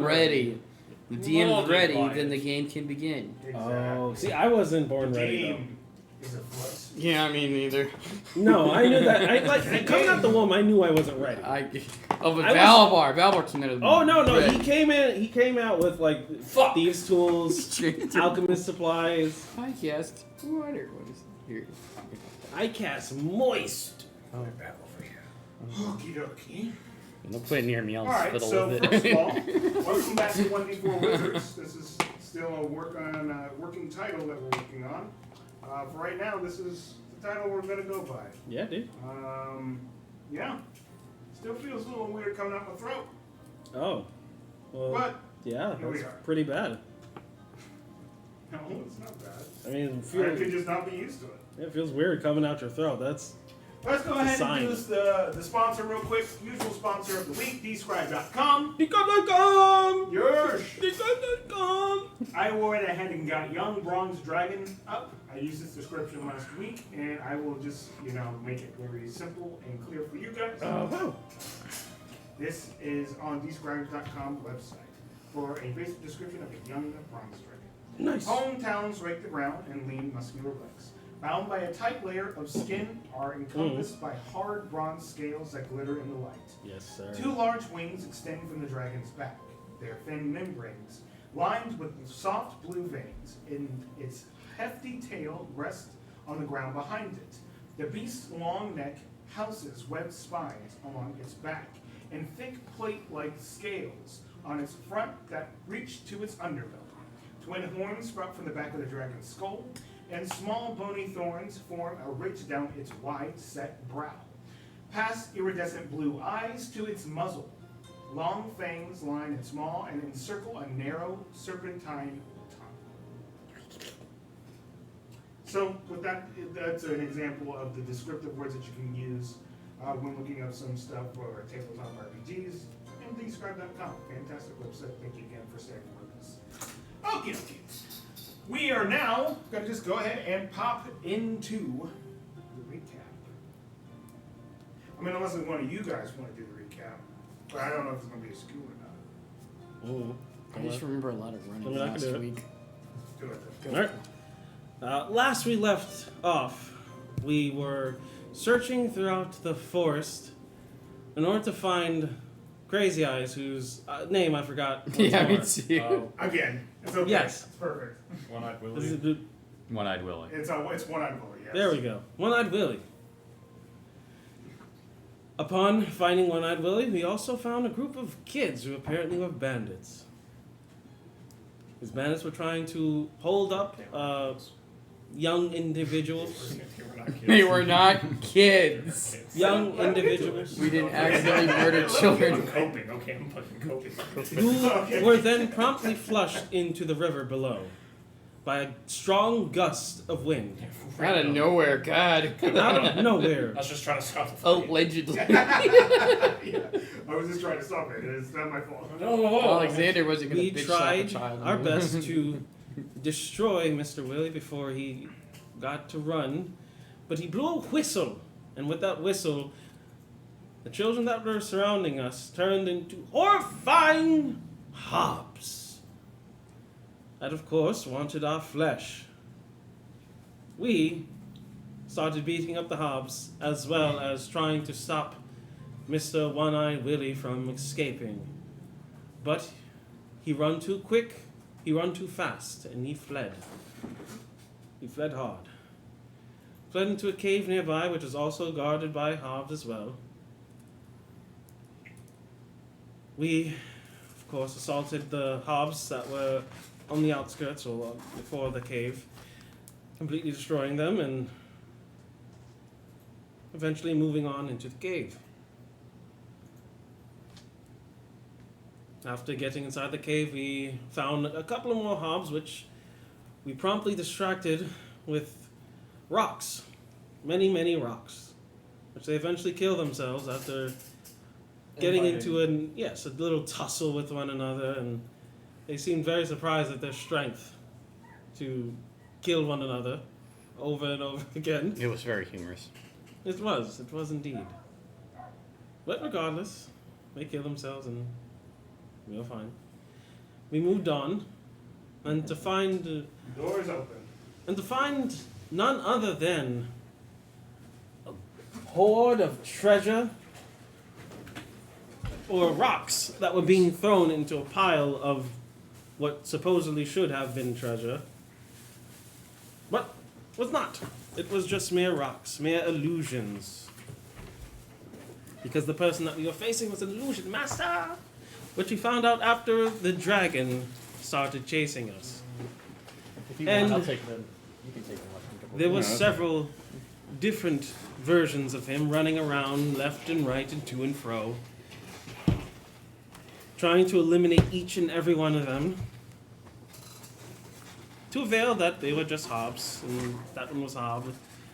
ready. The DM's ready, then the game can begin. Exactly. Oh, see, I wasn't born ready though. Game is a flux. Yeah, I mean, neither. No, I knew that. Coming out the womb, I knew I wasn't ready. But Valbar. Valbar came out of the Oh no, ready. he came out with like thieves' tools, alchemist supplies. I cast water. What is here? I cast moist. Oh. Okie dokie. Don't put it near me, I'll Alright, fiddle so with first it. of all, welcome back to 1v4 Wizards. This is still a working title that we're working on. For right now, this is the title we're going to go by. Yeah, dude. Yeah. Still feels a little weird coming out my throat. Oh. Well, But, yeah, here we that's are. pretty bad. no, it's not bad. I mean, I could just not be used to it. it feels weird coming out your throat. That's Let's go ahead Sign. and do the sponsor real quick. Usual sponsor of the week, dscribe.com. Decom.com! Yours. Decom.com! I went ahead and got Young Bronze Dragon up. I used this description last week, and I will just, make it very simple and clear for you guys. Oh. This is on dscribe.com website for a basic description of a young bronze dragon. Nice. Hometowns rake the ground and lean muscular legs. Bound by a tight layer of skin, are encompassed by hard bronze scales that glitter in the light. Yes, sir. 2 large wings extend from the dragon's back. Their thin membranes, lined with soft blue veins, in its hefty tail rests on the ground behind it. The beast's long neck houses webbed spines along its back, and thick plate-like scales on its front that reach to its underbelly. Twin horns sprout from the back of the dragon's skull, and small bony thorns form a ridge down its wide-set brow. Past iridescent blue eyes to its muzzle. Long fangs line its maw and encircle a narrow serpentine tongue. So, with that, that's an example of the descriptive words that you can use when looking up some stuff for tabletop RPGs. And dscribe.com, fantastic website. Thank you again for staying with us. Okay. We are now going to just go ahead and pop into the recap. I mean, unless one of you guys want to do the recap. But I don't know if it's going to be a skew or not. I just remember a lot of running I can last do it. week. Do it then. All right. Last we left off, we were searching throughout the forest in order to find Crazy Eyes, whose name I forgot. Yeah, me once too. Again, it's okay. Yes. It's perfect. One-eyed more. Willie. One-eyed Willie. It's one-eyed Willie, yes. There we go. One-Eyed Willie. Upon finding One-Eyed Willie, we also found a group of kids who apparently were bandits. These bandits were trying to hold up young individuals. They were not kids. Young individuals We didn't accidentally murder children. I'm coping, okay, I'm fucking coping. who were then promptly flushed into the river below by a strong gust of wind. Out of nowhere, God. Out of nowhere. I was just trying to stop the fight. Allegedly. Yeah. I was just trying to stop it. It's not my fault. Alexander wasn't going We to bitch slap a tried child. our best to destroy Mr. Willie before he got to run, but he blew a whistle, and with that whistle, the children that were surrounding us turned into horrifying hobs that, of course, wanted our flesh. We started beating up the hobs, as well as trying to stop Mr. One-Eyed Willie from escaping. But he run too quick, he run too fast, and he fled. He fled hard. Fled into a cave nearby, which was also guarded by hobs as well. We, of course, assaulted the hobs that were on the outskirts or before the cave, completely destroying them and eventually moving on into the cave. After getting inside the cave, we found a couple of more hobs, which we promptly distracted with rocks. Many, many rocks. Which they eventually kill themselves after getting into a little tussle with one another, and they seemed very surprised at their strength to kill one another over and over again. It was very humorous. It was indeed. But regardless, they kill themselves and we're fine. we moved on, and to find Doors open. none other than a hoard of treasure or rocks that were being thrown into a pile of what supposedly should have been treasure, but was not. It was just mere rocks, mere illusions. Because the person that we were facing was an illusion master, which we found out after the dragon started chasing us. If you And want, I'll take them. You can take them. There were several different versions of him running around left and right and to and fro, trying to eliminate each and every one of them, to avail that they were just hobs, and that one was hob,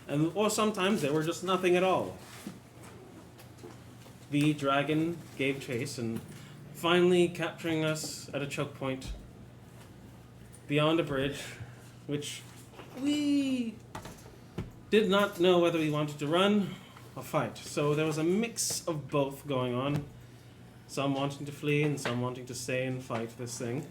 and or sometimes they were just nothing at all. The dragon gave chase, and finally capturing us at a choke point beyond a bridge, which we did not know whether we wanted to run or fight. So there was a mix of both going on. Some wanting to flee and some wanting to stay and fight this thing.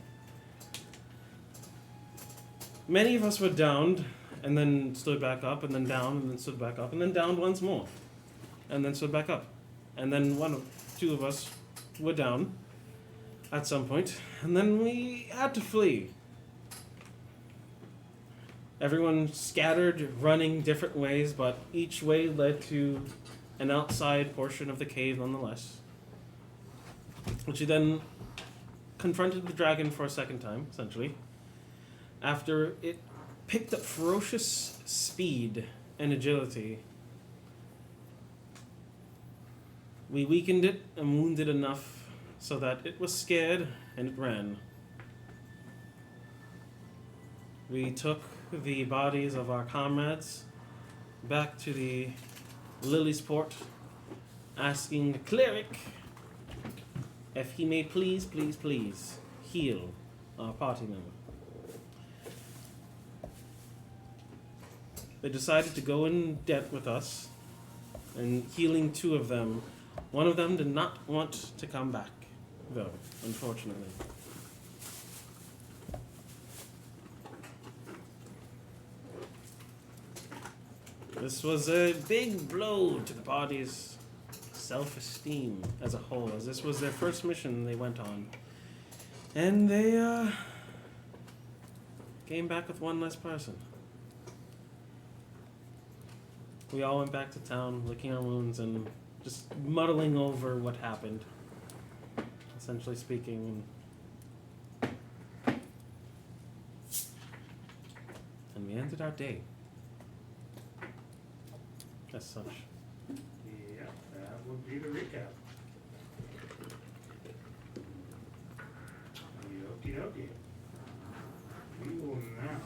Many of us were downed and then stood back up and then down and then stood back up and then downed once more and then stood back up. And then two of us were down at some point and then we had to flee. Everyone scattered, running different ways, but each way led to an outside portion of the cave nonetheless. Which he then confronted the dragon for a second time, essentially, after it picked up ferocious speed and agility. We weakened it and wounded enough so that it was scared and it ran. We took the bodies of our comrades back to the Lily's Port, asking the cleric if he may please heal our party member. They decided to go in debt with us, and healing two of them. One of them did not want to come back, though, unfortunately. This was a big blow to the party's self-esteem as a whole, as this was their first mission they went on. And they came back with one less person. We all went back to town, licking our wounds and just muddling over what happened, essentially speaking. And we ended our day. As such. Yeah, that would be the recap. Okie dokie. We will now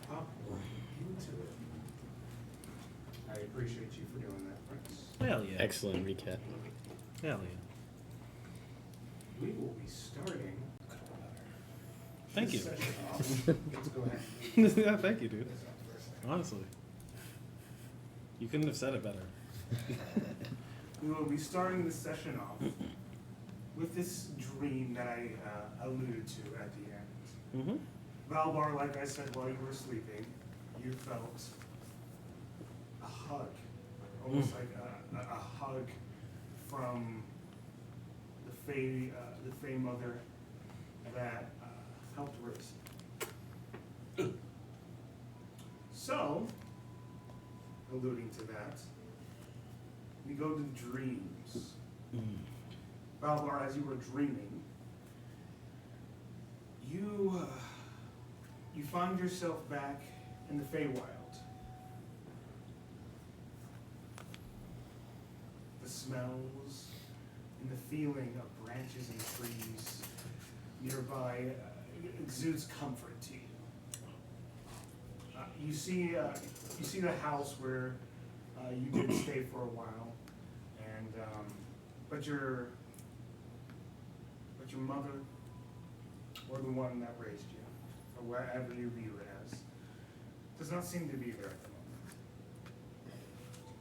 hop into it. I appreciate you for doing that, Prince. Hell yeah. Excellent recap. Hell yeah. We will be starting. Thank you. this session off. Let's go ahead. Yeah, thank you, dude. Honestly. You couldn't have said it better. We will be starting this session off with this dream that I alluded to at the end. Mm-hmm. Valbar, like I said while you were sleeping, you felt a hug, almost like a hug from the Fey mother that helped raise. So, alluding to that, we go to dreams. Valbar, as you were dreaming, you find yourself back in the Feywild. The smells and the feeling of branches and trees nearby exudes comfort to you. You see the house where you did stay for a while, and but your mother, or the one that raised you, or wherever you view it as, does not seem to be there at the moment.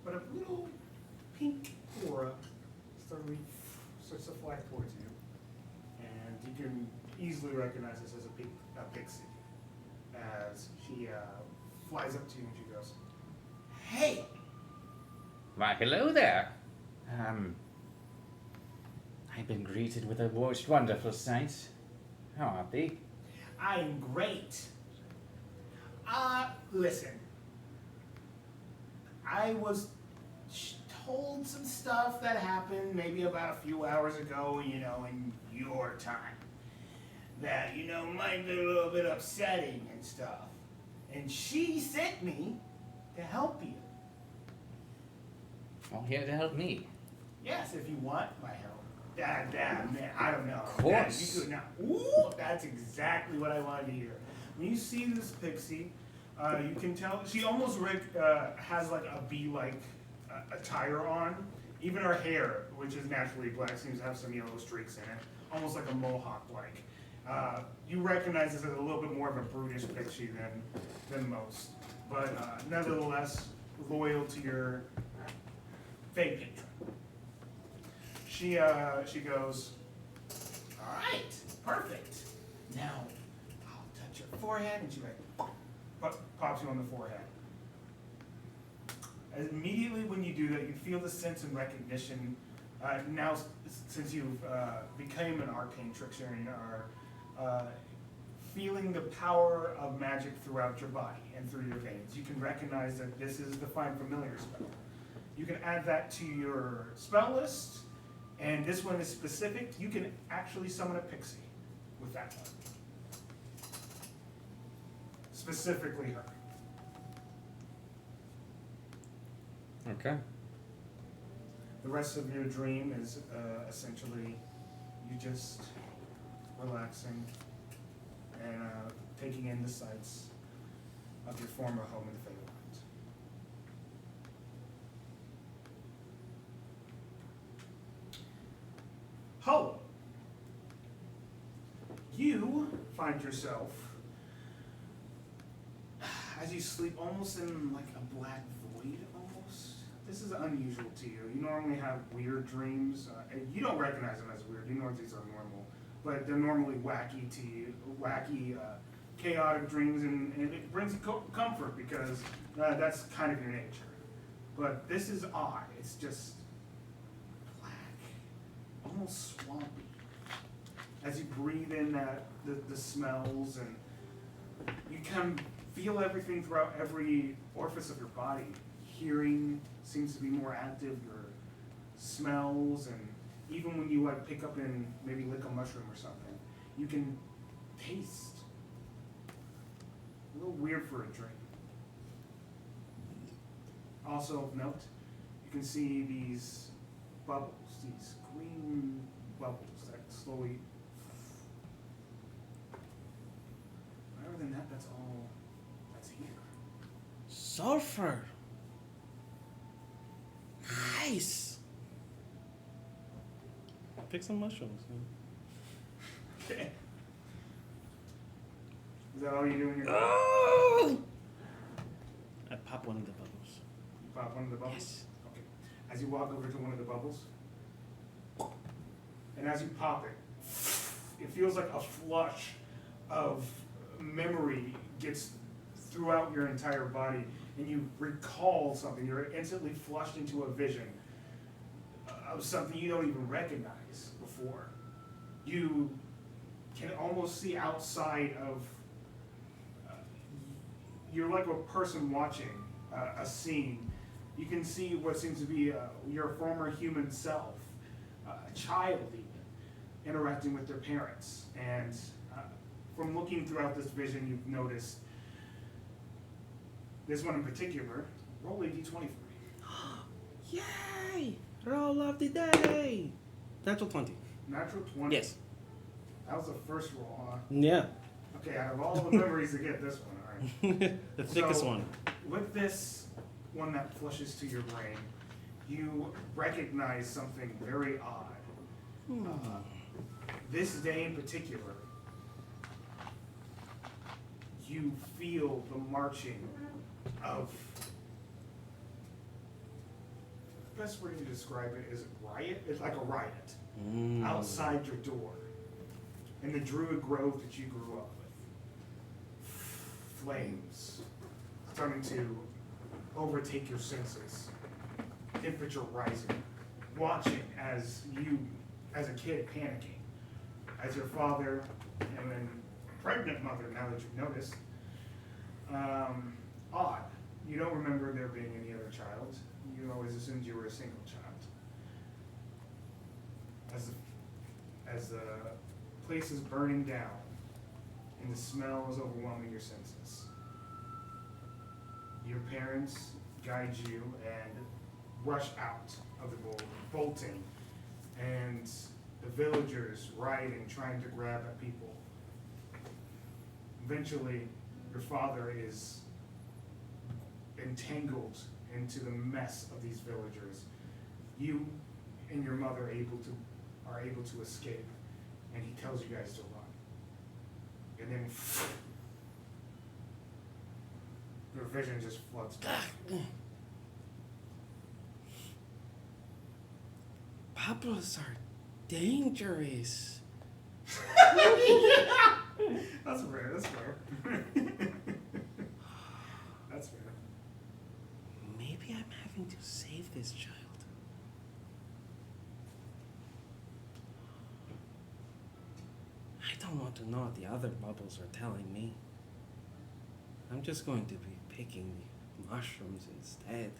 But a little pink aura starts to fly towards you, easily recognize this as a pixie. As she flies up to you and she goes, "Hey!" Why, hello there. I've been greeted with a most wonderful sight. How are thee? I'm great. Listen. I was told some stuff that happened maybe about a few hours ago, in your time. That, might be a little bit upsetting and stuff. And she sent me to help you. Well, here to help me. Yes, if you want my help. Man, I don't know. Of course. You could now. Ooh, that's exactly what I wanted to hear. When you see this pixie, you can tell she almost has like a bee-like attire on. Even her hair, which is naturally black, seems to have some yellow streaks in it, almost like a mohawk-like. You recognize this as a little bit more of a brutish pixie than most, but nevertheless loyal to your fake patron. She goes, "All right, perfect. Now I'll touch your forehead," and she pops you on the forehead. Immediately when you do that, you feel the sense of recognition. Now, since you've become an arcane trickster and are feeling the power of magic throughout your body and through your veins, you can recognize that this is the Find Familiar spell. You can add that to your spell list, and this one is specific. You can actually summon a pixie with that one. Specifically her. Okay. The rest of your dream is essentially you just relaxing and taking in the sights of your former home in Fable. Ho! You find yourself, as you sleep, almost in like a black void almost. This is unusual to you. You normally have weird dreams. You don't recognize them as weird. You know these are normal. But they're normally wacky to you, chaotic dreams, and it brings comfort because that's kind of your nature. But this is odd. It's just almost swampy. As you breathe in the smells, and you can feel everything throughout every orifice of your body. Hearing seems to be more active, your smells, and even when you pick up and maybe lick a mushroom or something, you can taste. A little weird for a dream. Also of note, you can see these bubbles, these green bubbles that slowly. Other than that, that's all that's here. Sulfur. Nice. Pick some mushrooms. Okay. Is that all you do in your day? Oh! I pop one of the bubbles. You pop one of the bubbles? Yes. Okay. As you walk over to one of the bubbles, and as you pop it, it feels like a flush of memory gets throughout your entire body, and you recall something. You're instantly flushed into a vision of something you don't even recognize before. You can almost see outside of, you're like a person watching a scene. You can see what seems to be your former human self, a child even, interacting with their parents. And from looking throughout this vision, you've noticed this one in particular. Roll a d20 for me. Yay! Roll of the day! Natural 20. Natural 20? Yes. That was the first roll, huh? Yeah. Okay, out of all the memories to get this one, alright. The thickest one. With this one that flushes to your brain, you recognize something very odd. This day in particular, you feel the marching of, the best way to describe it is riot. It's like a riot outside your door. in the Druid grove that you grew up with. Flames starting to overtake your senses. Temperature rising. Watching as you, as a kid, panicking. As your father and then pregnant mother, now that you've noticed. Odd. You don't remember there being any other child. You always assumed you were a single child. As the place is burning down and the smell is overwhelming your senses, your parents guide you and rush out of the building, bolting, and the villagers rioting, trying to grab at people. Eventually, your father is entangled into the mess of these villagers. You and your mother are able to escape, and he tells you guys to run. And then your vision just floods back. Bubbles are dangerous. That's fair, that's fair. That's fair. Maybe I'm having to save this child. I don't want to know what the other bubbles are telling me. I'm just going to be picking mushrooms instead.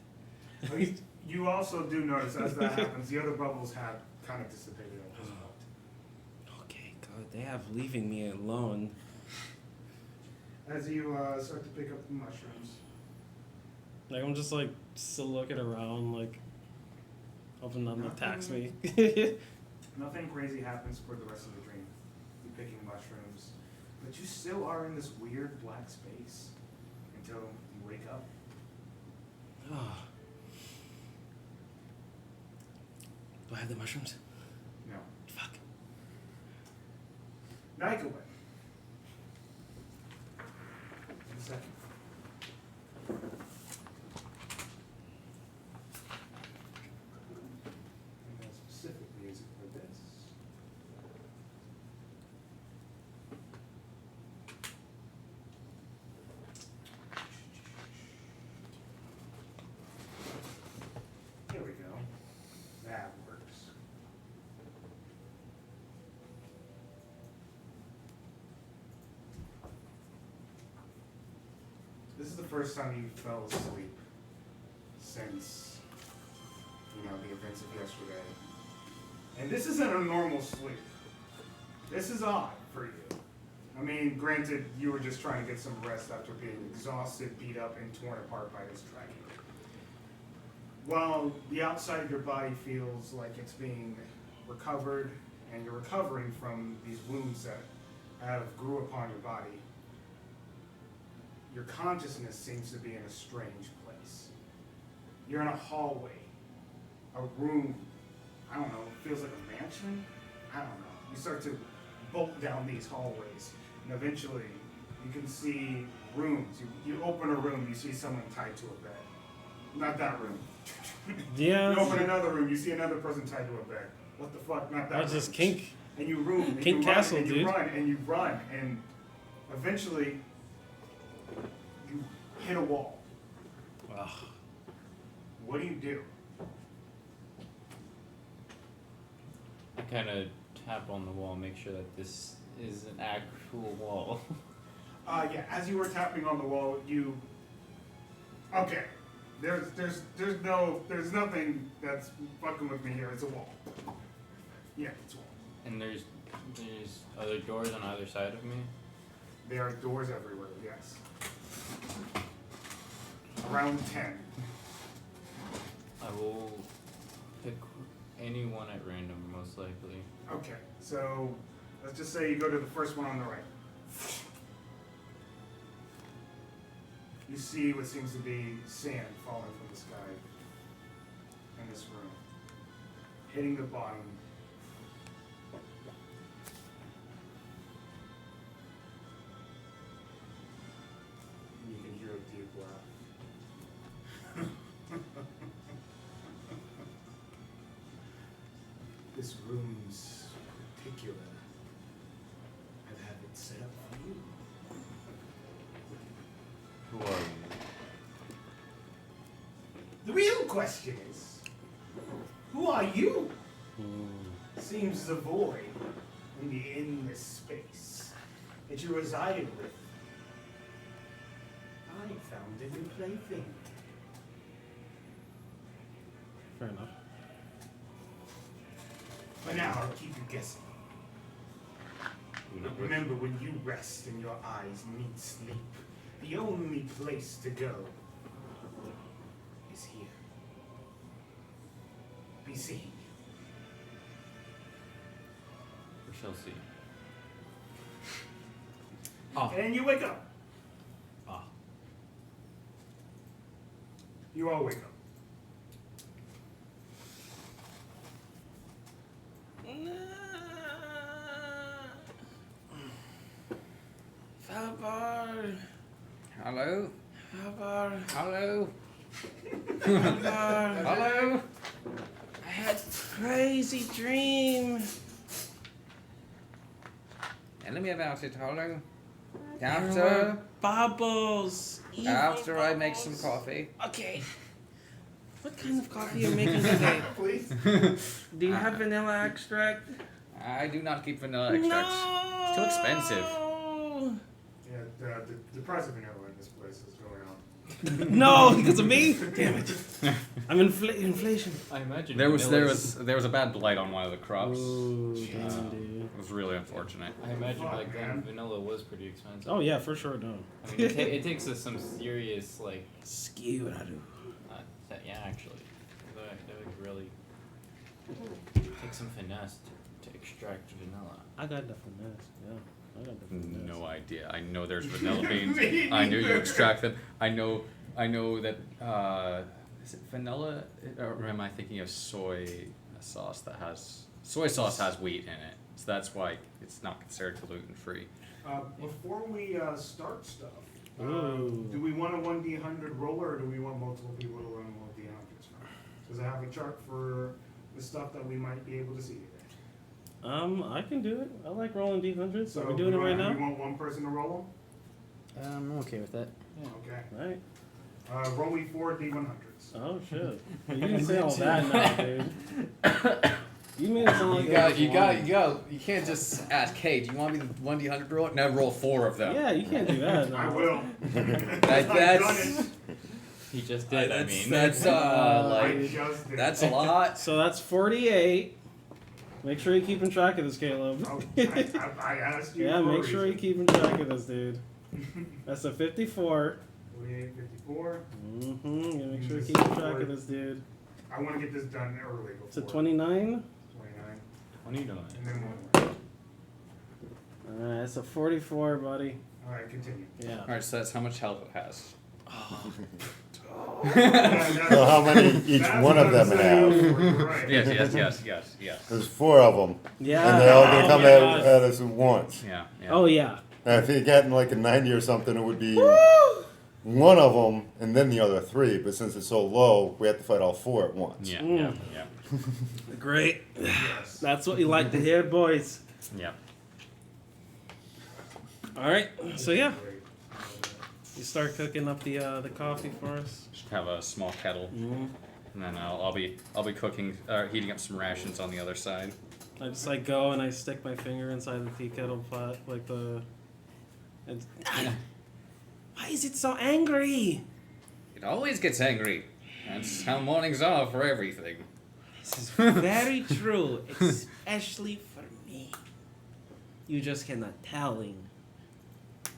You also do notice as that happens, the other bubbles have kind of dissipated at this point. Okay, good. They have leaving me alone. As you start to pick up the mushrooms, Like, I'm just like still looking around, like hoping nothing attacks me. nothing crazy happens for the rest of the dream. You're picking mushrooms, but you still are in this weird black space until you wake up. Oh. Do I have the mushrooms? No. Fuck. Nycowin. A second. And then specific music for this. Here we go. That works. This is the first time you fell asleep since, the events of yesterday. And this isn't a normal sleep. This is odd for you. I mean, granted, you were just trying to get some rest after being exhausted, beat up, and torn apart by this dragon. While the outside of your body feels like it's being recovered, and you're recovering from these wounds that have grew upon your body, your consciousness seems to be in a strange place. You're in a hallway, a room, I don't know, it feels like a mansion? I don't know. You start to bolt down these hallways, and eventually you can see rooms. You open a room, you see someone tied to a bed. Not that room. Yeah. You open another room, you see another person tied to a bed. What the fuck? Not that room. That's just kink. And you room, and Kink you Castle, run, and dude. you run, and you run, and eventually you hit a wall. Ugh. What do you do? I kind of tap on the wall, make sure that this is an actual wall. Yeah, as you were tapping on the wall, okay. There's nothing that's fucking with me here. It's a wall. Yeah, it's a wall. And there's other doors on either side of me. There are doors everywhere, yes. Around 10. I will pick any one at random, most likely. Okay, so let's just say you go to the first one on the right. You see what seems to be sand falling from the sky in this room, hitting the bottom. You can hear a deep laugh. This room's particular. it's set up for you. Who are you? The real question is, who are you? Seems the void in the endless space that you reside with. I found a new plaything. Fair enough. For now, I'll keep you guessing. Remember, when you rest and your eyes meet sleep, the only place to go is here. Be seeing. We shall see. And you wake up. Ah. You all wake up. Valbar. Hello. Valbar. Hello. Valbar. Hello. I had a crazy dream. Tell me about it, Hello. There After, were bubbles. Evil after I make some bubbles. coffee. Okay. What kind of coffee are you making today? Please. Do you have vanilla extract? I do not keep vanilla extracts. No. It's too expensive. Yeah, the price of vanilla in this place is going up. No, because of me? Damn it. I'm inflation. I imagine There was vanilla's- a bad blight on one of the crops. Ooh, Uh, damn, dude. It was really unfortunate. I imagine Fuck, back then man. vanilla was pretty expensive. Oh yeah, for sure. No. I mean, it takes us some serious like. Skew. Yeah, actually, that would really take some finesse to extract vanilla. I got the finesse. Yeah, I got the finesse. No idea. I know there's vanilla beans. Me I know you neither. extract them. I know that. Is it vanilla? Or am I thinking of soy sauce that has soy sauce has wheat in it? So that's why it's not considered gluten free. Before we start stuff, Ooh. do we want a 1d100 roller or do we want multiple people to run 1d100s? Because I have a chart for the stuff that we might be able to see today. I can do it. I like rolling D100s. So Are we doing it right You now? want one person to roll I'm okay with that. them? Okay. Right. Roll me 4 d100s. Oh shit. You didn't say all that now, dude. You made it sound like You can't just ask, hey, do you want me to 1d100 roll? Now roll 4 of them. Yeah, you can't do that. No. I will. That's I've done it. He just did. I mean, that's I like just did. that's a lot. So that's 48. Make sure you're keeping track of this, Caleb. Oh, I asked you. Yeah, for a make sure you're reason. keeping track of this, dude. That's a 54. 48, 54. Mm-hmm. You make sure you're keeping track of this, dude. I want to get this done early before. It's a 29. 29. 29. And then one more. Alright, that's a 44, buddy. Alright, continue. Yeah. Alright, so that's how much health it has. So how many each That's one of what I'm them saying. have? Right. Yes. There's 4 of them, Yeah. and they're all gonna Oh come my at, God. at us at once. Yeah. Oh, yeah. And if he gotten like a 90 or something, it would be one of them and then the other 3. But since it's so low, we have to fight all 4 at once. Yeah. Great. Yes. That's what you like to hear, boys. Yeah. Alright, so yeah. Great. You start cooking up the coffee for us. Just have a small kettle, and then I'll be cooking, heating up some rations on the other side. I just like go and I stick my finger inside the tea kettle pot, like the. And, why is it so angry? It always gets angry. That's how mornings are for everything. This is very true, especially for me. You just cannot telling.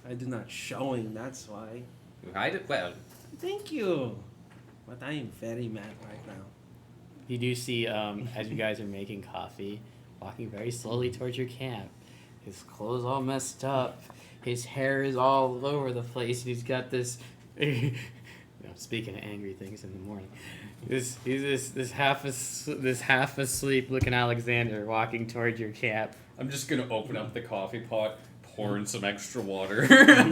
I do not showing, that's why. You hide it well. Thank you. But I am very mad right now. You do see, as you guys are making coffee, walking very slowly towards your camp. His clothes all messed up. His hair is all over the place. And he's got this. Speaking of angry things in the morning, this half asleep looking Alexander walking towards your camp. I'm just gonna open up the coffee pot, pour in some extra water. Yeah.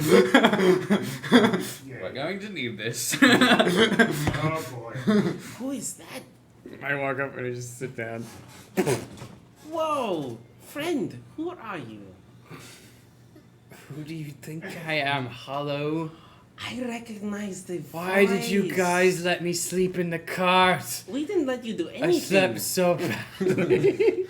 We're going to need this. Oh boy. Who is that? I walk up and I just sit down. Whoa! Friend, who are you? Who do you think I am, Hollow? I recognize the voice. Why did you guys let me sleep in the cart? We didn't let you do I anything. slept so badly.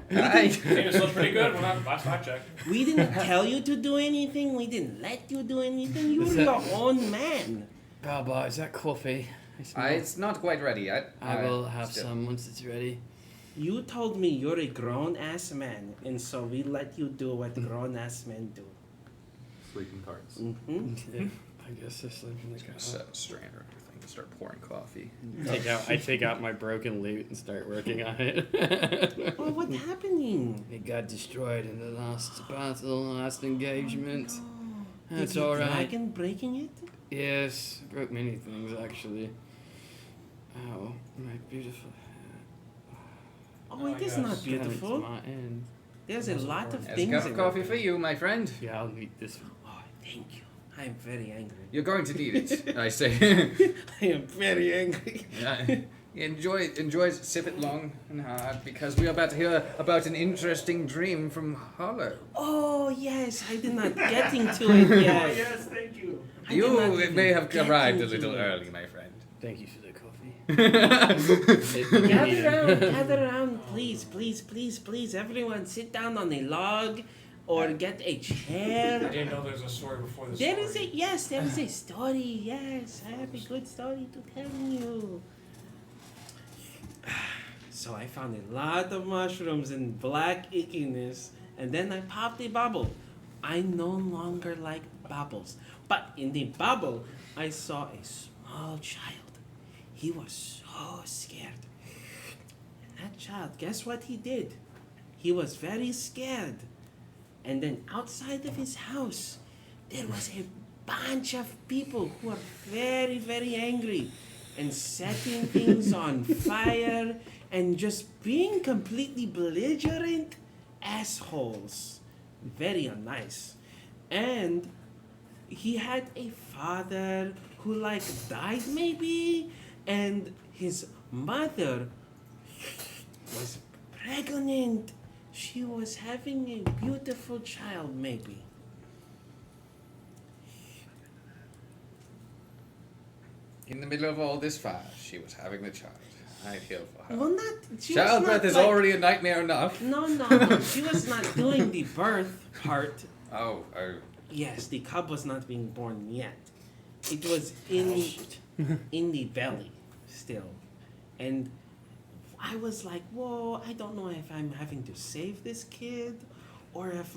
Hey, this looks pretty good when last I checked. We didn't tell you to do anything. We didn't let you do anything. You're your own man. Valbar, is that coffee? It's not quite ready. I will have some once it's ready. You told me you're a grown-ass man, and so we let you do what grown-ass men do. Sleeping carts. Mm-hmm. I guess they're sleeping in the car. Set a strainer thing to start pouring coffee. I take out my broken lute and start working on it. Oh, what's happening? It got destroyed in the last battle, last engagement. Oh, That's did the alright. dragon breaking it? Yes, broke many things actually. Ow, my beautiful Oh, it is not beautiful. My end. There's a lot of There's a things cup in of coffee it. for you, my friend. Yeah, I'll eat this one. Oh, thank you. I'm very angry. You're going to need it, I say. I am very angry. Yeah. Enjoy, sip it long and hard, because we are about to hear about an interesting dream from Hollow. Oh, yes. I did not get into it Oh, yet. yes, thank you. I did not You even may have get arrived a into little it. early, my friend. Thank you for the coffee. Gather around, please, please, please, please. Everyone, sit down on a log or get a I chair. didn't know there was a story before the There story. is a story. Yes, I have a good story to tell you. So I found a lot of mushrooms and black ickiness, and then I popped a bubble. I no longer like bubbles, but in the bubble, I saw a small child. He was so scared. And that child, guess what he did? He was very scared. And then outside of his house, there was a bunch of people who were very, very angry and setting things on fire and just being completely belligerent assholes. Very unnice. And he had a father who died maybe, and his mother was pregnant. She was having a beautiful child maybe. In the middle of all this fire, she was having the child. I feel for her. Well, not. She was Childbirth not is already a nightmare enough. No. She was not doing the birth part. Oh. Yes, the cub was not being born yet. It was in the belly still. And I was like, whoa, I don't know if I'm having to save this kid or if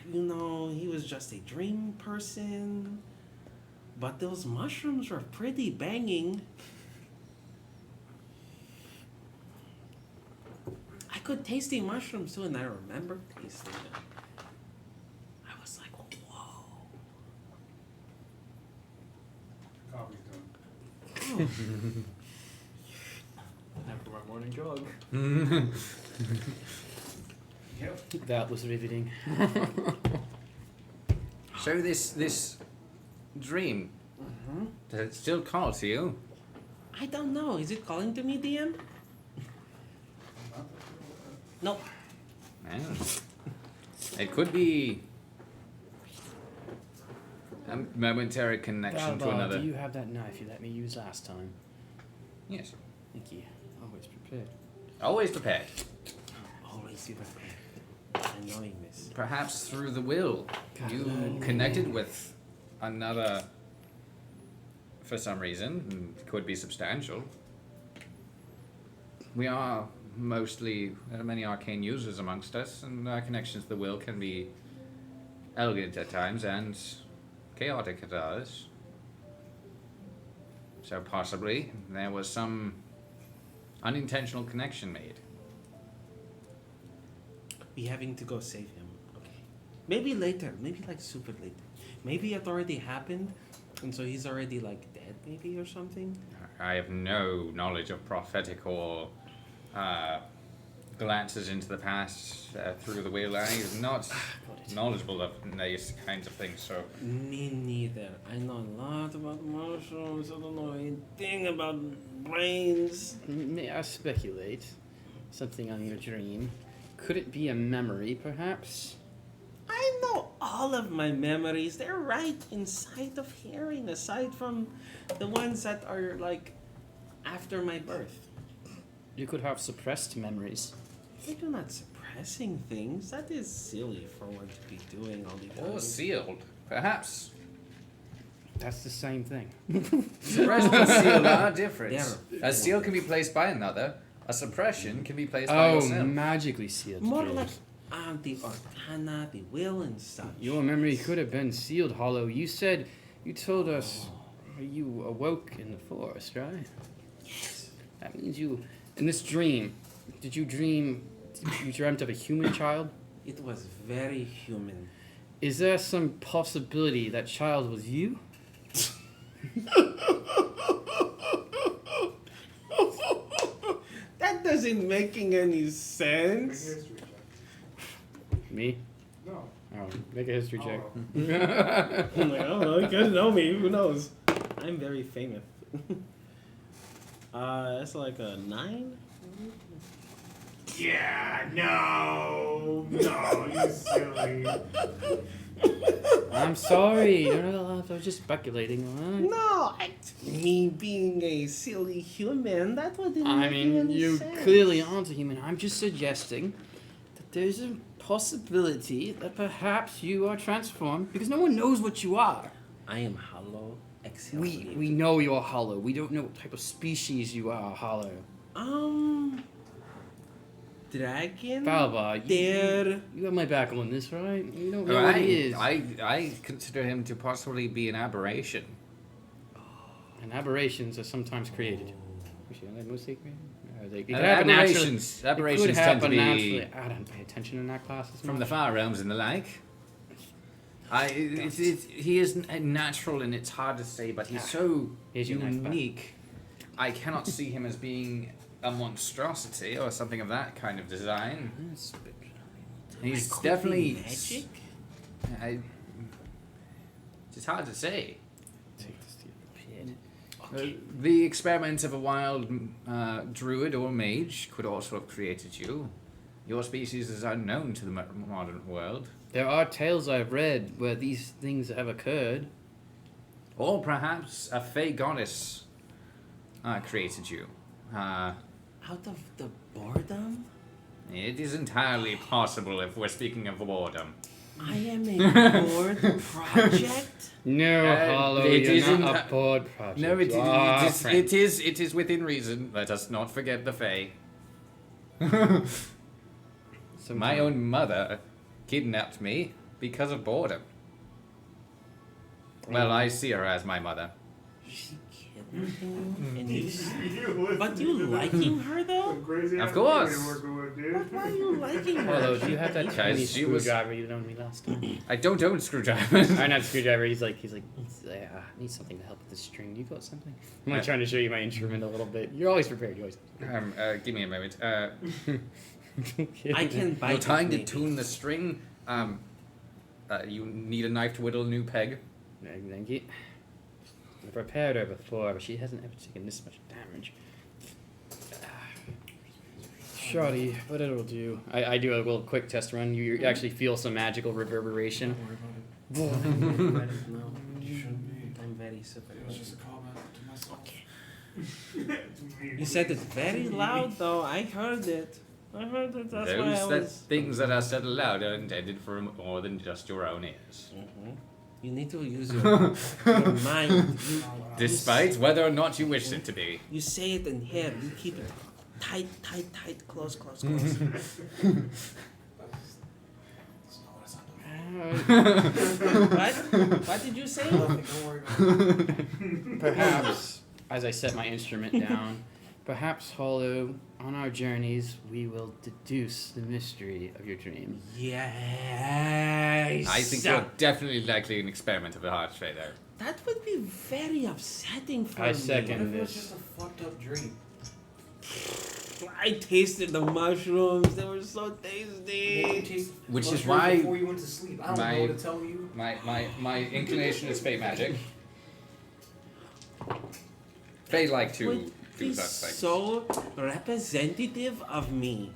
he was just a dream person. But those mushrooms were pretty banging. I could taste the mushrooms too, and I remember tasting them. I was like, whoa. Coffee's done. Time for my morning jog. Yep. That was riveting. So this dream, does it still call to you? I don't know. Is it calling to me, DM? Nope. Well, it could be a momentary connection to Valbar, another. do you have that knife you let me use last time? Yes. Thank you. Always prepared. Always prepared. Always be prepared. Annoying this. Perhaps through the will, God, you no. connected with another for some reason. And it could be substantial. We are mostly, there are many arcane users amongst us, and our connections to the will can be elegant at times and chaotic at others. So possibly there was some unintentional connection made. We having to go save him. Okay. Maybe later. Maybe super later. Maybe it already happened, and so he's already dead maybe or something. I have no knowledge of prophetic or glances into the past through the will. I am not knowledgeable of these kinds of things, so... Me neither. I know a lot about mushrooms. I don't know anything about brains. May I speculate? Something on your dream. Could it be a memory, perhaps? I all of my memories, they're right inside of hearing, aside from the ones that are like after my birth. You could have suppressed memories. I do not suppressing things. That is silly for one to be doing all the time. Or sealed, perhaps. That's the same thing. Suppression and sealed are different. They're- A seal can be placed by another. A suppression can be placed by Oh, yourself. magically sealed. More Druid. like the arcana, the will and such. Your memory could have been sealed, Hollow. You told us you awoke in the forest, right? Yes. That means in this dream, you dreamt of a human child? It was very human. Is there some possibility that child was you? That doesn't making any Make a sense. history check. Me? No. Oh, make a history check. I'm like, I don't know, you could know me, who knows? I'm very famous. That's like a 9? Yeah, no, you silly. I'm sorry. I was just speculating. Alright? No, me being a silly human, that wouldn't I make mean, any you sense. clearly aren't a human. I'm just suggesting that there's a possibility that perhaps you are transformed because no one knows what you are. I am hollow, exhale. We know you're hollow. We don't know what type of species you are, hollow. Dragon? Valbar, There. you have my back on this, right? You don't know what he is. I consider him to possibly be an aberration. And aberrations are sometimes created. Are they mostly created? It could And happen naturally. aberrations It could tend to happen be naturally. I don't pay attention in that class as from the much. far realms and the like. He is natural and it's hard to say, but he's so Here's your knife back. unique. I cannot see him as being a monstrosity or something of that kind of design. He's Could definitely be magic? It's hard to say. Take this to your pit. The experiment of a wild druid or mage could also have created you. Your species is unknown to the modern world. There are tales I've read where these things have occurred. Or perhaps a fey goddess created you. Out of the boredom? It is entirely possible if we're speaking of boredom. I am a bored project? No, Hollow, it you're isn't not a- a board project. No, You are friends. it is within reason. Let us not forget the fey. My own mother kidnapped me because of boredom. Well, I see her as my mother. She kidnapped you? And you You but you liking her though? Crazy Of ass course. movie you're working with, dude. But why are you liking her? Hollow, do you have that Because tiny she was- screwdriver you loaned me last time? I don't own screwdrivers. Or not screwdriver, he's like, I need something to help with this string. You got something? I'm like trying to show you my instrument a little bit. You're always prepared, you always. Give me a moment. I can bite You're trying to maybe. tune the string. You need a knife to whittle a new peg. Thank you. I've prepared her before, but she hasn't ever taken this much damage. Shoddy, but it'll do. I do a little quick test run. You actually feel some magical reverberation. No, You shouldn't be. I'm very super. It was just a comment to myself. You said it very loud though. I heard it. I heard it. That's why I was. Things that are said aloud are intended for more than just your own ears. You need to use your mind. Despite whether or not you wish it to be. You say it in here. You keep it tight, close. That's not what I signed up What did you say? for. Nothing, don't worry about it. Perhaps, as I set my instrument down, perhaps, Hollow, on our journeys, we will deduce the mystery of your dream. Yes. I think you're definitely likely an experiment of the heart trader. That would be very upsetting for I me. second. What if it was this. just a fucked up dream? I tasted the mushrooms. They were so Make you tasty. taste Which is mushrooms why before you went to sleep. I don't my- know what to tell you. My inclination is fey magic. Fey like to Would do be that thing. so representative of me.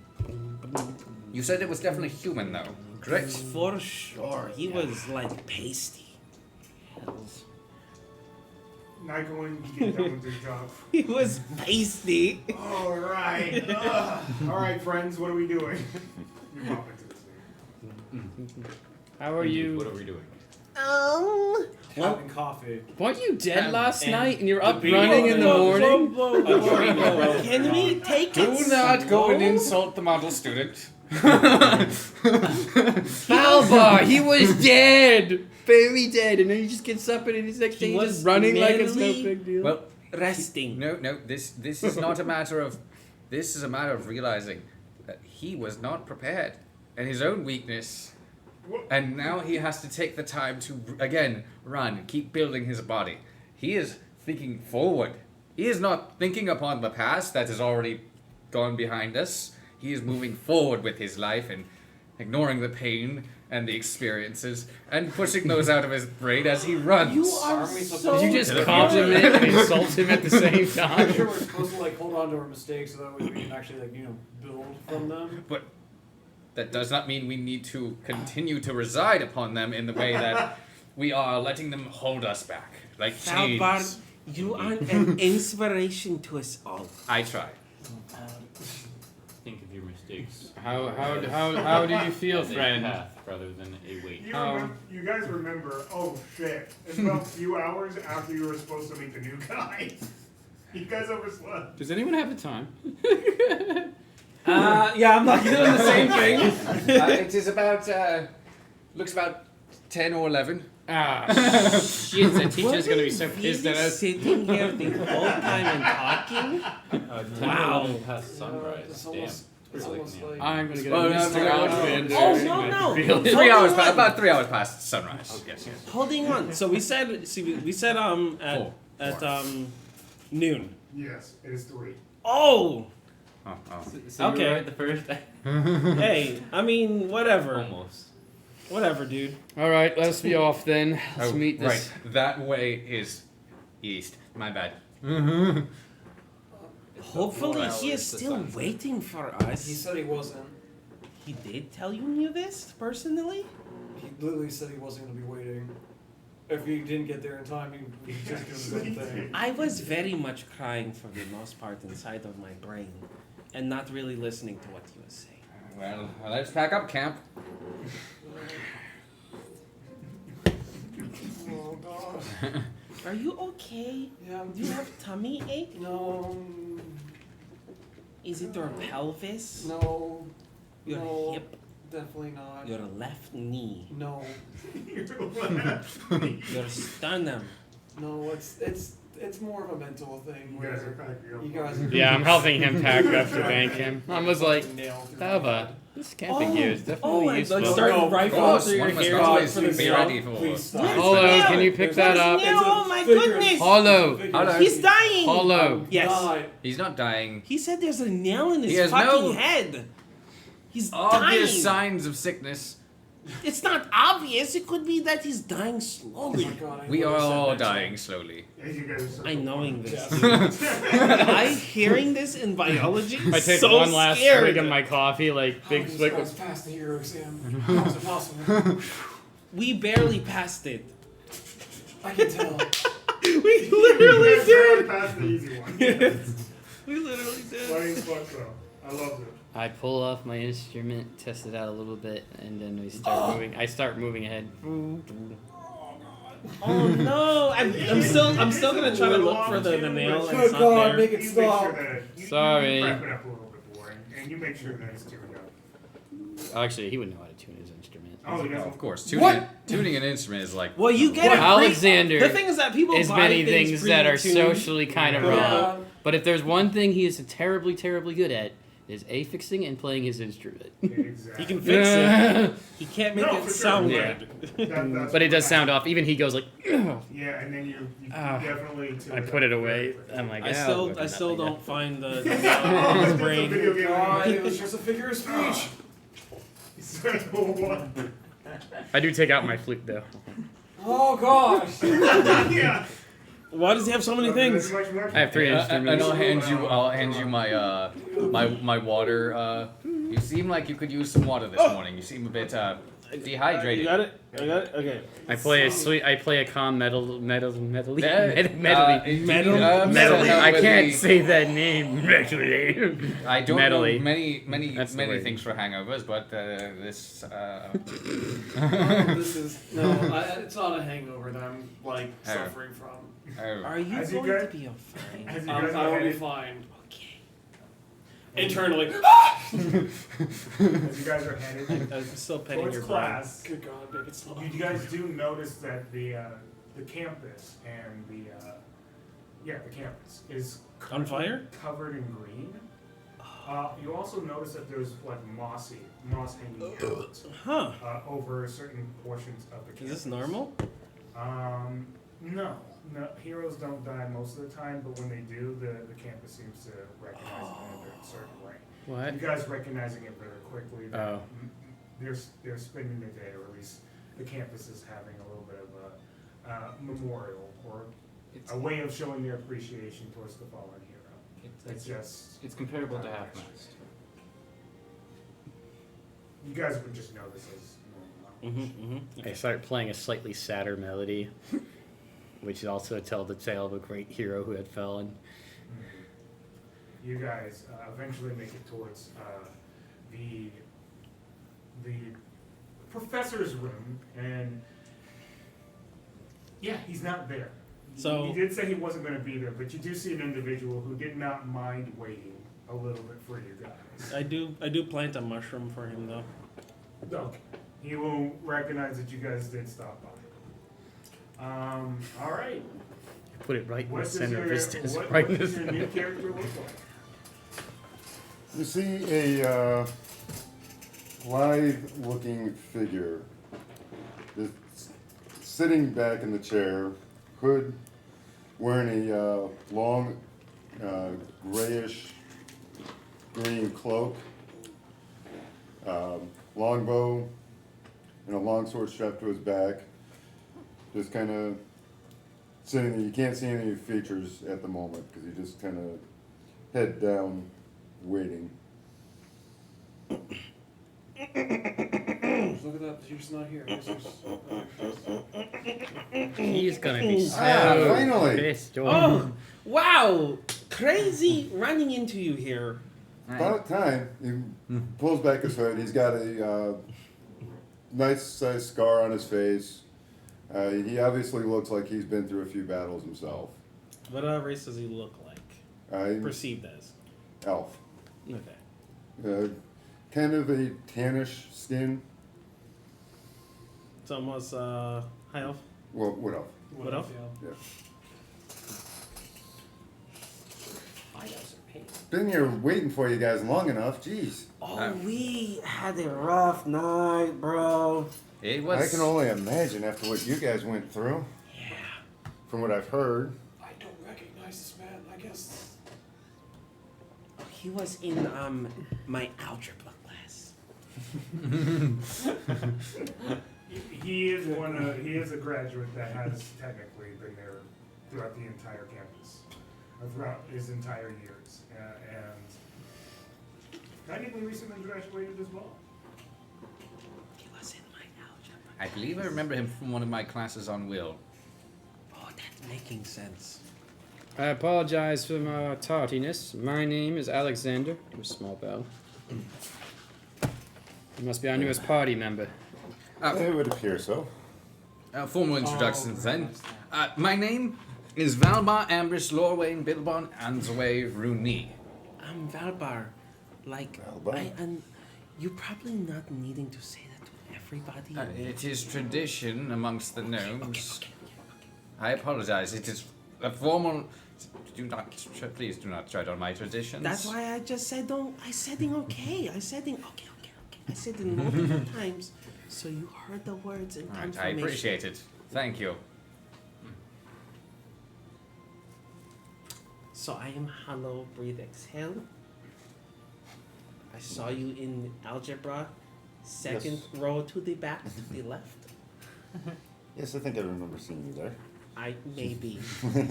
You said it was definitely human, though, correct? For sure. He was like pasty. Hells. Nycowin, you get done with your job. He was pasty. Alright. Alright, friends, what are we doing? You pop into this thing. How are you? What are we doing? Having coffee. Weren't you dead last and night and you're up the running in the morning? Can we take Do it not go and slow? insult the model student. Valbar, he was dead! Very dead, and then he just gets up and his next He day he's was just running like it's no manly. big deal. Well, Resting. no, this is not a matter of. This is a matter of realizing that he was not prepared, and his own weakness, and now he has to take the time to again run, keep building his body. He is thinking forward. He is not thinking upon the past that has already gone behind us. He is moving forward with his life and ignoring the pain and the experiences and pushing those out of his brain as he runs. You are Aren't we supposed so... Did you just to- compliment and insult him at the same I'm time? sure we're supposed to like hold on to our mistakes so that way we can actually like build from them. But that does not mean we need to continue to reside upon them in the way that we are letting them hold us back, like Valbar, chains. you are an inspiration to us all. I try. Think of your mistakes. How do you feel, as a friend? path rather than a weight. You guys remember, oh shit, it's about a few hours after you were supposed to meet the new guys. You guys overslept. Does anyone have the time? Yeah, I'm not doing the same thing. It is about, looks about 10 or 11. Ah, shit, the teacher's gonna be so pissed at us. Sitting here the whole time and talking? 10 Wow. minutes past sunrise. It's Damn. almost, it's almost like I'm gonna get Oh, a no, Mr. no, Outlander. Oh, no. Feel it. 3 hours, Hold on. about 3 hours past sunrise. Yes, yes. Holding on. So we said Four. at noon. Yes, it is 3. Oh. Oh, So you Okay. were right the first day? Hey, I mean, whatever. Almost. Whatever, dude. All right, let's be off then. Let's meet this. Right, that way is east. My bad. Hopefully 4 he is hours to still sunset. waiting for he us. said he wasn't. He did tell you this personally? He literally said he wasn't going to be waiting. If he didn't get there in time, he was just doing his own thing. I was very much crying for the most part inside of my brain and not really listening to what he was saying. Well, let's pack up camp. Oh god. Are you okay? Yeah. Do you have tummy ache? No. Is it your pelvis? No. Your no. hip? Definitely not. Your left knee? No. Your sternum? No. It's more of a mental thing You guys are where packing up. you guys are. Yeah, I'm helping him pack up to bank him. I was like, Nail through my Taba, head. this camping gear is definitely and useful. like start No, rifling Of course, through your one must hair always for the be sound. ready for. Please stop. Hollow, can you pick that up? Nail? Oh my Figure- goodness! Hollow, Hello. He's dying! hollow. Yes. Die. He's not dying. He said there's a nail in He his has fucking no head. He's Obvious dying. signs of sickness. It's not obvious. It could be that he's dying Oh slowly. my god. I We know are I said all that dying shit. slowly. As you guys are so I knowing this. Yes. I hearing this in biology. I take so one last scared. swig of my coffee, like How big can swig. this guy's past the hero exam? How is it possible? We barely passed it. I can tell. We literally You did. passed the easy one. We literally did. Funny as fuck though. I loved it. I pull off my instrument, test it out a little bit, and then we start moving. I start moving ahead. Oh no! I'm still gonna try to look for the nail and it's Good not God, there. make it You stop. make sure that you Sorry. prep it up a little bit more, and you make sure that it's tuned up. Actually, he would know how to tune his instrument. Oh, yeah. Of course, What? tuning an instrument is like. Well, you get it. Alexander The thing is that people is buy many things things that are pre-tuned. socially kind of Yeah. wrong. But if there's one thing he is terribly, terribly good at, is affixing and playing his instrument. Exactly. He can fix it. He can't make No, it for sure. sound Yeah. good. That's But it what does sound happens. off. Even he goes like, "Ugh." Yeah, and then you Ah. definitely. tune I up put it very away. quickly. I'm like, I "Yeah, still I'll work on that don't later." find the Oh, nail in his it's a brain. video game. God, it was just a figure of speech. I do take out my flute though. Oh gosh. Yeah. Why does he have so many things? I have 3 instruments. And I'll hand you my my water You seem like you could use some water this morning. You seem a bit dehydrated. You got it? I got it? Okay. I play a calm medley. Medley. I can't say that name. Medley. I don't Medley. know many That's the word. things for hangovers, but this. This is it's not a hangover that I'm like suffering from. Are you As you going guys- to be fine? As you guys I are will be headed, fine. Okay. Internally. as you guys are headed I'm still petting towards your brain. class, Good God, make it slow. you guys do notice that the campus and the campus is On fire? covered in green. You also notice that there's like moss hanging out Huh. over certain portions of the Is campus. this normal? No. Heroes don't die most of the time, but when they do, the campus seems to recognize it in a certain way. What? You guys recognizing it very quickly. That Oh. They're spending the day, or at least the campus is having a little bit of a memorial or It's, a way of showing their appreciation towards the fallen hero. It's just it's comparable to half mast. you guys would just know this as normal knowledge. I start playing a slightly sadder melody, which also tells the tale of a great hero who had fallen. You guys eventually make it towards the professor's room, and yeah, he's not there. So- he did say he wasn't going to be there, but you do see an individual who did not mind waiting a little bit for you guys. I do plant a mushroom for him though. Okay. He will recognize that you guys did stop by. All right. Put it right in the What does center of his desk. what Right in does the your new center. character look like? You see a lithe-looking figure that's sitting back in the chair, hood, wearing a long, grayish green cloak, longbow, and a long sword strapped to his back. Just kind of sitting there. You can't see any features at the moment because he just kind of head down, waiting. Look at that, she's not here. I guess He's gonna be so finally. pissed. Oh, wow! Crazy running into you here. About time, he pulls back his hood. He's got a nice sized scar on his face. He obviously looks like he's been through a few battles himself. What race does he look like? Perceived as? Elf. Okay. Kind of a tannish skin. It's almost high elf. Well, what elf? What else? Yeah. High elves are paid. Been here waiting for you guys long enough. Jeez. Oh, we had a rough night, bro. It was. I can only imagine after what you guys went through. Yeah. From what I've heard. I don't recognize this man. I guess. Oh, he was in my algebra class. He is a graduate that has technically been there throughout the entire campus, throughout his entire years, and technically recently graduated as well. He was in my algebra. I believe I remember him from one of my classes on Will. Oh, that's making sense. I apologize for my tardiness. My name is Alexander. I'm a small bell. You must be our newest party member. It would appear so. Formal introductions then. My name is Valbar, Ambrose, Lorwain, Bilbon, Anzaway, Runi. I'm Valbar. Like, Valbar? and you're probably not needing to say that to everybody. It is tradition amongst the gnomes. Okay. I apologize. It is a formal. Please do not tread on my traditions. That's why I just said I said it okay. I said it okay. I said it multiple times, so you heard the words in Right, I confirmation. appreciate it. Thank you. So I am Hello, Breathe, Exhale. I saw you in algebra, second row to the back, to the left. Yes, I think I remember seeing you there. I maybe.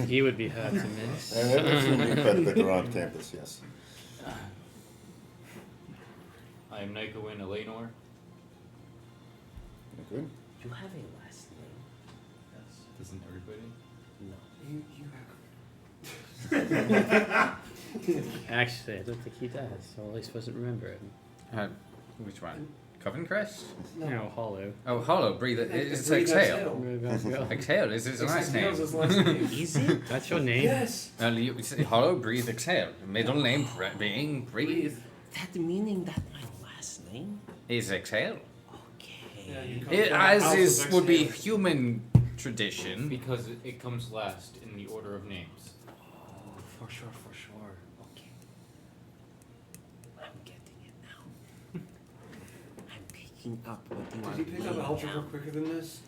He would be hurt to miss. And I've seen you quite a bit around campus, yes. I am Nycowin Eleanor. Good. You have a last name? Yes. Doesn't everybody? No. Actually, I don't think he does. So at least doesn't remember it. Which one? Coven Crest? No, Hollow. Oh, Hollow, breathe it. It's Breathe exhale. exhale. Exhale is his last name. Exhale's his last name. Is it? That's your name. Yes. You say Hollow, breathe, exhale. Middle name being breathe That meaning that my last name? is exhale. Yeah, Okay. you come It, from as House is of would be Exhale. human tradition. Because it comes last in the order of names. Oh, for sure, for sure. Okay. I'm getting it now. I'm picking up what you are Did he pick up laying algebra down. quicker than this?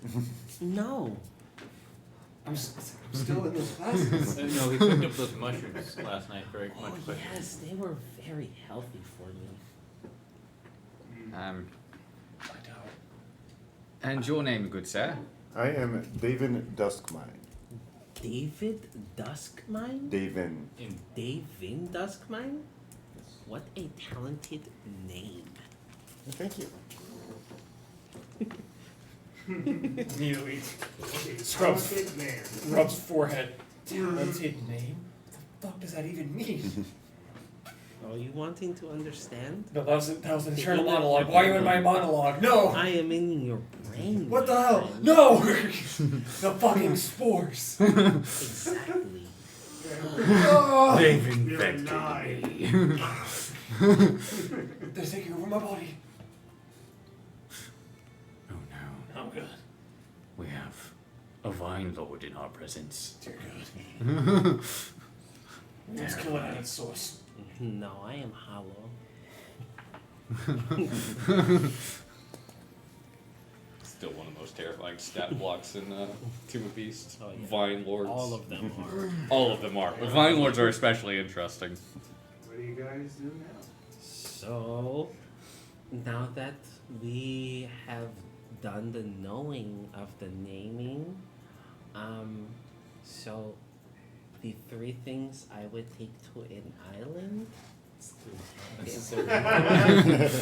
No. I'm still in those classes. No, he picked up those mushrooms last night very much Oh, quicker. yes, they were very healthy for me. And your name, good sir? I am Davin Duskmine. David Duskmine? Davin. In Davin Duskmine? What a talented name. Thank you. Immediately Okay, Scrubs. talented man. rubs forehead. Talented name? What the fuck does that even mean? Are you wanting to understand? No, that was an internal monologue. Why are you in my monologue? No! I am in your brain. What the my hell? friend. No! The fucking spores. Exactly. Oh, They've You're a nine. they're taking over my body. Oh no, I'm good. we have a vine lord in our presence. Dear God. Let's kill it at its source. No, I am hollow. Still one of the most terrifying stat blocks in Tomb of Beasts. Oh, yeah. Vine lords. All of them are. All of them are. But vine lords are especially interesting. What do you guys do now? So, now that we have done the knowing of the naming, so the three things I would take to an island.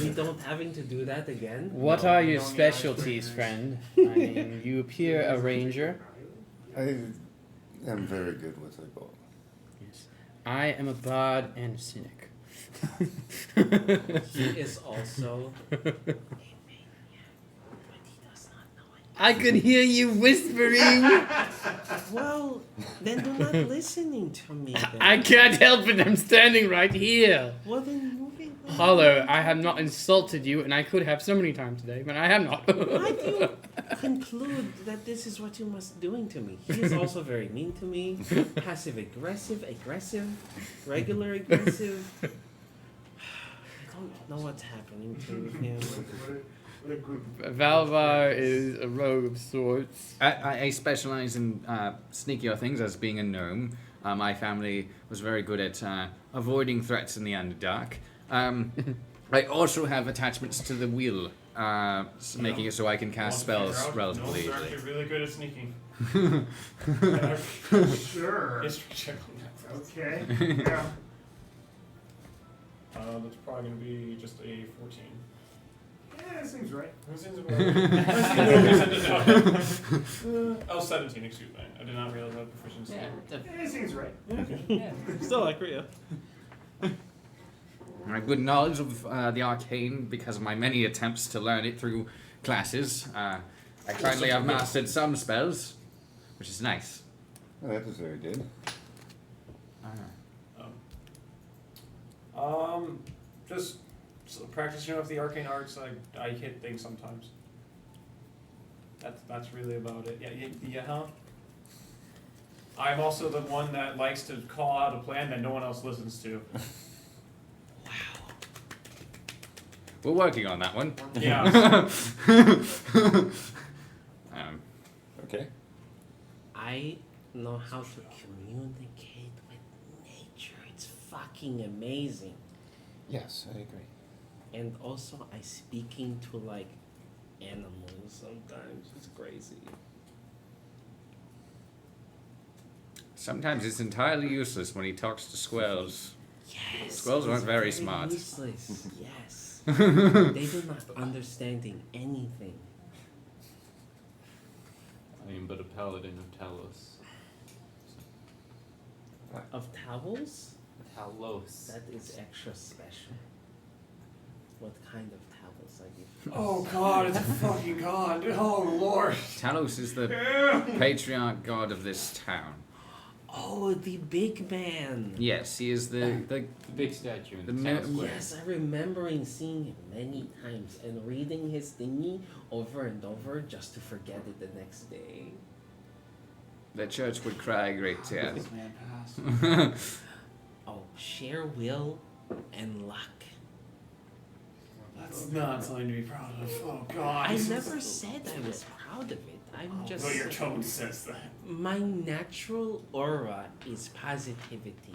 We don't having to do that again. What No. are your specialties, friend? I mean, you appear a ranger. I am very good with a bow. Yes. I am a bard and a cynic. He is also a maniac, but he does not know it. I could hear you whispering. Well, then do not listening to me. Then. I can't help it. I'm standing right here. Well, then moving on. Hollow, I have not insulted you, and I could have so many times today, but I have not. Why do you conclude that this is what you must doing to me? He is also very mean to me. Passive aggressive, regular aggressive. I don't know what's happening to him. What a group of Valbar is a rogue of sorts. I specialize in sneakier things as being a gnome. My family was very good at avoiding threats in the Underdark. I also have attachments to the wheel, making it so I can cast spells relatively Gnomes are easily. actually really good at sneaking. Sure. History check on that. Okay. Yeah. That's probably going to be just a 14. Yeah, that seems right. Oh, 17, excuse me. I did not realize that proficiency. Yeah, it seems right. Still accurate, yeah. I have good knowledge of the arcane because of my many attempts to learn it through classes. I currently have mastered some spells, which is nice. Oh, that was very good. Just practicing with the arcane arts. I hit things sometimes. That's really about it. Yeah, huh? I'm also the one that likes to call out a plan that no one else listens to. We're working on that one. Yeah. Okay. I know how to communicate with nature. It's fucking amazing. Yes, I agree. And also, I speaking to like animals sometimes. It's crazy. Sometimes it's entirely useless when he talks to squirrels. Yes. Squirrels it's aren't very smart. Useless. Yes. They do not understanding anything. I am but a paladin of Talos. Of towels? Talos. That is extra special. What kind of towels are you? Oh god, it's a fucking god. Oh lord. Talos is the patriarch god of this town. Oh, the big man. Yes, he is the The big statue in The the ma- town square. Yes, I remember seeing him many times and reading his thingy over and over just to forget it the next day. the church would cry a great tear. This man passed. Oh, sheer will and luck. That's not something to be proud of. Oh god. I never said I was proud of it. I'm just No, your tone says that. my natural aura is positivity.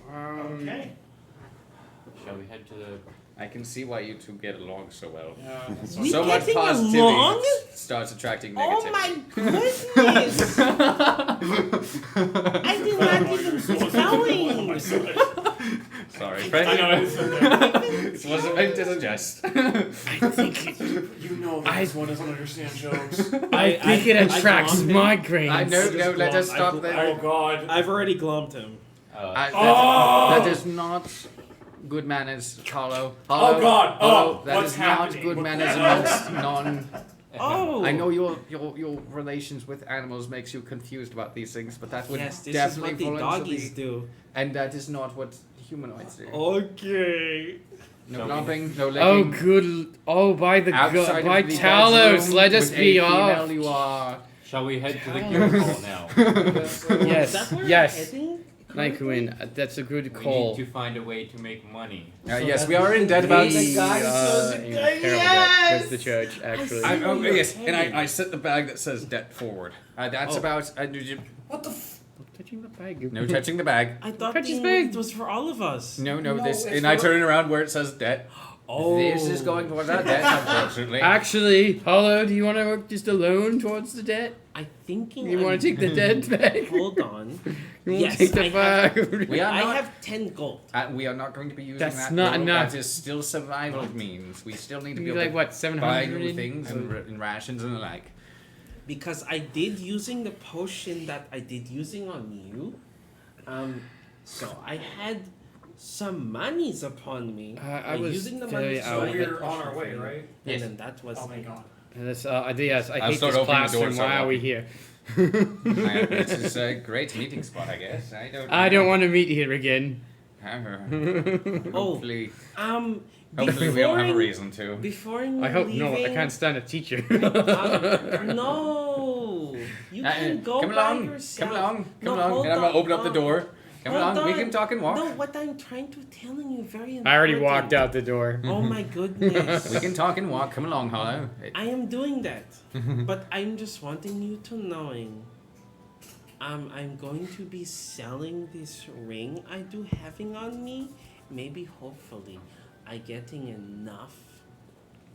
Okay. Shall we head to the... I can see why you two get along so well. Yeah, that's We So much getting positivity along? starts attracting Oh negativity. my goodness! I did not even going. Sorry, I Frank. know It wasn't meant to suggest. you know that this one doesn't understand jokes. I think it attracts glomped him. migraines. I know, no, let us I stop gl- there. Oh god. I've already glomped him. That is not good manners, Hollow. Oh God! Hollow, Oh, that what's is happening? not good manners amongst non. Oh! I know your relations with animals makes you confused about these things, but that would Yes, this definitely is what the fall into doggies the, do. and that is not what humanoids do. Okay. No Shall we- glomping, no Oh, licking. good. Oh, by the Outside by of the Talos, bedroom let us with be a female off. you are. Shall we head to the guild hall now? Is that Yes, where yes. we're heading? Nycowin, that's a good We call. need to find a way to make money. Yes, we are in debt about. We are in terrible debt with the church, actually. I- Oh, yes, and Hey. I set the bag that says debt forward. That's Oh. about. What the f- Touching the bag. No touching the bag. I thought Catch his the- bag. it was for all of us. No, No, this. it's And I for- turn around where it says debt. Oh. This is going towards our debt, unfortunately. Actually, Hollow, do you want to work just alone towards the debt? I'm thinking. You want to take the debt back? Hold on. You want Yes, to take the I have- bag? We are I not. have 10 gold. We are not going to be using That's that. not though. enough. That is still survival means. We still need to be You able like to what, buy 700? new things and rations and the like. Because I did using the potion that I did using on you. So I had some monies upon me. I by was using the very money. So out of we're on our way, right? And Yes. then that was. Oh my god. Yes, yes, I I'll hate start this opening the door classroom. so Why are we often. here? This is a great meeting spot, I guess. I don't want to meet here again. Hopefully, Before we don't have a reason to. Before I hope leaving, no. I can't stand a teacher. No, you can go come by along, yourself. come along, No, come along. hold And I'm gonna on, open up the door. Come Hold along, we on. can talk and walk. No, what I'm trying to telling you very important. I already walked out the door. Oh my goodness. We can talk and walk. Come along, Hollow. I am doing that, but I'm just wanting you to knowing. I'm going to be selling this ring I do having on me. Maybe, hopefully, I getting enough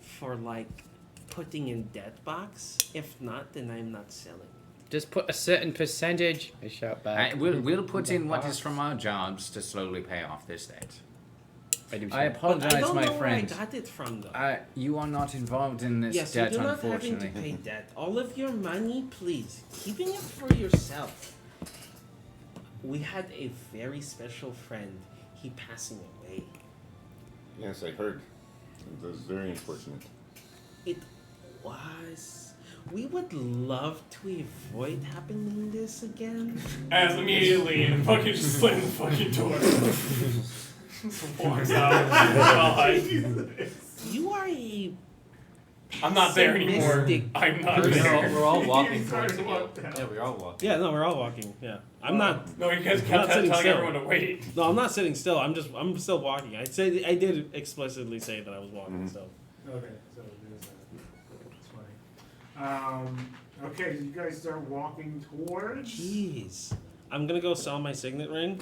for like putting in debt box. If not, then I'm not selling. Just put a certain percentage. I shout back. We'll put in what is from our jobs to slowly pay off this debt. I do. I But I apologize, don't my know friend. where I got it from though. You are not involved in this Yes, you debt, do not having to unfortunately. pay debt. All of your money, please, keeping it for yourself. We had a very special friend. He passing away. Yes, I heard. It was very unfortunate. It was. We would love to avoid happening this again. As immediately and fucking just slam the fucking door. Walks out. God. You are a. I'm not there anymore. pessimistic I'm not We're there. all, we're all walking He's towards the talking guild. about that. Yeah, we're all walking. Yeah, no, we're all walking. Yeah, I'm not. No, you guys I'm kept not sitting telling still. everyone to wait. No, I'm not sitting still. I'm still walking. I did explicitly say that I was walking. Mhm. So Okay, so there's that. That's funny. Okay, you guys start walking towards. jeez, I'm gonna go sell my signet ring.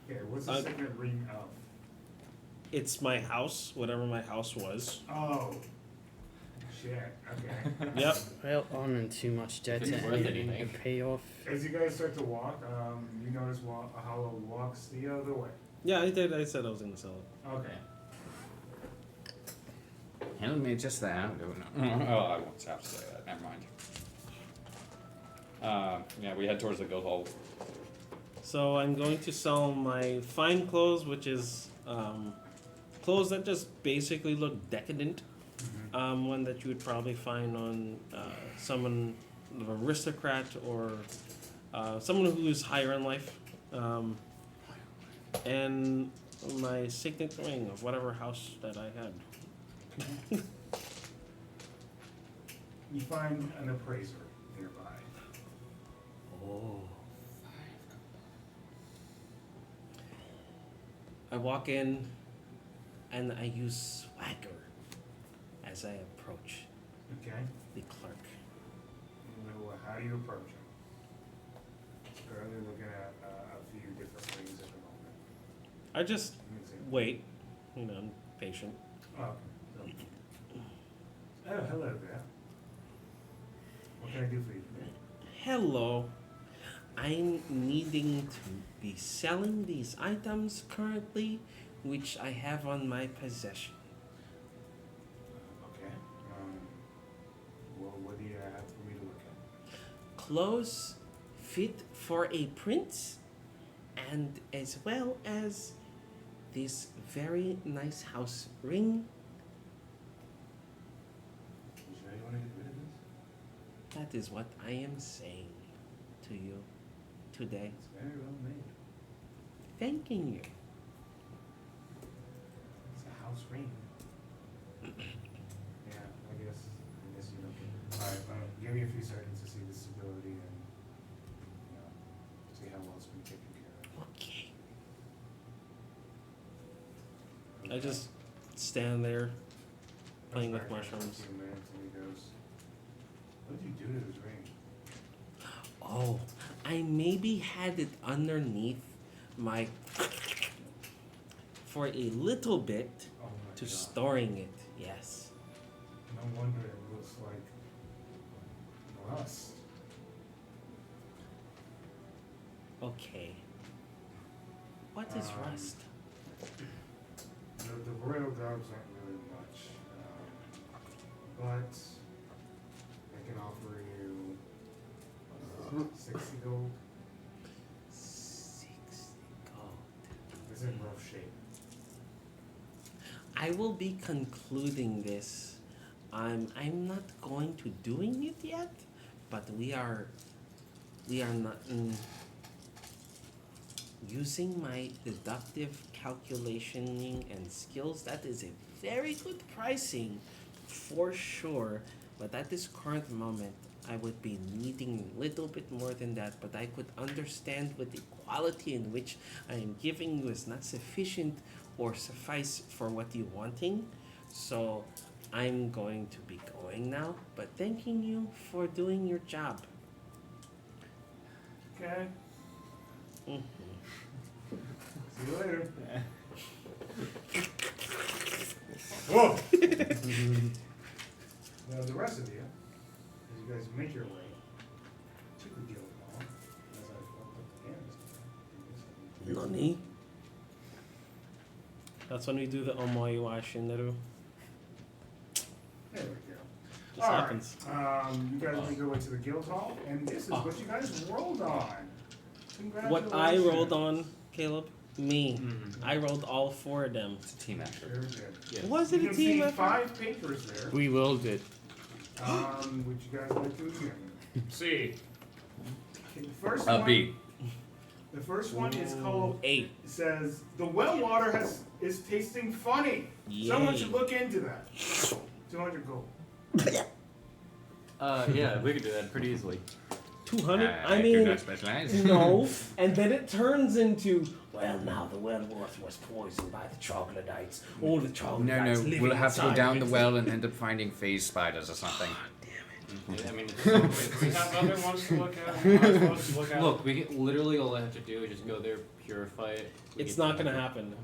Okay, what's the signet ring of? It's my house, whatever my house was. Oh. shit. Okay. Yep. Well, I'm in too much debt If to it's worth anything to anything. pay off. As you guys start to walk, you notice a hollow walks the other way. Yeah, I did. I said I was gonna sell it. Okay. Handle me just that. Oh, I won't have to say that. Never mind. Yeah, we head towards the guild hall. So I'm going to sell my fine clothes, which is clothes that just basically look decadent. One that you would probably find on someone, an aristocrat or someone who is higher in life. And my signet ring of whatever house that I had. You find an appraiser nearby. Oh. I walk in and I use swagger as I approach Okay. the clerk. Well, how do you approach him? Currently looking at a few different rings at the moment. I just Let me see. wait, I'm patient. Oh, okay. Oh, hello there. What can I do for you today? Hello. I'm needing to be selling these items currently, which I have on my possession. Okay. Well, what do you have for me to look at? Clothes fit for a prince, and as well as this very nice house ring. You sure you want to get rid of this? That is what I am saying to you today. It's very well made. Thanking you. It's a house ring. Yeah, I guess you don't get it. Alright, give me a few seconds to see the stability and, see how well it's been taken care of. Okay. I just stand there playing with Starts back mushrooms. for a few minutes and he goes, what did you do to his ring? Oh, I maybe had it underneath my for a little bit Oh my to God. storing it. Yes. No wonder it looks like rust. Okay. What is rust? The royal garbs aren't really much, but I can offer you 60 gold. 60 gold. It's in rough shape. I will be concluding this. I'm not going to doing it yet, but we are not using my deductive calculationing and skills. That is a very good pricing for sure, but at this current moment I would be needing a little bit more than that, but I could understand with the quality in which I am giving you is not sufficient or suffice for what you're wanting. So I'm going to be going now, but thanking you for doing your job. Okay. Mhm. See you later. Whoa! Now the rest of you, as you guys make your way to the guild hall, as I felt up the Nani? That's when we do the omoiwa shinderu. There we go. Just All happens. right. You guys make your way to the guild hall, and this is what you guys rolled on. What I rolled on, Caleb? Me. Mm-hmm. I rolled all 4 of them. It's a team effort. Very good. Yes. Was You it a can team see effort? 5 papers there, We willed it. which you guys like to examine. See. Okay, the first one. B. The first one is called. 8. It says the well water is tasting funny. Someone Yay. should look into that. 200 gold. Yeah, we could do that pretty easily. 200? I do mean, not specialize. no. And then it turns into, well, now the well was poisoned by the troglodytes. All the troglodytes living We'll have to go inside down of the it. well and end up finding phase spiders or something. I mean, We have other ones to look at. We have other ones to look at. look, literally all I have to do is just go there, purify it. we It's get not done. gonna happen.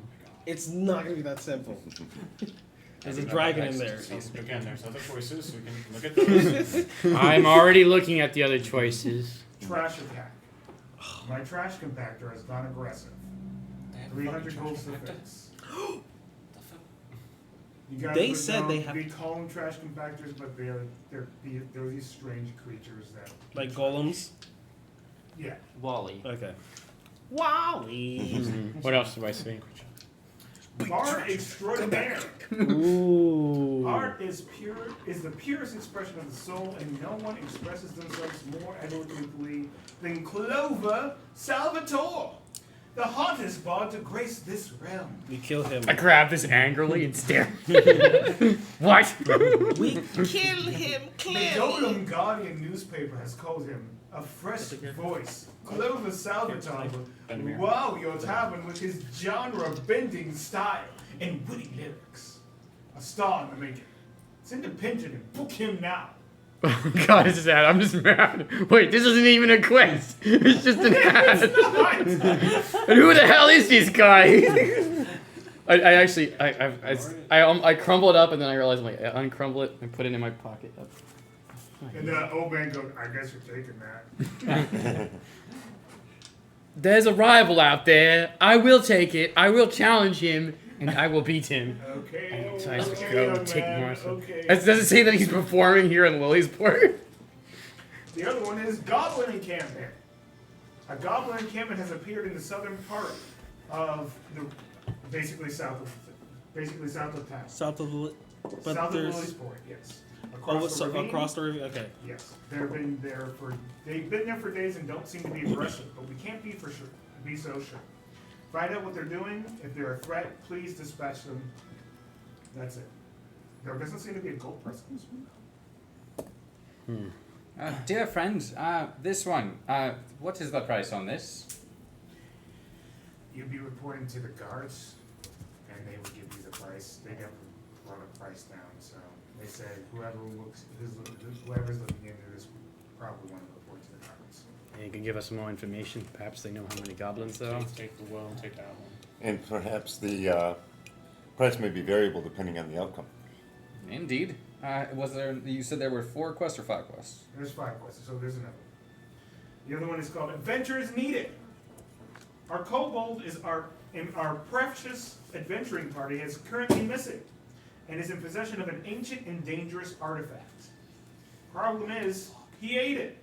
It's not gonna be that simple. There's a dragon in there. So again, there's other choices. So we can look at those. I'm already looking at the other choices. Trash attack. My trash compactor has gone aggressive. 300 gold to fix. You guys They would said know- they have- We call them trash compactors, but they're these strange creatures that. Like golems. Yeah. Wally. Okay. Wowie. What else do I see? Art extraordinaire. Ooh. Art is the purest expression of the soul, and no one expresses themselves more eloquently than Clover Salvatore, the hottest bard to grace this realm. We kill him. I grab this angrily and stare. What? We kill him The clearly. Golem Guardian newspaper has called him a fresh voice. Clover Salvatore will wow your tavern with his genre-bending style and witty lyrics. A star in the making. It's independent and book him now. Oh God, it's sad. I'm just mad. Wait, this isn't even a quest. It's just an ad. And who the hell is this guy? I crumble it up and then I realize I'm like, I uncrumble it and put it in my pocket. And the old man goes, I guess you're taking that. There's a rival out there. I will take it. I will challenge him, and I will beat him. Okay, So I just okay, go young take man, more. okay. Does it say that he's performing here in Lilysport? The other one is Goblin Encampment. A Goblin Encampment has appeared in the southern part of the, basically south of town. South of the. But South there's. of Lilysport, yes. Oh, Across the ravine. across the ravine. Okay. Yes, they've been there for days and don't seem to be aggressive, but we can't be so sure. Find out what they're doing. If they're a threat, please dispatch them. That's it. There doesn't seem to be a gold presence. Dear friends, this one, what is the price on this? You'd be reporting to the guards, and they would give you the price. They never brought a price down, so they said whoever's looking into this probably want to report to the guards. You can give us more information. Perhaps they know how many goblins there are. Take the well, take that one. And perhaps the price may be variable depending on the outcome. Indeed. Was there? You said there were 4 quests or 5 quests? There's 5 quests, so there's another one. The other one is called Adventure is Needed. Our kobold is our precious adventuring party is currently missing and is in possession of an ancient and dangerous artifact. Problem is, he ate it.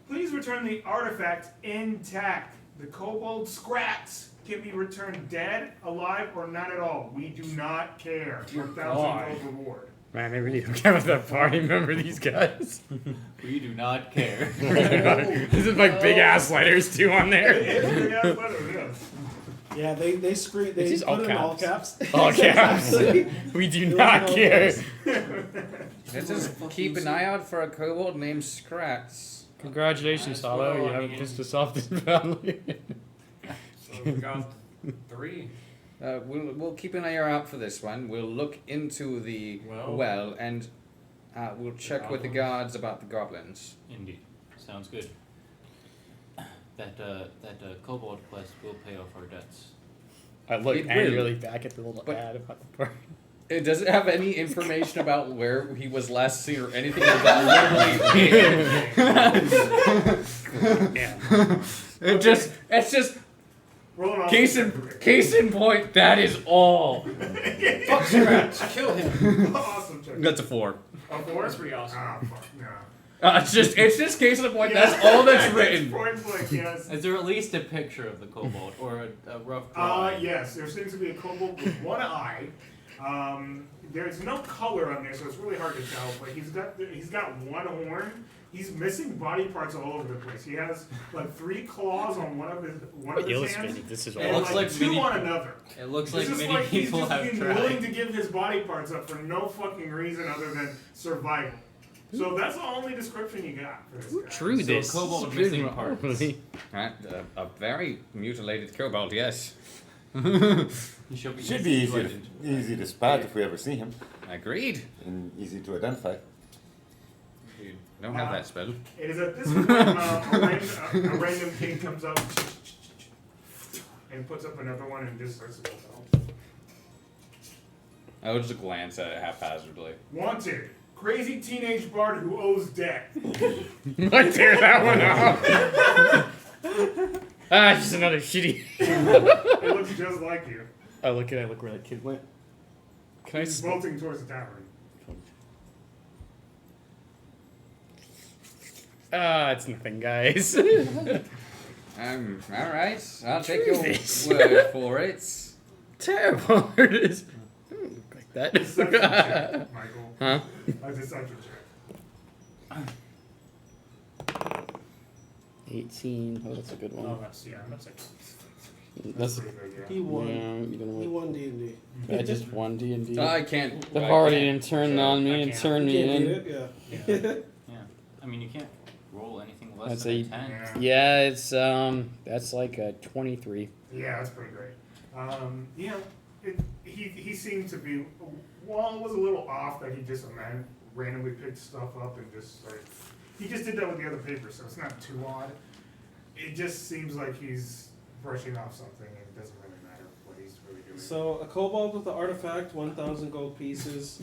Please return the artifact intact. The kobold scraps can be returned dead, alive, or not at all. We do not care. 1,000 gold reward. Man, I really don't care about that party. Remember these guys? We do not care. This is my big ass letters too on there. Yeah, they scream. They these put all it in all caps? caps. All caps. We do not care. Let's just keep an eye out for a kobold named Scratch. Congratulations, Hollow. You haven't pissed us off this badly. So we got 3. We'll keep an eye out for this one. We'll look into the well and we'll check with the guards about the goblins. Indeed. Sounds good. That kobold quest will pay off our debts. I look It will. angrily back at the little But- ad about the party. It doesn't have any information about where he was last seen or anything like that. Yeah. It's just case in point. That is all. Fuck Scratch! Kill him! Awesome check. That's a 4. A 4? That's pretty awesome. Ah, fuck, no. It's just case in point. That's all that's written. Point blank, yes. Is there at least a picture of the kobold or a rough drawing? Yes, there seems to be a kobold with one eye. There's no color on there, so it's really hard to tell. But he's got one horn. He's missing body parts all over the place. He has like 3 claws on one of his hands, This is and It looks like like 2 many- on another. It looks It's like just many like he's people just have being willing tried. to give his body parts up for no fucking reason other than survival. So that's the only description you got for this guy. True So this. kobold missing parts. A very mutilated kobold, yes. He should be Should be easy to spot if we ever see him, Agreed. and easy to identify. You don't have that spell. It is at this point a random king comes up and puts up another one and just starts to go. I would just glance at it haphazardly. Wanted. Crazy teenage bard who owes debt. I tear that one out. Ah, just another shitty. It looks just like you. I look where that kid went. Can I? He's bolting towards the tavern. It's nothing, guys. Alright. I'll take your This. word for it. Terrible. It is. Like that. Deception check, Michael. Huh? A deception check. 18. Oh, that's a good Oh, one. that's like. That's pretty good, yeah. He won. yeah, you don't He know. won D&D. I just won D&D. I can't. The I party can't. didn't turn Sure, on I me and can't. turned me Can't in. beat it, yeah. Yeah. I mean, you can't roll anything less That's than a a- 10. Yeah. Yeah, it's that's like a 23. Yeah, that's pretty great. You know, he seemed to be, while it was a little off that he just randomly picked stuff up and just like, he just did that with the other papers, so it's not too odd. It just seems like he's brushing off something and it doesn't really matter what he's really doing. So a kobold with the artifact, 1,000 gold pieces.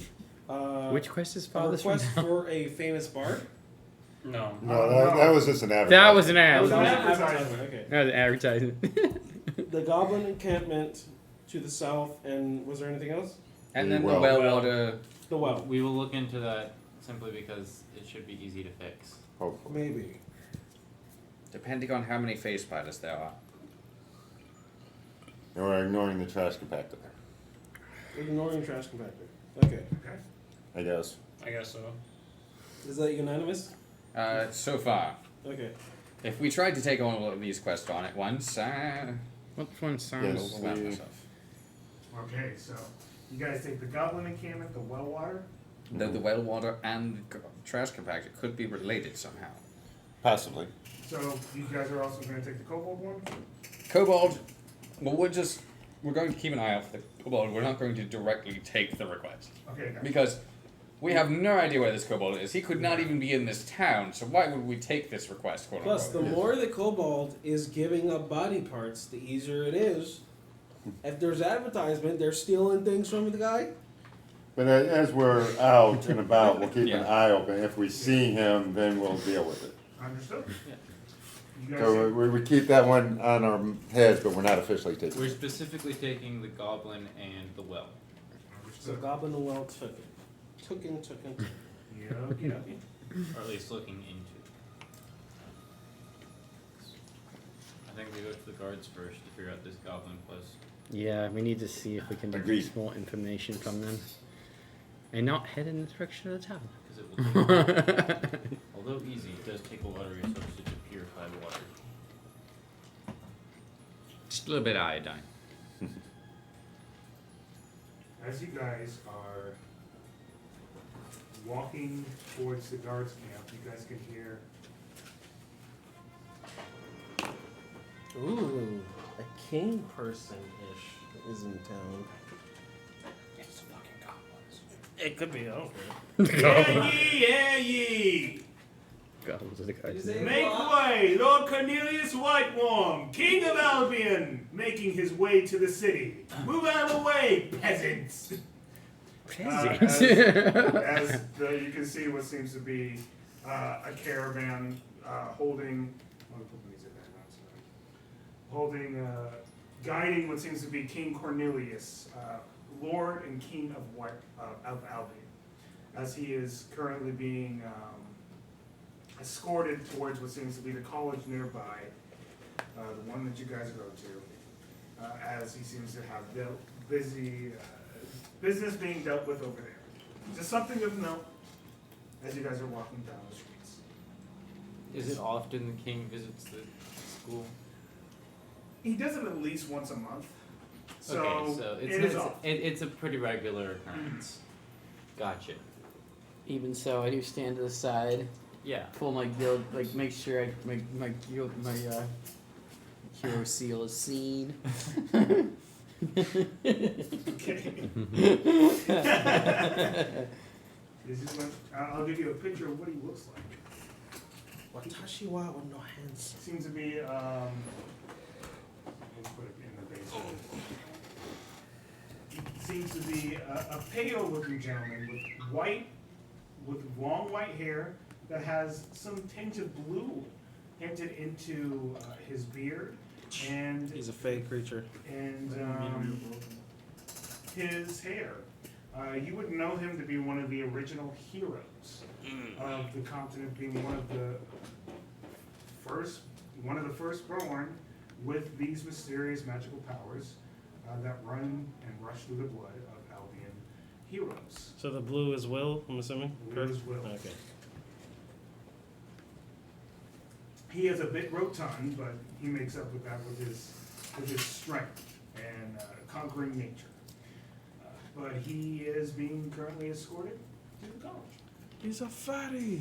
Which quest is A farthest from request now? for a famous bard. No. No, that was just an advertisement. That was an ad. That was an That was advertisement. Okay. That was an advertisement. The goblin encampment to the south, and was there anything else? And then Well. the well water. The well. We will look into that simply because it should be easy to fix. Hopefully. Maybe. Depending on how many face spiders there are. And we're ignoring the trash compactor, Ignoring trash compactor. Okay. Okay. I guess. I guess so. Is that unanimous? So far. Okay. If we tried to take all of these quests on at once, Which one I'd sounds? Yes. overwhelm myself. Okay, so you guys take the goblin encampment, the well water. The well water and the trash compactor could be related somehow. Possibly. So you guys are also going to take the kobold one. Kobold, well, we're going to keep an eye out for the kobold. We're not going to directly take the request. Okay, guys. Because we have no idea where this kobold is. He could not even be in this town, so why would we take this request, quote Plus, the unquote? more the kobold is giving up body parts, the easier it is. If there's advertisement, they're stealing things from the guy. But as we're out and about, we'll keep an Yeah. eye open. If we see him, then we'll deal with it. Understood. Yeah. You guys. So we keep that one on our heads, but we're not officially taking We're it. specifically taking the goblin and the well. So Understood. goblin the well took it. Took him. Yeah. Or at least looking into. I think we go to the guards first to figure out this goblin quest. Yeah, we need to see if we can Agreed. deduce more information from them, and not head in the direction of the tavern. Because it will take, although easy, it does take a lot of resources to purify water. Just a little bit of iodine. As you guys are walking towards the guards camp, you guys can hear Ooh, a king person-ish is in town. It's fucking goblins. It could be. I don't care. Yeah ye! Goblins are the guys. Make way! Lord Cornelius Whiteworm, King of Albion, making his way to the city. Move out of the way, peasants! Peasants. You can see what seems to be a caravan holding, guiding what seems to be King Cornelius, Lord and King of Albion, as he is currently being escorted towards what seems to be the college nearby, the one that you guys go to, as he seems to have business being dealt with over there. Just something of note as you guys are walking down the streets. Is it often the king visits the school? He does it at least once a month. So, Okay, so it is it's, off. it's a pretty regular occurrence. Gotcha. Even so, I do stand to the side, Yeah. pull my guild, like make sure my hero seal is seen. Okay. This is what, I'll give you a picture of what he looks like. Watashi wa with no hands. Seems to be, let me put it in the base. seems to be a pale-looking gentleman with long white hair that has some tinge of blue hinted into his beard and He's a fey creature. His hair. You would know him to be one of the original heroes of the continent, being one of the firstborn with these mysterious magical powers that run and rush through the blood of Albian heroes. So the blue is Will, I'm assuming? Blue is Will. Okay. He is a bit rotund, but he makes up with that with his strength and conquering nature. But he is being currently escorted to the college. He's a fatty.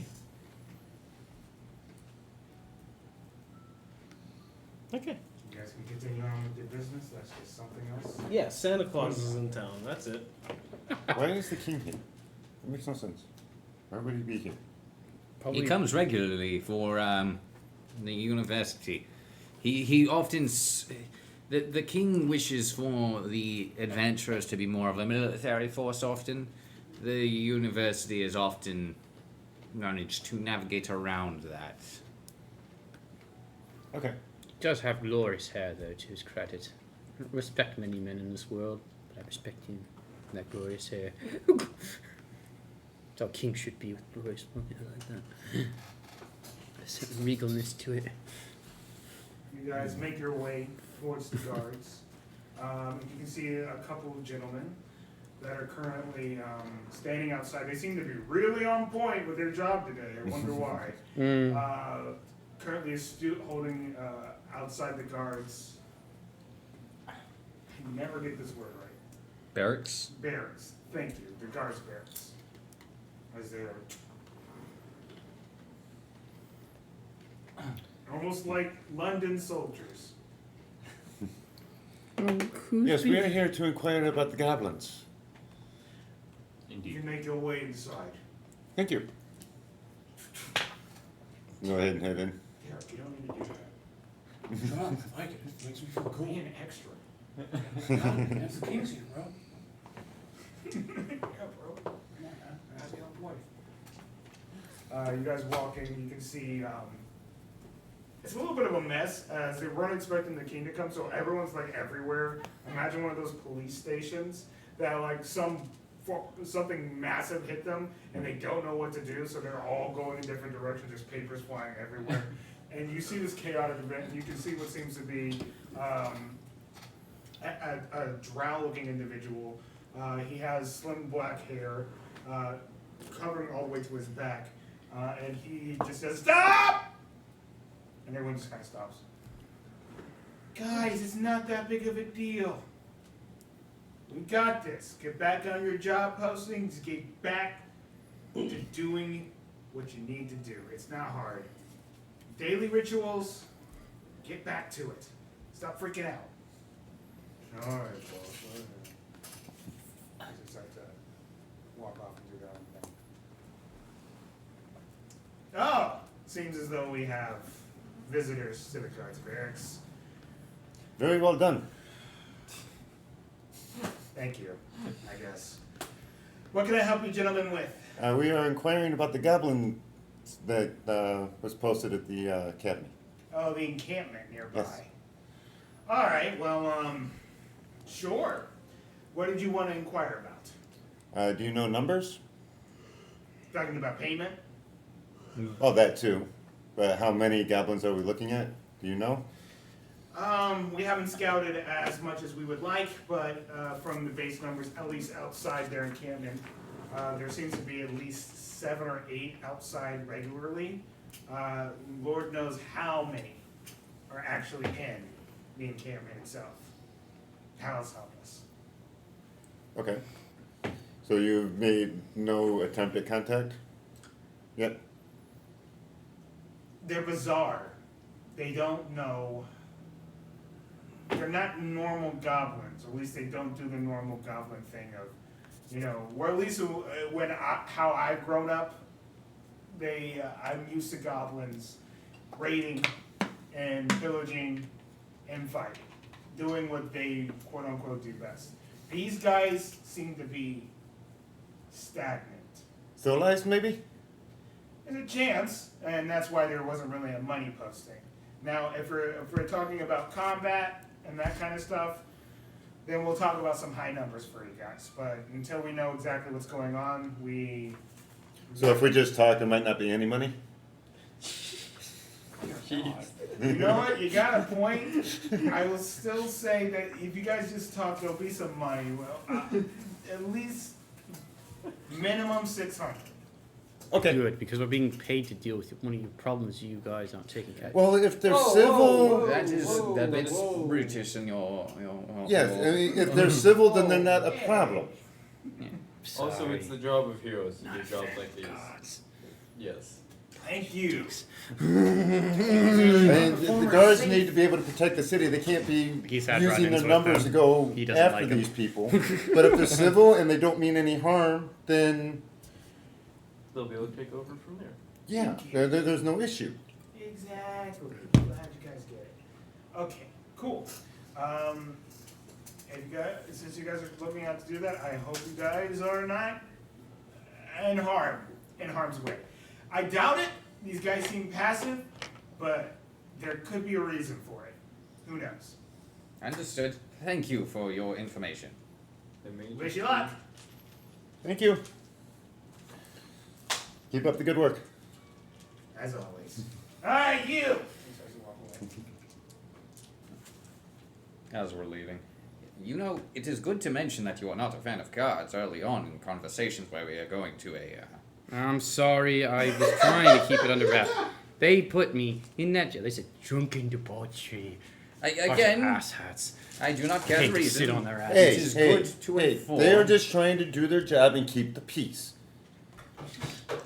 Okay. You guys can continue on with your business. That's just something else. Yeah, Santa Claus is in town. That's it. Why is the king here? That makes no sense. Why would he be here? He comes regularly for the university. He often the king wishes for the adventurers to be more of a military force. Often, the university has often managed to navigate around that. Okay. He does have glorious hair, though, to his credit. I don't respect many men in this world, but I respect him and that glorious hair. That's how king should be, with glorious hair like that. There's some regalness to it. You guys make your way towards the guards. You can see a couple of gentlemen that are currently standing outside. They seem to be really on point with their job today. I wonder why. Currently astute holding outside the guards. I never get this word right. Barracks. Barracks. Thank you. The guards' barracks. As they're almost like London soldiers. Yes, we are here to inquire about the goblins. You can make your way inside. Thank you. Go ahead and head in. Yeah, you don't need to do that. Come on, I like it. It makes me feel cool. Be an extra. That's the king's here, bro. Yeah, bro. Come on, man. That's the point. You guys walk in, you can see it's a little bit of a mess as they weren't expecting the king to come, so everyone's like everywhere. Imagine one of those police stations that like something massive hit them and they don't know what to do, so they're all going in different directions, there's papers flying everywhere. And you see this chaotic event, and you can see what seems to be a drow-looking individual. He has slim black hair, covering all the way to his back, and he just says, "Stop!" And everyone just kind of stops. Guys, it's not that big of a deal. We got this. Get back on your job postings. Get back to doing what you need to do. It's not hard. Daily rituals, get back to it. Stop freaking out. All right, boss. I just start to walk off and do that thing. Oh, seems as though we have visitors to the guards barracks. Very well done. Thank you, I guess. What can I help you gentlemen with? We are inquiring about the goblin that was posted at the academy. Oh, the encampment nearby. Yes. All right, well, sure. What did you want to inquire about? Do you know numbers? Talking about payment? Oh, that too. But how many goblins are we looking at? Do you know? We haven't scouted as much as we would like, but from the base numbers, at least outside their encampment, there seems to be at least 7 or 8 outside regularly. Lord knows how many are actually in the encampment itself. Palace help us. Okay. So you've made no attempt at contact yet? They're bizarre. They don't know. They're not normal goblins, or at least they don't do the normal goblin thing of, you know, or at least how I've grown up, I'm used to goblins raiding and pillaging and fighting, doing what they quote unquote do best. These guys seem to be stagnant. Civilized, maybe? There's a chance, and that's why there wasn't really a money posting. Now, if we're talking about combat and that kind of stuff, then we'll talk about some high numbers for you guys. But until we know exactly what's going on, So if we just talk, there might not be any money? You know what? You got a point. I will still say that if you guys just talk, there'll be some money. Well, at least minimum 600. Okay. Good, because we're being paid to deal with one of your problems you guys aren't taking care of. Well, if they're Whoa, civil... whoa, whoa. That is Whoa, that's whoa. Brutish in your Yes, I mean, if they're civil, then they're not a problem. Also, Sorry. it's the job of heroes to do Not jobs fair, like these. gods. Yes. Thank you. And the guards need to be able to protect the city. They can't be He's had using run-ins their with numbers them. to go He doesn't after like 'em. these people. But if they're civil and they don't mean any harm, then They'll be able to take over from there. yeah, there's no issue. Exactly. Glad you guys get it. Okay, cool. If you guys, since you guys are looking out to do that, I hope you guys are not in harm's way. I doubt it. These guys seem passive, but there could be a reason for it. Who knows? Understood. Thank you for your information. They may Wish just you luck. Thank you. Keep up the good work. As always. All right, you. He starts to walk away. As we're leaving. You know, it is good to mention that you are not a fan of cards early on in conversations where we are going to a I'm sorry, I was trying to keep it under wraps. They put me in that jail. They said drunken debauchery. again, Asshats. I do not Hate get to reason. sit on their ass. Hey, It is hey, good to hey, inform. they are just trying to do their job and keep the peace.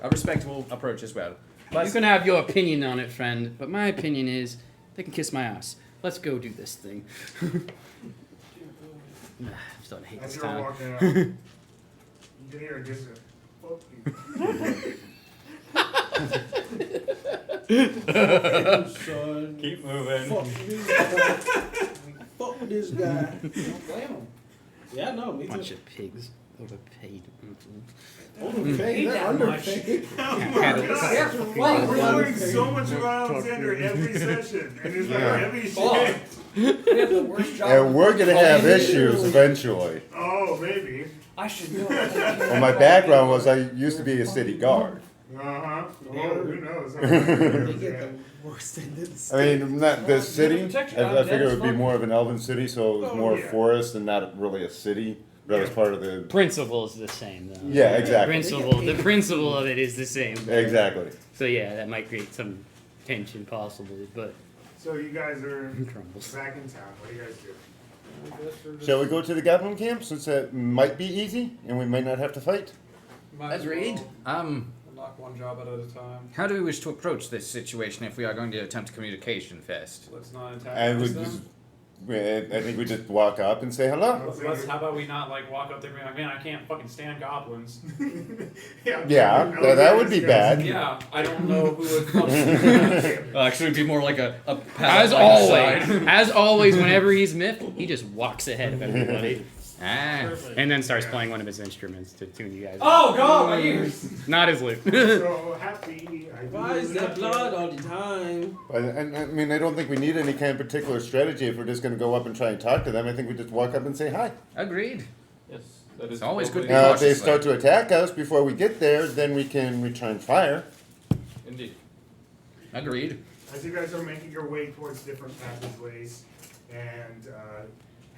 A respectable approach as well. But You can have your opinion on it, friend, but my opinion is they can kiss my ass. Let's go do this thing. I'm starting to hate As this you're town. walking out, you can hear a distant. Son. keep moving. Fuck this guy. Fuck this guy. Don't blame him. Yeah, no, me Bunch too. of pigs. Overpaid. Overpaid, not underpaid. Wow, we're learning so much about Alexander every session, and it's like Yeah. heavy Fuck. shit. We have the worst job. And we're gonna have Oh, issues eventually. Oh, maybe. I should know. Well, my background was I used to be a city guard. Uh-huh. Oh, who knows? They get the worst end of the I mean, not this city. Protect I your figured it would be goddamn more of an elven city, so it was Oh, more yeah. forest and not really a city. But it was part of the. Principle is the same, though. Yeah, exactly. The principle of it is the same. Exactly. So yeah, that might create some tension, possibly, but So you guys are crumbles. back in town. What do you guys do? Shall we go to the goblin camp since that might be easy and we might not have to fight? Might as agreed. well knock one job out at a time. How do we wish to approach this situation if we are going to attempt communication first? Let's not attack I would them. just. I think we just walk up and say hello. How about we not like walk up there and be like, man, I can't fucking stand goblins. Yeah, that would be bad. Yeah, I don't know who would fucking. Actually, it'd be more like a As always, whenever he's miffed, he just walks ahead of everybody Ah, and then starts playing one of his instruments to tune you guys. Oh god, my ears! Not his lute. So happy. I do Why is there not blood care. all the time? And I mean, I don't think we need any kind of particular strategy if we're just going to go up and try and talk to them. I think we just walk up and say hi. agreed. Yes, that is It's always good to be totally- Now, if they cautiously. start to attack us before we get there, then we can return fire. Indeed. Agreed. As you guys are making your way towards different passageways and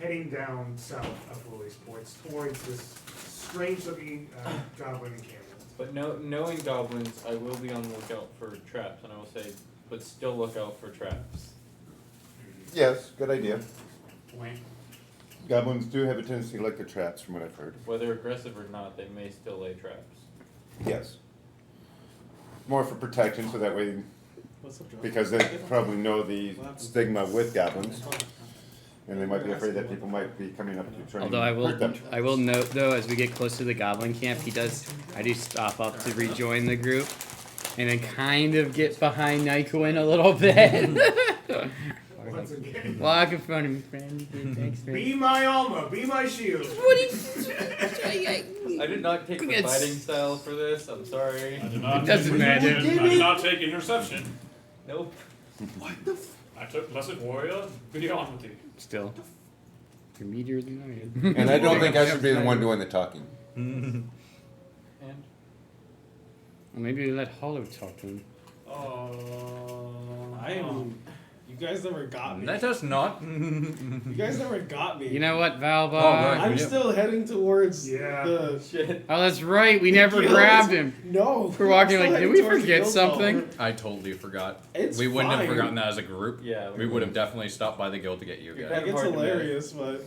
heading down south of Lily Sports towards this strange-looking goblin encampment. But knowing goblins, I will be on the lookout for traps, and I will say, but still look out for traps. Yes, good idea. Wait. Goblins do have a tendency to like the traps, from what I've heard. Whether aggressive or not, they may still lay traps. Yes. More for protection, so that way, What's up, Joe? because they probably know the stigma with goblins, and they might be afraid that people might be coming up to try and Although hurt them. I will note though, as we get close to the goblin camp, I do stop up to rejoin the group, and then kind of get behind Nycowin a little bit. What's again. Walk in front of me, friend. Thanks, friend. Be my Alma, be my shield. I did not take the It's- fighting style for this. I'm sorry. I did not It doesn't take, matter. I did not take interception. Nope. I took Blessed Warrior. Be on with you. Still. You're meteor than I am. And I don't think I should be the one doing the talking. And Well, maybe we let Hollow talk to him. You guys never got me. Let us not. You guys never got me. You know what, Valbar? Oh, right. I'm Yeah. still heading towards Yeah. the. shit. Oh, that's right. We never Guild. grabbed him. No. We're walking I'm still like, did heading we towards the forget guild something? hall. I totally forgot. It's We wouldn't have fine. forgotten that as a group. Yeah. We would have definitely stopped by the guild to get you You're guys. Like, it's hard to miss. hilarious, but.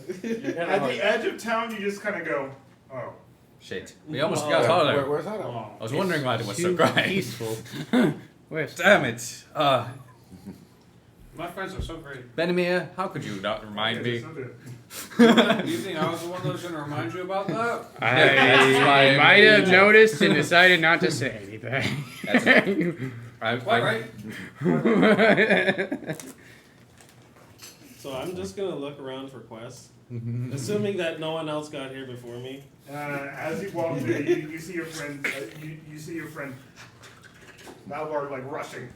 At the edge of town, you just kind of go, oh. Shit. We almost Oh, got Hollow. Where's that at? Oh. I was wondering why it was so Too great. peaceful. Where's Damn it. My friends are so great. Venamer, how could you not remind me? You think I was the one that was going to remind you about that? That's why I might have noticed and decided not to say anything. Quite right. So I'm just gonna look around for quests, assuming that no one else got here before me. As you walk there, you see your friend. You see your friend Valbar like rushing.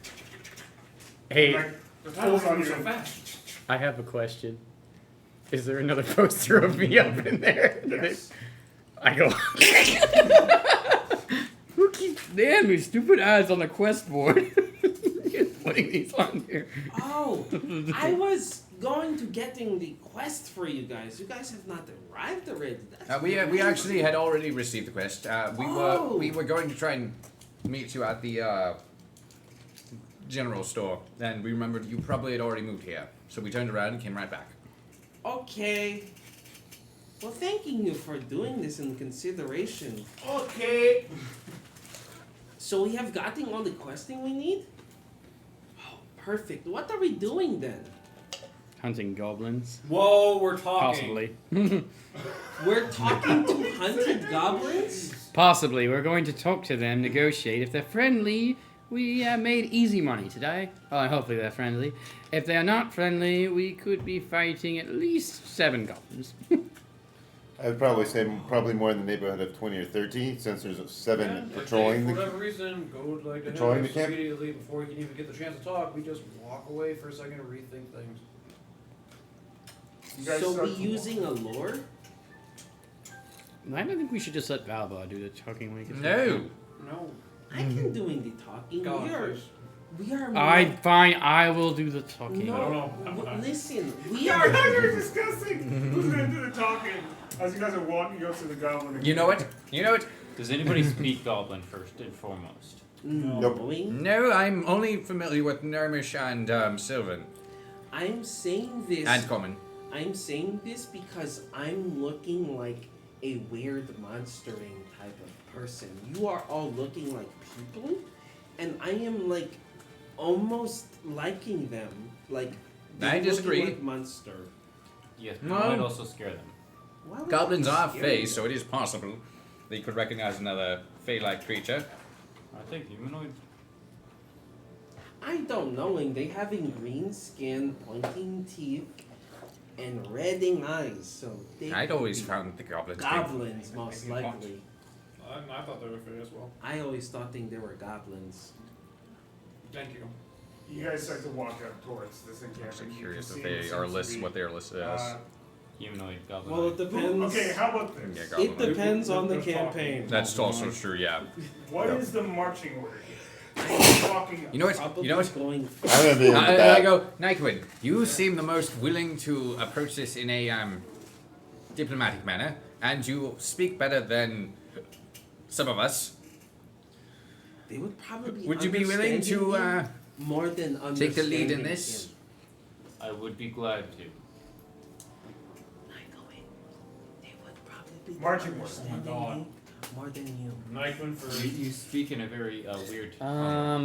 Hey, Like, The pulls time on was you. so fast. I have a question. Is there another poster of me up in there? Yes. I go. Who keeps damn me stupid eyes on the quest board? Putting these on here. Oh, I was going to getting the quest for you guys. You guys have not arrived already. That's We crazy. actually had already received the quest. Oh. We were going to try and meet you at the general store. Then we remembered you probably had already moved here, so we turned around and came right back. Okay. Well, thanking you for doing this in consideration. Okay. So we have gotten all the questing we need? Oh, perfect. What are we doing then? Hunting goblins. Whoa, we're talking. Possibly. We're talking to hunted goblins? Possibly. We're going to talk to them, negotiate. If they're friendly, we made easy money today. Well, hopefully they're friendly. If they're not friendly, we could be fighting at least 7 goblins. I would probably say probably more in the neighborhood of 20 or 30, since there's 7 patrolling If they, for the. whatever reason, go like patrolling the camp? immediately before we can even get the chance to talk. We just walk away for a second to rethink things. You guys So start we to using a lure? I don't think we should just let Valbar do the talking when he gets No. No. I can doing the talking. God, We are. please. We are. Fine, I will do the talking. No, I don't know. listen. We Yeah, are. now you're discussing who's gonna do the talking. As you guys are walking up to the goblin. You know what? You know what? Does anybody speak Goblin first and foremost? Nope. Knowing. No, I'm only familiar with Gnomish and Sylvan I'm saying this. and Common. I'm saying this because I'm looking like a weird monstering type of person. You are all looking like people, and I am like almost liking them. Like I they're disagree. looking like monster. Yes, No. but might also scare them. Why would Goblins that are be scary? fey, so it is possible that you could recognize another fey-like creature. I think humanoid. I don't knowing they having green skin, pointing teeth, and redding eyes. So they I'd could always be found the goblins. goblins most likely. I thought they were fair as well. I always thought they were goblins. Thank you. You guys start to walk up towards this I'm encampment. actually You curious can if see they it are seems to listed be, what they are listed as. Humanoid Goblin. Well, it depends. Okay, how about this? Yeah, It goblin. depends on the We're talking. campaign. That's also true. Yeah. What Yeah. is the marching order here? Walking up. You know what? Probably You know what? going. I'm gonna be in the I back. go, Nycowin, you seem the most willing to approach this in a diplomatic manner, and you speak better than some of us. They would probably. Would you be willing to understanding me more than take the lead in understanding this? him. I would be glad to. Nycowin, they would probably be Marching order. understanding Oh my God. me more than you. Nycowin for You speak in a very weird.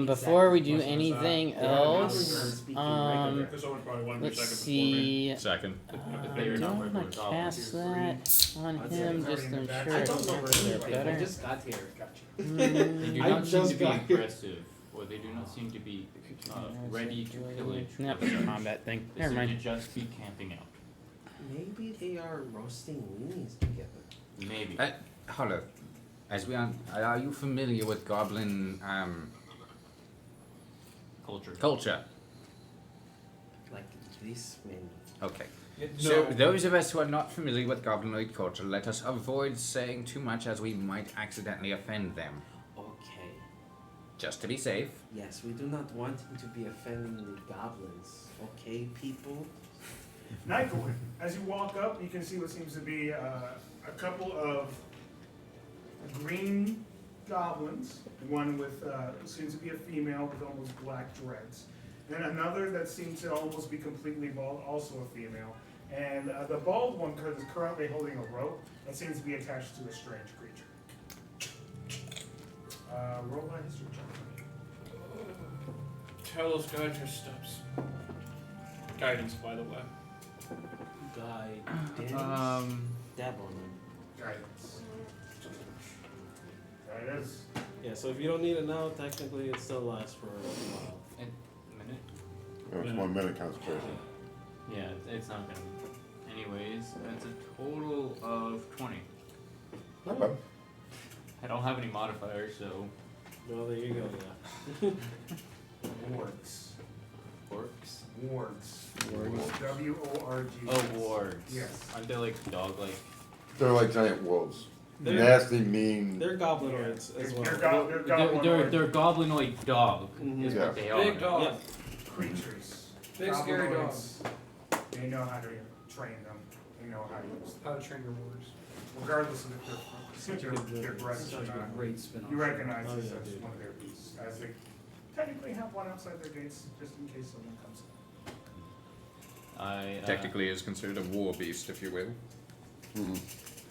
Before we do What's this, anything yeah, else, Because someone probably wanted me let's second see. Second. If Do they are I not want regular to goblins. cast that on I'd say him it's just already to in the back. ensure I it's don't know where a they're better? I just got here. They do I not seem just to be got here. aggressive or they do not seem to be ready to pillage. Yep, combat thing. They Never seem to mind. just be camping out. Maybe they are roasting weenies together. Maybe. Hold up. Are you familiar with goblin culture? Like this many. Okay. No. So those of us who are not familiar with goblinoid culture, let us avoid saying too much as we might accidentally offend them. Okay. Just to be safe. Yes, we do not want him to be offending the goblins. Okay, people? Nycowin, as you walk up, you can see what seems to be a couple of green goblins. One with seems to be a female with almost black dreads, and another that seems to almost be completely bald, also a female. And the bald one is currently holding a rope that seems to be attached to a strange creature. Roll my history check. Tell us, guide your steps. Guidance, by the way. Guidance. Dab on them. Guidance. There it is. Yeah, so if you don't need it now, technically it still lasts for a while. A minute? Oh, it's 1 minute concentration. Yeah, it's not gonna. Anyways, that's a total of 20. Not bad. I don't have any modifiers, so. Well, there you go, yeah. Wargs. Orcs? Wargs. W-O-R-G. Oh, wargs. Yes. Aren't they like dog-like? They're like giant wolves. They're- Nasty, mean. They're goblinoids as well. They're goblinoid They're goblinoid dog, Mhm. is Yeah. what they are. Big dog. Yeah. creatures. Big scary dog. Goblinoids. They know how to train them. They know how to use them. How to train your warriors. Regardless of if they're breasts or not. Great spin-off. You recognize Oh, this yeah, as dude. one of their beasts, as they technically have one outside their gates, just in case someone comes in. I Technically is considered a war beast, if you will. Mhm.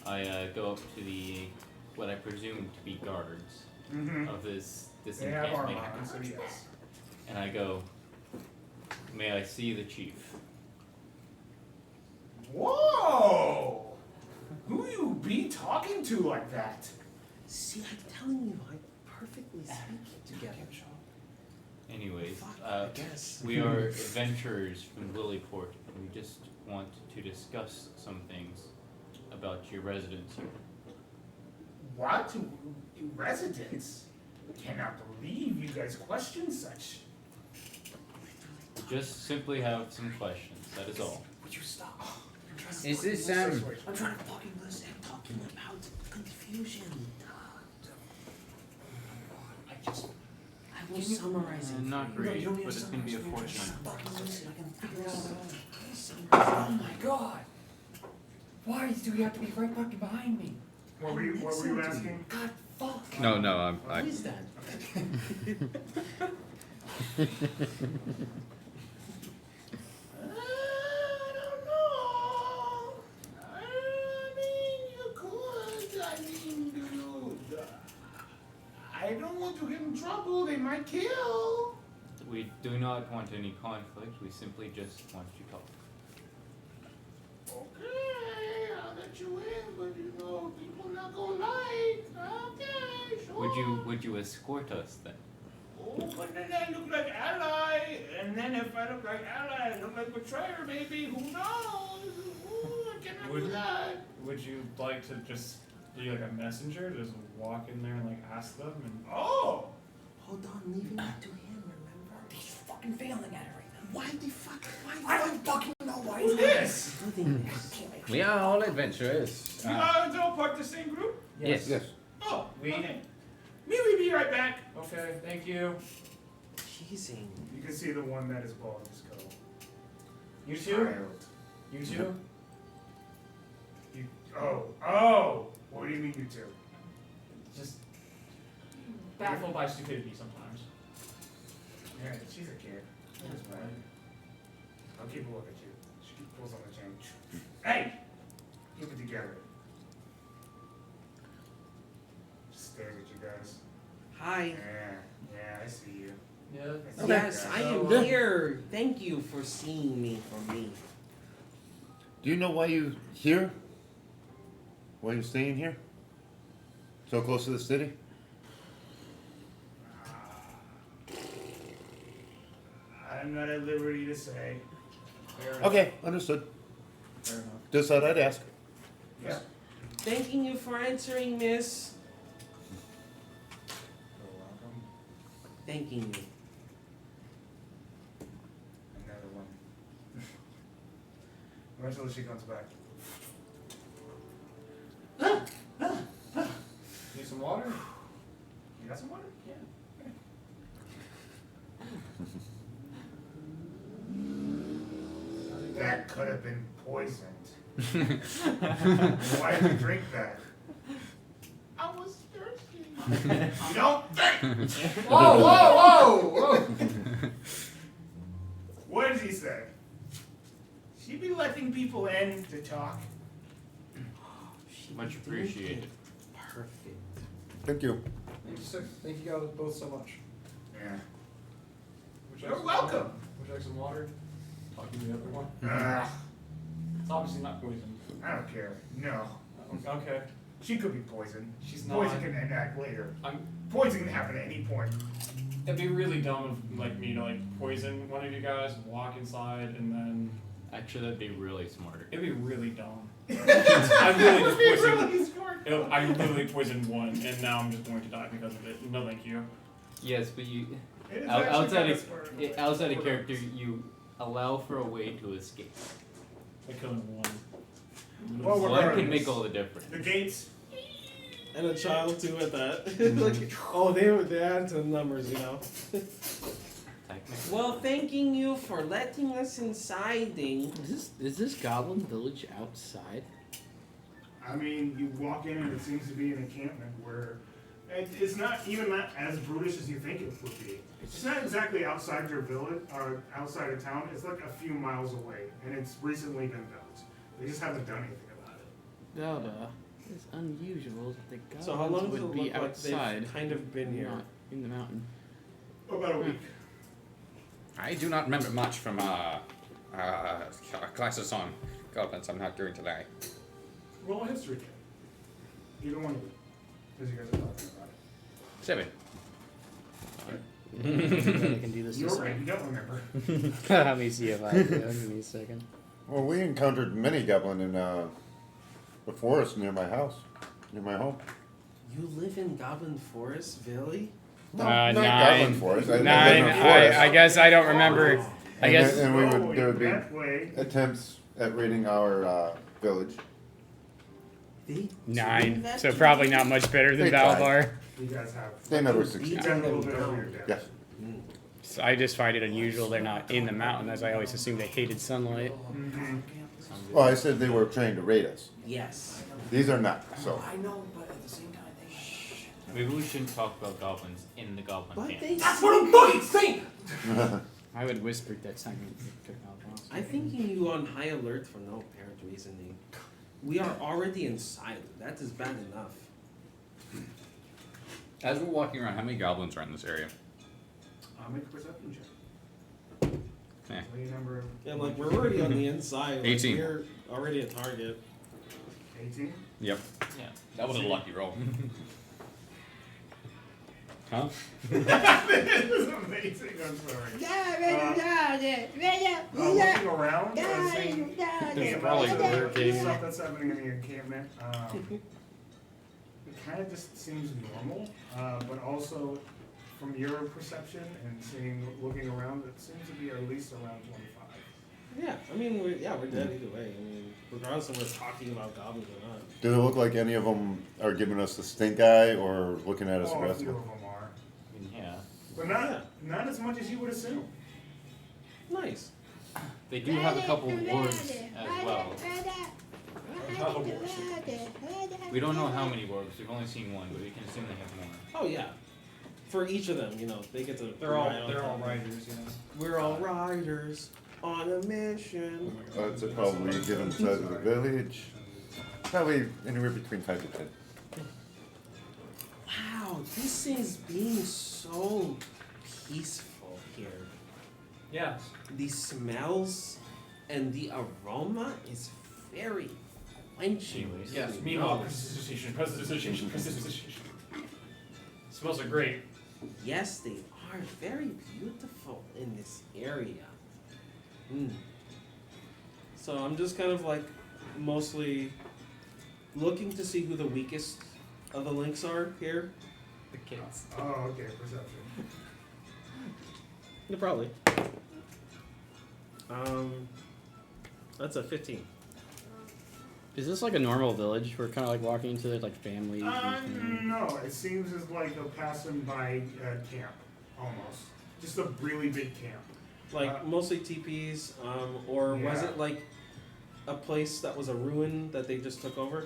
I go up to the what I presume to be guards Mm-hmm. of this They have armor encampment, on, so yes. and I go, "May I see the chief?" Whoa! Who you be talking to like that? See, I'm telling you, I perfectly speak together. Anyways, Fuck, I guess. we are adventurers from Lilyport, and we just want to discuss some things about your residence here. What? Residents? Cannot believe you guys question such. We just simply have some questions. That is all. Would you stop? I'm trying Is to this, fucking listen. I'm trying to fucking listen. I'm talking about confusion. I will summarize it. Not for you. great, You don't need but to it's gonna be a summarize it. fortune. Fucking listen. I can figure it Oh out. my god! Why do you have to be right fucking behind me? What were you asking? God fuck! No, What is that? I don't know. I mean, you could. I mean, dude. I don't want to get in trouble. They might kill. We do not want any conflict. We simply just want to talk. Okay, I'll let you in, but you know, people not gonna like. Okay, sure. Would you escort us then? Oh, but then I look like ally, and then if I look like ally, I look like betrayer, maybe. Who knows? Ooh, I cannot do that. Would you like to just be like a messenger? Just walk in there and like ask them and Oh, Hold on, leaving it to him, remember? He's fucking failing at it right now. Why the fuck? I don't fucking know why who's he's this? doing this? We are all adventurers. You are all part of the same group? Yes. Yes. Oh, We- okay. We be right back. okay, thank you. Teasing. You can see the one that is bald is go. You too? Child. You too? You, oh. What do you mean you two? Just baffled by stupidity sometimes. Yeah, she's a kid. That's fine. I'll keep a look at you. She pulls on the chain. Hey! Keep it together. Just stares at you guys. Hi. Yeah, I see you. Yeah. I see Yes, you I guys. am here. Thank you for seeing me for me. Do you know why you here? Why you staying here? So close to the city? I'm not at liberty to say. Fair enough. Okay, understood. Fair enough. Just thought I'd ask. Yeah. Thanking you for answering, miss. You're welcome. Thanking you. Another one. Wait until she comes back. Need some water? You got some water? Yeah. That could have been poisoned. Why did you drink that? I was thirsty. You don't think? Whoa, whoa, whoa, whoa! What does he say? She be letting people in to talk. Much appreciated. Perfect. Thank you. Thank you guys both so much. Yeah. Would You're like some welcome. water? Would you like some water? Talking to the other one. It's obviously not poison. I don't care. No. Okay. She could be poisoned. She's Poison not. can enact later. I'm. Poison can happen at any point. It'd be really dumb of like me to like poison one of you guys, walk inside, and then Actually, that'd be really smart. it'd be really dumb. I really just Be poisoned. really smart. I literally poisoned one, and now I'm just going to die because of it. No, thank you. Yes, but you It is out- actually outside kinda of smart in a way. outside of character, you allow for a way to escape. I killed one. Well, One regardless, can make all the difference. The gates. And a child too at that. Like, oh, they add to the numbers, you know. Technically. Well, thanking you for letting us inside. Is this Goblin Village outside? I mean, you walk in and it seems to be an encampment where it's not even that as brutish as you think it would be. It's not exactly outside your village or outside of town. It's like a few miles away, and it's recently been built. They just haven't done anything about it. It's unusual that the Goblins So how long does it would look be like outside, they've kind of been here? not in the mountain. About a week. I do not remember much from classes on goblins I'm not doing today. Roll a history check. Either one of you, because you guys are talking about it. 7. I can do this. You're right. You don't remember. Let me see if I do. Give me a second. Well, we encountered many goblin in the forest near my house, near my home. You live in Goblin Forest, Billy? No, Uh, not 9. goblin forest. I live 9. in a forest. I guess I don't remember. I And guess. then- and there would be that way. attempts at raiding our village. They do 9. that So to probably you? not much better than They tried. Valbar. You guys have. They never You succeeded. done a little bit of your damage. Yes. So I just find it unusual they're not in the mountain, as I always assumed they hated sunlight. Mhm. Well, I said they were trying to raid us. Yes. These are not. So I know, but at the same time, they. Maybe we shouldn't talk about goblins in the goblin But camp. they That's what I'm fucking saying. I would whisper that something. I'm thinking you on high alert for no apparent reasoning. We are already in silent. That is bad enough. As we're walking around, how many goblins are in this area? I'll make a perception check. Eh. Tell you number Yeah, like we're already on the inside. Like, 18. We're already a target. 18. Yep. Yeah. That was a lucky roll. Huh? This is amazing. I'm sorry. Looking around, seeing There's probably working. stuff that's happening in the encampment. It kind of just seems normal, but also from your perception and looking around, it seems to be at least around 25. Yeah, I mean, we're dead either way. I mean, regardless of we're talking about goblins or not. do it look like any of them are giving us the stink eye or looking at us Oh, a few aggressively? of them are, I mean, yeah. but not as much as you would assume. Nice. They do have a couple wargs as well. We don't know how many wargs. We've only seen one, but we can assume they have more. Oh yeah. For each of them, you know, they get to. They're all ride on top. riders, you know. We're all riders on a mission. That's a probably given size of the village. Probably anywhere between 5 to 10. Wow, this is being so peaceful here. Yes. The smells and the aroma is very quenching. Anyways. Yes. Meanwhile, precipitation. Smells are great. Yes, they are very beautiful in this area. Mm. So I'm just kind of like mostly looking to see who the weakest of the links are here. The kids. Oh, okay, perception. Yeah, probably. That's a 15. Is this like a normal village? We're kind of like walking into like families. and No, it seems as like a passing by camp, almost. Just a really big camp. Like mostly teepees, or was Yeah. it like a place that was a ruin that they just took over?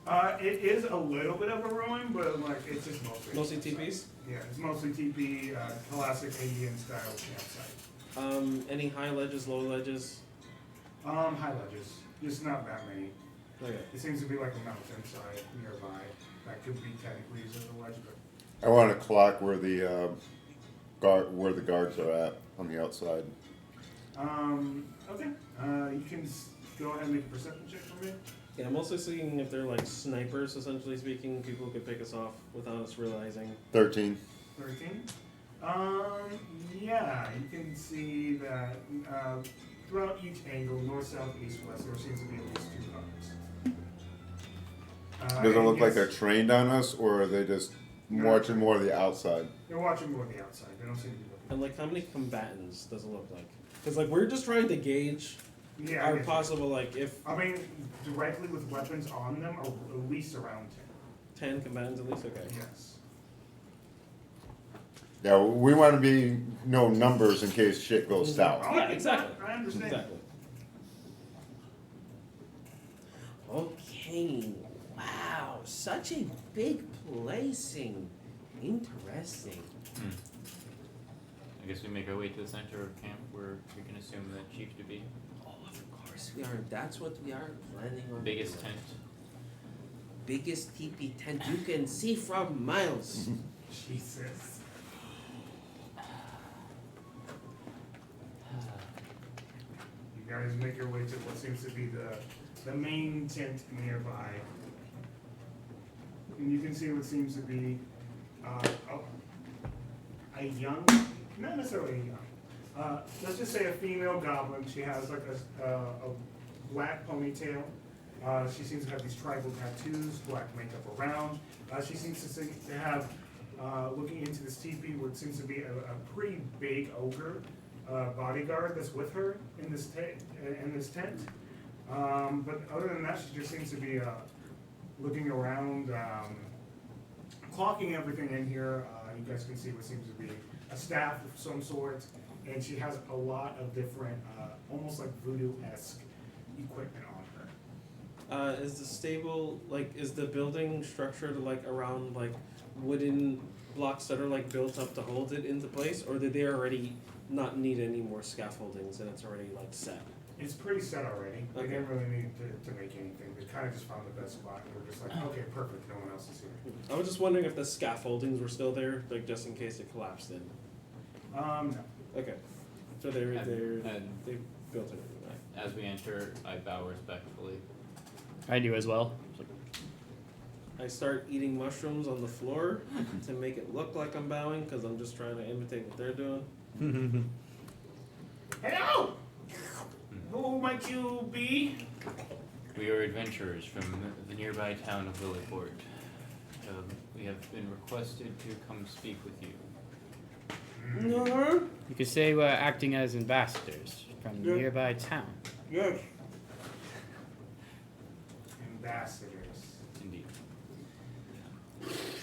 It is a little bit of a ruin, but like it's just mostly Teepees? Yeah, it's mostly teepee, classic Indian style campsite. Any high ledges, low ledges? High ledges, just not that many. Okay. It seems to be like a mountainside nearby. That could be technically used as a ledge, but I want to clock where the guards are at on the outside. okay. You can go ahead and make a perception check for me. Yeah, I'm also seeing if they're like snipers, essentially speaking, people who could pick us off without us realizing. 13. 13. Yeah, you can see that throughout each angle, north, south, east, west, there seems to be at least 2 guards. Does it and look like yes, they're trained on us, or are they just watching more of the outside? They're watching more of the outside. They don't seem to be looking. And like, how many combatants does it look like? Because like, we're just trying to gauge Yeah, I our get you. possible, like, if I mean, directly with weapons on them, or at least around 10 combatants at least? Okay. 10. Yes. Yeah, we want to be know numbers in case shit goes south. Oh, Yeah, exactly. I understand. Exactly. Okay, wow, such a big placing. Interesting. I guess we make our way to the center of camp where we can assume the chief to be. Oh, of course we are. That's what we are planning on. Biggest doing. tent. Biggest teepee tent you can see from miles. Jesus. You guys make your way to what seems to be the main tent nearby. And you can see what seems to be a young, not necessarily young, let's just say a female goblin. She has like a black ponytail. She seems to have these tribal tattoos, black makeup around. She seems to have, looking into this teepee, what seems to be a pretty big ogre bodyguard that's with her in this tent. But other than that, she just seems to be looking around, clocking everything in here. You guys can see what seems to be a staff of some sort, and she has a lot of different, almost like voodoo-esque equipment on her. Is the stable, like, is the building structured like around like wooden blocks that are like built up to hold it into place, or did they already not need any more scaffoldings and it's already like set? It's pretty set already. They Okay. didn't really need to make anything. They kind of just found the best spot, and we're just like, okay, perfect, no one else is here. I was just wondering if the scaffoldings were still there, like just in case it collapsed in. No. Okay. So they And they built it right. as we enter, I bow respectfully. I do as well. I start eating mushrooms on the floor to make it look like I'm bowing because I'm just trying to imitate what they're doing. Hello! Who might you be? We are adventurers from the nearby town of Lilyport. We have been requested to come speak with you. No. You could say we're acting as ambassadors from the Yeah. nearby town. Yes. Ambassadors. Indeed.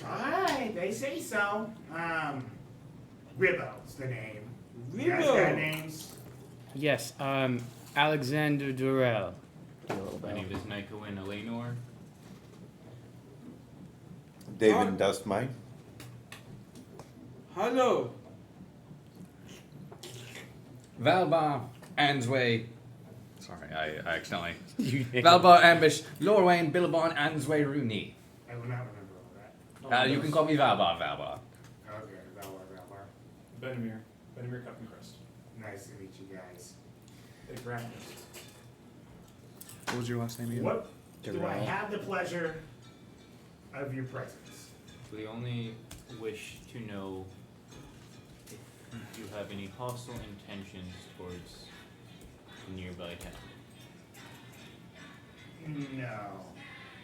Alright, they say so. Ribbo's the name. You guys got Ribbo. names? Yes, Alexander Durrell. Do a little My bell. name is Nycowin Eleanor. David Dustmite. Hello. Valbar, Answay. Sorry, I accidentally. Valbar, Ambush, Lorwain, Billabon, Answay, Rooney. I will not remember all that. You can call me Valbar, Valbar. Okay, Valbar. Venamer Cup and Crest. Nice to meet you guys. Thanks for having us. What was your last name again? What do I Durrell. have the pleasure of your presence? We only wish to know if Do you have any hostile intentions towards the nearby town? No.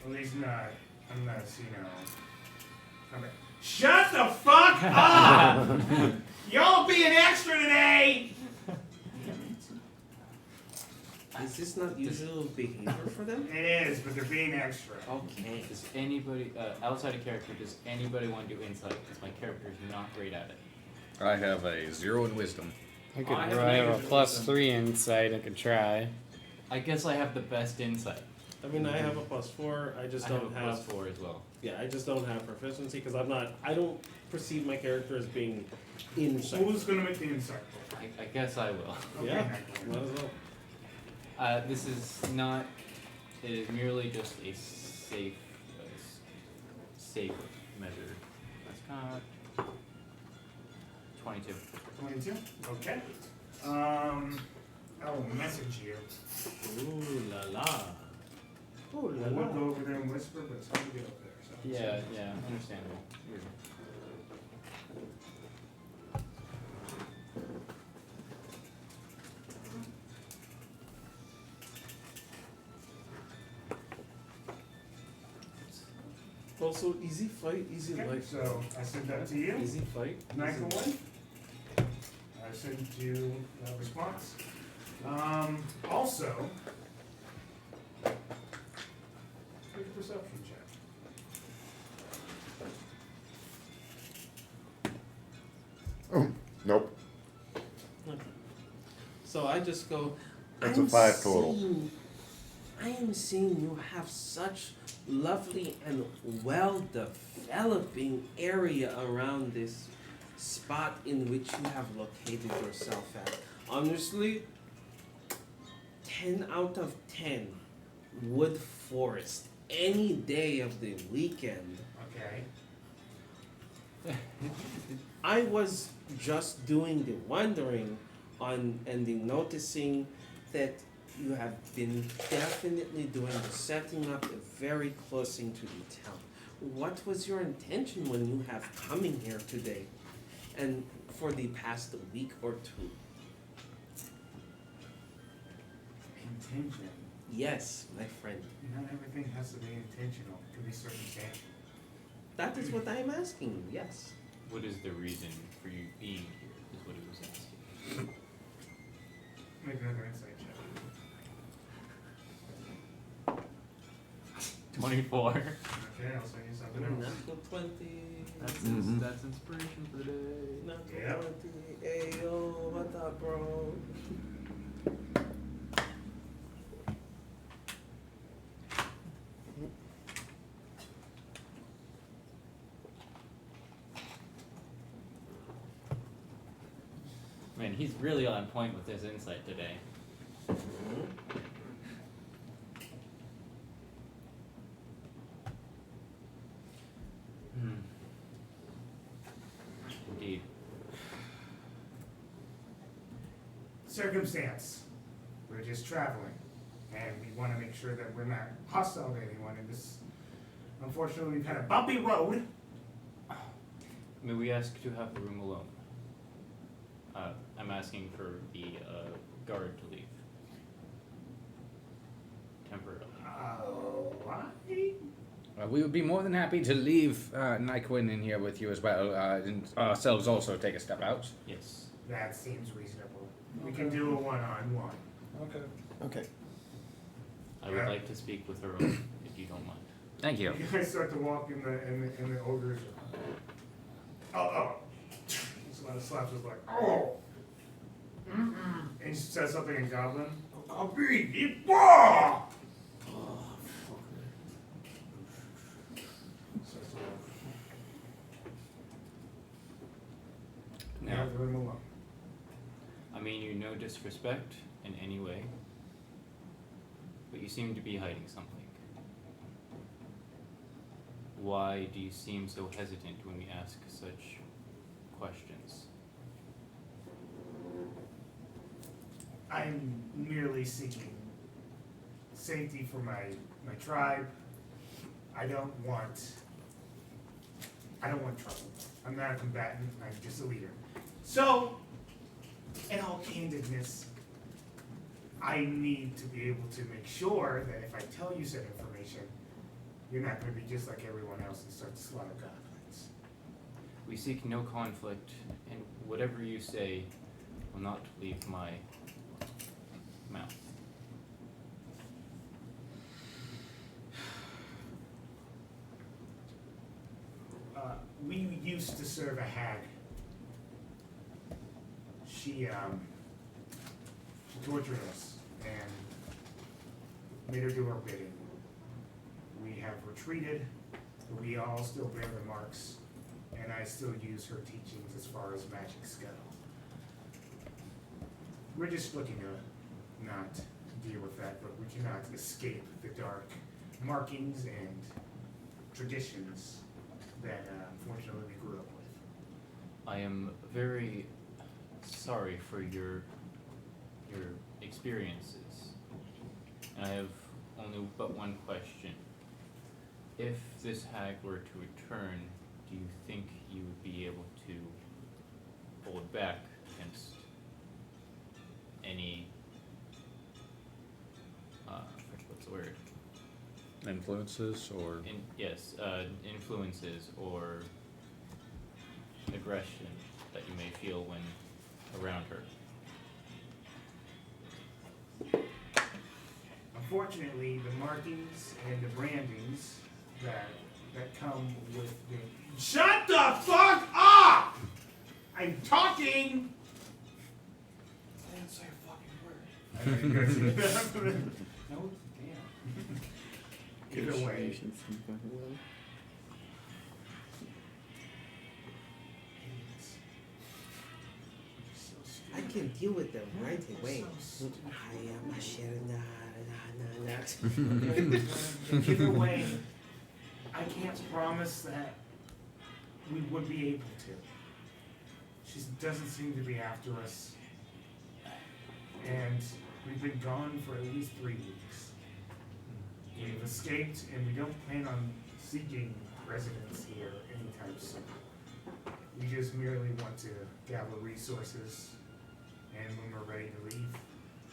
At least not unless, you know. Okay. Shut the fuck up! Y'all being extra today! Is this not usual behavior for them? It is, but they're being extra. Okay. Does anybody, outside of character, does anybody want to do insight? Because my character is not great at it. I have a 0 in wisdom. I could I have I have a negative plus wisdom. 3 insight. I could try. I guess I have the best insight. I mean, I have a +4. I just I have don't a have. +4 as well. Yeah, I just don't have proficiency because I'm not. I don't perceive my character as being insight. Who's gonna make the insight roll? I guess I will. Okay, Yeah. Nycowin. Might as well. This is not. It is merely just a safe measure. That's kind of 22. 22? Okay. I will message you. Ooh la la. Ooh I would go over there and whisper, but it's hard to get up there. So. Yeah, understandable. Also, easy fight, easy Okay, life. so I sent that to you. Easy fight. Nycowin. I sent you a response. Also, make a perception check. Oh, nope. So I just go. That's a 5 total. I am seeing you have such lovely and well developing area around this spot in which you have located yourself at. Honestly, 10 out of 10 wood forest any day of the weekend. Okay. I was just doing the wondering on and the noticing that you have been definitely doing the setting up very close into the town. What was your intention when you have coming here today and for the past week or two? Intention. Yes, my friend. Not everything has to be intentional. It can be circumstantial. That is what I am asking you, yes. What is the reason for you being here? Is what he was asking. Make another insight check. 24. Okay, I'll send you something else. Natural 20. That's inspiration for the day. Natural Yep. 20. Ayo, what up, bro? Man, he's really on point with his insight today. Indeed. Circumstance. We're just traveling, and we want to make sure that we're not hostile to anyone in this. Unfortunately, we've had a bumpy road. May we ask to have the room alone? I'm asking for the guard to leave. Temporarily. Why? We would be more than happy to leave Nycowin in here with you as well, and ourselves also take a step out. Yes. That seems reasonable. We can do a one-on-one. Okay. Okay. I would Yeah. like to speak with her own, if you don't mind. Thank you. You guys start to walk in the ogres. Oh. He slaps us like, oh. And he says something in Goblin. I'll be the boss. Now leave him alone. I mean you no disrespect in any way, but you seem to be hiding something. Why do you seem so hesitant when we ask such questions? I'm merely seeking safety for my tribe. I don't want trouble. I'm not a combatant, I'm just a leader. So, in all candidness, I need to be able to make sure that if I tell you said information, you're not going to be just like everyone else and start to slaughter goblins. We seek no conflict, and whatever you say will not leave my mouth. We used to serve a hag. She tortured us and made her do our bidding. We have retreated, but we all still bear the marks, and I still use her teachings as far as magics go. We're just looking to not deal with that, but we cannot escape the dark markings and traditions that unfortunately we grew up with. I am very sorry for your experiences. And I have only but one question. If this hag were to return, do you think you would be able to hold back against any what's the word? Influences or Influences or aggression that you may feel when around her. Unfortunately, the markings and the brandings that come with the... Shut the fuck up! I'm talking! I didn't say a fucking word. I know you guys see that. No, damn. Either way. I can deal with them right away. So I am a share. Either way, I can't promise that we would be able to. She doesn't seem to be after us. And we've been gone for at least 3 weeks. We've escaped, and we don't plan on seeking residence here anytime soon. We just merely want to gather resources, and when we're ready to leave,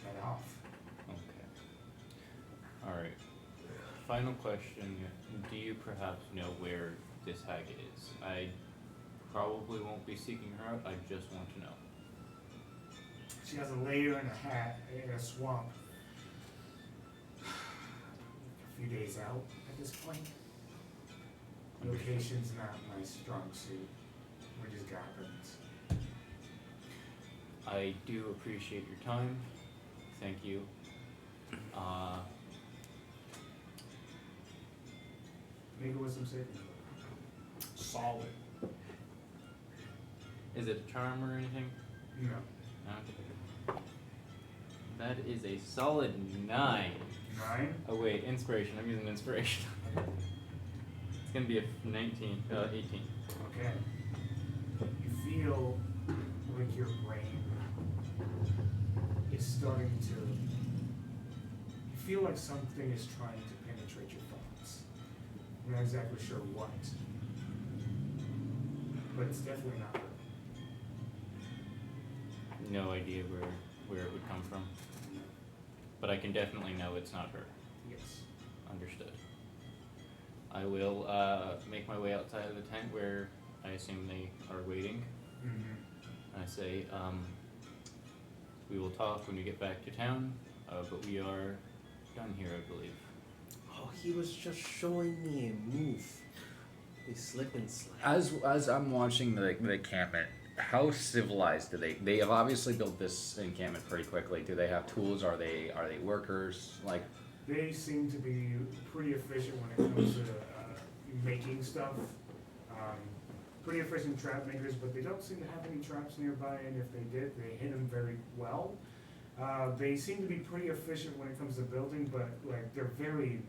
head off. Okay. Alright. Final question. Do you perhaps know where this hag is? I probably won't be seeking her out. I just want to know. She has a lair and a hat in a swamp. A few days out at this point. Location's not my strong suit. We're just goblins. I do appreciate your time. Thank you. Make a wisdom saving. Solid. Is it a charm or anything? No. Okay. That is a solid 9. 9? Oh wait, inspiration. I'm using inspiration. It's gonna be a 18. Okay. You feel like your brain is starting to... You feel like something is trying to penetrate your thoughts. I'm not exactly sure what. But it's definitely not her. No idea where it would come from. But I can definitely know it's not her. Yes. Understood. I will make my way outside of the tent where I assume they are waiting. Mm-hmm. I say, we will talk when we get back to town, but we are done here, I believe. Oh, he was just showing me a move. They slip and slide. as I'm watching the encampment, how civilized do they have obviously built this encampment pretty quickly. Do they have tools? Are they workers? Like, They seem to be pretty efficient when it comes to making stuff. Pretty efficient trap makers, but they don't seem to have any traps nearby, and if they did, they hit them very well. They seem to be pretty efficient when it comes to building, but like they're very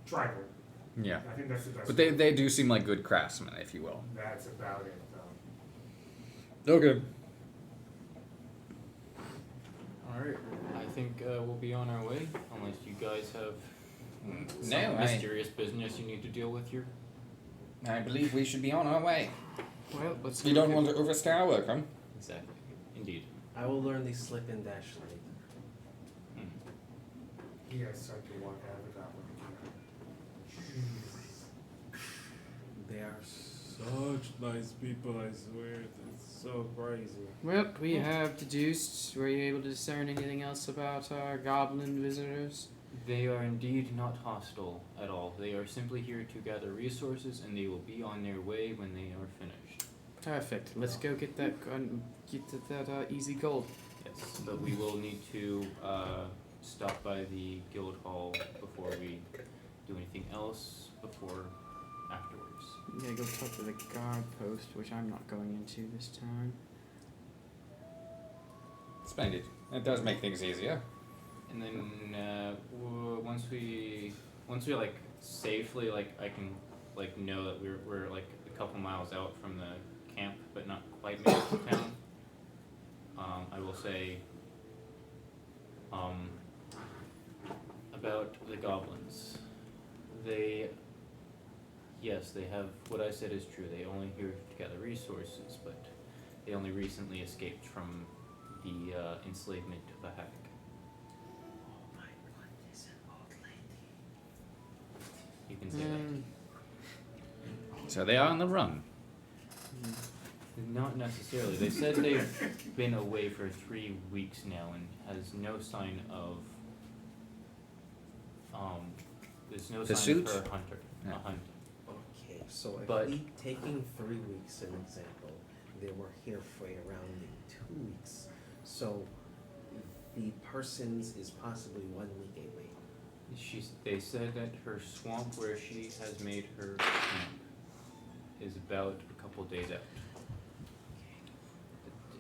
tribal. yeah. I think that's the best. But word. they do seem like good craftsmen, if you will. That's about it, though. Okay. Alright, I think we'll be on our way, unless you guys have some No, mysterious business you need to deal with here. I believe we should be on our way. Well, let's. You don't want to overstay our welcome. Exactly. Indeed. I will learn the slip and dash later. You guys start to walk out of the goblin camp. They are such nice people, I swear. It's so crazy. Well, we have deduced. Were you able to discern anything else about our goblin visitors? They are indeed not hostile at all. They are simply here to gather resources, and they will be on their way when they are finished. Perfect. Let's go get that easy gold. Yes, but we will need to stop by the guild hall before we do anything else afterwards. Yeah, go talk to the guard post, which I'm not going into this time. Splendid. It does make things easier. And then once we like safely I can know that we're like a couple miles out from the camp, but not quite made it to town. I will say about the goblins. They have what I said is true. They only here to gather resources, but they only recently escaped from the enslavement of a hag. Oh my goodness, an old lady. You can say that. So they are on the run. Not necessarily. They said they've been away for 3 weeks now and has no sign of. There's no sign Pursuit? of her hunter. Yeah. A hunt. Okay, so if But- we taking 3 weeks, an example, they were here for around 2 weeks. So the persons is possibly 1 week away. They said that her swamp where she has made her camp is about a couple days out.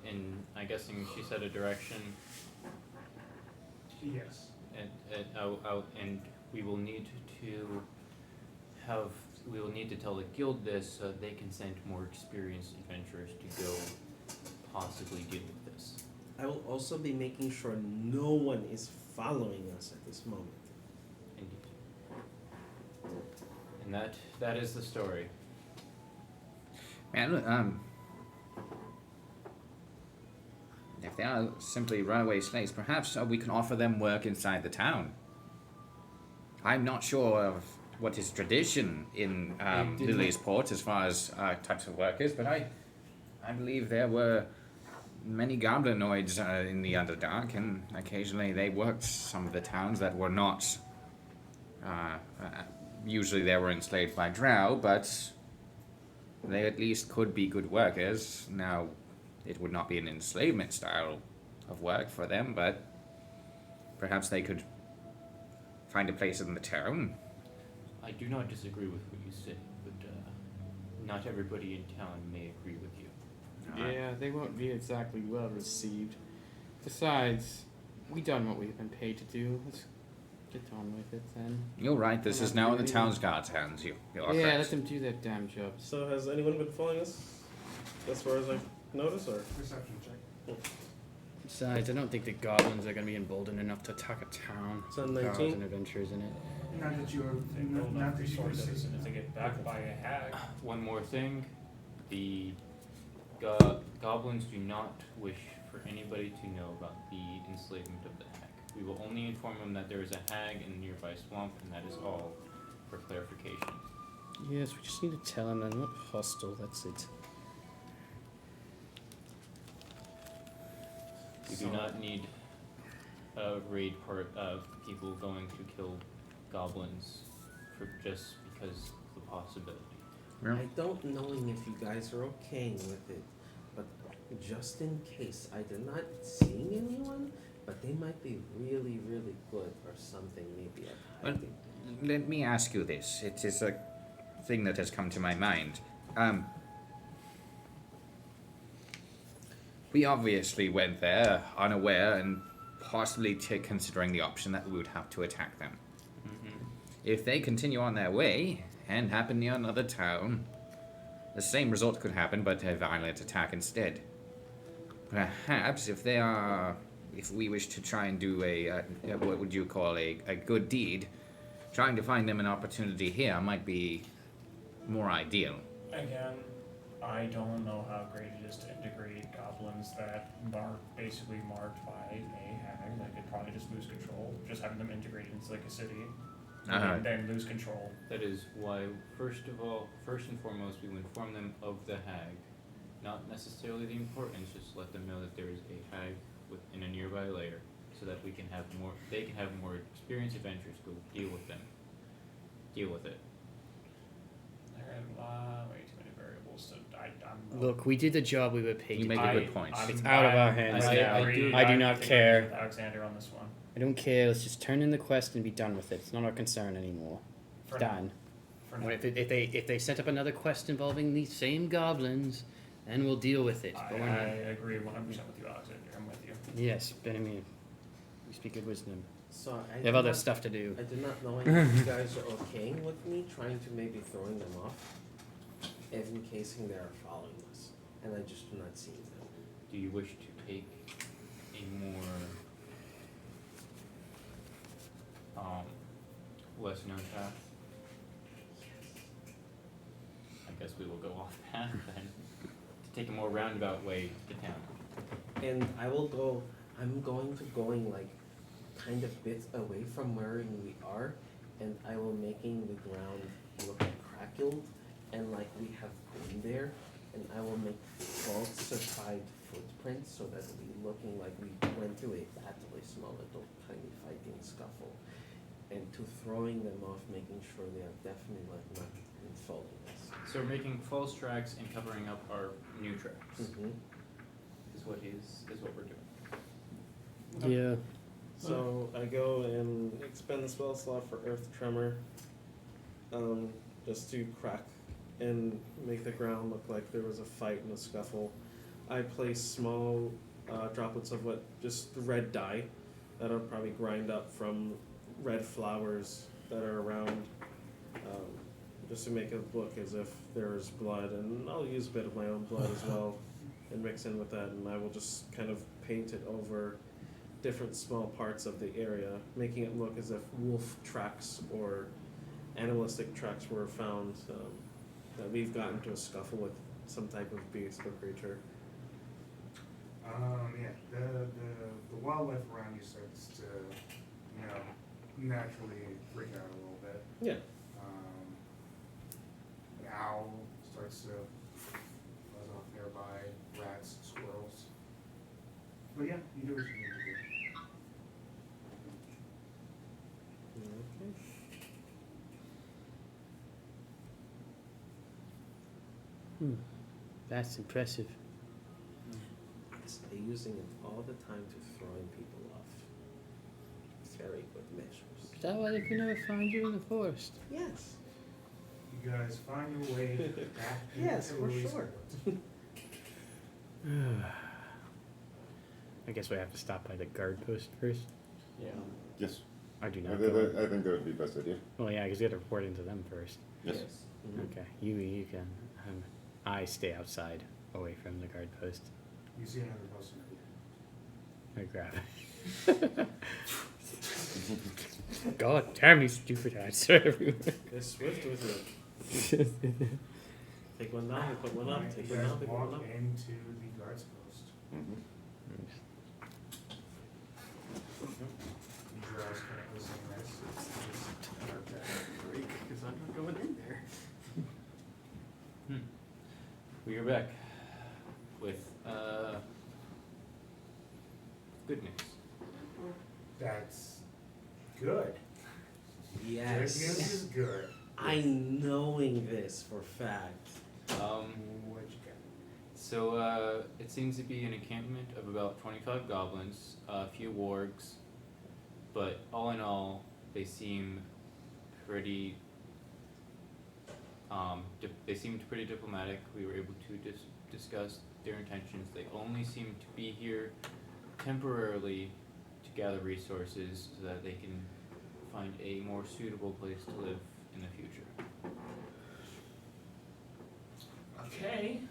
And I'm guessing she said a direction, Yes. and we will need to tell the guild this so they can send more experienced adventurers to go possibly deal with this. I will also be making sure no one is following us at this moment. Indeed. And that is the story. And if they are simply runaway slaves, perhaps we can offer them work inside the town. I'm not sure of what is tradition in Lily's Port as far as types of workers, but I believe there were many goblinoids in the Underdark, and occasionally they worked some of the towns that were not. Usually they were enslaved by drow, but they at least could be good workers. Now, it would not be an enslavement style of work for them, but perhaps they could find a place in the town. I do not disagree with what you say, but not everybody in town may agree with you. Yeah, they won't be exactly well received. Besides, we done what we've been paid to do. Let's get on with it then. You're right, this is now in the town's guard's hands. You're Yeah, correct. let them do that damn job. So has anyone been following us as far as I notice, or? Perception check. Besides, I don't think the goblins are gonna be emboldened enough to attack a town. It's on with 19. guards and adventurers in it. Not that you are. Not that you are seeing. to get back by a hag. One more thing, the goblins do not wish for anybody to know about the enslavement of the hag. We will only inform them that there is a hag in the nearby swamp, and that is all for clarification. Yes, we just need to tell them they're not hostile, that's it. We do not need a raid people going to kill goblins for just because of the possibility. I don't knowing if you guys are okay with it, but just in case, I did not see anyone, but they might be really, really good or something, maybe a Well, hiding. let me ask you this. It is a thing that has come to my mind. We obviously went there unaware and possibly considering the option that we would have to attack them. Mm-hmm. If they continue on their way and happen near another town, the same result could happen, but a violent attack instead. Perhaps if we wish to try and do what would you call a good deed, trying to find them an opportunity here might be more ideal. Again, I don't know how great it is to integrate goblins that are basically marked by a hag. They could probably just lose control, just having them integrated into like a city, and then lose control. That is why, first and foremost, we will inform them of the hag. Not necessarily the importance, just let them know that there is a hag within a nearby layer, so that they can have more experienced adventurers go deal with it. There are way too many variables. I'm Look, we did the job we were paid You to make do. a good point. It's out of our hands I now. do- I do not think care. with Alexander on this one. I don't care. Let's just turn in the quest and be done with it. It's not our concern anymore. It's For now. done. For now. Well, if they set up another quest involving these same goblins, then we'll deal with it. I But we're not. agree 100% with you, Alexander. I'm with you. Yes, Venamer. We speak of wisdom. So I We did have other not- stuff to do. I did not know if you guys are okay with me trying to maybe throwing them off, in casing they are following us, and I just do not see them. Do you wish to take a more less known path? I guess we will go off path then. To take a more roundabout way to town. And I'm going to like kind of bits away from where we are, and I will making the ground look crackled, and like we have been there, and I will make falsified footprints so that we looking like we went through a battle, a small little tiny fighting scuffle, and to throwing them off, making sure they are definitely like not following us. So we're making false tracks and covering up our new tracks. Mm-hmm. Is what we're doing. Yeah. So I go and expend the spell slot for Earth Tremor, just to crack and make the ground look like there was a fight and a scuffle. I place small droplets of just red dye that I'll probably grind up from red flowers that are around, just to make it look as if there's blood, and I'll use a bit of my own blood as well and mix in with that, and I will just kind of paint it over different small parts of the area, making it look as if wolf tracks or animalistic tracks were found, that we've gotten into a scuffle with some type of beast or creature. Yeah, the wildlife around you starts to, naturally freak out a little bit. Yeah. An owl starts to buzz off nearby, rats, squirrels. But yeah, you do what you need to do. Okay. That's impressive. They're using it all the time to throwing people off. Very good measures. Is that why they could never find you in the forest? Yes. You guys find your way back Yes, into for Louise sure. Woods. I guess we have to stop by the guard post first. Yeah. Yes. I do I, not I, go. I think that would be best idea. Well, yeah, because you got to report into them first. Yes. Mhm. Okay, you can. I stay outside, away from the guard post. You see another poster. I grab it. God damn, these stupid hats are everywhere. They're swift with it. Take one now, put one up, take You one guys now, pick one walk up. into the guard's post. Mm-hmm. Your eyes currently seeing this. Because I'm not going in there. We are back with good news. That's good. Good news Yes. is good. I knowing this for fact. What you got? So it seems to be an encampment of about 25 goblins, a few wargs, but all in all, they seem pretty. They seemed pretty diplomatic. We were able to discuss their intentions. They only seem to be here temporarily to gather resources so that they can find a more suitable place to live in the future. Okay.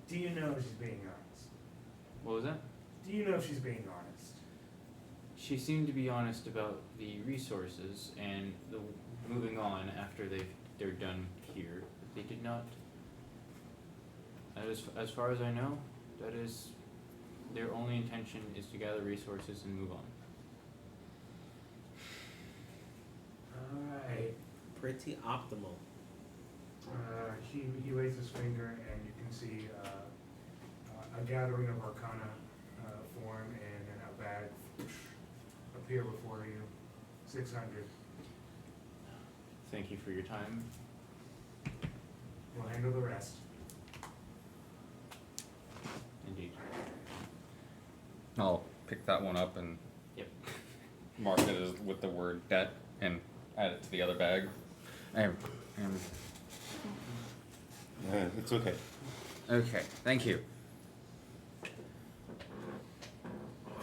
Do you know if she's being honest? What was that? Do you know if she's being honest? She seemed to be honest about the resources, and the moving on after they're done here. They did not. As far as I know, that is their only intention is to gather resources and move on. Alright. Pretty optimal. He lays his finger and you can see a gathering of arcana form and then a bag appear before you. 600. Thank you for your time. We'll handle the rest. Indeed. I'll pick that one up and Yep. mark it as with the word debt and add it to the other bag. And It's okay. okay, thank you.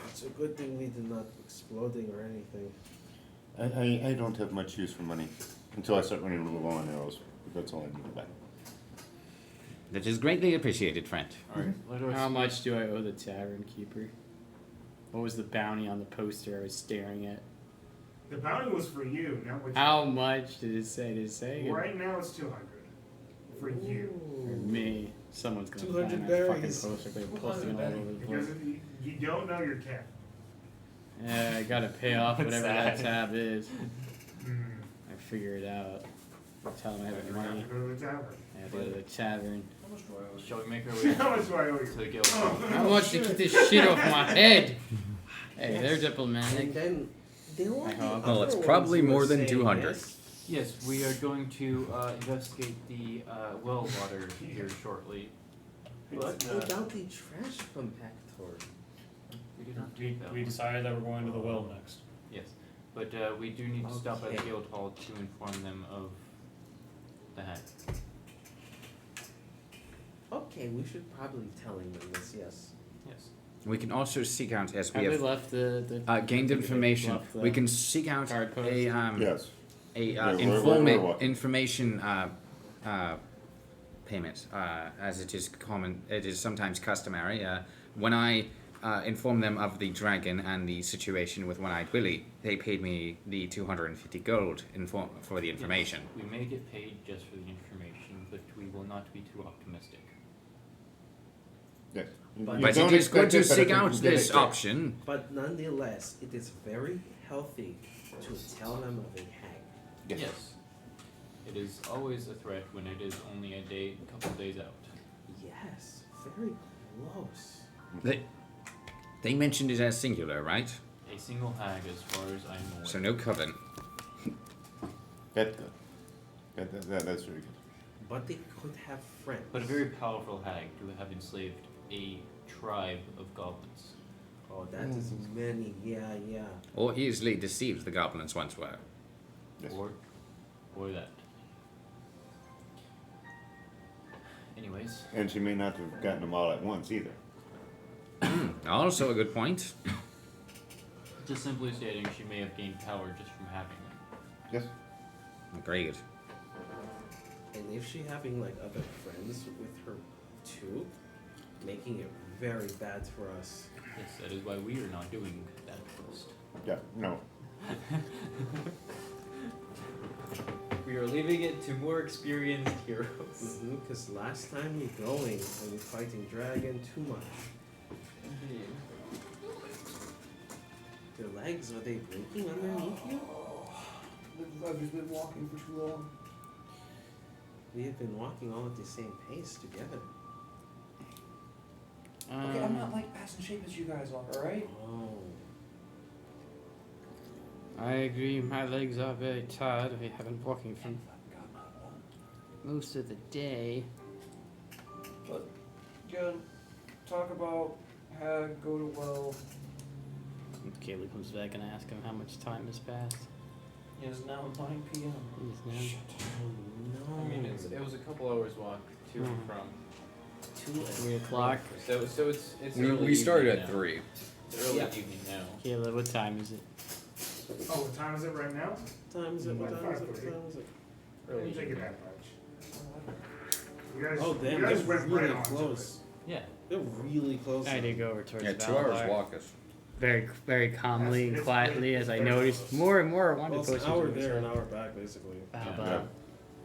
It's a good thing we did not exploding or anything. I don't have much use for money until I start running a little low on arrows. But that's all I need to buy. That is greatly appreciated, friend. Alright, let us How much do I owe the tavern keeper? What was the bounty on the poster I was staring at? The bounty was for you, not what How much did it say? Did it say? you. Right now it's 200 for you. For me. Someone's gonna 200 find that fucking berries. poster. They're posting it all over the Because place. you don't know your cap. Yeah, I gotta pay off whatever that sad. tab is. Hmm. I figure it out. I tell them I have You the have money. to go to the tavern. I have to go to the tavern. Shall we make our way How much do I owe you? to the guild? How much to get this shit off my head? Hey, they're And diplomatic. then there will I be hope. Well, other it's ones probably who are more than saying 200. yes. Yes, we are going to investigate the well water here shortly. But Without the trash compactor. we did not We, take that we one. decided that we're going to the well next. Yes, but we do need to stop by the Okay. guild hall to inform them of the hack. Okay, we should probably telling them this, yes. Yes. We can also seek out as Have we they have left the gained information. left the We can seek out card post? a Yes. a We're welcome. information payment, as it is common. It is sometimes customary. When I informed them of the dragon and the situation with One-Eyed Willie, they paid me the 250 gold for the information. Yes, we may get paid just for the information, but we will not be too optimistic. Yes. But- You But don't it is good expect to it, but seek if you out can get this it, yeah. option. But nonetheless, it is very healthy to tell them of a hag. Yes. It is always a threat when it is only a couple days out. Yes, very close. They mentioned it as singular, right? A single hag, as far as I'm aware. So no coven. That's good. That's very good. But they could have friends. But a very powerful hag to have enslaved a tribe of goblins. Oh, that is many, yeah. Or easily deceived the goblins once were. Yes. Or that. Anyways, And she may not have gotten them all at once either. Also a good point. just simply stating she may have gained power just from having them. Yes. Agreed. And if she having like other friends with her too, making it very bad for us. Yes, that is why we are not doing that quest. Yeah. No. We are leaving it to more experienced heroes. Because last time we going and we fighting dragon too much. Their legs, are they breaking underneath you? I've just been walking for too long. We have been walking all at the same pace together. Okay, I'm not like as in shape as you guys are, alright? Oh. I agree, my legs are very tired. We have been walking from most of the day. But, again, talk about hag, go to well. Caleb comes back and asks him how much time has passed. It is now 9 p.m. It is now No. I mean, it was a couple hours walk to and from. 3 o'clock. So it's We early started evening at now. 3. It's early Yeah. evening now. Caleb, what time is it? Oh, what time is it right now? Time is it? What Like time is it? 5:30. What time is it? I didn't take it that much. You guys, Oh damn, you guys they're went really right on to close. Yeah. They're really close. I did go over towards Yeah, Valbar. 2 hours walk is. very, very calmly Yes, and it's quietly, very- as I very noticed close. more and more. I wanted Well, to it's post an hour it to there, an myself. hour back, basically. But Yeah.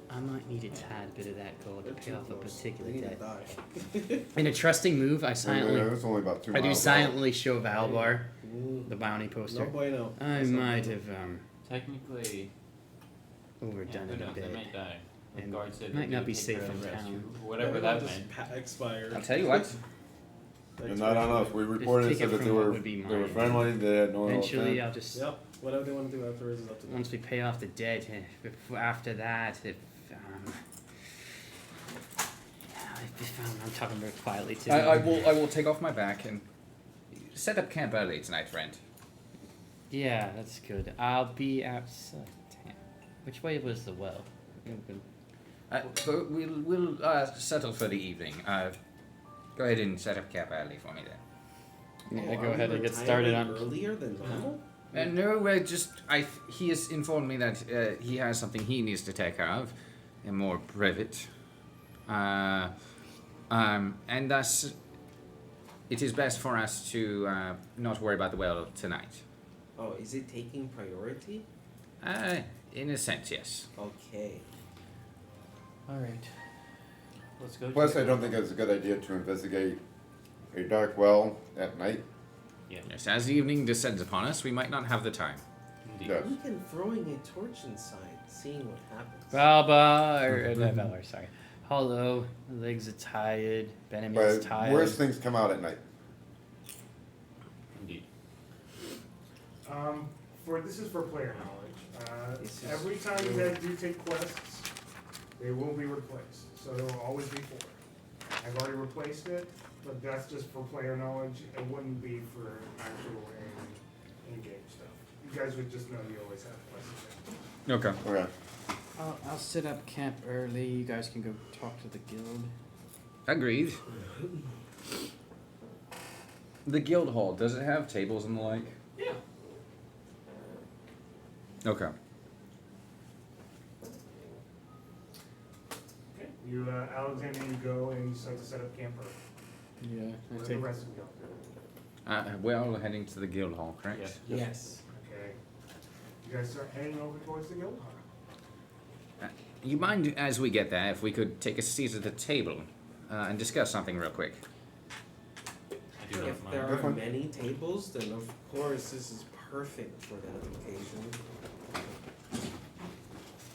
I might need a tad bit of that gold to They're pay too off a close. particular They need to debt. die. In a trusting move, I It silently, was only about 2 I do miles. silently show Valbar Mm, the bounty no poster. bueno. I That's not might bueno. have Technically, overdone who it a knows, they bit. might die. The And guard said might that not they be would take safe care of in the rest, town. whatever Maybe that they'll meant. just expired. I'll tell you what. They're not on us. We reported take said it that they from what were would be they were mine. friendly. They had no ill Eventually, intent. I'll just Yep. Whatever they want to do afterwards is up to them. once we pay off the debt. After that, if I'm talking very quietly too. I will take off my back and set up camp early tonight, friend. Yeah, that's good. I'll be outside. Which way was the well? But we'll settle for the evening. Go ahead and set up camp early for me then. Yeah, Oh, go are ahead we and get retiring started on. earlier than normal. No, he has informed me that he has something he needs to take care of, and more private. And thus, it is best for us to not worry about the well tonight. Oh, is it taking priority? In a sense, yes. Okay. All right. Let's go. Plus, I don't think it's a good idea to investigate a dark well at night. Yes, as the evening descends upon us, we might not have the time. Indeed. Yes. We can throwing a torch inside, seeing what happens. Valbar, sorry. Hello, legs are tired. Venamer's But tired. worst things come out at night. Indeed. This is for player knowledge. This is Every time you guys do take quests, they will be replaced. So there will always be 4. I've already replaced it, but that's just for player knowledge. It wouldn't be for actual in-game stuff. You guys would just know you always have quests. Okay. Okay. I'll set up camp early. You guys can go talk to the guild. Agreed. The guild hall, does it have tables and the like? Yeah. Okay. Okay. You, Alexander, you go and you start to set up camp early. Yeah, Where the rest of you go? We're all heading to the guild hall, correct? Yes. Yes. Okay. You guys start heading over towards the guild hall. You mind, as we get there, if we could take a seat at the table and discuss something real quick? I do not If there mind. are many tables, then of course this is perfect for that occasion.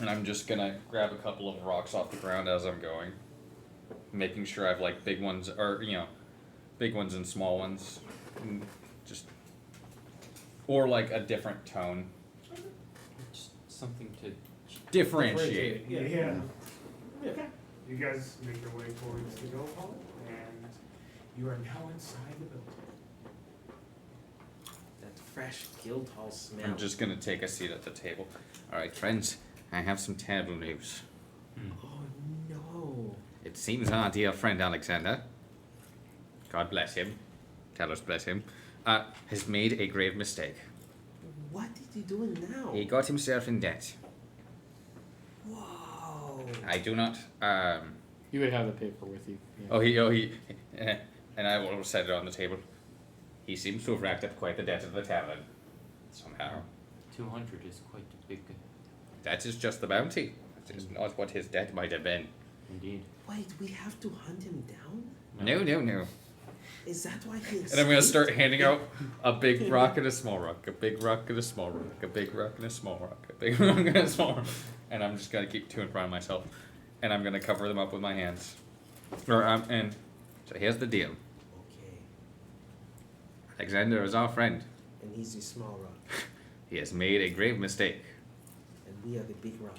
And I'm just gonna grab a couple of rocks off the ground as I'm going, making sure I have like big ones, or big ones and small ones, and or like a different tone, Just something to. differentiate. Yeah. Okay. You guys make your way towards the guild hall, and you are now inside the building. That fresh guild hall smell. I'm just gonna take a seat at the table. All right, friends, I have some terrible news. Oh no. It seems our dear friend Alexander, God bless him, tell us bless him, has made a grave mistake. What did he do now? He got himself in debt. Whoa. I do not. You would have the paper with you. Yeah. He, and I will set it on the table. He seems to have racked up quite the debt of the tavern, somehow. 200 is quite a big. That is just the bounty. That is not what his debt might have been. Indeed. Wait, we have to hunt him down? No. Is that why he And I'm gonna escaped? start handing out a big rock and a small rock, a big rock and a small rock, a big rock and a small rock, a big rock and a small rock. And I'm just gonna keep 2 in front of myself. And I'm gonna cover them up with my hands. And so here's the deal. Okay. Alexander is our friend. And he's the small rock. He has made a grave mistake. And we are the big rock.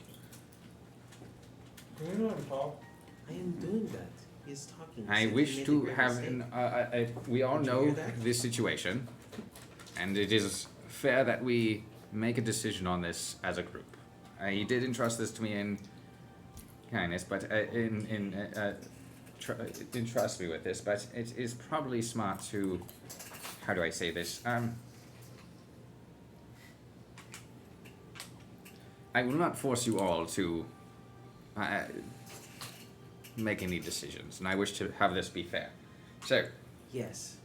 Can you let him talk? I am doing that. He's talking. He I said he wish made a to great have mistake. we all Did you know hear that? this situation, and it is fair that we make a decision on this as a group. He did entrust this to me in kindness, but entrust me with this. But it is probably smart to, how do I say this? I will not force you all to make any decisions, and I wish to have this be fair. So, Yes.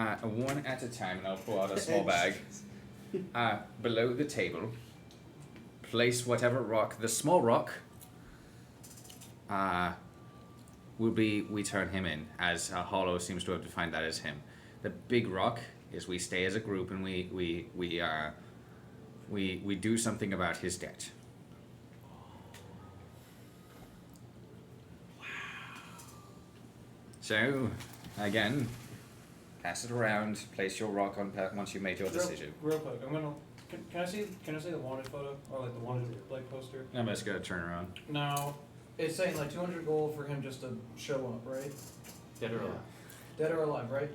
one at a time, and I'll pull out a small bag. Below the table, place whatever rock. The small rock will be we turn him in, as Hollow seems to have defined that as him. The big rock is we stay as a group and we do something about his debt. Wow. So, again, pass it around. Place your rock on once you made your decision. Real quick, I'm gonna. Can I see the wanted photo or like the wanted like poster? I'm just gonna turn around. No, it's saying like 200 gold for him just to show up, right? Dead or alive. Dead or alive, right?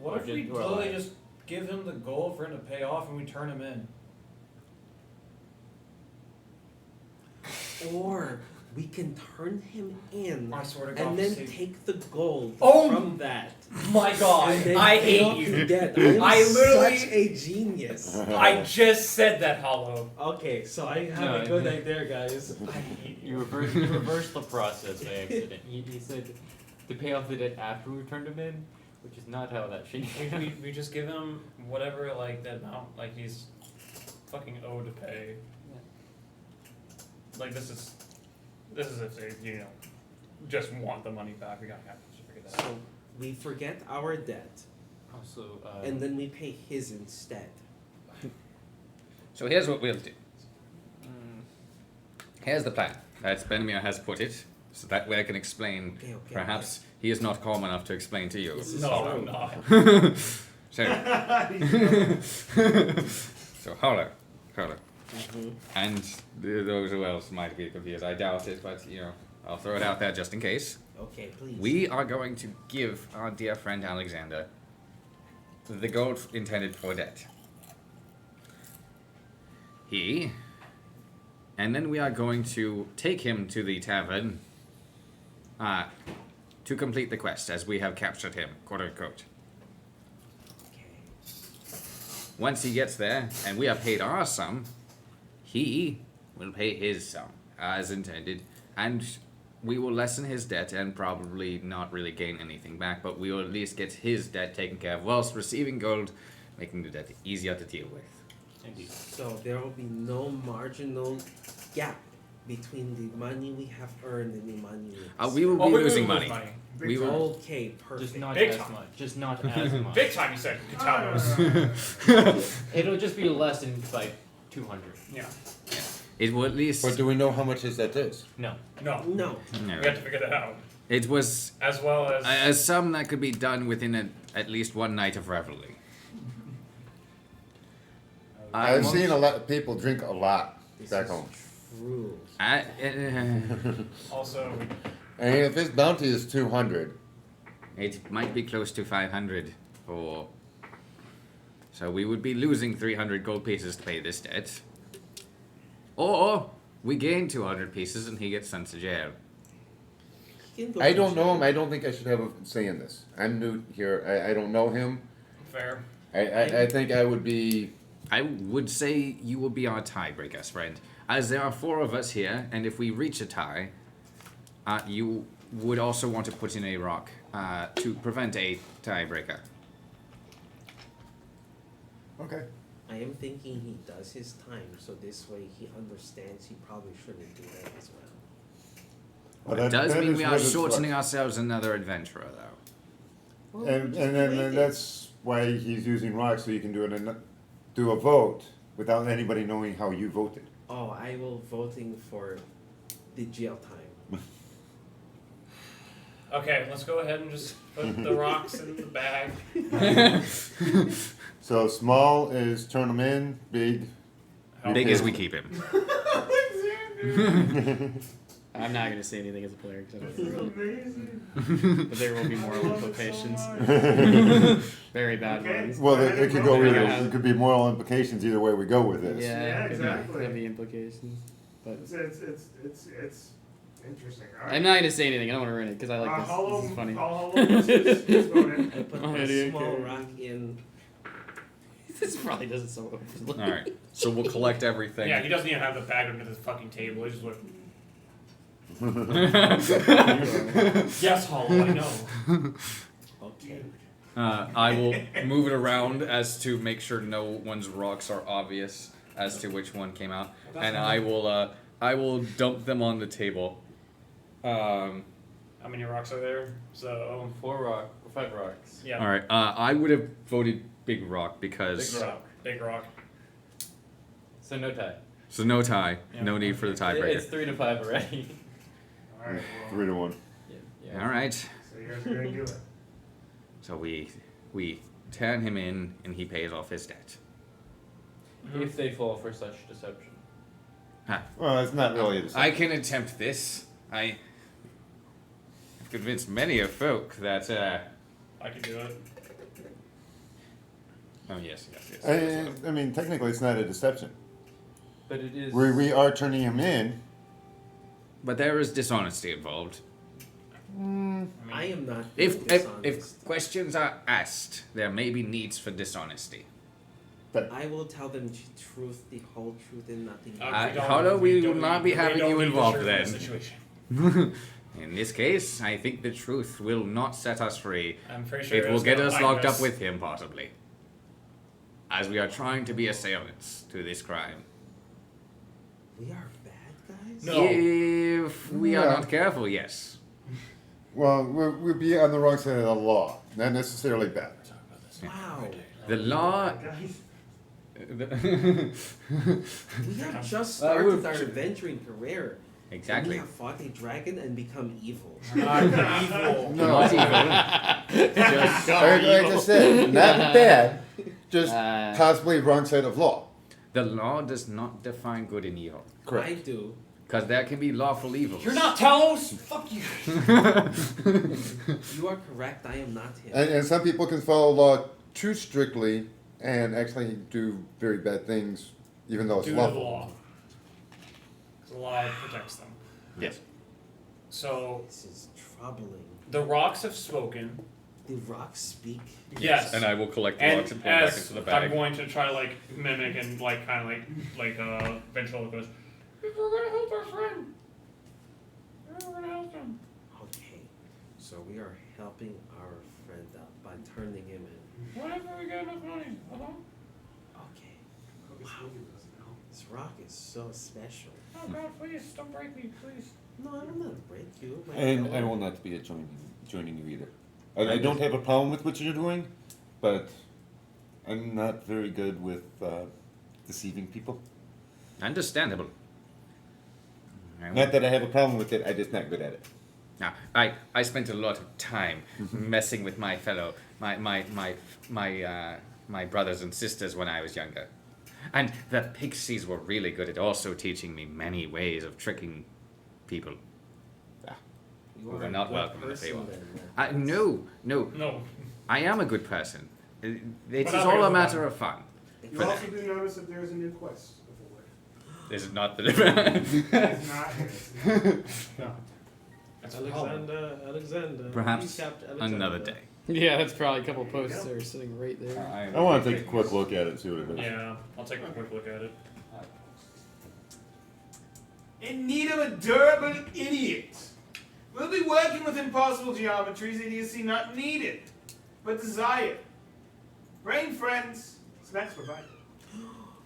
What Or if we dead or literally alive. just give him the gold for him to pay off and we turn him in? Or we can turn him in I swear to God. and then Steve. take the gold Oh from that. My God, And then I pay hate off you. the debt. I am I literally- such a genius. I just said that, Hollow. Okay, so I have No, a good idea, guys. I hate You reversed the process by accident. He said to pay off the debt after we turned him in, which is not how that should we just give him whatever like that amount like he's fucking owed to pay. Like this is if they just want the money back. We gotta have to figure that out. So we forget our debt, Also, and then we pay his instead. So here's what we'll do. Here's the plan. As Venamer has put it, so that way I can explain. Okay. Perhaps he is not calm enough to explain to you. This is No, true. I'm not. So, so Hollow. Mhm. And those who else might be confused. I doubt it, but I'll throw it out there just in case. Okay, please. We are going to give our dear friend Alexander the gold intended for debt. And then we are going to take him to the tavern to complete the quest, as we have captured him, quote unquote. Okay. Once he gets there, and we have paid our sum, he will pay his sum, as intended, and we will lessen his debt and probably not really gain anything back, but we will at least get his debt taken care of whilst receiving gold, making the debt easier to deal with. indeed. So there will be no marginal gap between the money we have earned and the money We will be losing money. Big We time. will. Okay, perfect. Just not Big as time. much. Just not as much. Big time, you said. Katamos. It'll just be less than like 200. Yeah. It will at least. But do we know how much his debt is? No. No. No. No. We have to figure that out. It was As well as. a sum that could be done within at least one night of revelry. I've seen a lot of people drink a lot This back is home. true. Also, And if his bounty is 200, It might be close to 500 for. So we would be losing 300 gold pieces to pay this debt. Or we gain 200 pieces and he gets sent to jail. He can go I to don't know jail. him. I don't think I should have a say in this. I'm new here. I don't know him. fair. I think I would be. I would say you will be our tiebreaker, friend. As there are 4 of us here, and if we reach a tie, you would also want to put in a rock to prevent a tiebreaker. Okay. I am thinking he does his time, so this way he understands he probably shouldn't do that as well. Well, It does that mean is we what are it's shortening like. ourselves another adventurer, though. Well, And just then wait it. that's why he's using rocks, so you can do a vote without anybody knowing how you voted. Oh, I will voting for the jail time. Okay, let's go ahead and just put the rocks in the bag. So small is turn them in, big. Big as we keep him. I'm not gonna say anything as a player because I This don't is know. amazing. But there will be moral I love it so implications. much. Very bad Okay. ones. Well, it could go Yeah. either. It could be moral implications either way we go with this. Yeah, Yeah, it could exactly. be heavy implications. But It's interesting. All right. I'm not gonna say anything. I don't want to ruin it because I like this. Hollow, This is funny. Hollow is voted. I put Oh, a yeah, small okay. rock in. This probably doesn't so well. Alright, so we'll collect everything. Yeah, he doesn't even have the bag under the fucking table. He just went, yes, Hollow, I know. Okay. I will move it around as to make sure no one's rocks are obvious as to which one came out, and I will dump them on the table. How many rocks are there? So 5 rocks. yeah. All right. I would have voted Big Rock because Big rock. So no tie. so no tie, Yeah. no need for the tiebreaker. It's 3 to 5 already. All right. Well, 3 to 1. Yeah. All right. so you're gonna do it. So we turn him in, and he pays off his debt. If they fall for such deception. Well, it's not really a deception. I can attempt this. I've convinced many a folk that. I can do it. Oh yes. I mean, technically, it's not a deception. But it is. We are turning him in. But there is dishonesty involved. I am not If dishonest. questions are asked, there may be needs for dishonesty. I will tell them the truth, the whole truth, and nothing We else. don't- How do we don't will not need- be having don't you need the involved truth in this then? situation. In this case, I think the truth will not set us free. I'm pretty sure It will it's get gonna us find locked us. up with him, possibly. As we are trying to be assailants to this crime. We are bad guys? No. If we are Yeah. not careful, yes. Well, we'll be on the wrong side of the law, not necessarily bad. Wow. The law. Guys, We have just started our adventuring career. We Exactly. have fought a dragon and become evil. not evil. No, Not evil. like I just said, not bad, just possibly wrong side of law. The law does not define good and evil. I do. Because there can be lawful evils. You're not Talos! Fuck you! You are correct. I am not him. And some people can follow law too strictly and actually do very bad things, even though it's Due to the lawful. law. 'Cause the law protects them. Yes. So This is troubling. the rocks have spoken. The rocks speak. Yes. And I will collect the And rocks and put them back as into the I'm bag. going to try to like mimic and like kind of like ventriloquist goes, if we're gonna help our friend, we're gonna help him. Okay. So we are helping our friend out by turning him in. Whenever we get enough money. Okay. This rock is so special. Oh God, please don't break me, please. No, I will not break you. My And I fellow- will not be joining you either. I don't have a problem with what you're doing, but I'm not very good with deceiving people. Understandable. Not that I have a problem with it, I'm just not good at it. Now, I spent a lot of time messing with my my brothers and sisters when I was younger. And the pixies were really good at also teaching me many ways of tricking people. You We're are a not good welcome in the person Fable. then. No. No. I am a good person. It is not all because a of matter that. of fun. You also do notice that there is a new quest afoot. Is it not the It's not his. No. That's a problem. Alexander. Perhaps Please capture Alexander. another day. Yeah, that's probably a couple posts that are sitting right there. I want to take a quick look at it, see what it is. Yeah, I'll take a quick look at it. In need of a durable idiot. We'll be working with impossible geometries, idiocy not needed, but desired. Brain friends, snacks provided.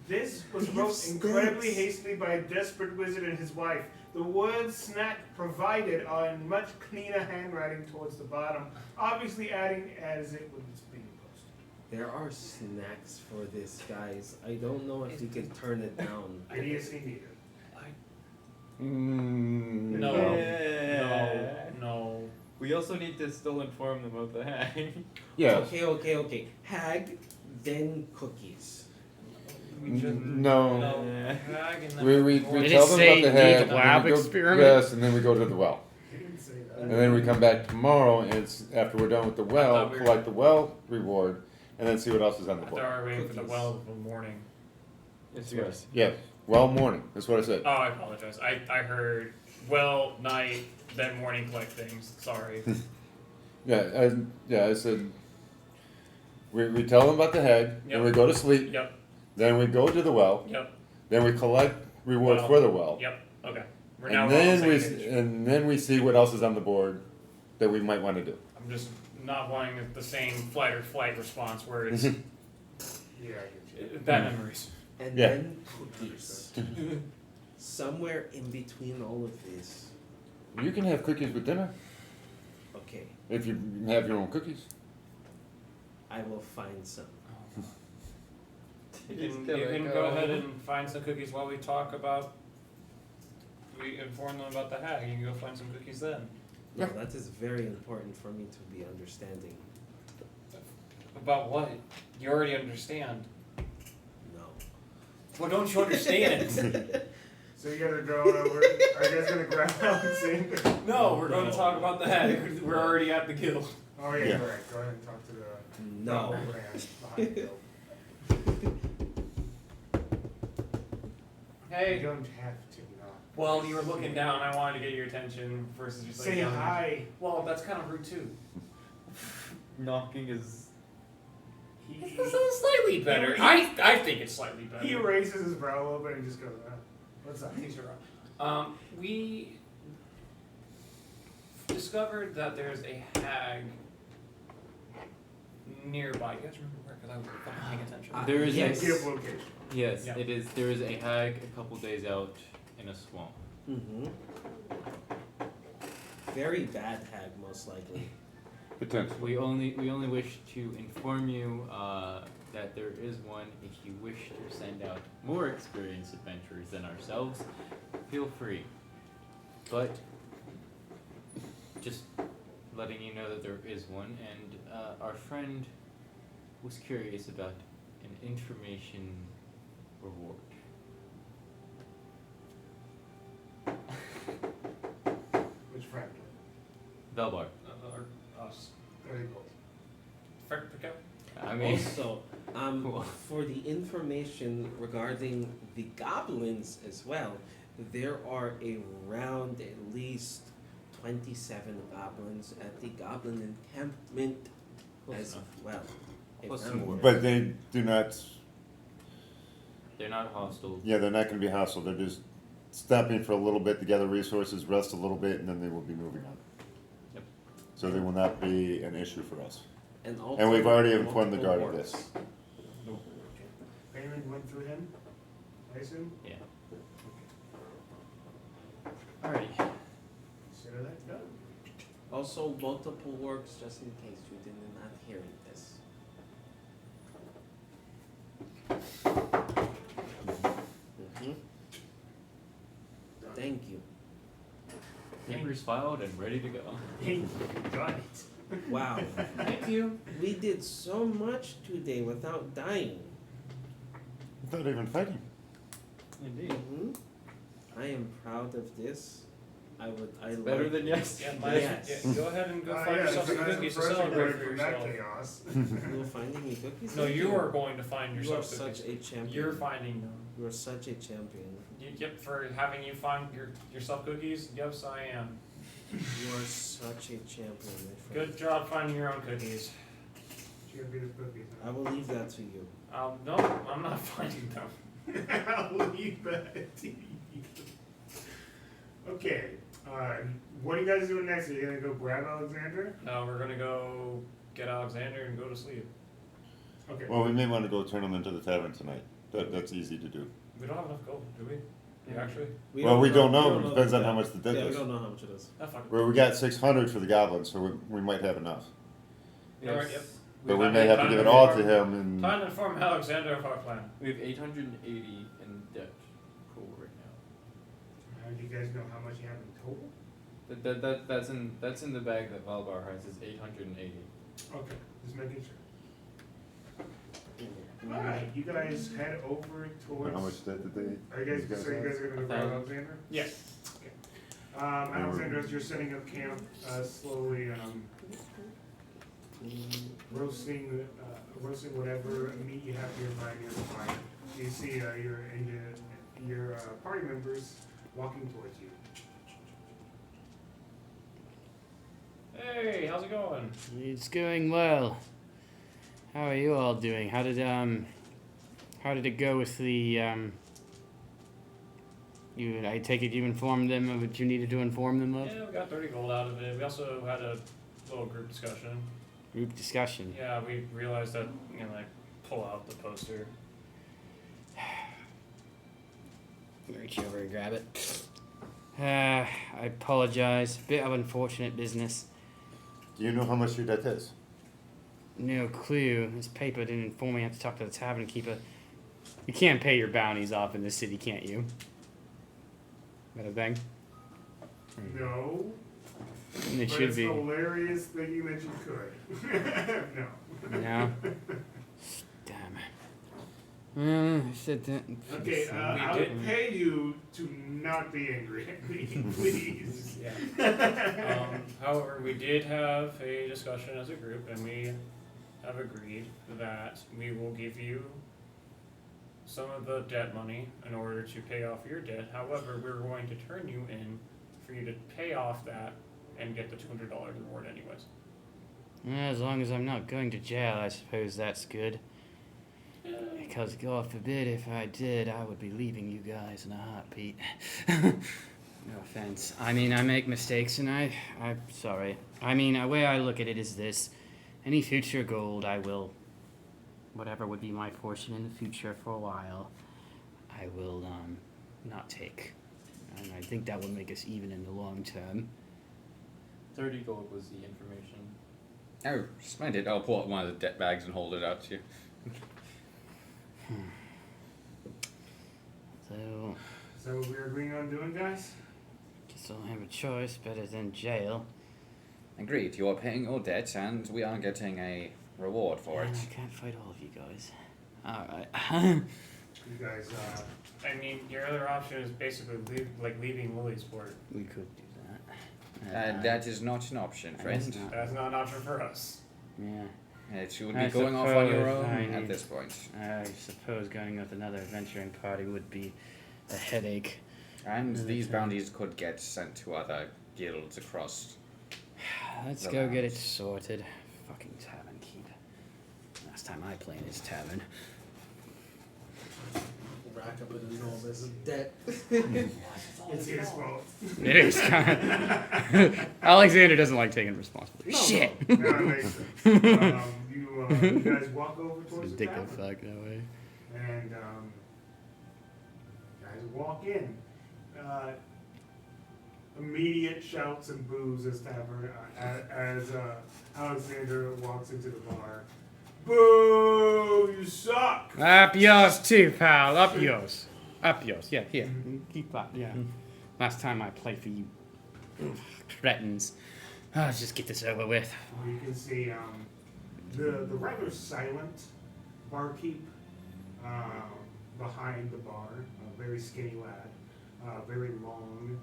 This was We wrote have incredibly snacks. hastily by a desperate wizard and his wife. The words snack provided are in much cleaner handwriting towards the bottom, obviously adding as it was being posted. There are snacks for this, guys. I don't know if you can turn it down. Idiocy needed. No. Yeah. No. We also need to still inform them of the hag. Yes. Okay. Hag, then cookies. No. We Did tell it them say about the head. need and then lab we go, experiment? Yes, and then we go to the well. He didn't say that. And then we come back tomorrow, and it's after we're done with the well, thought we were- collect the well reward, and then see what else is on the I board. thought we were waiting for the Cookies. well of the morning. Yes, you guys. Yes. Well, morning. That's what I said. Oh, I apologize. I heard well, night, then morning collect things. Sorry. I said. We tell them about the head, then Yep. we go to sleep, Yep. then we go to the well, Yep. then we collect rewards Well, for the well, Yep. Okay. We're now and all on then the we same page. and then we see what else is on the board that we might want to do. I'm just not wanting the same flight or flight response where it's Yeah, I get you. bad memories. And Yeah. then cookies. Somewhere in between all of this. You can have cookies with dinner Okay, if you have your own cookies. I will find some. You can go ahead and find some cookies while we talk about. We inform them about the hag. You can go find some cookies then. No, that is very important for me to be understanding. About what? You already understand. No. Well, don't you understand? So you guys are going over. Are you guys gonna grab Alexander? No, we're going to talk about the hag. We're already at the guild. Oh yeah, Yeah. you're right. Go ahead and talk to the No. brand behind you. You Hey. don't have to not. Well, you were looking down. I wanted to get your attention versus just like Say yelling. hi. Well, that's kind of rude too. Knocking is. It's slightly better. I think it's slightly better. He raises his brow a little bit and just goes, "What's up?" Things are wrong. We discovered that there's a hag nearby. You guys remember where? Because I was fucking paying attention. There is yes. Give location. Yes, Yeah. it is. There is a hag a couple days out in a swamp. Mm-hmm. Very bad hag, most likely. Potentially. We only wish to inform you that there is one. If you wish to send out more experienced adventurers than ourselves, feel free. But just letting you know that there is one, and our friend was curious about an information reward. Which friend? Valbar. Us. There you go. Fair pickup. I mean, Also, for the information regarding the goblins as well, there are around at least 27 goblins at the goblin encampment Close as enough. well. If Close I'm enough. aware. But they do not. they're not hostile. Yeah, they're not going to be hostile. They're just stopping for a little bit to gather resources, rest a little bit, and then they will be moving on. Yep. So they will not be an issue for us. And we've already also informed the guard of multiple this. Payment went through him, I assume? Yeah. Alrighty. Consider that done. Also, multiple works, just in case you did not hear this. Mhm. Thank you. Papers filed and ready to go. You got it. Wow. Thank you. We did so much today without dying. Without even fighting. Indeed. Mhm. I am proud of this. I Better like than yes. Yeah, Yes. go ahead and go find Yeah, yourself it's some nice cookies to refreshing celebrate break for from that yourself. chaos. You're finding me cookies? No, Thank you are going to find You are yourself such cookies. a champion. You're finding them. You are such a champion. Yep, for having you find yourself cookies. Yes, I am. You are such a champion, my friend. Good job finding your own cookies. She gonna beat his cookies. I will leave that to you. No, I'm not finding them. I'll leave that to you. Okay. What are you guys doing next? Are you gonna go grab Alexander? No, we're gonna go get Alexander and go to sleep. Okay. Well, we may want to go turn them into the tavern tonight. That's easy to do. We don't have enough gold, do we? Yeah, actually. We don't know. It depends on how much the debt Yeah, we is. don't know how much it is. That's fine. Well, we got 600 for the goblins, so we might have enough. Alright, yep. But we Time may have to time give it all to inform- him. And Time to inform Alexander of our plan. We have 880 in debt pool right now. Do you guys know how much you have in total? That's in the bag that Valbar has is 880. Okay, just making sure. Alright, you guys head over towards. how much debt did they? Are you guys, so you have? guys are gonna go grab Alexander? Yes. Alexander, as you're setting up camp, slowly, roasting whatever meat you have nearby near the fire. You see, your party members walking towards you. Hey, how's it going? It's going well. How are you all doing? How did it go with the I take it you informed them of what you needed to inform them of? Yeah, we got 30 gold out of it. We also had a little group discussion. Group discussion. Yeah, we realized that, like, pull out the poster. Reach over and grab it. I apologize. Bit of unfortunate business. Do you know how much your debt is? No clue. This paper didn't inform me I have to talk to the tavern keeper. You can't pay your bounties off in this city, can't you? Bada bang. No. And it But should it's be. hilarious thinking that you could. No. No. Damn. I said that. Okay, I would pay you to not be angry at me, please. Yeah. However, we did have a discussion as a group, and we have agreed that we will give you some of the debt money in order to pay off your debt. However, we're going to turn you in for you to pay off that and get the $200 reward anyways. As long as I'm not going to jail, I suppose that's good. Because God forbid if I did, I would be leaving you guys in a heartbeat. No offense. I mean, I make mistakes and I'm sorry. I mean, the way I look at it is this. Any future gold I will, whatever would be my portion in the future for a while, I will not take. And I think that will make us even in the long term. 30 gold was the information. Oh, splendid. I'll pull out one of the debt bags and hold it out to you. So, Is that what we're agreeing on doing, guys? just don't have a choice, better than jail. Agreed. You're paying your debt, and we are getting a reward for it. I can't fight all of you guys. Alright. You guys, I mean, your other option is basically leaving Lilysport. We could do that. That is not an option, friend. It's not. That's not an option for us. Yeah. It should I be going off on your suppose own I at need- this point. I suppose going with another adventuring party would be a headache. And Another these time. bounties could get sent to other guilds across. Let's The go get it lands. sorted. Fucking tavern keep. Last time I played his tavern. Rack up an enormous debt. it's his fault. It is kind of. Alexander doesn't like taking responsibility. Shit! No, it makes sense. You guys walk over towards the Dick tavern, fuck that way. and guys walk in. Immediate shouts and boos as Alexander walks into the bar. Boo! You suck! Up yours too, pal. Up yours. Up yours. Yeah, here. Keep that. Yeah. Last time I played for you. Cretins. Let's just get this over with. You can see the rather silent barkeep behind the bar. A very skinny lad, very long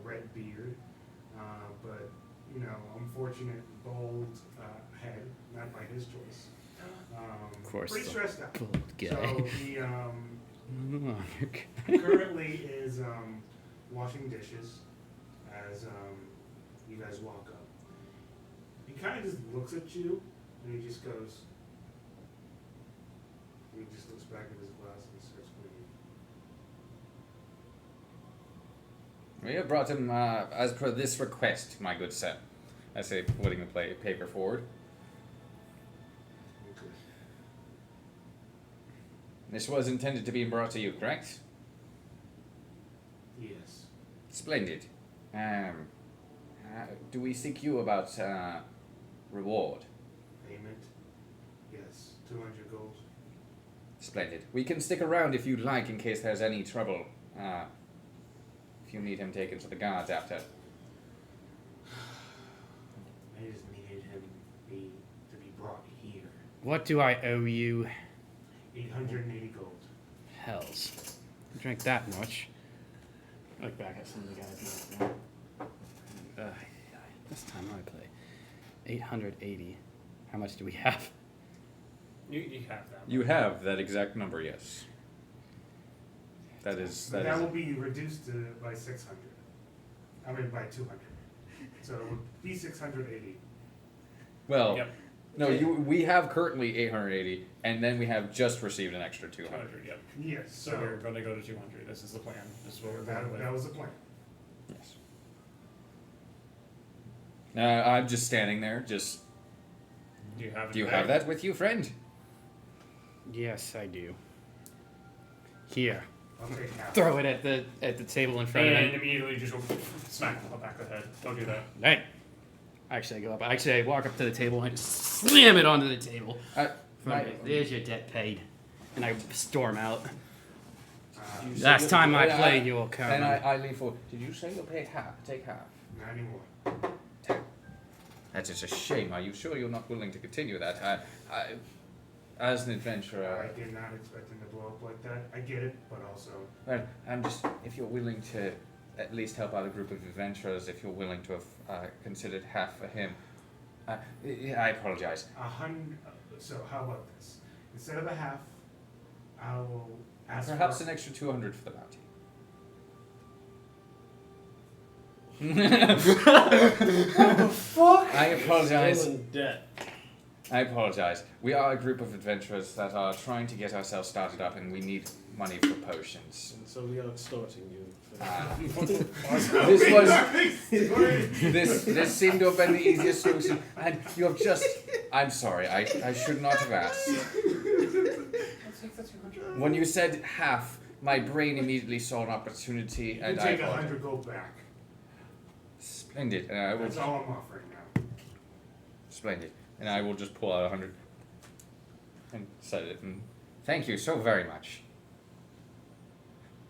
red beard, but unfortunate bald head, not by his choice. Of course. Pretty stressed out. Bald guy. So he currently is washing dishes as you guys walk up. He kind of just looks at you and he just goes. He just looks back at his glass and starts cleaning. We have brought him as per this request, my good sir. I say, putting the paper forward. Okay. This was intended to be brought to you, correct? Yes. Splendid. Do we seek you about reward? Payment? Yes. 200 gold. Splendid. We can stick around if you'd like in case there's any trouble. If you need him taken to the guards after. I just needed him to be brought here. What do I owe you? 880 gold. Hells. Drink that much. Look back at some of the guys. This time I play. 880. How much do we have? You have that. You have that exact number, yes. That is. That will be reduced by 600. I mean, by 200. So it would be 680. Well, Yep. no, we have currently 880, and then we have just received an extra 200. 200, yep. Yes. So we're going to go to 200. This is the plan. This is what we're going with. that was the plan. Yes. I'm just standing there, just Do you have? Do you have that with you, friend? Yes, I do. Here. I'll take half. Throw it at the table in front of And him. immediately just go smack him on the back of the head. Don't do that. Hey. Actually, I go up. Actually, I walk up to the table and I just slam it onto the table. There's your debt paid. And I storm out. Last time I played, you will come. And I lean forward. Did you say you'll pay half? Take half. Not anymore. That's just a shame. Are you sure you're not willing to continue that? As an adventurer, I did not expect him to blow up like that. I get it, but also. well, I'm just, if you're willing to at least help out a group of adventurers, if you're willing to have considered half for him. I apologize. 100. So how about this? Instead of a half, I will ask Perhaps for an extra 200 for the bounty. What the fuck? I apologize. Still in debt. I apologize. We are a group of adventurers that are trying to get ourselves started up, and we need money for potions. And so we are extorting you. This seemed to have been the easiest solution, and you have just. I'm sorry. I should not have asked. When you said half, my brain immediately saw an opportunity, You and can I take apologize. 100 gold back. Splendid. And I will. That's all I'm offering now. Splendid. And I will just pull out 100 and set it. And thank you so very much.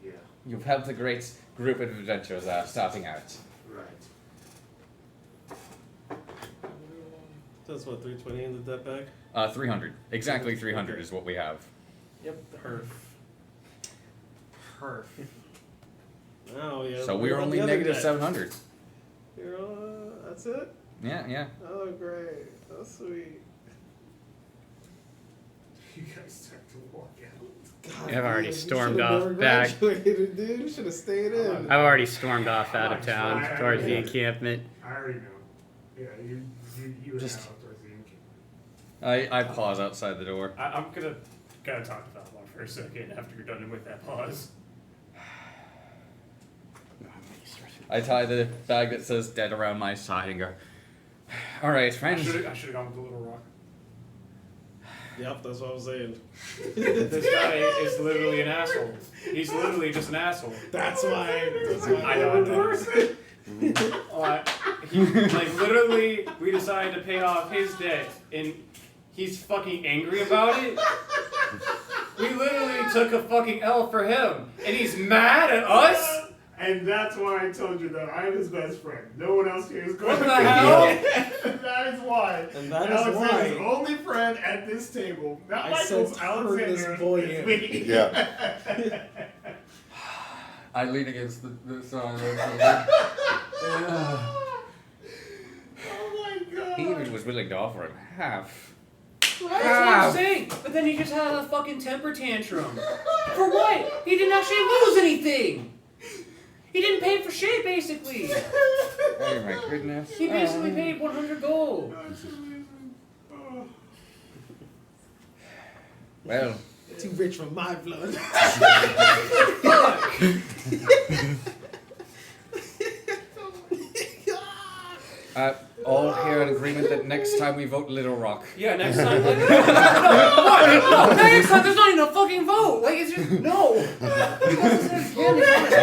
Yeah. You've helped a great group of adventurers starting out. Right. That's what, 320 in the debt bag? 300. Exactly 300 is what we have. Yep. Perf. Now, yeah. So we're only negative 700. You're that's it? Yeah. Oh, great. That's sweet. You guys start to walk out. I've already stormed off back. Dude, you should have stayed in. I've already stormed off out of town towards the encampment. I already know. Yeah, you Just- have towards the encampment. I pause outside the door. I'm gonna talk to Valbar for a second after you're done with that pause. I tie the bag that says dead around my side and go, alright, I friends. should have gone with the little rock. Yep, that's what I was saying. This guy is literally an asshole. He's literally just an asshole. That's why. I know. Like literally, we decided to pay off his debt, and he's fucking angry about it. We literally took a fucking L for him, and he's mad at us. And that's why I told you that I am his best friend. No one else here is going What to the hell? That is why. And that is Alexander's why. only friend at this table. Not I Michael's, sense power in this Alexander's boy is in. me. Yeah. I lean against the side. Oh my god. He even was willing to offer him half. That's what I'm saying. But then he just had a fucking temper tantrum. For what? He didn't actually lose anything. He didn't pay for shit, basically. Oh my goodness. He basically paid 100 gold. That's amazing. Oh. Well, Too rich for my blood. all here in agreement that next time we vote Little Rock. Yeah, next time. Like, no, next time there's not even a fucking vote. Like, it's just, no. He doesn't say again, it's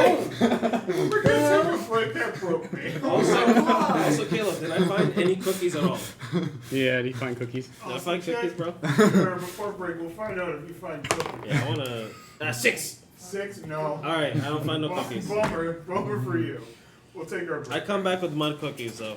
on his own. We're gonna take a break. That broke me. Also, Caleb, did I find any cookies at all? Yeah, do you find cookies? Did I find cookies, bro? Before break, we'll find out if you find cookies. Yeah, I wanna. 6. 6? No. Alright, I don't find no cookies. Bummer for you. We'll take our I break. come back with mud cookies, though.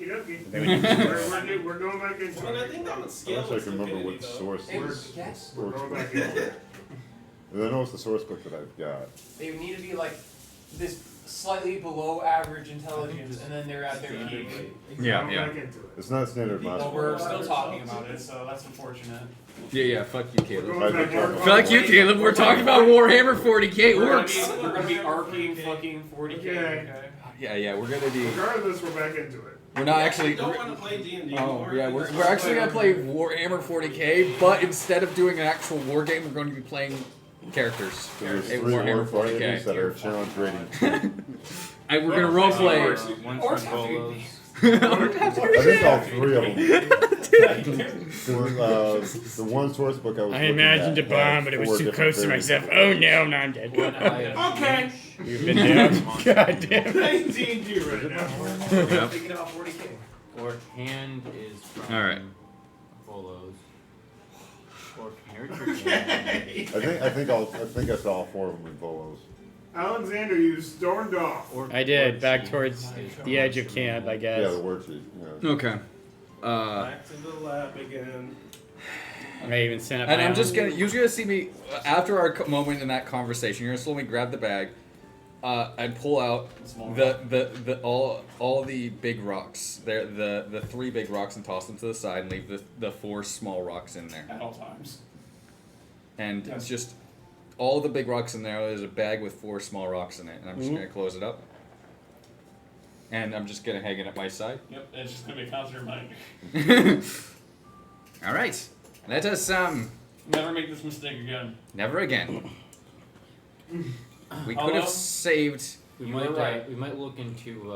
Okay. They would use We're going back into Well, I it. think on the I scale wish I of could remember what stupidity, source. Hey, source yes. We're going back into it. And I know it's the source book that I've got. They need to be like this slightly below average intelligence, and then they're at their peak. Yeah, Going yeah. back into it. It's not standard Well, monster. we're still talking about it, so that's unfortunate. Yeah, fuck you, We're Caleb. going back into it. Fuck you, Caleb. We're talking about Warhammer 40k We're orcs. gonna be arcing fucking 40k. Okay. Yeah, we're gonna be. Regardless, we're back into it. We're not actually. I don't want to play D&D Oh, anymore. yeah, we're actually gonna play Warhammer 40k, but instead of doing an actual war game, we're going to be playing characters. So there's in 3 Warhammer war fighters 40k. that are challenge rating. And we're gonna roleplay. Once Orcs we have to be roll I think all 3 of them. 'Cause, the one source book I was I looking imagined at a bomb, had but it was 4 too different close to variants. myself. Oh no, no, I'm dead. Okay. You've been down. God damn. Playing D&D right now. Yeah. Thinking about 40k. Orc hand is from Alright. Volos. Orc nurture hand. I think I saw all 4 of them in Volos. Alexander, you stormed off. Orc I did, orc back sheet towards is the edge of from camp, I Yeah, guess. the word sheet. Yeah. Okay. Back to the lab again. I even sent up And my I'm own. just gonna. You're gonna see me after our moment in that conversation. You're gonna slowly grab the bag, and pull out the all the big rocks. The 3 big rocks and toss them to the side and leave the 4 small rocks in there. At all times. And Yes. just all the big rocks in there. There's a bag with 4 small rocks in it, and I'm just gonna close it up. And I'm just gonna hang it at my side. Yep, it's just gonna be a constant reminder. All right. Let us Never make this mistake again. never again. We could Although- have saved. We You might were right. we might look into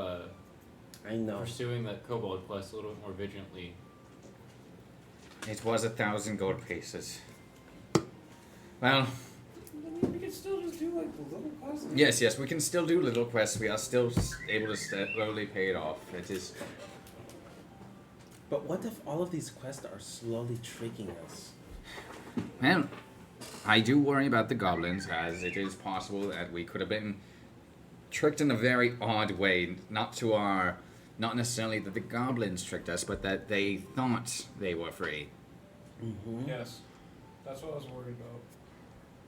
I know. pursuing that kobold quest a little bit more vigilantly. It was 1,000 gold pieces. Well, We can still just do like the little quests. yes, we can still do little quests. We are still able to slowly pay it off. It is. But what if all of these quests are slowly tricking us? Well, I do worry about the goblins, as it is possible that we could have been tricked in a very odd way. Not necessarily that the goblins tricked us, but that they thought they were free. Mm-hmm. Yes. That's what I was worried about.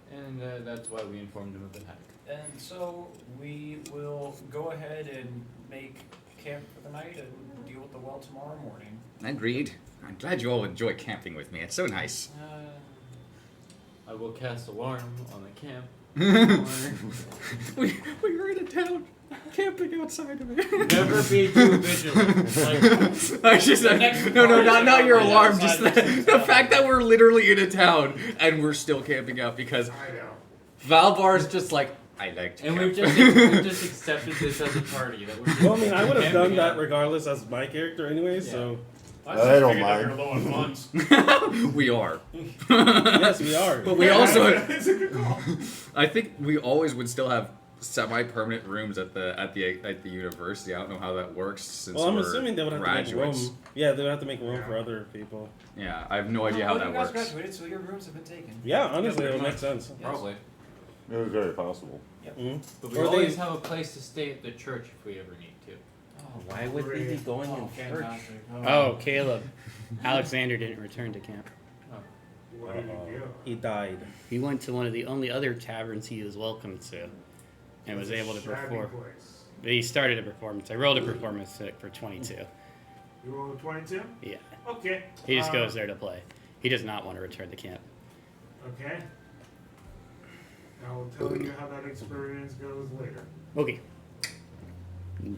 And that's why we informed him of the hack. And so we will go ahead and make camp for the night and deal with the well tomorrow morning. Agreed. I'm glad you all enjoy camping with me. It's so nice. I will cast alarm on the camp. we were in a town camping outside of it. Never be too vigilant. I just not your alarm. Just the fact that we're literally in a town and we're still camping out because I know. Valbar's just like I like to And camp. we've just accepted this as a party that we're just Well, I mean, I would have done camping that out. regardless as my character anyway, so. I don't Figured that mind. You're low on funds. We are. Yes, we are. But we also It's a good call. I think we always would still have semi-permanent rooms at the university. I don't know how that works since Well, I'm we're assuming they would have graduates. to make room. Yeah, they would have to make room for other people. Yeah, I have no idea how that You guys works. graduated, so your rooms have been taken. Yeah, honestly, it would make sense. Probably. It was very possible. Mm-hmm. But we Or always they- have a place to stay at the church if we ever need to. Why would we be going in church? fantastic. Oh, Caleb. Alexander didn't return to camp. Where did you go? He died. He went to one of the only other taverns he was welcome to and was able to Shabby perform. place. He started a performance. I rolled a performance for 22. You rolled a 22? Yeah. Okay. He just goes there to play. He does not want to return to camp. Okay. I will tell you how that experience goes later. Okay.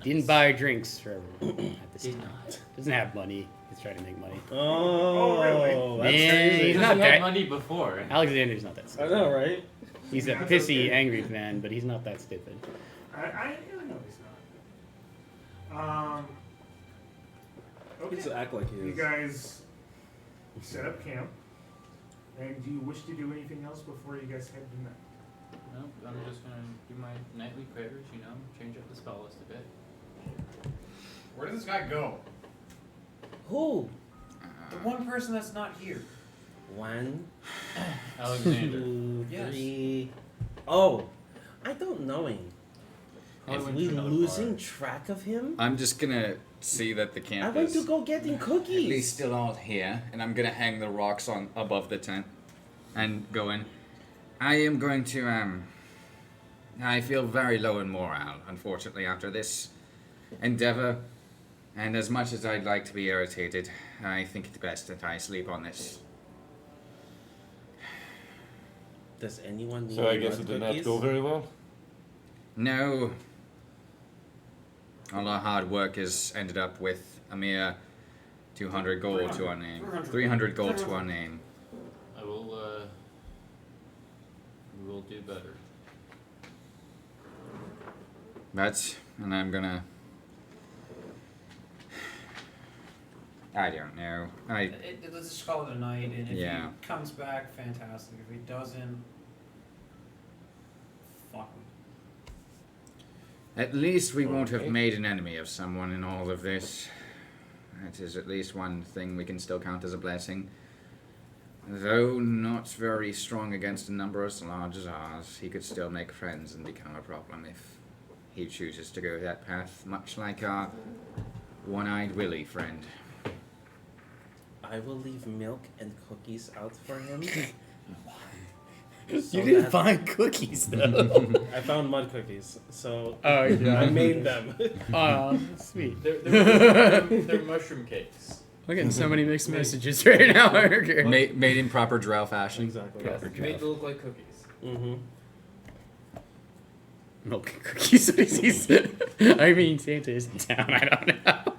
Didn't buy drinks for everyone at this time. Doesn't have money. He's trying to make money. Oh, really? That's Man, crazy. he's Because not he had that. money before. Alexander's not that I stupid. know, right? He's a That's pissy, okay. angry man, but he's not that stupid. I know he's not. He just Okay. act like he You is. guys set up camp. And do you wish to do anything else before you guys head to night? No, I'm just gonna do my nightly prayers, you know, change up the spell list a bit. Where does this guy go? Who? The one person that's not here. 1, Alexander. 2, Yes. 3. Oh, I don't know him. Probably If went we to another losing bar. track of him? I'm just gonna see that the I camp went is to go getting at cookies. least still all here, and I'm gonna hang the rocks on above the tent and go in. I am going to I feel very low in morale, unfortunately, after this endeavor. And as much as I'd like to be irritated, I think it's best that I sleep on this. Does anyone need So I mud guess it did not cookies? go very well. No. All our hard work has ended up with a mere 200 gold to our name. 300 gold to our name. I will, we will do better. And I'm gonna... I don't know. Let's just call it a night, and if Yeah. he comes back, fantastic. If he doesn't, fuck him. At least we won't have made an enemy of someone in all of this. That is at least one thing we can still count as a blessing. Though not very strong against a number as large as ours, he could still make friends and become a problem if he chooses to go that path, much like our one-eyed Willy friend. I will leave milk and cookies out for him. You didn't find cookies though. I found mud cookies, so Oh, yeah. I made them. Oh, sweet. They're mushroom cakes. We're getting so many mixed messages right now. Made in proper drow fashion. Exactly. Made to look like cookies. Mm-hmm. Milk and cookies. I mean, Santa is in town. I don't know.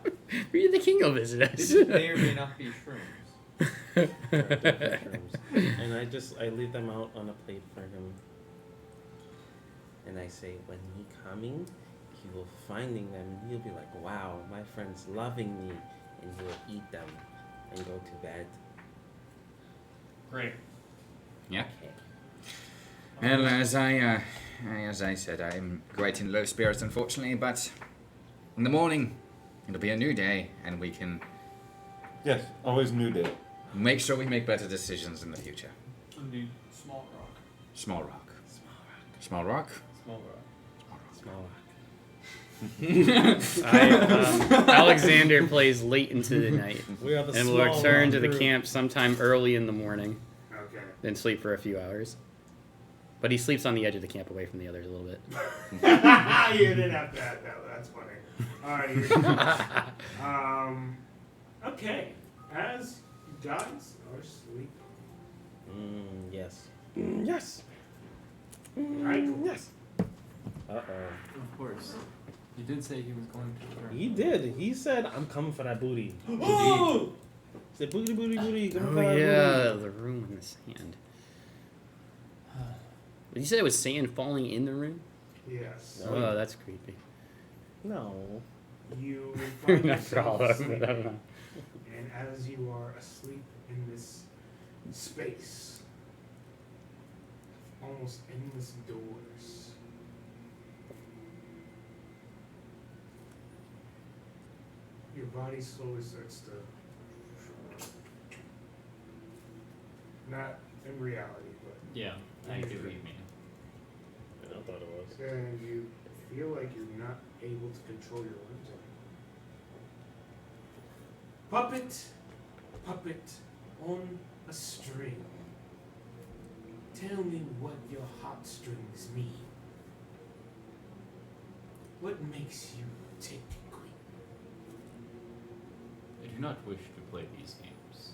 Maybe the king will visit us. May or may not be shrooms. And I leave them out on a plate for him. And I say, when he coming, he will finding them. He'll be like, wow, my friend's loving me, and he will eat them and go to bed. Great. Yeah. Well, as I said, I'm quite in low spirits, unfortunately, but in the morning, it'll be a new day, and we can Yes, always new day. make sure we make better decisions in the future. Indeed. Small rock. Small rock. Small rock? Small rock. Small rock. Alexander plays late into the night We are the and will small return rock to the group. camp sometime early in the morning, Okay. then sleep for a few hours. But he sleeps on the edge of the camp away from the others a little bit. You didn't have that. No, that's funny. Alright. Okay. As you guys are asleep. Yes. Yes. Right? Yes. Uh-oh. Of course. He did say he was going to return. He did. He said, I'm coming for that booty. Oh! He said, booty, booty, booty. Coming Oh for that yeah, booty. the room in the sand. But you said it was sand falling in the room? Yes. Oh, that's creepy. No. You find Not for all yourself of them, but I don't sleeping, know. and as you are asleep in this space, almost endless doors, your body slowly starts to not in reality, but Yeah, I do what you mean. I thought it was. and you feel like you're not able to control your limbs anymore. Puppet on a string. Tell me what your heartstrings mean. What makes you tick, Queen? I do not wish to play these games.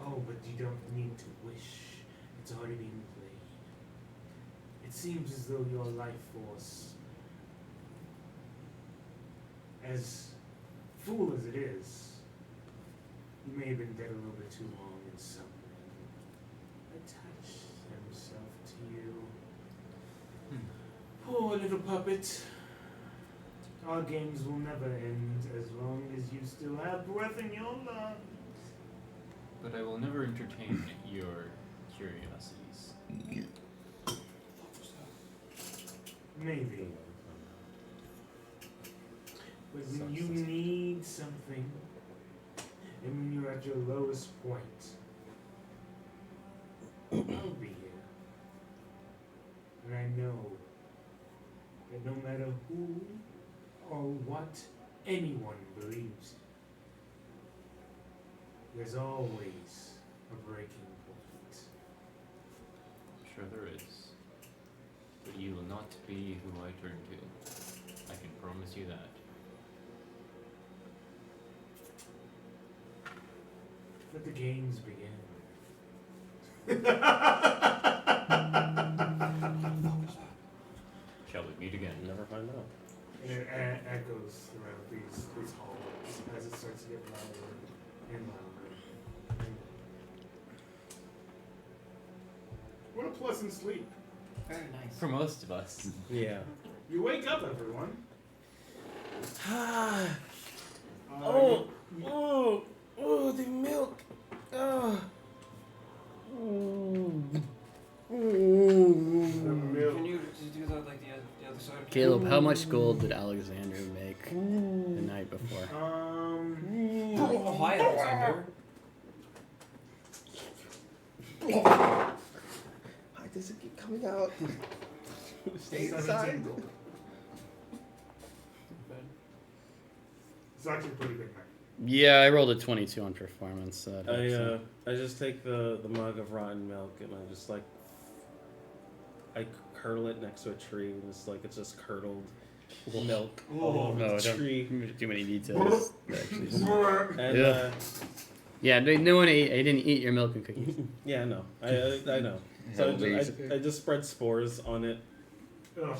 Oh, but you don't need to wish. It's already being played. It seems as though your life force, as full as it is, you may have been dead a little bit too long, and someone attached himself to you. Poor little puppet. Our games will never end as long as you still have breath in your lungs. But I will never entertain your curiosities. Maybe. But when you need something, and when you're at your lowest point, I'll be here. And I know that no matter who or what anyone believes you. There's always a breaking point. Sure there is. But you will not be who I turn to. I can promise you that. Let the games begin. Shall we meet again? Never find out. And it echoes throughout these halls as it starts to get louder and louder. What a pleasant sleep. Very nice. For most of us. Yeah. You wake up, everyone. Oh, the milk. Oh. The milk. Can you do that like the other side? Caleb, how much gold did Alexander make the night before? Oh, hi, Alexander. Why does it keep coming out? Stay 17 inside. gold. It's actually a pretty good night. Yeah, I rolled a 22 on performance. So that helps out. I just take the mug of rotten milk and I just like I curdle it next to a tree and it's just curdled milk all over No, the don't tree. too many details. Actually. And Yeah. Yeah, no one ate. I didn't eat your milk and cookies. yeah, no, I know. So I just spread spores on it Ugh.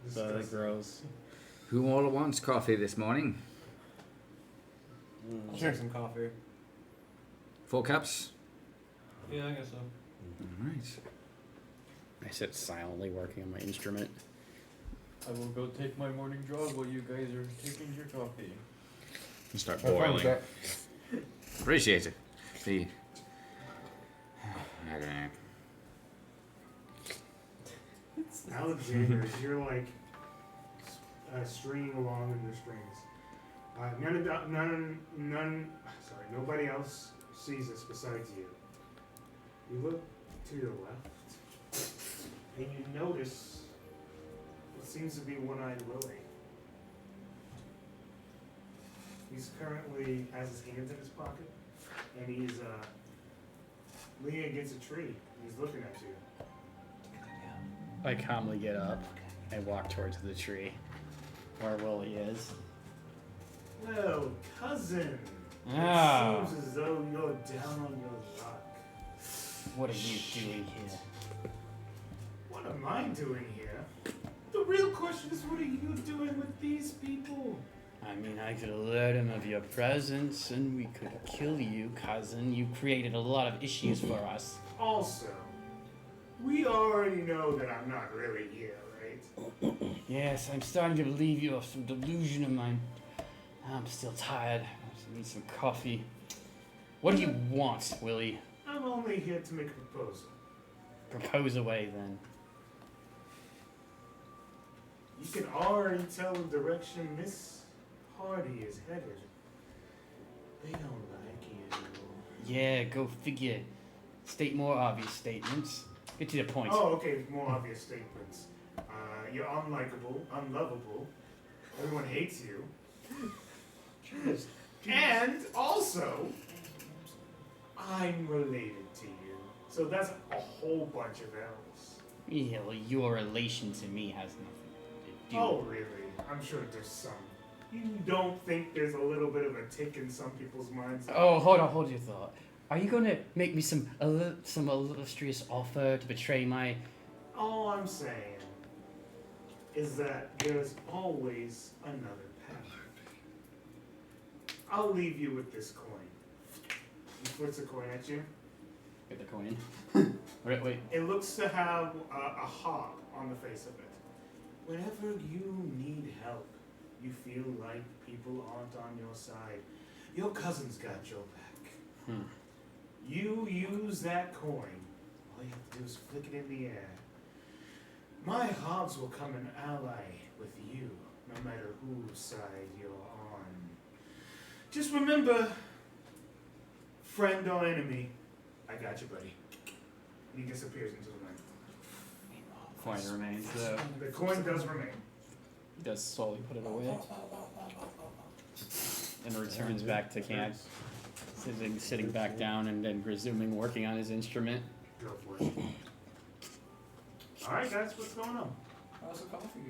so it Disgusting. grows. Who all wants coffee this morning? I'll take some coffee. 4 cups? Yeah, I guess so. Alright. I sit silently working on my instrument. I will go take my morning jog while you guys are taking your coffee. And start boiling. Appreciate it. I don't know. Alexander, you're like stringing along in your strings. Nobody else sees this besides you. You look to your left, and you notice what seems to be one-eyed Willie. He's currently has his hands in his pocket, and he's leaning against a tree. And he's looking at you. I calmly get up and walk towards the tree where Willie is. Well, cousin, Ah. it seems as though you're down on your luck. What are you doing here? What am I doing here? The real question is, what are you doing with these people? I mean, I could alert him of your presence and we could kill you, cousin. You created a lot of issues for us. Also, we already know that I'm not really here, right? Yes, I'm starting to believe you of some delusion of mine. I'm still tired. I need some coffee. What do you want, Willie? I'm only here to make a proposal. Propose away, then. You can already tell the direction Miss Hardy is headed. They don't like you. Yeah, go figure. State more obvious statements. Get to the point. Oh, okay, more obvious statements. You're unlikable, unlovable. Everyone hates you. And also, I'm related to you. So that's a whole bunch of L's. Yeah, well, your relation to me has nothing to do. Oh, really? I'm sure there's some. You don't think there's a little bit of a tick in some people's minds? Oh, hold your thought. Are you gonna make me some illustrious offer to betray my? All I'm saying is that there's always another path. I'll leave you with this coin. He flips a coin at you. Get the coin. Wait. It looks to have a hawk on the face of it. Whenever you need help, you feel like people aren't on your side, your cousin's got your back. You use that coin, all you have to do is flick it in the air. My hogs will come and ally with you, no matter whose side you're on. Just remember, friend or enemy, I got you, buddy. And he disappears into the night. Coin remains though. The coin does remain. He does slowly put it away. and returns back to camp, sitting back down and then resuming working on his instrument. Go for it. Alright, guys, what's going on? How's the coffee?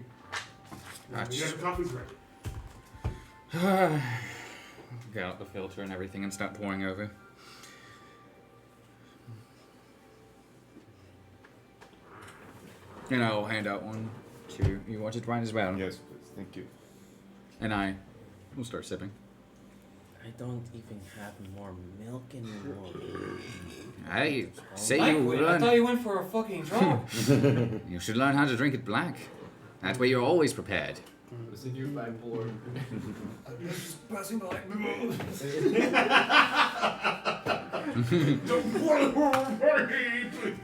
You guys, the coffee's ready. Get out the filter and everything and start pouring over. And I'll hand out one to you. Want it right as well? Yes, please. Thank you. And I will start sipping. I don't even have more milk anymore. I say I you learn. thought you went for a fucking jog. You should learn how to drink it black. That way you're always prepared. Was in your bipolar. I'm just passing by. Don't pour please.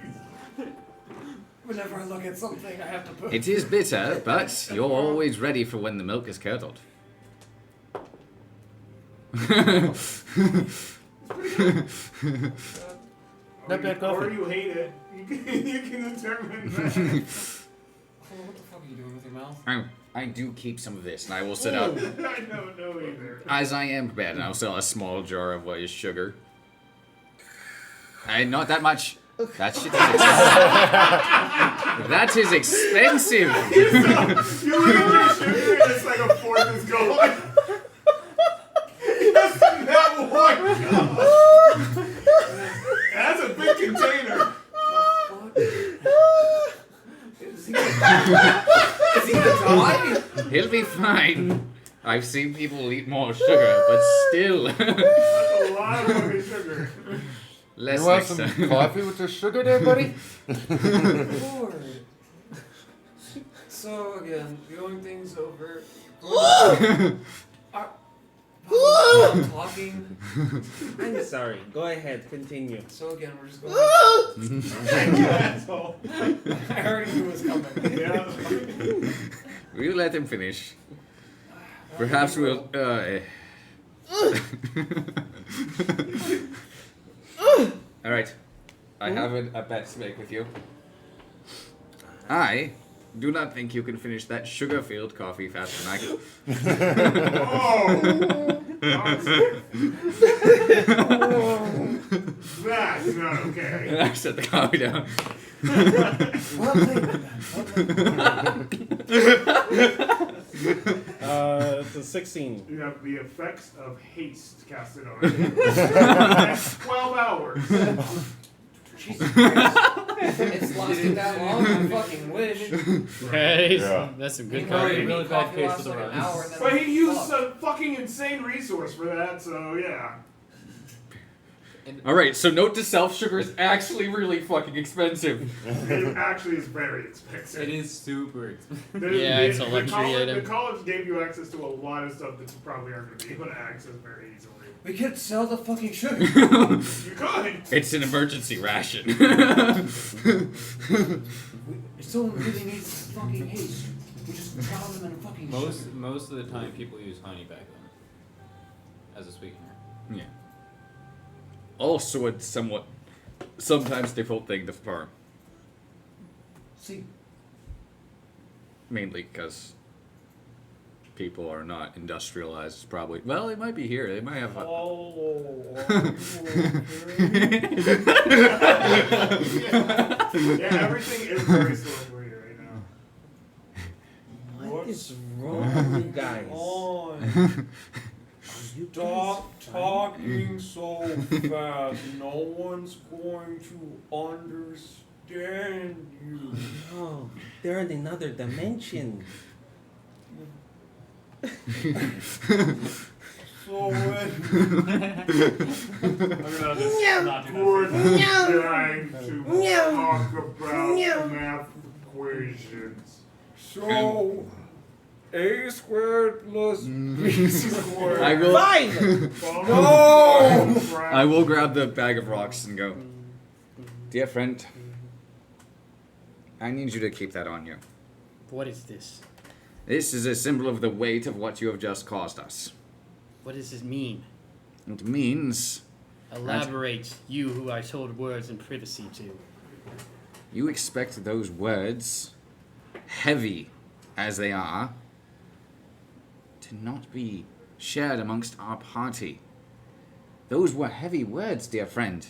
Whenever I look at something, I have to put. It is bitter, but you're always ready for when the milk is curdled. Not bad coffee. Or you hate it. You can determine that. What the fuck are you doing with your mouth? I do keep some of this, and I will set out, I don't know either. as I am prepared, and I'll sell a small jar of what is sugar. And not that much. That shit is expensive. That is expensive. You look at your sugar and it's like a fourth is gone. Just that one gone. That's a big container. Is he gonna die? He'll be fine. I've seen people eat more sugar, but still. That's a lot of fucking sugar. Less You want next some time. coffee with the sugar there, buddy? Lord. So again, going things over. I'm talking. I'm sorry. Go ahead. Continue. So again, we're just going. Thank you, asshole. I already knew it was coming. Yeah. We'll let him finish. Perhaps we'll. Alright. I have a bet to make with you. I do not think you can finish that sugar-filled coffee faster than I can. Oh! That's not okay. And I set the coffee down. Well played. It's a 16. You have the effects of haste casted on you. That's 12 hours. Jesus Christ. It's lasted that long, I fucking wish. Hey, Yeah. that's some good You know, coffee. really bad case for the like an runs. hour and then But he used fuck. a fucking insane resource for that, so yeah. Alright, so note to self, sugar is actually really fucking expensive. It actually is very expensive. It is super expensive. Yeah, it's a luxury item. The college gave you access to a lot of stuff that you probably aren't going to be able to access very easily. We could sell the fucking sugar. You could! It's an emergency ration. If someone really needs fucking haste, we just drop them in a fucking sugar. Most of the time, people use honey back then as a sweetener. Yeah. Also a somewhat, sometimes difficult thing to farm. See, Mainly because people are not industrialized, probably. Well, they might be here. They might have. Yeah, everything is very slow for you right now. What is wrong with you guys? on. You Stop guys talking so fast. No one's going to understand you. No, they're in another dimension. So when I'm gonna just not do We're that. trying to talk about math equations. so a squared plus b squared. I will. No! I will grab the bag of rocks and go. Dear friend, I need you to keep that on you. What is this? This is a symbol of the weight of what you have just caused us. What does this mean? It means Elaborate, you who I told words in privacy to. you expect those words, heavy as they are, to not be shared amongst our party. Those were heavy words, dear friend.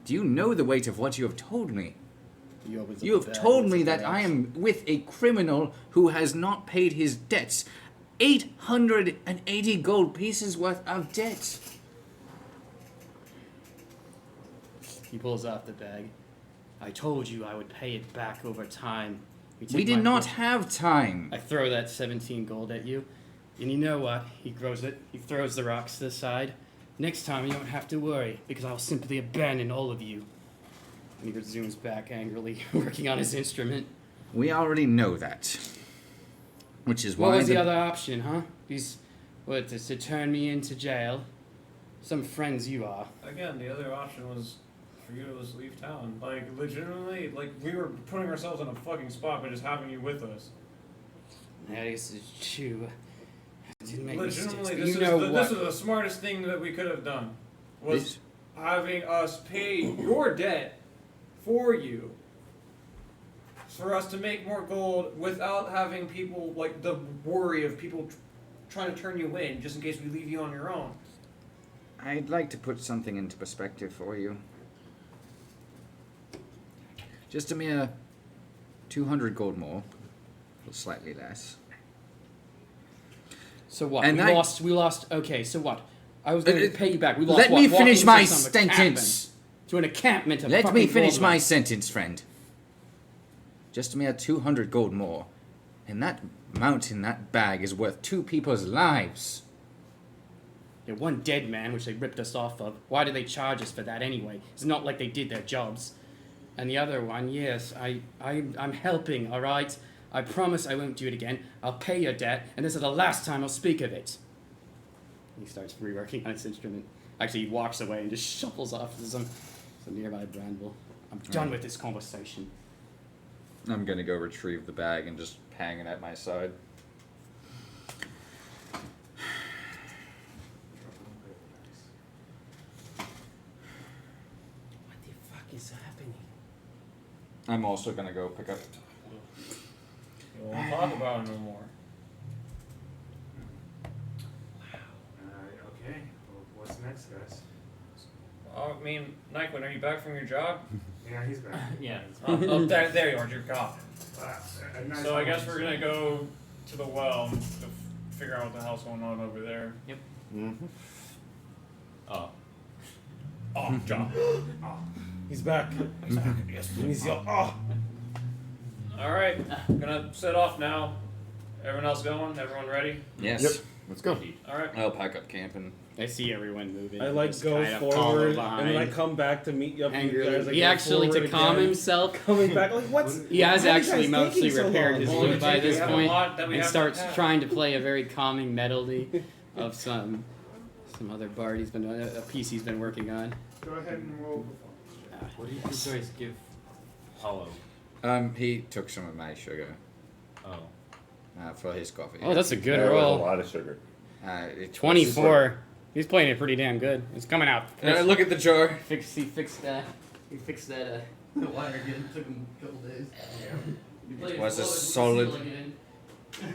Do you know the weight of what you have told me? You have told me that I am with a criminal who has not paid his debts. 880 gold pieces worth of debt. He pulls out the bag. I told you I would pay it back over time. We did not have time. I throw that 17 gold at you. And you know what? He throws the rocks to the side. Next time you don't have to worry, because I'll simply abandon all of you. And he resumes back angrily, working on his instrument. We already know that. Which is why. What was the other option, huh? To turn me into jail? Some friends you are. Again, the other option was for you to just leave town. Like, legitimately, like, we were putting ourselves in a fucking spot by just having you with us. That is true. I didn't make Legitimately, mistakes, this is the smartest thing that we could have done. Was having us pay your debt for you. For us to make more gold without having people, like, the worry of people trying to turn you in just in case we leave you on your own. I'd like to put something into perspective for you. Just a mere 200 gold more, or slightly less. So what? And we lost. Okay, so what? I was going to pay you back. We lost. Let what? me finish Walking my to some sentence. To an encampment of Let fucking me finish gold my mines. sentence, friend. Just a mere 200 gold more. And that mount in that bag is worth 2 people's lives. Yeah, one dead man, which they ripped us off of. Why did they charge us for that anyway? It's not like they did their jobs. And the other one, yes, I'm helping, all right? I promise I won't do it again. I'll pay your debt, and this is the last time I'll speak of it. He starts reworking on his instrument. Actually, he walks away and just shuffles off to some nearby bramble. I'm done with this conversation. I'm gonna go retrieve the bag and just hang it at my side. What the fuck is happening? I'm also gonna go pick up. We won't talk about it no more. Okay, well, what's next, guys? I mean, Nycowin, are you back from your job? Yeah, he's back. Yeah. Oh, there you are, dear God. Nice So I guess one. we're gonna go to the well to figure out what the hell's going on over there. Yep. Mm-hmm. Oh. Oh, John. He's back. Yes. He's oh. Alright, gonna set off now. Everyone else going? Everyone ready? Yes. Yep. Let's go. Alright. I'll pack up camp and. I see everyone moving. I like Just go kind of follow forward and behind. then I come back to meet you up. Angrily. You guys, I He go actually, to forward calm again, himself, coming back like what's? he has why are you actually guys mostly taking so repaired long? his Well, lute by this we have a point lot that we and have to starts pack. trying to play a very calming melody of some other bard he's been a piece he's been working on. Go ahead and roll. What did you guys give Hollow? He took some of my sugar Oh. for his coffee. Oh, that's a good That was a roll. lot of sugar. It was- 24. He's playing it pretty damn good. It's coming out. Look at the jar. He fixed that wire again. Took him a couple days. It was a solid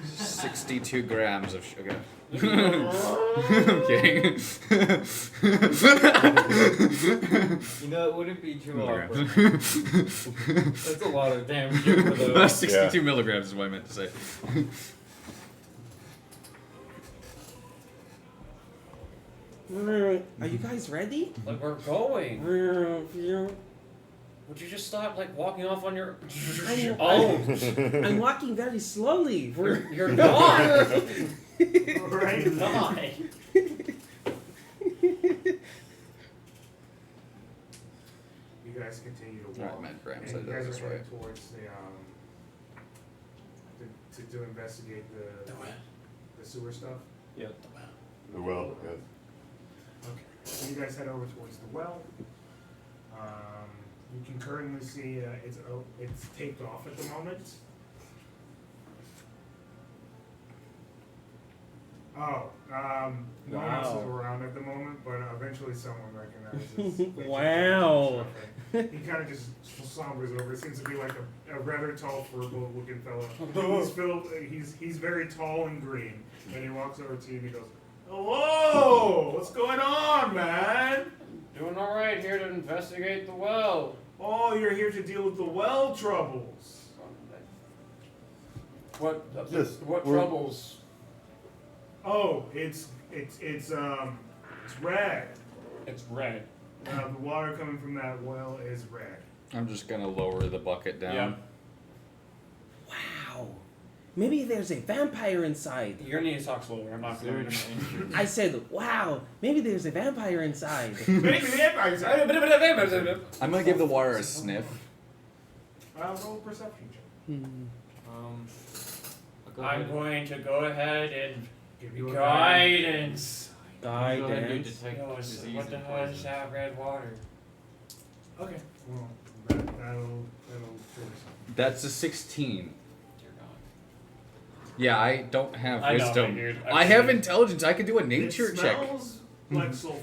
62 grams of sugar. I'm kidding. You know, it wouldn't be too awkward. Milligrams. That's a lot of damn sugar though. 62 milligrams is what I meant to say. Are you guys ready? Like, we're going. I'm Would you just stop, like, walking off on your I'm walking very slowly. You're not! Right? You're not! You guys continue to Alright, walk. man, Graham and said you that guys this are way. heading towards the to investigate the sewer stuff. Yep. The well, yes. Okay. So you guys head over towards the well. You can currently see it's taped off at the moment. Oh, no one else is Wow. around at the moment, but eventually someone recognizes. Wow. He kind of just sombers over. It seems to be like a rather tall, furble-looking fellow. He's very tall and green, and he walks over to you and he goes, Hello! What's going on, man? Doing alright, here to investigate the well. Oh, you're here to deal with the well troubles. What Yes, what we're- troubles? Oh, it's red. It's red. The water coming from that well is red. I'm just gonna lower the bucket down. Yeah. Wow. Maybe there's a vampire inside. You're gonna need to talk slower. I'm not Is there gonna. an entrance? I said, wow, maybe there's a vampire inside. Maybe the vampires. I'm gonna give the water a sniff. Roll a perception check. I'll go I'm ahead. going to go ahead and Give you a guidance. Go ahead and do Guidance. detect Yo, disease what the and hell is poison. that red water? Okay. Well, that'll trigger something. That's a 16. Dear God. Yeah, I don't have I know, wisdom. dude. I have intelligence. I can do a nature It check. smells like sulfur.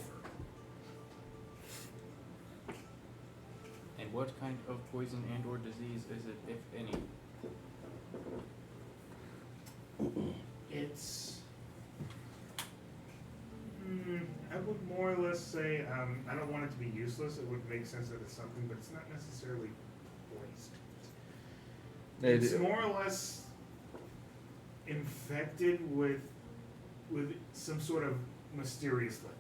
And what kind of poison and or disease is it, if any? It's. I would more or less say I don't want it to be useless. It would make sense that it's something, but it's not necessarily poison. It's more or less infected with some sort of mysterious liquid.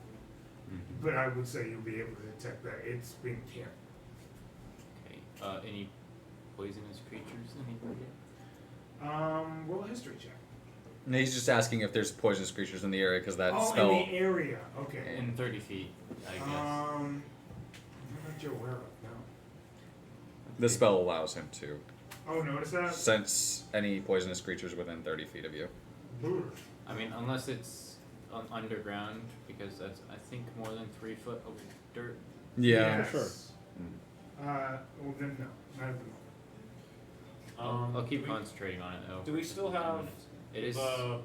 But I would say you'll be able to detect that it's being carried. Okay. Any poisonous creatures? Anybody? Roll a history check. No, he's just asking if there's poisonous creatures in the area because that spell. In the area. Okay. In 30 feet, I guess. I'm not you're aware of. No. The spell allows him to Oh, notice that. sense any poisonous creatures within 30 feet of you. I mean, unless it's underground, because that's, I think, more than 3 foot of dirt. Yeah. Yes. sure. Well then, no, not at the moment. I'll keep do we- concentrating on it though. Do we for still 10 have minutes. It is. Sorry.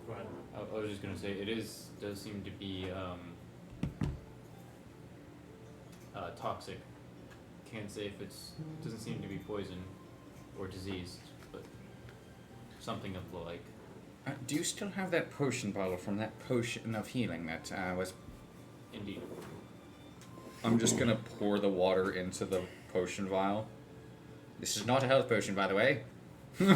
Go ahead. I was just gonna say it does seem to be toxic. Can't say if doesn't seem to be poison or diseased, but something of the like. Do you still have that potion bottle from that potion of healing that was... Indeed. I'm just gonna pour the water into the potion vial. This is not a health potion, by the way. Sure,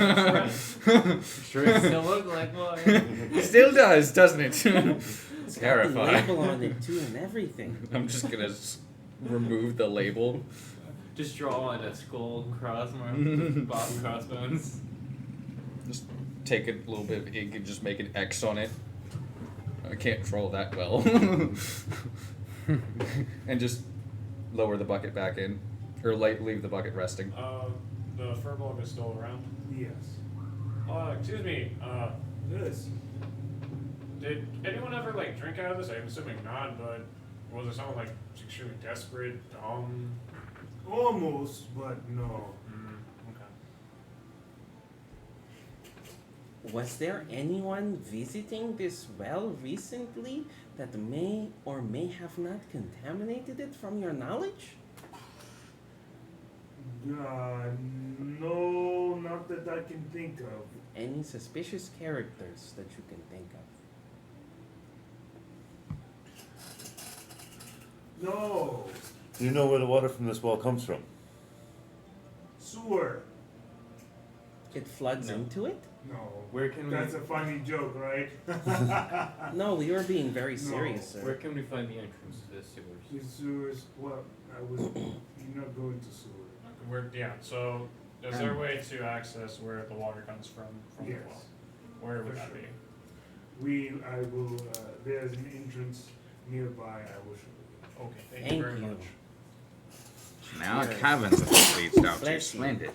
it still look like one. It still does, doesn't it? It's got the Terrifying. label on it too and everything. I'm just gonna remove the label. Just draw on a skull crossbones. Bob crossbones. Just take a little bit of ink and just make an X on it. I can't draw that well. And just lower the bucket back in. Or leave the bucket resting. The furball is still around. Yes. Excuse me. Yes. Did anyone ever like drink out of this? I'm assuming not, but was it someone like extremely desperate, dumb? Almost, but no. Okay. Was there anyone visiting this well recently that may or may have not contaminated it from your knowledge? No, not that I can think of. Any suspicious characters that you can think of? No. Do you know where the water from this well comes from? Sewer. It floods into it? No. Where can That's a funny joke, right? No, we were being very No. serious, sir. Where can we find the entrance to the sewers? The sewers. Well, you're not going to sewer. So is there a way to access where the water comes from the Yes. well? Where would For that sure. be? I will. There's an entrance nearby. I will show you. Okay, thank Thank you very you. much. Now a Cheers. cavern's what this leads down to. Bless you. Splendid.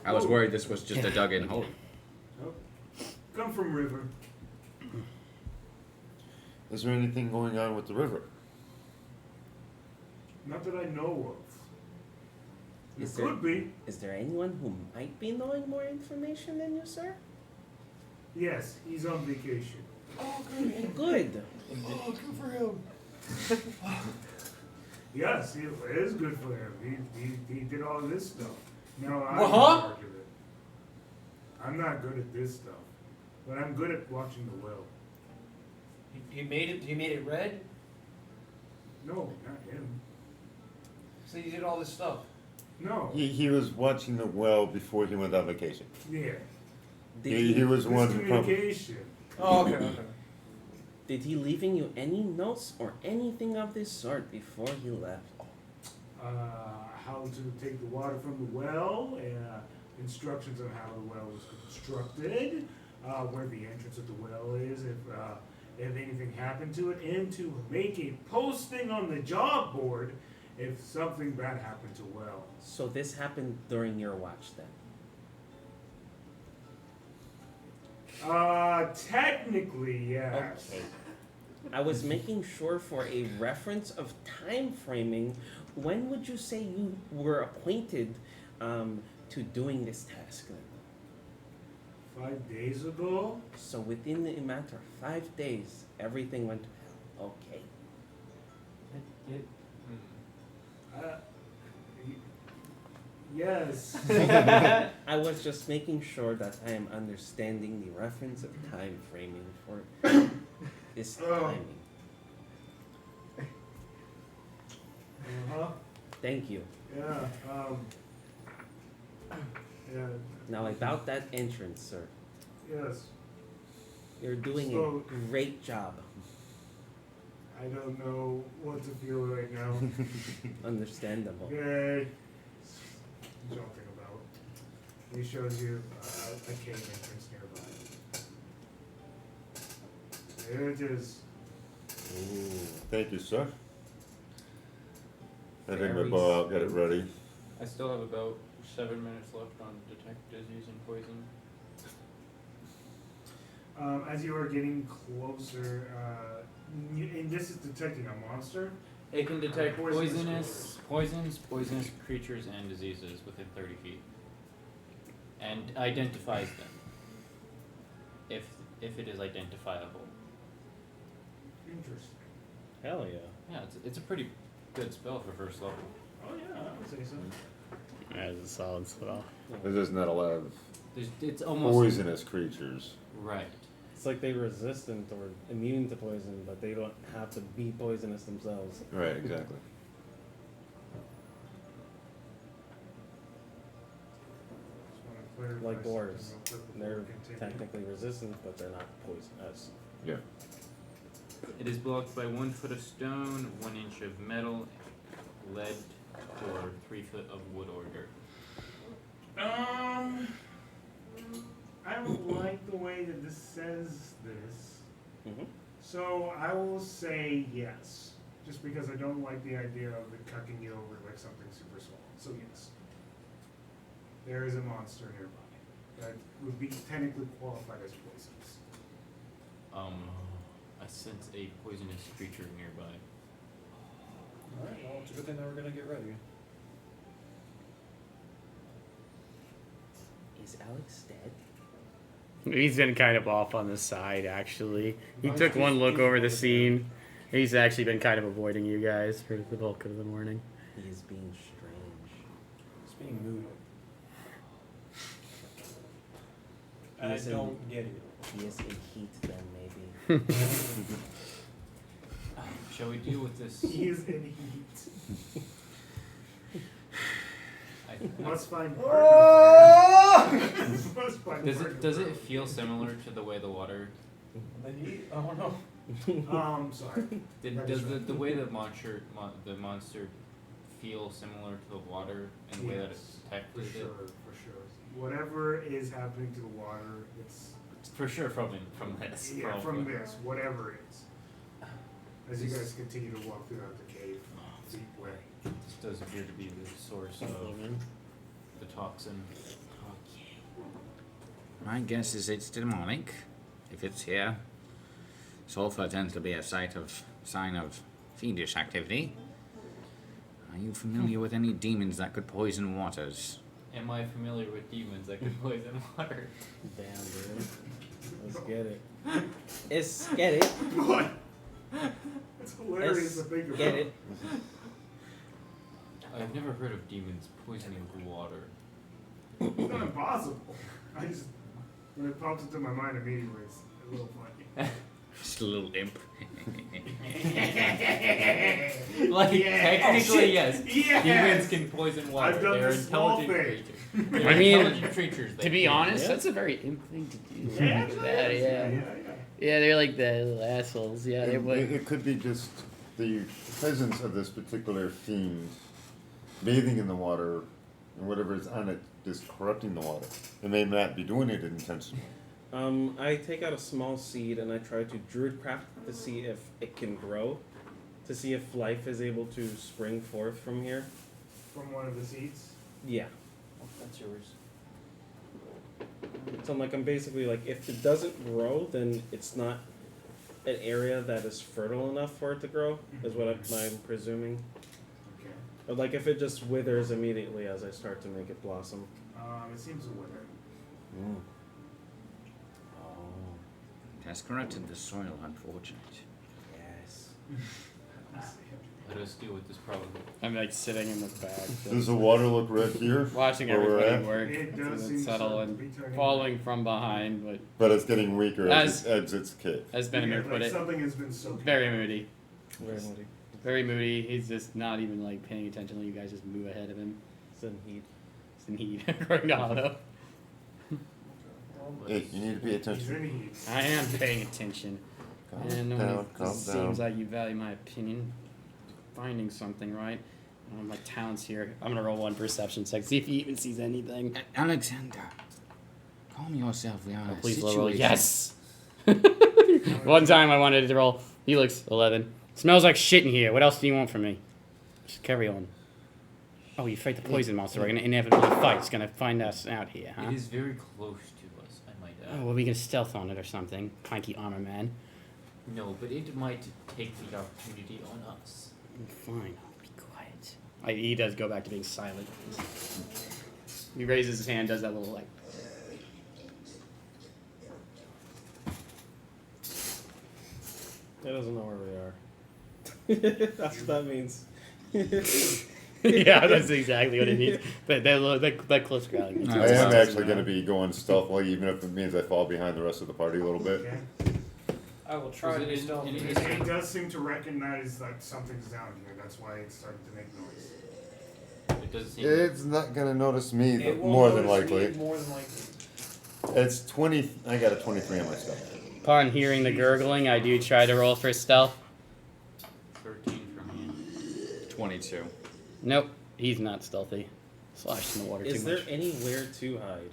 I was worried this was just a dug-in hole. Come from river. Is there anything going on with the river? Not that I know of. It Is there- could be. Is there anyone who might be knowing more information than you, sir? Yes, he's on vacation. Oh, good. Oh, good for him. Yes, it is good for him. He did all this stuff. Now I'm in charge of it. I'm not good at this stuff, but I'm good at watching the well. He made it red? No, not him. So he did all this stuff. No. He was watching the well before he went on vacation. Yeah. He was one who probably. Miscommunication. Oh, okay. Did he leaving you any notes or anything of this sort before he left? How to take the water from the well, instructions on how the well was constructed, where the entrance of the well is, if anything happened to it, and to make a posting on the job board if something bad happened to well. So this happened during your watch then? Technically, yes. Okay. I was making sure for a reference of time framing. When would you say you were appointed to doing this task then? 5 days ago. So within a matter of 5 days, everything went to hell. Okay. Yes. I was just making sure that I am understanding the reference of time framing for this timing. Uh-huh. Thank you. Yeah. Yeah. Now about that entrance, sir. Yes. You're doing So- a great job. I don't know what to feel right now. Understandable. Okay. Joking about. He shows you a cave entrance nearby. There it is. Ooh, thank you, sir. I think Very my bow out, get it ready. I still have about 7 minutes left on detect disease and poison. As you are getting closer, and this is detecting a monster. It can detect Poisonous poisonous creatures and diseases within 30 feet. And identifies them. If it is identifiable. Interesting. Hell yeah. Yeah, it's a pretty good spell for first level. Oh yeah, I would say so. That is a solid spell. There's just not a lot of It's almost poisonous creatures. right. It's like they're resistant or immune to poison, but they don't have to be poisonous themselves. Right, exactly. Just want to clarify Like something dwarves. real quick before They're we continue. technically resistant, but they're not poisonous. Yeah. It is blocked by 1 foot of stone, 1 inch of metal, lead, or 3 foot of wood or dirt. I don't like the way that this says this, Mm-hmm. so I will say yes. Just because I don't like the idea of it cucking you over like something super small. So yes. There is a monster nearby that would be technically qualified as poisonous. I sense a poisonous creature nearby. Alright, well, it's a good thing that we're gonna get ready. Is Alex dead? He's been kind of off on the side, actually. He took one look over the scene. He's actually been kind of avoiding you guys for the bulk of the morning. He is being strange. It's being moody. He I is in- don't get it. He is in heat then, maybe. Shall we deal with this? He is in heat. Must find Must find Does it feel similar to the way the water? The heat? I don't know. Sorry. Does the way the monster feel similar to the water and the way that it's For detected sure, it? for sure. Whatever is happening to the water, it's For sure from this. yeah, from probably. this, whatever it is. As you guys continue to walk throughout the cave, deep way. This does appear to be the source of the toxin. My guess is it's demonic. If it's here, sulfur tends to be a sign of fiendish activity. Are you familiar with any demons that could poison waters? Am I familiar with demons that can poison water? Damn, dude. Let's get it. Let's get it. What? It's hilarious to think about. Get it. I've never heard of demons poisoning water. It's not impossible. I just, when it pops into my mind immediately, it's a little funny. Just a little imp. Like, technically, yes. Yes. Humans can poison water. I've done They're the small intelligent thing. creatures. They're I mean, intelligent creatures. To be honest, that's a very imp thing to do. Yeah, Yeah. Yeah, they're like the little assholes. Yeah, they It, would. it could be just the presence of this particular fiend bathing in the water and whatever is on it is corrupting the water. It may not be doing it intentionally. I take out a small seed and I try to druidcraft to see if it can grow, to see if life is able to spring forth from here. From one of the seeds. Yeah. Oh, that's yours. So I'm basically like, if it doesn't grow, then it's not an area that is fertile enough for it to grow, is what I'm presuming. Okay. Or like if it just withers immediately as I start to make it blossom. It seems to wither. Mm. It has corrupted the soil, unfortunate. Yes. Let us deal with this problem. I'm like sitting in the back, Does the water look red here? watching where we're everybody at? work, It does and seem to settle be and turning falling from behind, but But it's getting weaker as As- it exits cave. as Venamer Yeah, put like it, something has been soaking. very moody. Very moody. Very moody. He's just not even like paying attention. You guys just move ahead of him. It's in heat. It's in heat, according to Otto. Hey, you need to pay He's attention. in heat. I am paying attention. Calm And down, calm seems down. like you value my opinion. Finding something, right? My talents here. I'm gonna roll one perception check, see if he even sees anything. Alexander, calm yourself. We are in a Please roll. situation. Yes. One time I wanted to roll. He looks 11. Smells like shit in here. What else do you want from me? Just carry on. Oh, you fight the poison monster. We're gonna inevitably fight. It's gonna find us out here, huh? It is very close to us, I might add. Oh, well, we can stealth on it or something. Clanky armor man. No, but it might take the opportunity on us. Fine, I'll be quiet. He does go back to being silent. He raises his hand, does that little like. It doesn't know where we are. That's what that means. Yeah, that's exactly what it means. But that close growling. I am actually going to be going stealthily, even if it means I fall behind the rest of the party a little bit. Okay. I will try to be stealthy. It does seem to recognize like something's down here. That's why it's starting to make noise. It doesn't seem. It's not going to notice me, It will more than notice likely. me more than likely. It's 20. I got a 23 on my stuff. Upon hearing the gurgling, I do try to roll for stealth. 13 from me. 22. Nope, he's not stealthy. Sloshed in the water Is too there much. anywhere to hide?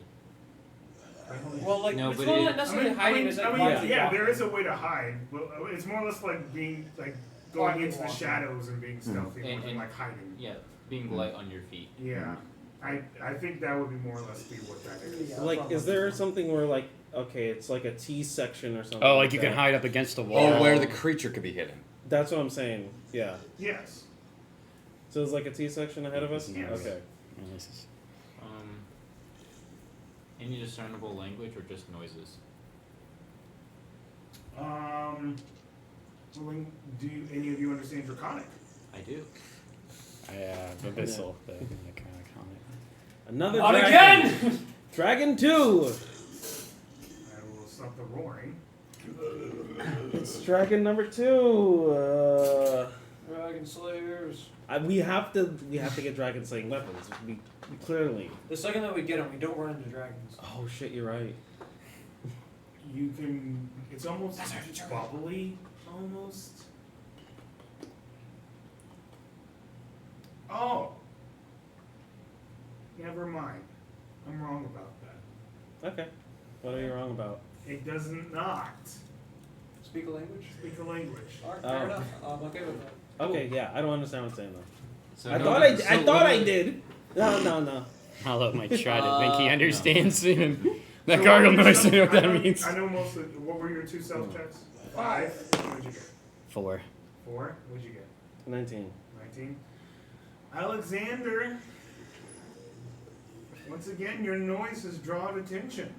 Well, like, No, it's but not it- necessarily hiding. It's like yeah, there is a way to hide, but it's more or less like being like going Walking, into the walking. shadows and being stealthy more than And- like hiding. Yeah, being light on your feet. Yeah, I think that would be more or less be what that is. Yeah. Like, is there something where like, okay, it's like a T section or something? Oh, like you can that? hide up against the wall. Oh, where the creature could be hidden. That's what I'm saying. Yeah. Yes. So there's like a T section ahead of us. Yes. Okay. Yeah, this is- Any discernible language or just noises? Well, do any of you understand Draconic? I do. Abyssal. The kind of comic. Another Not dragon. again! Dragon 2. I will stop the roaring. It's dragon number 2. Dragon Slayers. We have to get dragon slaying weapons. We clearly. The second that we get them, we don't run into dragons. Oh shit, you're right. You can. It's almost bubbly, almost. Oh. Never mind. I'm wrong about that. Okay. What are you wrong about? It does not Speak a language? speak a language. Alright, Oh. fair enough. I'm okay with that. Okay, yeah, I don't understand what it's saying though. So I no- thought I so thought I literally- did. No. Hollow might try to think he understands him. That So gargle what were noise, your I know what self- that means. I know most of. What were your two self checks? 5. What'd you get? 4. 4. What'd you get? 19. 19. Alexander. Once again, your noise has drawn attention.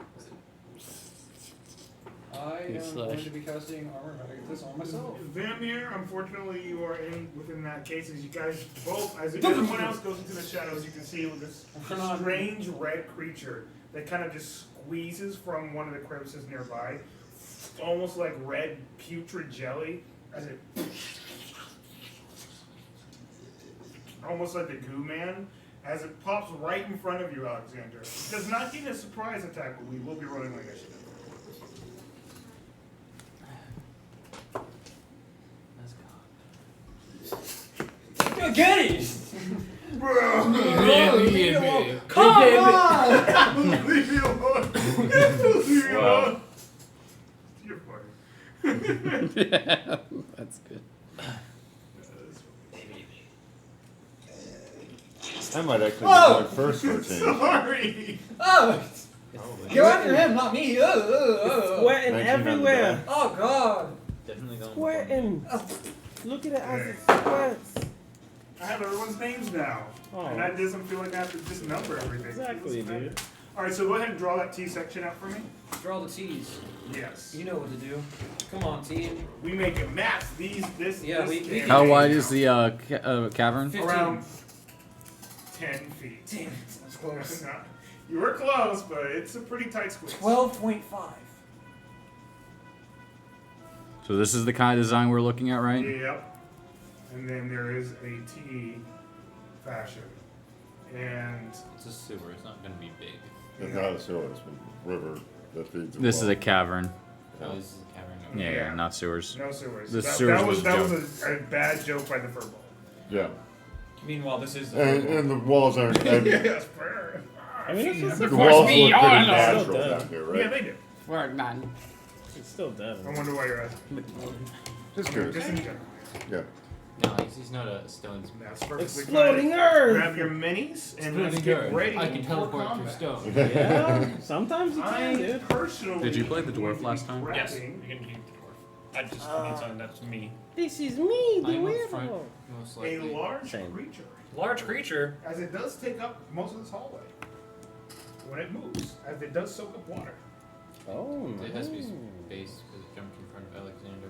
I You am slash. going to be casting armor this on myself. Venamer, unfortunately, you are within that case as you guys both, as everyone else goes into the shadows, you can see this strange red creature that kind of just squeezes from one of the crevices nearby almost like red putrid jelly as it, almost like the goo man, as it pops right in front of you, Alexander. It does not get a surprise attack, but we will be rolling initiative. Go get it! Bro! Leave me alone. Come on! Leave me alone! Leave me alone! You're funny. Yeah, that's good. I might actually be going first for a change. Sorry! Oh! Go after him, not me. Sweating 19 on the everywhere. die. Oh god! Definitely going Sweating. Look at it as it sweats. I have everyone's names now. Oh. And that doesn't feel like I have to just number everything. Exactly, dude. Alright, so go ahead and draw that T section out for me. Draw the T's. Yes. You know what to do. Come on, team. We make it match these, this, Yeah, this, we and How this. wide is the cavern? 15. Around 10 feet. Damn it, that's close. You were close, but it's a pretty tight squeeze. 12.5. So this is the kind of design we're looking at, right? Yep. And then there is a T fashion. And It's a sewer. It's not going to be big. It's not a sewer, it's a river that feeds the This is well. a cavern. Oh, this is a cavern. Yeah, Okay. yeah, not sewers. no sewers. The that, sewers that was was a bad joke by the furball. Yeah. Meanwhile, this is And the walls aren't. Yes, I mean, it's just the a walls look me pretty on natural still down here, Yeah, right? they do. Word, man. It's still dead. I wonder why you're asking. Just curious. Just in general. Yeah. No, he's not a stone's. That's perfectly Exploding fine. Earth! Grab your minis and let's Exploding get Earth. ready I can for teleport combat. through stone. Yeah, sometimes you can, I dude. personally. Did you play the dwarf would be last time? yes. grabbing- You can keep the dwarf. I just fucking that's me. This is me, the I'm up front, weirdo. most A likely. large Same. creature, Large creature. as it does take up most of this hallway when it moves, as it does soak up water. Oh, It has to be nice. space because it jumped in front of Alexander.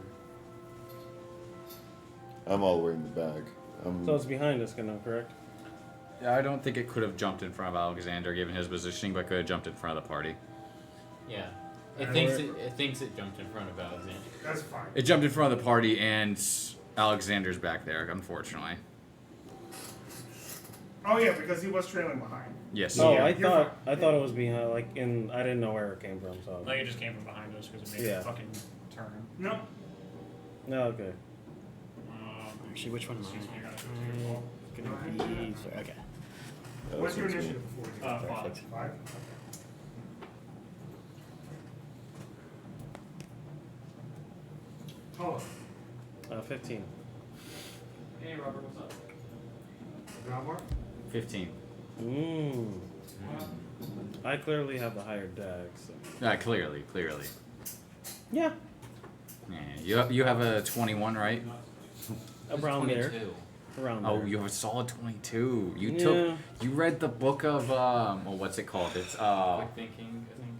I'm all the way in the back. So it's behind us, correct? Yeah, I don't think it could have jumped in front of Alexander given his positioning, but could have jumped in front of the party. Yeah. It And thinks we're- it thinks it jumped in front of Alexander. That's fine. It jumped in front of the party, and Alexander's back there, unfortunately. Oh yeah, because he was trailing behind. Yes. Oh, Yeah, I you're thought I thought it was behind, like in. I didn't know where it came from. So. No, you just came from behind us because it made Yeah. a fucking turn. No. No, okay. Actually, which one am Excuse me, I gotta I? go Gonna be okay. What's your initiative before you? 5. 5? Tall. 15. Hey, Robert, what's up? Valbar? 15. Mmm. I clearly have the higher deck, so. Yeah, clearly. Yeah. Yeah, you have a 21, right? Around there. 22. Around Oh, there. you have a solid 22. You Yeah. you read the book of well, what's it called? It's Quick thinking, I think.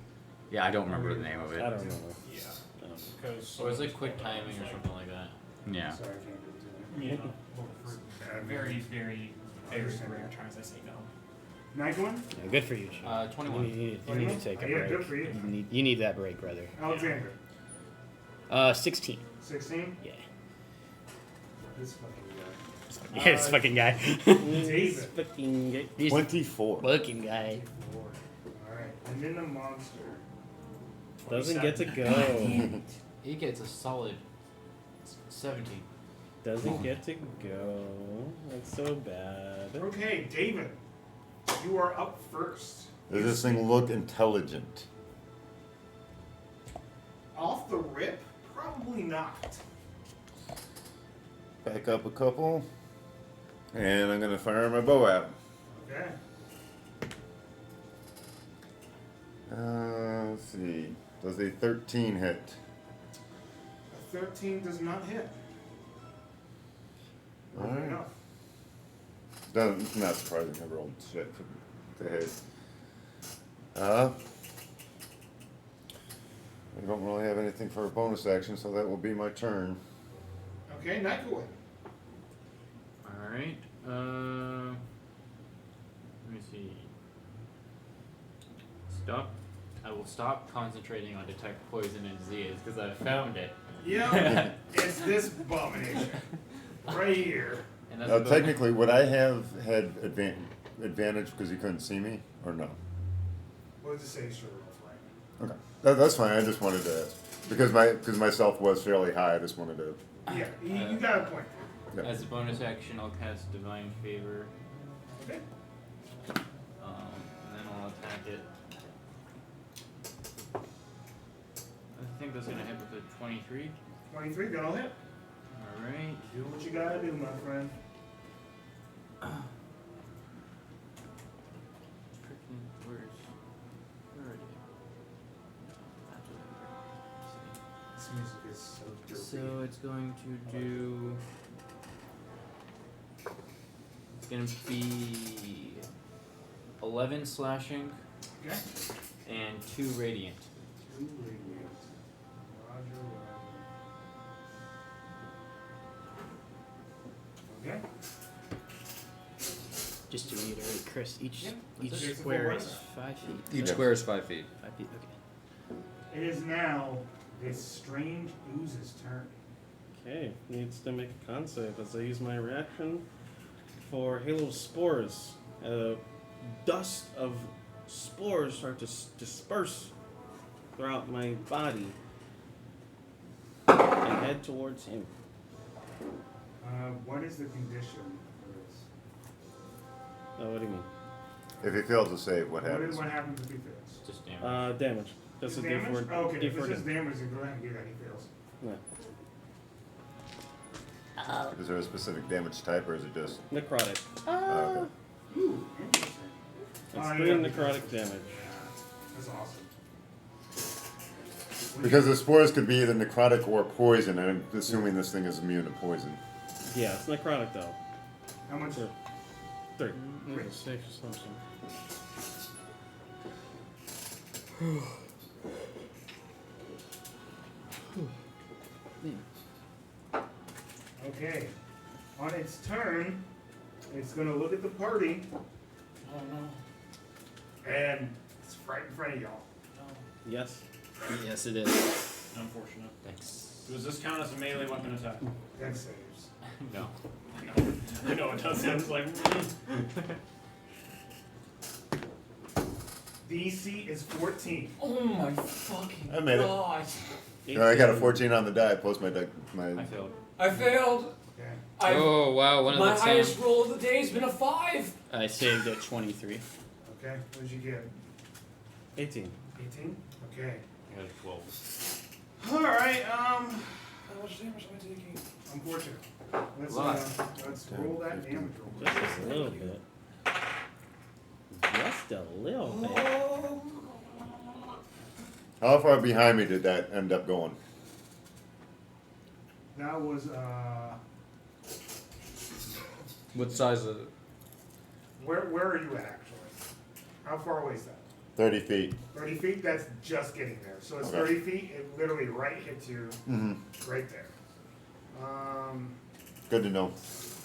yeah, I don't remember the name of I it. don't know. Yeah. Um, Because Or it's like quick timing or something like that. Yeah. Sorry, I can't do it to you. Yeah. Very, very, very rare times I say no. Nycowin? Yeah, good for you, Sean. 21. You need to take a Yeah, break. good for you. You need that break, brother. Alexander? 16. 16? Yeah. This fucking guy. Yeah, this fucking guy. David. Fucking gay. He's 24. fucking guy. Alright, and then the monster. Doesn't get to go. He gets a solid 17. Doesn't get to go. That's so bad. Okay, David. You are up first. Does this thing look intelligent? Off the rip? Probably not. Back up a couple. And I'm going to fire my bow at him. Okay. Let's see. Does a 13 hit? A 13 does not hit. Alright. Enough. Doesn't, not surprising. I rolled shit to hit. I don't really have anything for a bonus action, so that will be my turn. Okay, Nycowin. Alright. Let me see. Stop I will stop concentrating on detect poison and disease because I found it. Yep. It's this abomination. Right here. And that's Now, about- technically, would I have had advantage because he couldn't see me, or no? What does it say? Sure, roll Okay, that's fine. I just wanted to ask because my self was fairly high. I just wanted to. Yeah, you got a point. Yeah. As a bonus action, I'll cast Divine Favor. Okay. And then I'll attack it. I think that's gonna hit with a 23. 23, that'll hit. Alright. Do what you gotta do, my friend. Freaking words. Where are they? That's what This music is so dirty. So it's going to do. It's gonna be 11 slashing Okay. and 2 radiant. 2 radiant. Roger. Okay. Just to reiterate, Chris, each Yeah, each that's a square full is 5 feet. Each square is 5 feet. 5 feet. Okay. It is now this strange ooze's turn. Okay, needs to make a con save as I use my reaction for Halo Spores. Dust of spores start to disperse throughout my body and head towards him. What is the condition for this? What do you mean? If he fails to save, what happens? What happens if he fails? Just damage. Damage. That's a Damage? D4. Okay, if D4 it's just damage, then go ahead and do that. He fails. Yeah. Is there a specific damage type, or is it just Necrotic. okay? Ooh, interesting. It's Oh, 3 yeah, necrotic damage. That's awesome. Because the spores could be either necrotic or poison, and I'm assuming this thing is immune to poison. Yeah, it's necrotic though. How much? Sure. 3. Great. That's a safe assumption. Okay. On its turn, it's gonna look at the party. Oh no. And it's right in front of y'all. Yes. Yes, it is. Unfortunate. Thanks. Does this count as a melee weapon attack? Dex saves. No. I know it does. It's like. DC is 14. Oh my fucking I made it. god. I got a 14 on the die. Plus my deck. I failed. I failed. Okay. Oh wow, one of My the highest same. roll of the day has been a 5. I saved at 23. Okay. What did you get? 18. 18? Okay. I got a 12. Alright, How much damage am I taking? unfortunate. Let's Lot. let's roll that damage roll. Just a little bit. Just a little bit. Oh. How far behind me did that end up going? That was What size is it? where are you at actually? How far away is that? 30 feet. 30 feet? That's just getting there. So it's Okay. 30 feet, it literally right hits you Mm-hmm. right there. Good to know.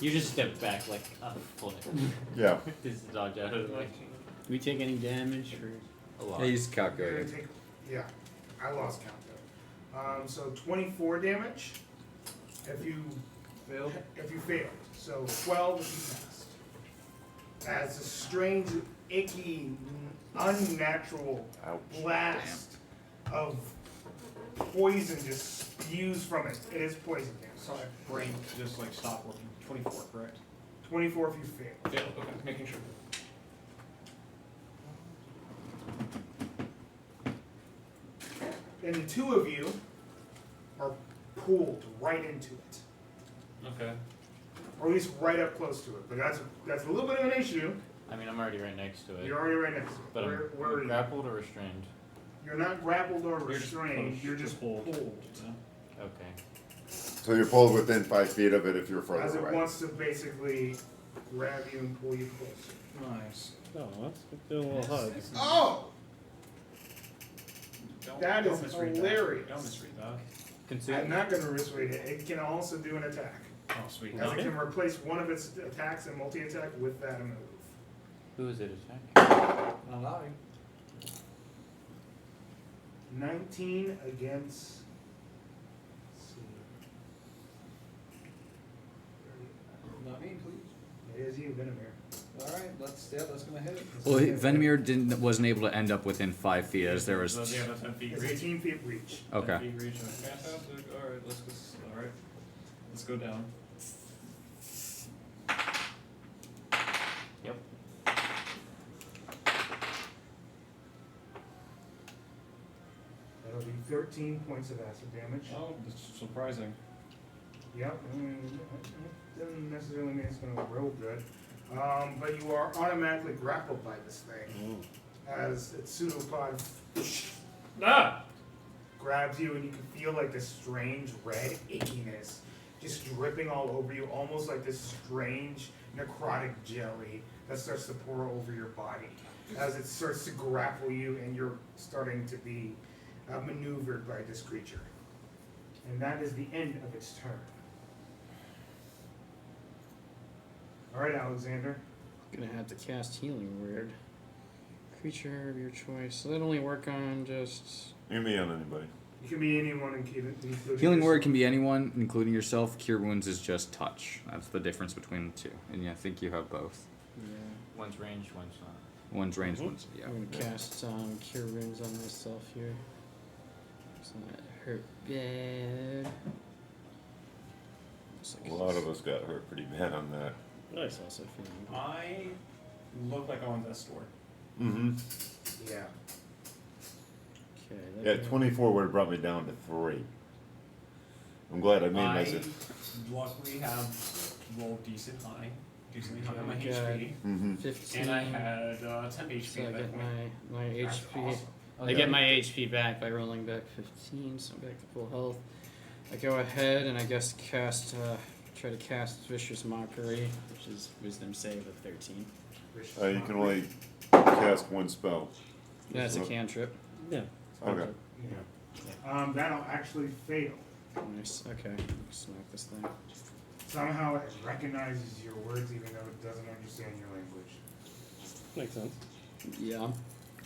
You just stepped back like a foot. Yeah. Just dodge out of the way. Do we take any damage or? A lot. He's You're gonna calculating. take, yeah, I lost count though. So 24 damage if you Failed. failed. So 12 if you passed. As a strange, icky, unnatural Ouch. blast of poison just spews from it. It is poison damage. Sorry, brain just like stopped working. 24, correct? 24 if you fail. Failed. Okay, making sure. And the two of you are pulled right into it. Okay. Or at least right up close to it. But that's a little bit of an issue. I mean, I'm already right next to it. You're already right next to it. But where are I'm you? grappled or restrained. You're not grappled or You're just restrained. pushed, You're just pulled. Okay. So you're pulled within 5 feet of it if you're As further it away. wants to basically grab you and pull you closer. Nice. Oh, let's do a little hug. Oh! Don't, That don't is misread hilarious. That. Don't misread that. Consume. I'm not going to misread it. It can also do an attack. Oh, sweet. As it can replace one of its attacks and multi-attack with that move. Who is it attacking? Not allowing. 19 against. Let's see. Not me, please. It is you, Venamer. Alright, that's gonna hit. Well, Venamer wasn't able to end up within 5 feet as there was. So, yeah, that's 10 feet It's reach. 18 feet reach. 10 Okay. feet reach. Fantastic. Alright, let's go. Alright. Let's go down. Yep. That'll be 13 points of acid damage. Oh, that's surprising. Yep. Doesn't necessarily mean it's going to roll good. But you are automatically grappled by this thing. As its pseudopod grabs you, and you can feel like this strange red ickiness just dripping all over you, almost like this strange necrotic jelly that starts to pour over your body as it starts to grapple you, and you're starting to be maneuvered by this creature. And that is the end of its turn. All right, Alexander. Gonna have to cast Healing Word. Creature of your choice. So that only work on just. It can be on anybody. It can be anyone, including Healing Word yourself. can be anyone, including yourself. Cure Wounds is just touch. That's the difference between the two. And yeah, I think you have both. Yeah. One's ranged, one's not. One's ranged, one's yeah. I'm gonna cast Cure Wounds on myself here. It's not hurt bad. Looks like A lot of us got hurt pretty bad on that. Nice, also feeling. I look like I'm on that store. Mm-hmm. Yeah. Okay. Yeah, 24 would have brought me down to 3. I'm glad I made myself. Luckily have rolled decently high on my Okay. HP. Mm-hmm. 15. And I had 10 HP So I at that get point. my That's HP. awesome. I get my HP back by rolling back 15, so I'm back to full health. I go ahead and I guess try to cast Vicious Mockery, which is Wisdom save of 13. You can only cast one spell. That's a cantrip. Yeah. Okay. Yeah. That'll actually fail. Nice. Okay. Smack this thing. Somehow it recognizes your words even though it doesn't understand your language. Makes sense. Yeah.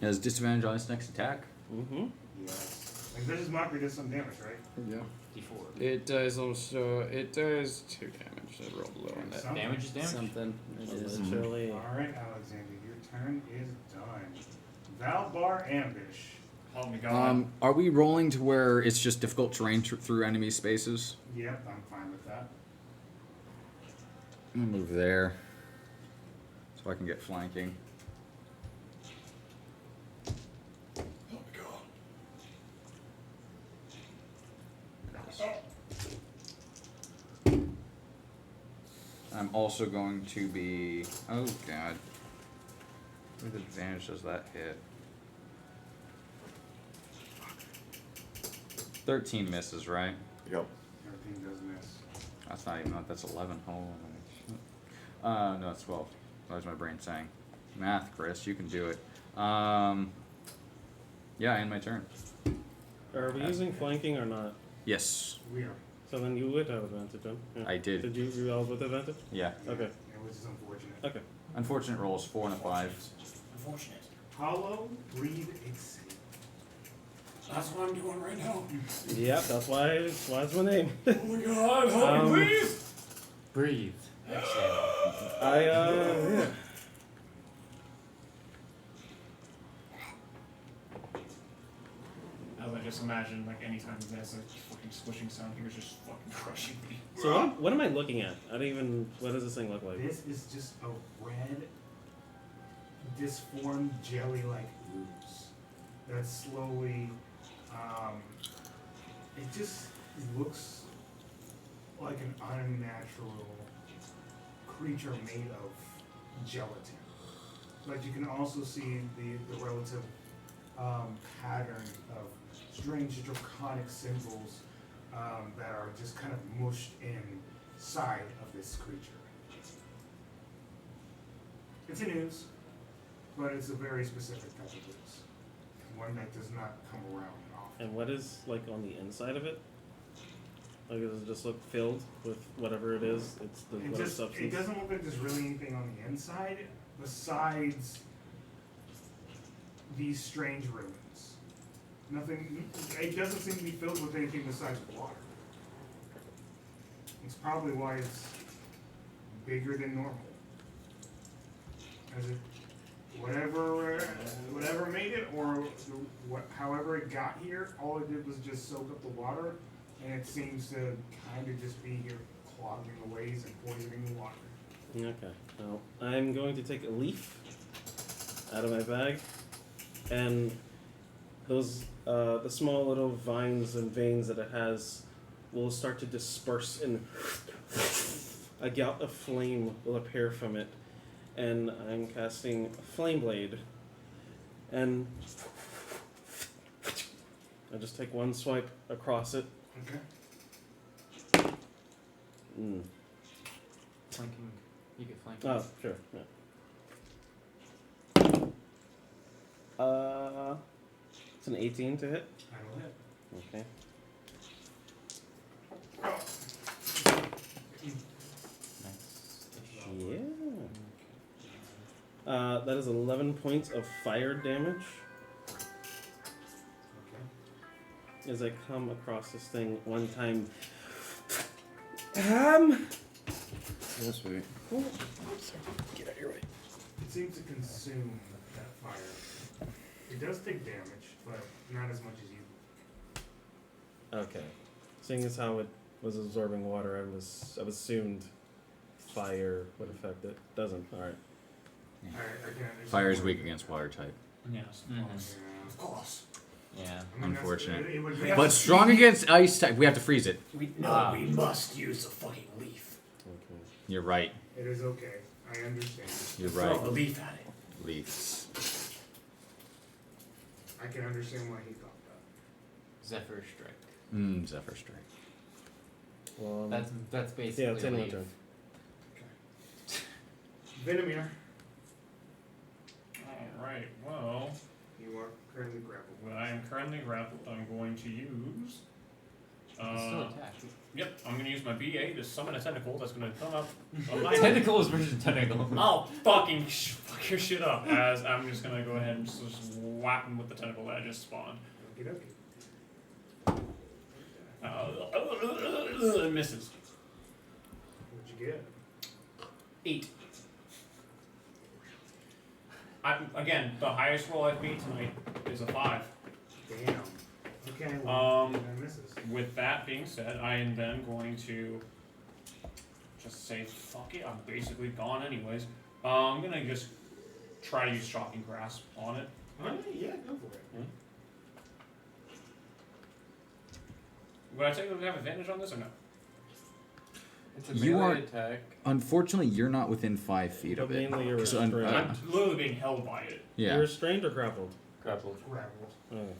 It has disadvantage on its next attack. Mm-hmm. Yes. And Vicious Mockery does some damage, right? Yeah. D4. It does also. It does 2 damage. I rolled low on that. Something. Damage is damage. Something. It is. Literally. Alright, Alexander, your turn is done. Valbar Ambush. Help me God. Are we rolling to where it's just difficult terrain through enemy spaces? Yep, I'm fine with that. I'm gonna move there so I can get flanking. I'm also going to be. Oh god. With advantage does that hit? 13 misses, right? Yep. Everything does miss. That's not even. That's 11. Hold on. No, it's 12. What was my brain saying? Math, Chris. You can do it. Yeah, end my turn. Are we using flanking or not? Yes, We are. So then you would have advantage then. Yeah. I did. Did you roll with advantage? Yeah. Okay. Which is unfortunate. Okay. Unfortunate rolls, 4 and a 5. Unfortunate. Hollow, breathe, exhale. That's what I'm doing right now. Yep, that's why it's my name. Oh my God! Help me, please. Breathe. Exhale. Yeah. As I just imagine, like anytime there's a fucking squishing sound, he was just fucking crushing me. So what am I looking at? I don't even. What does this thing look like? This is just a red, disformed jelly-like ooze that slowly, it just looks like an unnatural creature made of gelatin. But you can also see the relative pattern of strange draconic symbols that are just kind of mushed inside of this creature. It's an ooze, but it's a very specific type of ooze. One that does not come around often. And what is like on the inside of it? Like does it just look filled with whatever it is? It's the It, what just, substance? it doesn't look like there's really anything on the inside besides these strange ruins. Nothing. It doesn't seem to be filled with anything besides water. It's probably why it's bigger than normal. As it, whatever made it, or however it got here, all it did was just soak up the water, and it seems to kind of just be here clogging the ways and poisoning the water. Okay. Well, I'm going to take a leaf out of my bag, and those the small little vines and veins that it has will start to disperse, and a gout of flame will appear from it. And I'm casting Flame Blade, and I just take one swipe across it. Okay. Flanking. You get flanking. Oh, sure. Yeah. It's an 18 to hit. That'll hit. Okay. Yeah. That is 11 points of fire damage Okay. as I come across this thing one time. Yes, sweet. Get out of your way. It seems to consume that fire. It does take damage, but not as much as you. Okay. Seeing as how it was absorbing water, I've assumed fire would affect it. Doesn't. All right. I can understand. Fire is weak against water type. Yes. Yeah, of course. Yeah. I mean, that's- Unfortunate. it would Yeah. But strong against ice type. We have to freeze it. We must use a fucking leaf. Okay. You're right. It is okay. I understand. You're Throw right. a leaf at it. Leaves. I can understand why he thought that. Zephyr Strike. Zephyr Strike. Well, That's basically yeah, it's in my leaf. turn. Venamer, Alright, well, you are currently grappled. I am currently grappled. I'm going to use. You can still attack. Yep, I'm going to use my BA to summon a tentacle that's going to come up. on my Tentacles versus tentacle. I'll fucking fuck your shit up as I'm just going to go ahead and just whack him with the tentacle that I just spawned. Okie dokie. It misses. What'd you get? 8. Again, the highest roll I've made tonight is a 5. Damn. Okay, well, that misses. With that being said, I am then going to just say, fuck it, I'm basically gone anyways. I'm gonna just try to use Shocking Grasp on it. Alright, yeah, go for it. Would I technically have advantage on this or no? It's a You melee are- attack. Unfortunately, you're not within 5 feet But of it. mainly you're So, restrained. I'm literally being held by it. yeah. You're restrained or grappled? Grappled. Grappled. Okay.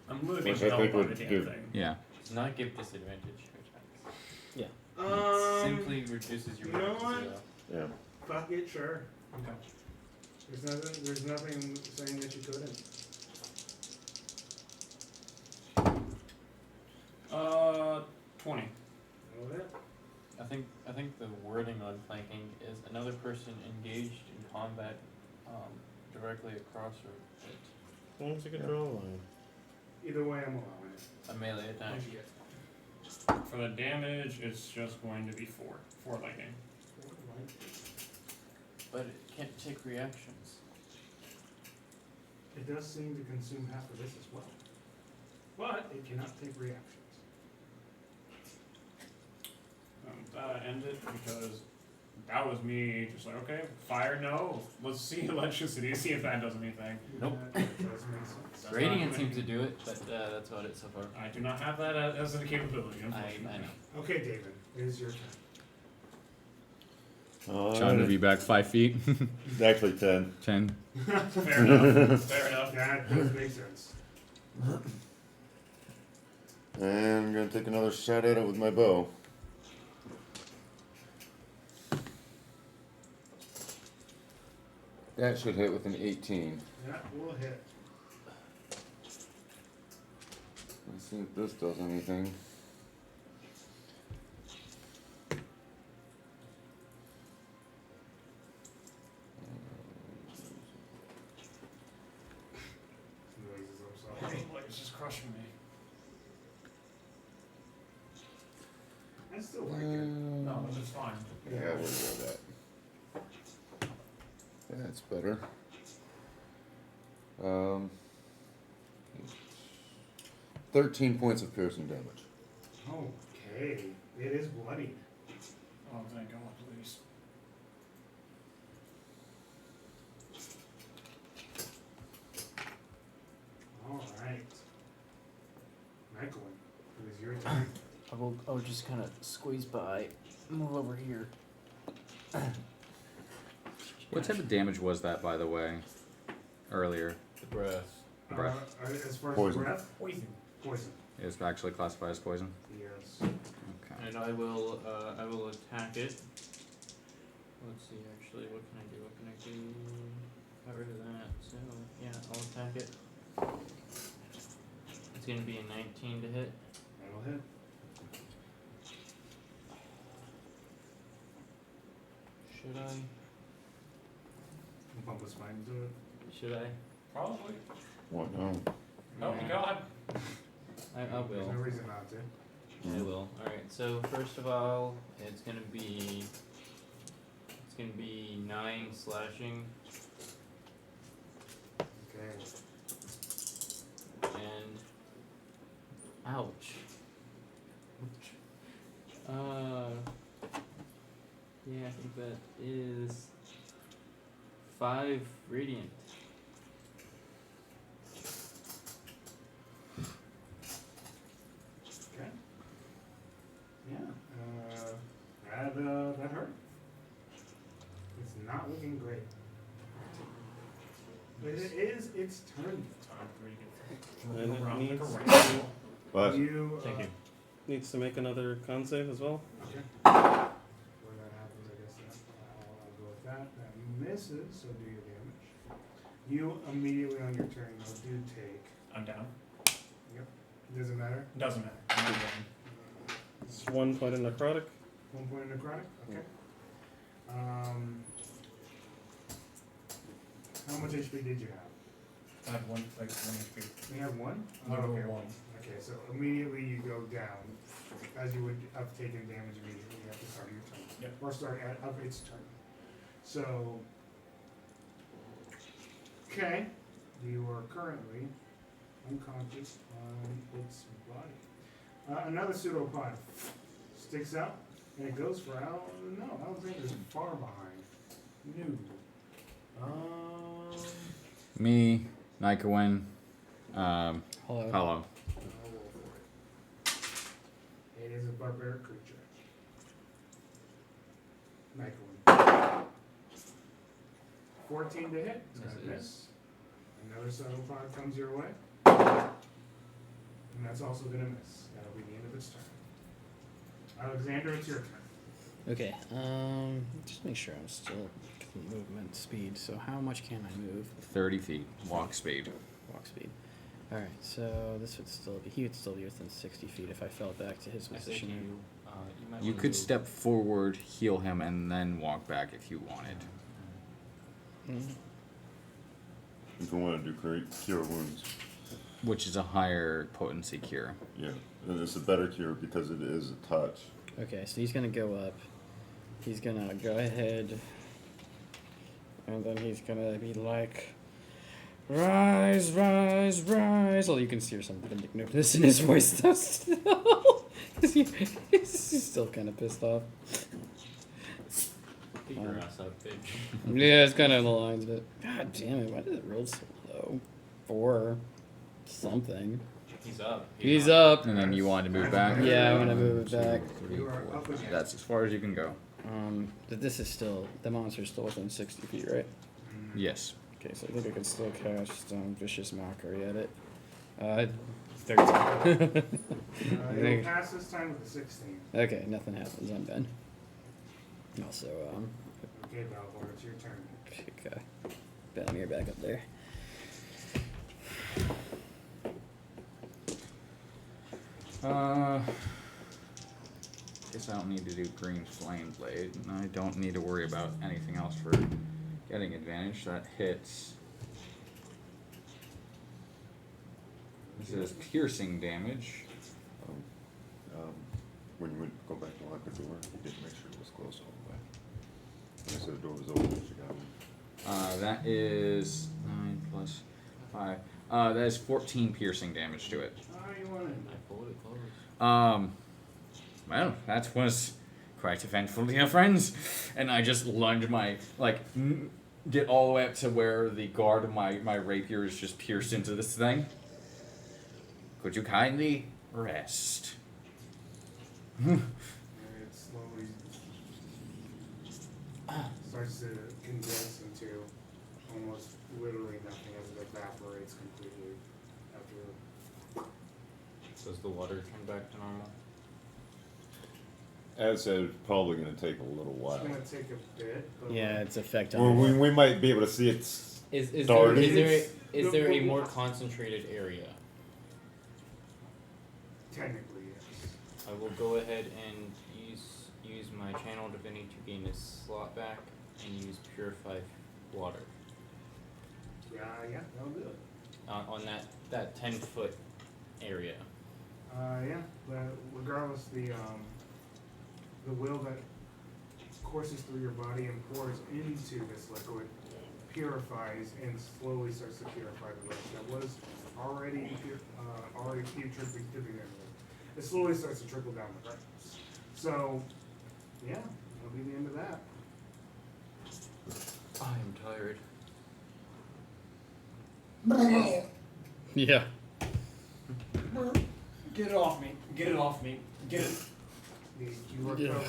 I'm literally being Which I held think by the would damn give- thing. Yeah. Does not give disadvantage to attacks. Um, Simply reduces your you know range to what? 0. Yeah. fuck it, sure. Okay. There's nothing saying that you couldn't. 20. Know that? I think the wording on flanking is another person engaged in combat directly across or it. As long as you can draw a line. Either way, I'm allowing it. A melee attack. What'd you get? For the damage, it's just going to be 4. 4 lightning. But it can't take reactions. It does seem to consume half of this as well. But it cannot take reactions. That ended because that was me just like, okay, fire, no. Let's see electricity, see if that does anything. Nope. That does make sense. That's Radiant not- seems to do it, but that's about it so far. I do not have that as a capability, I unfortunately. know. Okay, David, it is your turn. Trying to be back 5 feet. It's actually 10. 10. Fair enough. Fair enough. That does make sense. And I'm gonna take another shot at it with my bow. That should hit with an 18. That will hit. Let's see if this does anything. Noises, I'm sorry. Like, it's just crushing crush me. I still like it. No, it's fine. Yeah, we'll go with that. That's better. 13 points of piercing damage. Okay, it is bloody. Oh, thank God, please. Alright. Nycowin, it is your turn. I'll just kind of squeeze by, move over here. What type of damage was that, by the way? Earlier. The breath. Breath. As far as Poison. breath? Poison. Poison. It was actually classified as poison. Yes. Okay. And I will attack it. Let's see, actually, what can I do? What can I do? Got rid of that, so yeah, I'll attack it. It's gonna be a 19 to hit. That'll hit. Should I? Bump a spine into it. Should I? Probably. What? No. Oh my God. I There's will. no reason not to. I will. Alright, so first of all, it's gonna be 9 slashing Okay. and ouch. Yeah, I think that is 5 radiant. Okay. Yeah. That hurt. It's not looking great. But it is its turn. Time for you to And move it around like a needs, wrangle. But You. Thank you. needs to make another con save as well. Okay. Where that happens, I guess I'll go with that. That misses, so do your damage. You immediately on your turn, though, do take. I'm down. Doesn't matter. Doesn't matter. I'm not down. It's 1 point of necrotic. 1 point of necrotic? Okay. How much HP did you have? I have one HP. You have 1? Literal okay. 1. Okay, so immediately you go down. As you would have taken damage immediately, you have to start your turn. Yep. Or start of its turn. So. Okay. You are currently unconscious on its body. Another pseudopod sticks out, and it goes for Alexander's far behind. No. Me, Nycowin, Hello. Hello. I'll roll for it. It is a barbaric creature. Nycowin. 14 to hit. It's gonna Misses. miss. Another pseudopod comes your way. And that's also gonna miss. That'll be the end of its turn. Alexander, it's your turn. Okay. Just make sure I'm still movement speed. So how much can I move? 30 feet. Walk speed. Walk speed. All right. So this would still be. He would still be within 60 feet if I fell back to his I think position. you might You wanna could move. step forward, heal him, and then walk back if you wanted. If you want to do cure wounds. Which is a higher potency cure. Yeah. And it's a better cure because it is a touch. Okay. So he's gonna go up. He's gonna go ahead. And then he's gonna be like, rise, rise, rise. Well, you can hear some vindictiveness in his voice though still. He's still kind of pissed off. Keep your ass up, bitch. Yeah, it's kind of in the lines, but god damn it, why did it roll so low? 4 something. He's up. He's not- up. And then you wanted to move back? Yeah, I want to move it back. 3, You are 4. up again. That's as far as you can go. This is still, the monster's still within 60 feet, right? Yes. Okay, so I think I can still cast Vicious Mockery at it. 13. It'll pass this time with a 16. Okay, nothing happens, I'm done. Also, Okay, Valbar, it's your turn. pick Venamer back up there. Guess I don't need to do Green Flame Blade, and I don't need to worry about anything else for getting advantage. That hits This is piercing damage. When you went go back to lock the door, you didn't make sure it was closed all the way. When I said the door was open, she got me. That is 9 plus 5. That is 14 piercing damage to it. You want it? I pulled it close. Well, that was quite eventful, dear friends. And I just lunge my, get all the way up to where the guard of my rapier is just pierced into this thing. Could you kindly rest? It slowly starts to condense into almost literally nothing as it evaporates completely after. Does the water come back to normal? As I said, it's probably going to take a little It's while. gonna take a bit. But Yeah, its effect Well, on we might be able to see it's Is starting. there a more concentrated area? Technically, yes. I will go ahead and use my channel divinity to gain this slot back and use purify water Yeah, that'll do it. on that 10-foot area. Yeah, but regardless, the will that courses through your body and pours into this liquid purifies and slowly starts to purify the rest that was already putrid to begin with. It slowly starts to trickle down the cracks. So, yeah, that'll be the end of that. I am tired. Yeah. Get it off me. Get it off me. Get it. You recover,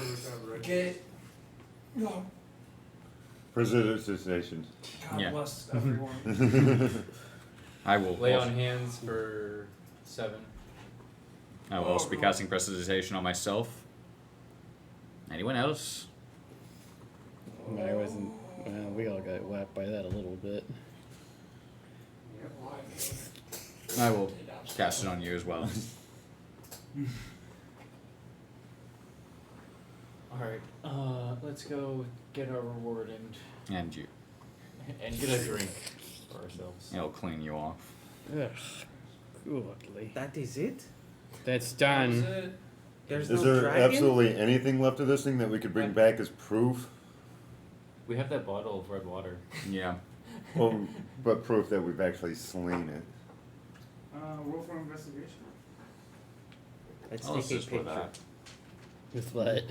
right? Get it. No. precipitation. God Yeah. bless everyone. I will Lay also, on hands for 7. I will also be casting prestidigitation on myself. Anyone else? I wasn't. Well, we all got whacked by that a little bit. I will cast it on you as well. Alright, let's go get our reward And you. and get a drink for ourselves. It'll clean you off. Ugh. Goodly. That is it? That's done. That's it. There's Is no there dragon? absolutely anything left of this thing that we could bring back as proof? We have that bottle of red water. Yeah. Well, but proof that we've actually slain it. Roll for investigation. Let's I'll take a assist with picture. that. With what?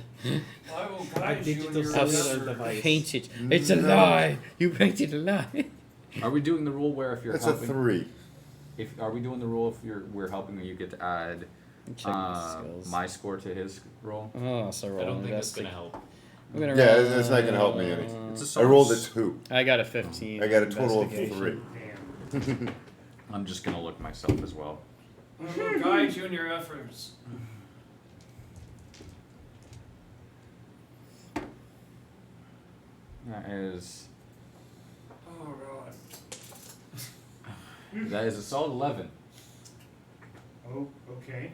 I will A guide you in digital your cellular effort. device. Paint it. It's a No. lie. You painted a lie. Are we doing the rule where if you're That's a helping? 3. Are we doing the rule if we're helping you get to add Check my skills. my score to his roll? Oh, so roll I don't think that's investigate. gonna help. I'm gonna Yeah, roll, it's not gonna help me any. It's a I rolled a source. 2. I got a 15. I got a total of investigation. 3. Damn. I'm just gonna look myself as well. I will guide you in your efforts. That is Oh god. a solid 11. Oh, okay.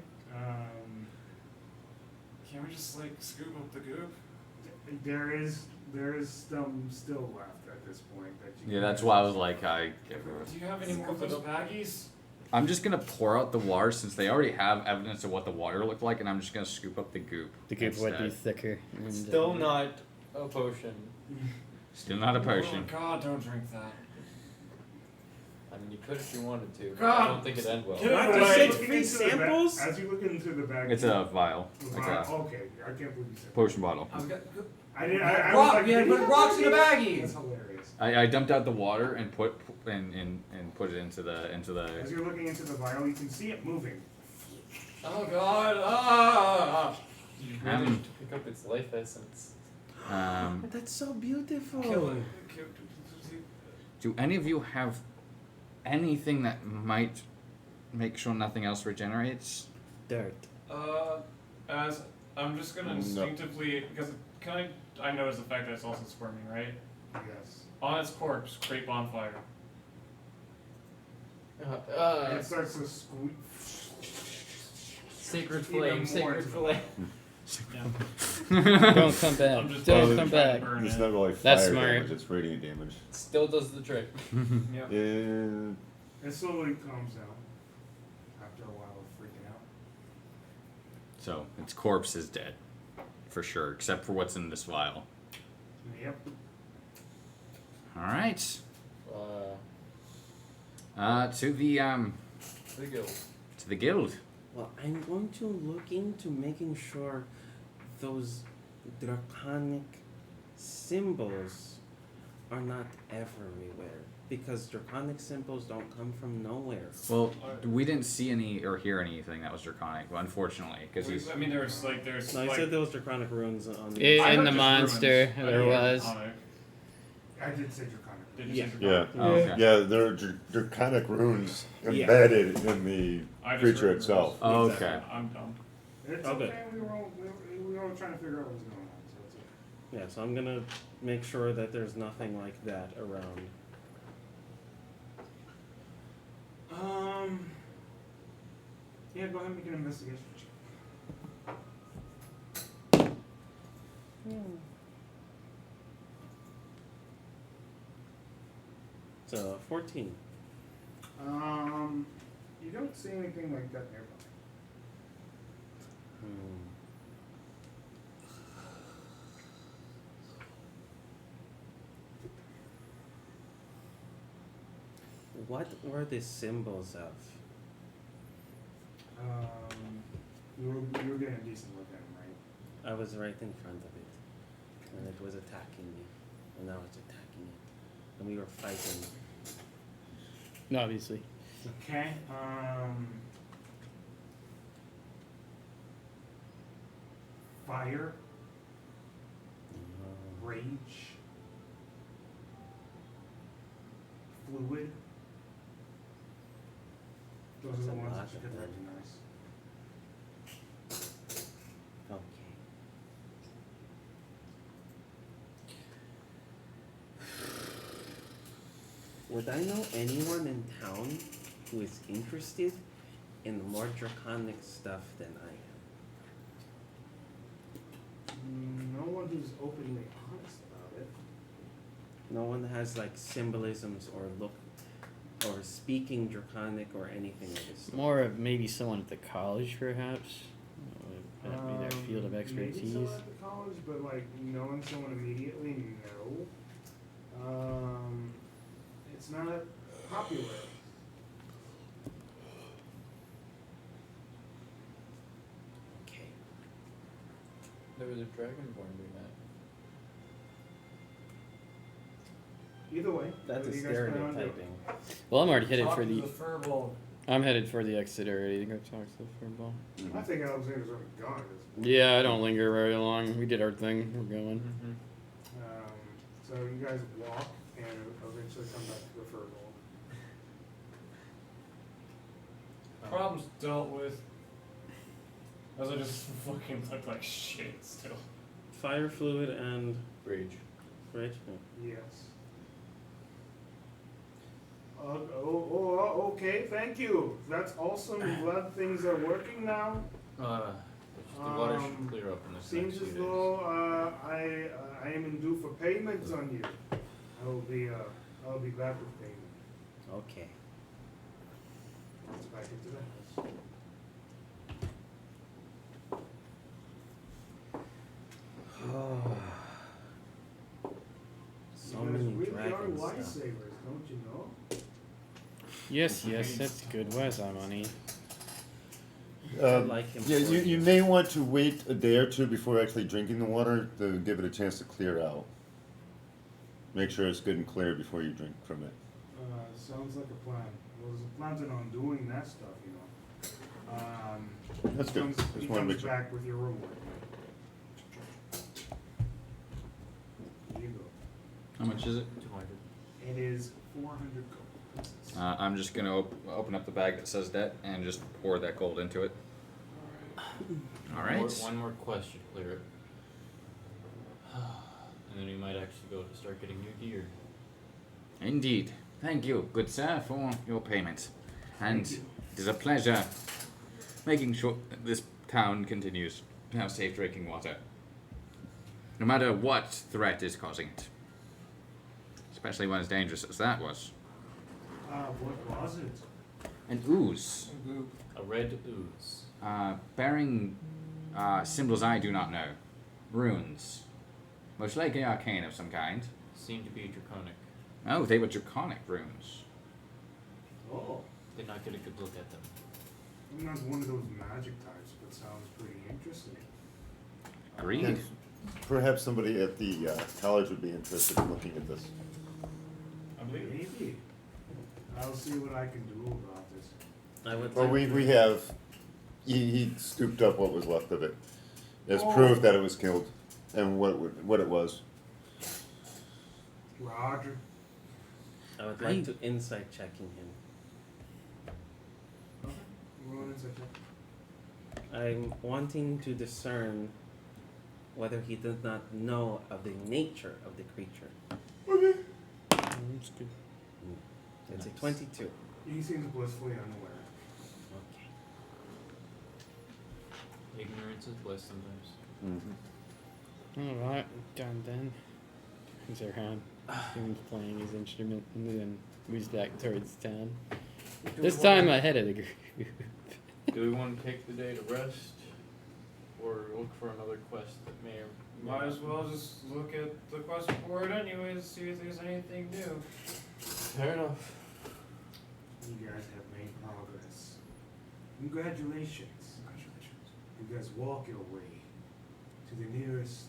Can't we just like scoop up the goop? There is some still left at this point that you. Yeah, that's why I was like, Do you have any more of those baggies? I'm just gonna pour out the water since they already have evidence of what the water looked like, and I'm just gonna scoop up the goop. The goop would be instead. thicker. And, Still not a potion. Still not a potion. Oh god, don't drink that. I mean, you could if you wanted to. But God. I don't think it'd end well. Get Not it to away. say Looking free into the bag- samples? As you look into the bag. It's a vial, like a Okay, I can't believe you said. potion bottle. I've got I didn't. I Rock- was like, we had did he put have rocks in the baggies? baggies. That's hilarious. I dumped out the water and put it into the. As you're looking into the vial, you can see it moving. Oh god. Ah. You really need to pick up its life essence. That's so beautiful. Kill it. Do any of you have anything that might make sure nothing else regenerates? Dirt. As I'm just gonna No. instinctively, because I notice the fact that it's also squirming, right? Yes. On its corpse, create bonfire. And it starts to squeak. Sacred Even flame, more sacred to the flame. Don't come back. I'm just Don't trying come to back. burn It's it. not really That's fire smart. damage, it's radiant damage. Still does the trick. Yep. It slowly calms down. So its corpse is dead, for sure, except for what's in this vial. Yep. All right. To The guild. the guild. Well, I'm going to look into making sure those draconic symbols are not everywhere. Because draconic symbols don't come from nowhere. Well, we didn't see any or hear anything that was draconic, unfortunately, because he's. I mean, there's like there's. No, you like, said there was draconic runes on the I heard in the just monster, ruins. there I didn't hear was. draconic. I did say draconic. Did you Yeah. say Yeah. draconic? Oh, okay. Yeah, there are draconic runes Yeah. embedded in the I just creature heard itself. Oh, ruins. okay. I'm dumb. It's Okay. okay. We were all trying to figure out what was going on, so it's okay. Yeah, so I'm gonna make sure that there's nothing like that around. Yeah, go ahead and make an investigation check. So 14. You don't see anything like that nearby. What were the symbols of? You were getting a decent look at him, right? I was right in front of it, and it was attacking me, and now it's attacking it, and we were fighting. No, obviously. Okay. Fire, rage, fluid. Those That's are the a ones lot that you of could them. recognize. Okay. Would I know anyone in town who is interested in more draconic stuff than I am? No one who's openly honest about it. No one has like symbolisms or look or speaking draconic or anything like this. More of maybe someone at the college, perhaps. That'd be their field of Maybe expertise. someone at the college, but like knowing someone immediately, no. It's not popular. Okay. There was a dragonborn we met. Either way, That's a what do you guys plan on doing? stereotyping. Well, I'm already headed Talk for to the. the furball. I'm headed for the exit already to go talk to the furball. I think Alexander's already gone at this point. Yeah, I don't linger very long. We did our thing. We're going. So you guys walk and eventually come back to the fur ball. Problems dealt with. As I just fucking look like shit still. Fire, fluid, and Rage. rage. Yes. Okay, thank you. That's awesome. I'm glad things are working now. The water should clear up in the Seems next as few though I am in due for payments on you. I'll be back with payment. Okay. Let's back into the house. So You guys many really are dragon stuff. lifesavers, don't you know? Yes, that's good. Where's our money? Like him. Yeah, you may want to wait a day or two before actually drinking the water to give it a chance to clear out. Make sure it's good and clear before you drink from it. Sounds like a plan. I was planning on doing that stuff, you know. That's good. He Just wanna comes make sure. back with your reward. Here you go. How much is it? 200. It is 400 gold. I'm just gonna open up the bag that says debt and just pour that gold into it. All right. One more quest should clear it. And then we might actually go to start getting new gear. Indeed. Thank you, good sir, for your payment. And it is a pleasure making sure that this town continues to have safe drinking water. No matter what threat is causing it. Especially one as dangerous as that was. What was it? An ooze. A red ooze. Bearing Symbols I do not know. Runes. Most likely arcane of some kind. Seem to be draconic. Oh, they were draconic runes. Oh, Did not get a good look at them. I'm not one of those magic types, but sounds pretty interesting. Agreed. And perhaps somebody at the college would be interested in looking at this. I believe. Maybe. I'll see what I can do about this. I would Well, like we have. He scooped up what was left of it as Oh. proof that it was killed and what it was. Roger. I would like to insight checking him. Roll an insight check. I'm wanting to discern whether he does not know of the nature of the creature. Okay. That's good. It's a 22. He seems blissfully unaware. Okay. Ignorance is bliss sometimes. Mm-hmm. Alright, done then. He's around. He's playing his instrument and then moves back towards town. This time ahead of the group. Do we want to take the day to rest? Or look for another quest that may or Might as well just look at the quest board anyways, see if there's anything new. Fair enough. You guys have made progress. Congratulations. You guys walk your way to the nearest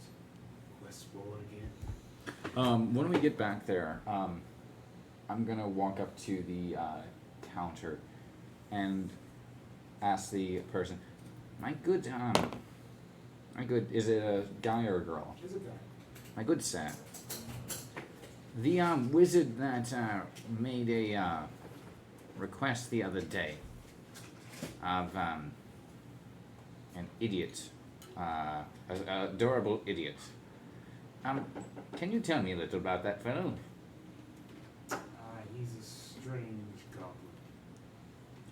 quest board again. When we get back there, I'm gonna walk up to the counter and ask the person, my good, is it a guy or a girl? It's a guy. My good sir, the wizard that made a request the other day of an idiot, a adorable idiot. Can you tell me a little about that fellow? He's a strange goblin.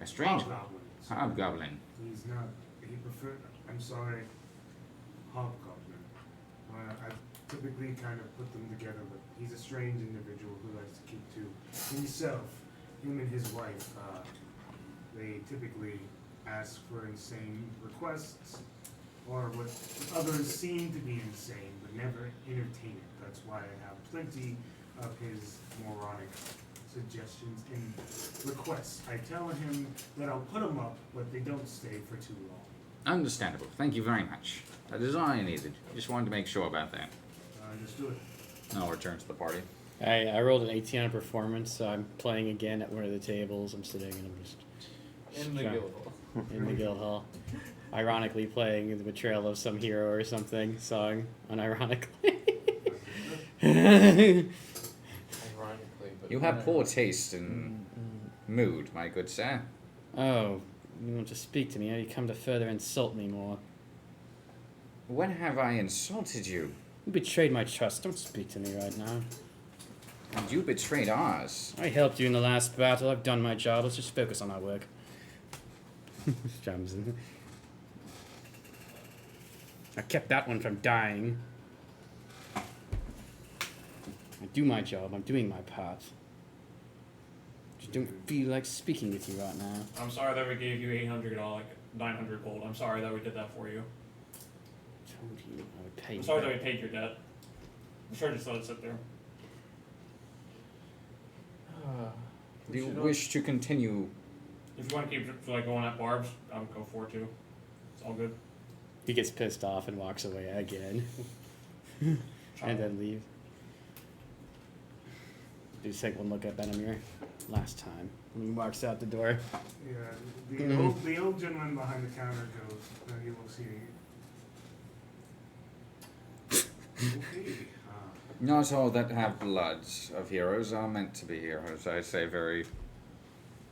A strange Hobgoblin. hobgoblin. He's not. He preferred. I'm sorry. Hobgoblin. I typically kind of put them together, but he's a strange individual who likes to keep to himself. Him and his wife. They typically ask for insane requests, or what others seem to be insane, but never entertain it. That's why I have plenty of his moronic suggestions and requests. I tell him that I'll put them up, but they don't stay for too long. Understandable. Thank you very much. That is all I needed. Just wanted to make sure about that. Understood. I'll return to the party. I rolled an 18 on performance, so I'm playing again at one of the tables. I'm sitting and I'm just In the guild hall. in the guild hall. Ironically playing the Betrayal of Some Hero or something song, unironically. Ironically, but You have poor taste in mood, my good sir. Oh, you want to speak to me? How you come to further insult me more? When have I insulted you? You betrayed my trust. Don't speak to me right now. And you betrayed ours. I helped you in the last battle. I've done my job. Let's just focus on our work. Jams in. I kept that one from dying. I do my job. I'm doing my part. Just don't feel like speaking with you right now. I'm sorry that we gave you 800, like 900 gold. I'm sorry that we did that for you. Told you I would pay I'm you sorry that back. we paid your debt. I'm sure just let it sit there. Do you wish to continue? If you want to keep like going at Barb's, I would go for it too. It's all good. He gets pissed off and walks away again. And then leaves. Do take one look at Venamer last time when he walks out the door. Yeah, the old gentleman behind the counter goes, he looks here. Okay. Not all that have bloods of heroes are meant to be heroes. I say very.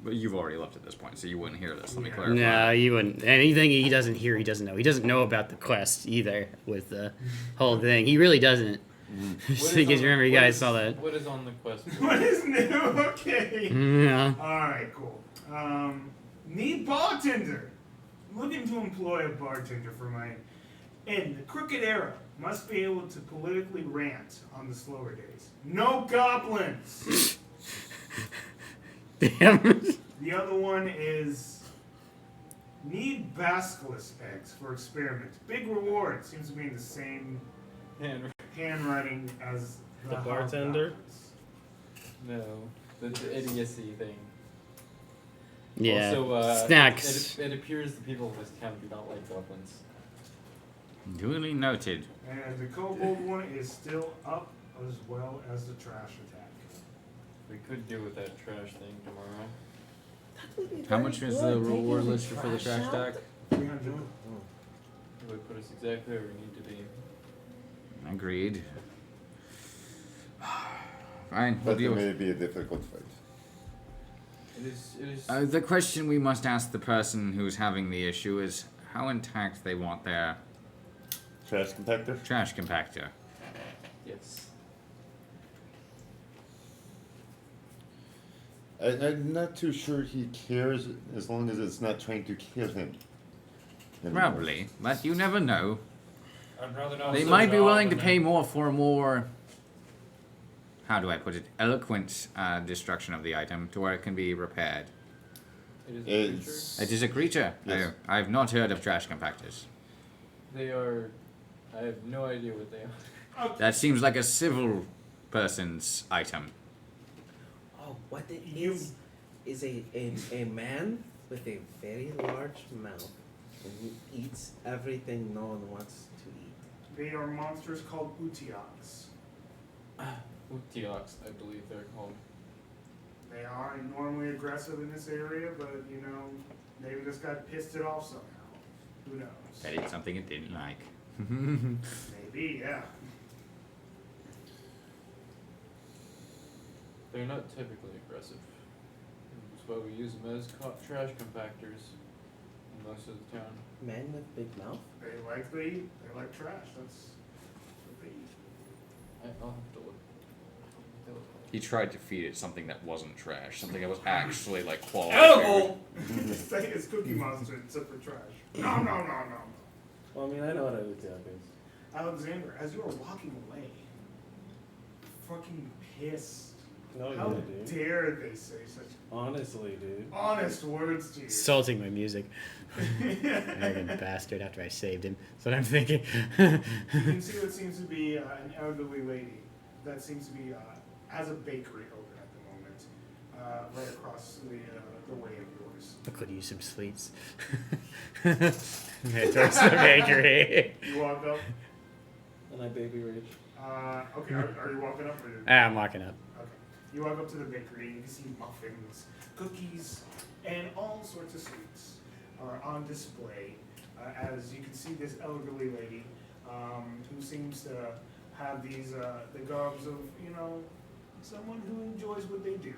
But you've already left at this point, so you wouldn't hear this. Let me clarify. No, you wouldn't. Anything he doesn't hear, he doesn't know. He doesn't know about the quest either with the whole thing. He really doesn't. Because remember, you guys saw that. What is on the quest? What is new? Okay. Yeah. Alright, cool. Need bartender. Looking to employ a bartender for my inn. The Crooked Arrow must be able to politically rant on the slower days. No goblins! Damn. The other one is Need basilisk eggs for experiments. Big reward. Seems to be in the same handwriting as The bartender? No, the idiocy thing. Yeah. Also, snacks. It appears the people of this town do not like goblins. Duly noted. And the kobold one is still up, as well as the trash attack. We could do with that trash thing tomorrow. How much is the reward list for the trash stack? 300. It would put us exactly where we need to be. Agreed. Fine, we'll But it deal may with be a difficult fight. It is. the question we must ask the person who's having the issue is how intact they want their Trash compactor? trash compactor. Yes. I'm not too sure he cares as long as it's not trying to kill him. anymore. Probably, but you never know. I'd rather not. They sit might be it off willing to and pay more for a more, how do I put it, eloquent destruction of the item to where it can be repaired. It is a creature. It's It is a creature. Yes. I've not heard of trash compactors. They are. I have no idea what they are. That seems like a civil person's item. Oh, what it is a man with a very large mouth, and he eats everything no one wants to eat. They are monsters called Utioks. Utioks, I believe they're called. They are normally aggressive in this area, but you know, maybe just got pissed it off somehow. Who knows? That is something it didn't like. Maybe, yeah. They're not typically aggressive. That's why we use them as trash compactors in most of the town. Man with big mouth? They like trash. That's what they eat. I'll have to look. He tried to feed it something that wasn't trash, something that was actually like quality. Edible! It's Cookie Monster except for trash. No. Well, I mean, I know what a Utioch is. Alexander, as you are walking away, fucking pissed. No, How you dude. dare they say such Honestly, dude. honest words to you? Salting my music. Arrogant bastard after I saved him. That's what I'm thinking. You can see what seems to be an elderly lady that seems to be has a bakery open at the moment, right across the way of yours. I could use some sweets. Head towards the bakery. You walk up. And I baby rage. Okay, are you walking up? Or you... I'm walking up. Okay. You walk up to the bakery and you can see muffins, cookies, and all sorts of sweets are on display. As you can see this elderly lady who seems to have these the garbs of, you know, someone who enjoys what they do.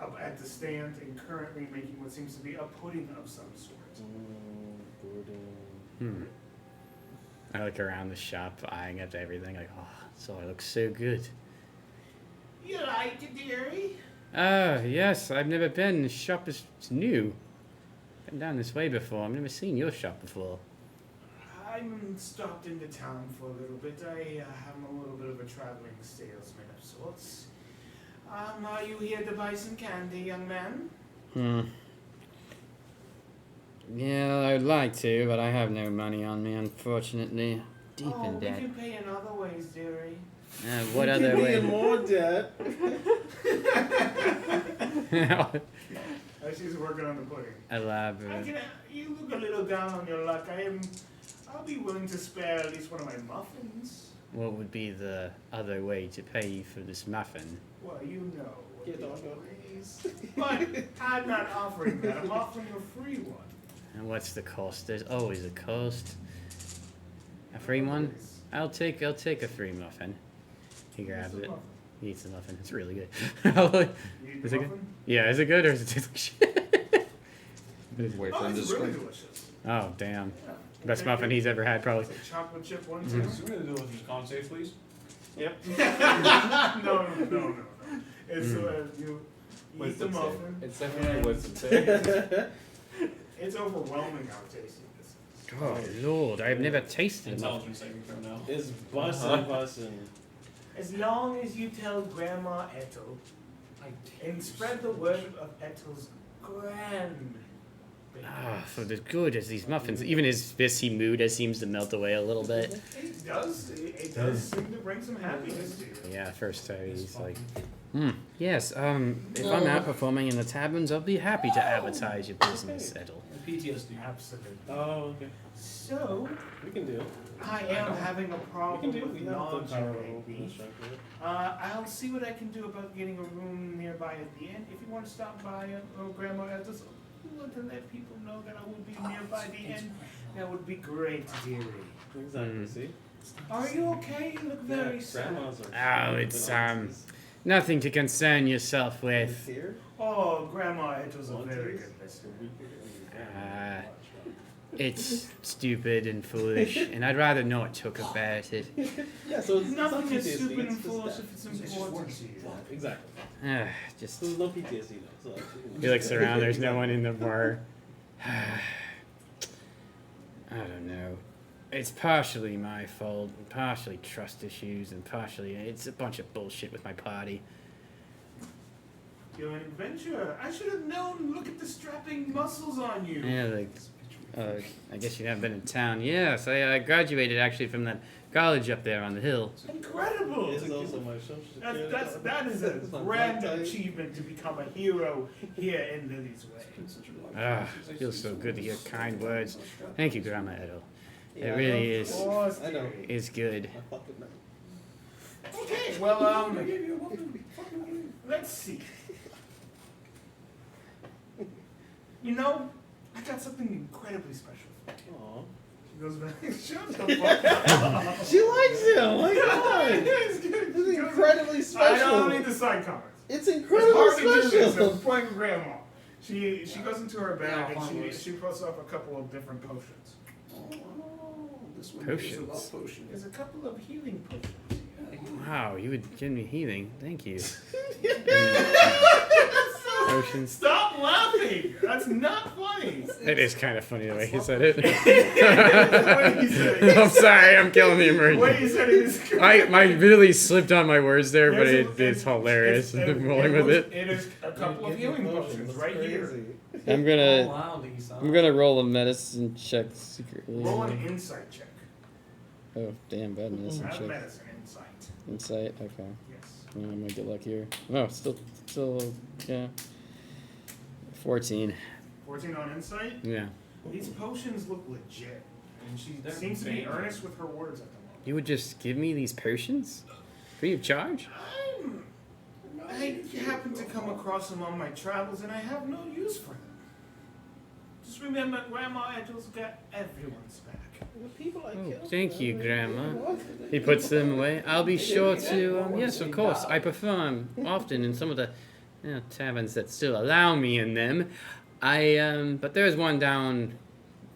Up at the stand and currently making what seems to be a pudding of some sort. I look around the shop, eyeing up everything, like, oh, so it looks so good. You like it, dearie? Yes, I've never been. The shop is new. Been down this way before. I've never seen your shop before. I'm stopped into town for a little bit. I am a little bit of a traveling salesman of sorts. Are you here to buy some candy, young man? Yeah, I'd like to, but I have no money on me, unfortunately. Deep in We debt. can pay in other ways, dearie. What other way? more debt. As she's working on the pudding. Elaborate. You look a little down on your luck. I'll be willing to spare at least one of my muffins. What would be the other way to pay you for this muffin? Well, you know what Get the on deal is. But I'm not offering that. I'm offering a free one. And what's the cost? There's always a cost. A free one? I'll take a free muffin. He grabs it. He eats the muffin. It's really good. You eat Is the it good? muffin? Yeah, is it good or does it taste like shit? Oh, it's really delicious. Oh, damn. Yeah. Best muffin he's ever had, probably. It's a chocolate chip one, Is too. it really delicious? Con save, please. Yep. No. It's you eat the muffin. It's definitely wisdom save. It's overwhelming how tasty this is. Oh, Lord, I've never tasted muffin. Intelligence saving throw now. It's bussin'. As long as you tell Grandma Ethel and spread the word of Ethel's grand For the good as these muffins. Even his busy mood seems to melt away a little bit. It does. It does seem to bring some happiness to you. Yeah, first he's like, yes, if I'm out performing in the taverns, I'll be happy to advertise your business, Edel. PTSD. Absolutely. Oh, okay. So, We can do. I am having a problem with We have the power non-Jew to baby. construct I'll see what I can do about getting a room nearby at the end. If you want to stop by, Grandma, I just want to let people know that I will be nearby the end. That would be great, dearie. Exactly. See. Are you okay? You look very sad. Grandmas are. Oh, it's nothing to concern yourself with. Here. Oh, Grandma, it was a very good listener. It's stupid and foolish, and I'd rather not talk about it. Yeah. So it's Nothing not is PTSD, stupid and it's just foolish that. if it's important to you. Exactly. Just So there's no PTSD though. So he looks around. There's no one in the bar. I don't know. It's partially my fault, and partially trust issues, and partially it's a bunch of bullshit with my party. You're an adventurer. I should have known. Look at the strapping muscles on you. Yeah, like, I guess you haven't been in town. Yes, I graduated actually from that college up there on the hill. Incredible. It's also my social security. That is a grand achievement to become a hero here in Lily's Way. Feels so good to hear kind words. Thank you, Grandma Edel. Yeah, It really Of course, I know. dearie. is good. Okay, well, let's see. You know, I got something incredibly special for you. Aw. She goes back, shut the fuck up. She likes him. My God. It's good. This is She goes incredibly back, special. I don't need the side comments. It's It's incredibly hard to do this. special. I'm playing Grandma. She goes into her bag and she pulls up a couple of different potions. This one Potions. is a love potion. There's a couple of healing potions. Wow, you would give me healing. Thank you. Potions. Stop laughing! That's not funny. It is kind of funny the way he said it. The way you said it. I'm sorry, I'm killing the The way immersion. you said it is good. I really slipped on my words there, but There's it's hilarious. it's- I'm rolling with it. It is a couple of healing potions right here. I'm gonna roll a medicine check secretly. Roll an insight check. Oh damn, bad medicine Not check. medicine, insight. Insight. Okay. Yes. I might get luckier. No, still, yeah. 14. 14 on insight. Yeah. These potions look legit. And she seems to be earnest with her words at the moment. You would just give me these potions? Free of charge? I happened to come across them on my travels and I have no use for them. Just remember, Grandma Edel's got everyone's back. The people I Oh, killed. thank you, Grandma. He puts them away. I'll be sure to, yes, of course. I perform often in some of the taverns that still allow me in them. But there's one down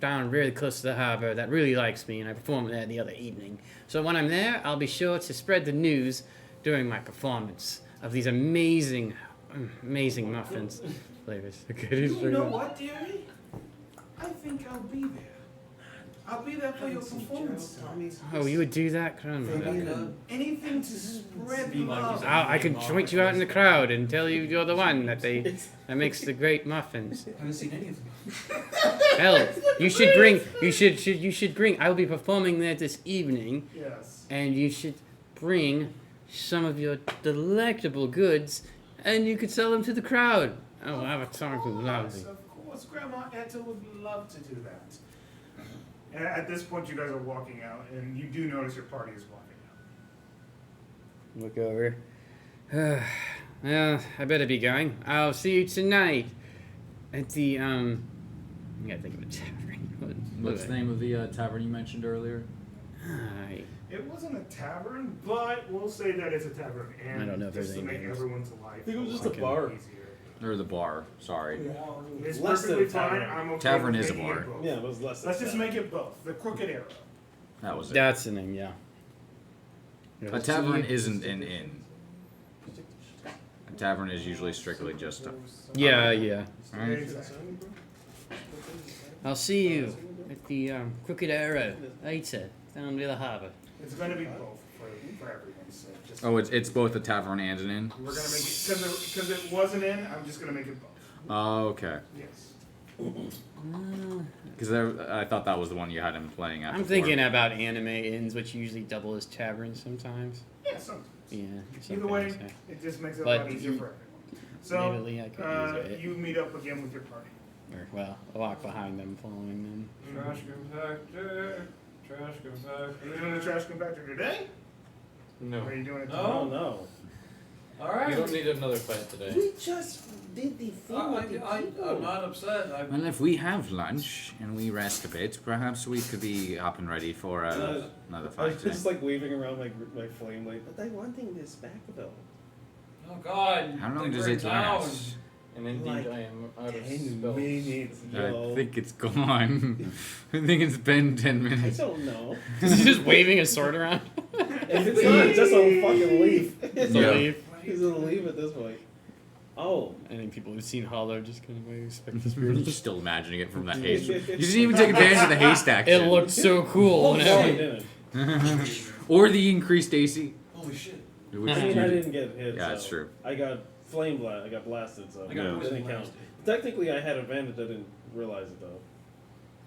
really close to the harbor that really likes me, and I performed there the other evening. So when I'm there, I'll be sure to spread the news during my performance of these amazing muffins. Flavors. You know what, dearie? I think I'll be there. I'll be there for your performance. Oh, you would do that, Grandma? Anything to spread love. I can join you out in the crowd and tell you you're the one that makes the great muffins. I haven't seen any of them. Hell, you should bring. I will be performing there this evening, Yes. and you should bring some of your delectable goods, and you could sell them to the crowd. Oh, Avatar would love Yes, me. of course, Grandma Etta would love to do that. And at this point, you guys are walking out, and you do notice your party is walking out. Look over. Well, I better be going. I'll see you tonight at the I gotta think of a tavern. What's the name of the tavern you mentioned earlier? It wasn't a tavern, but we'll say that it's a tavern. And I don't know if there's just to any make names. everyone's life I think it was just lot a bar. easier. Or the bar, sorry. It's Less than perfectly a fine. tavern. I'm okay Tavern with is a making bar. it both. Yeah, it was less. Let's just make it both. The Crooked Arrow. That was it. That's the name, yeah. A tavern isn't an inn. A tavern is usually strictly just a... Yeah. Alright. Exactly. I'll see you at the Crooked Arrow later down near the harbor. It's going to be both for everyone's sake. Just Oh, it's both a tavern and an inn? We're going to make it, because it wasn't in, I'm just going to make it both. Oh, okay. Yes. Because I thought that was the one you had him playing at. I'm before. thinking about anime inns, which usually double as taverns sometimes. Yeah, sometimes. Yeah. Either something way, like that. it just makes it a But lot easier you- for everyone. Maybe I So, could use it. you meet up again with your party. Or, well, I'll walk behind them, following them. Trash compactor. Trash compactor. Are you doing the trash compactor today? No. Or are you doing it No. tomorrow? Oh no. Alright. You don't need another fight today. We just did the thing with the I'm people. not upset. Well, if we have lunch and we rest a bit, perhaps we could be up and ready for another I was fight. just like waving around my flame light. But I'm wanting this back though. Oh God. How long they does burn it down. last? And indeed, Like I am out of 10 spells. minutes, yo. I think it's gone. I think it's been 10 I minutes. don't know. Is he just waving a sword around? If it's not, it's just a fucking leaf. It's Yeah. a leaf. He's a leaf at this point. Oh. I think people who've seen Hollow just kind of expect the You're spirit. still imagining it from that haze. You didn't even take advantage of the haystack. It shit. looked so cool. when No, I it- didn't. Or the increased AC. Holy shit. Which I mean, you I did. didn't get hit. Yeah, so that's true. I got flame blast. I got blasted, so I got it poison didn't count. blasted. Technically, I had advantage. I didn't realize it though.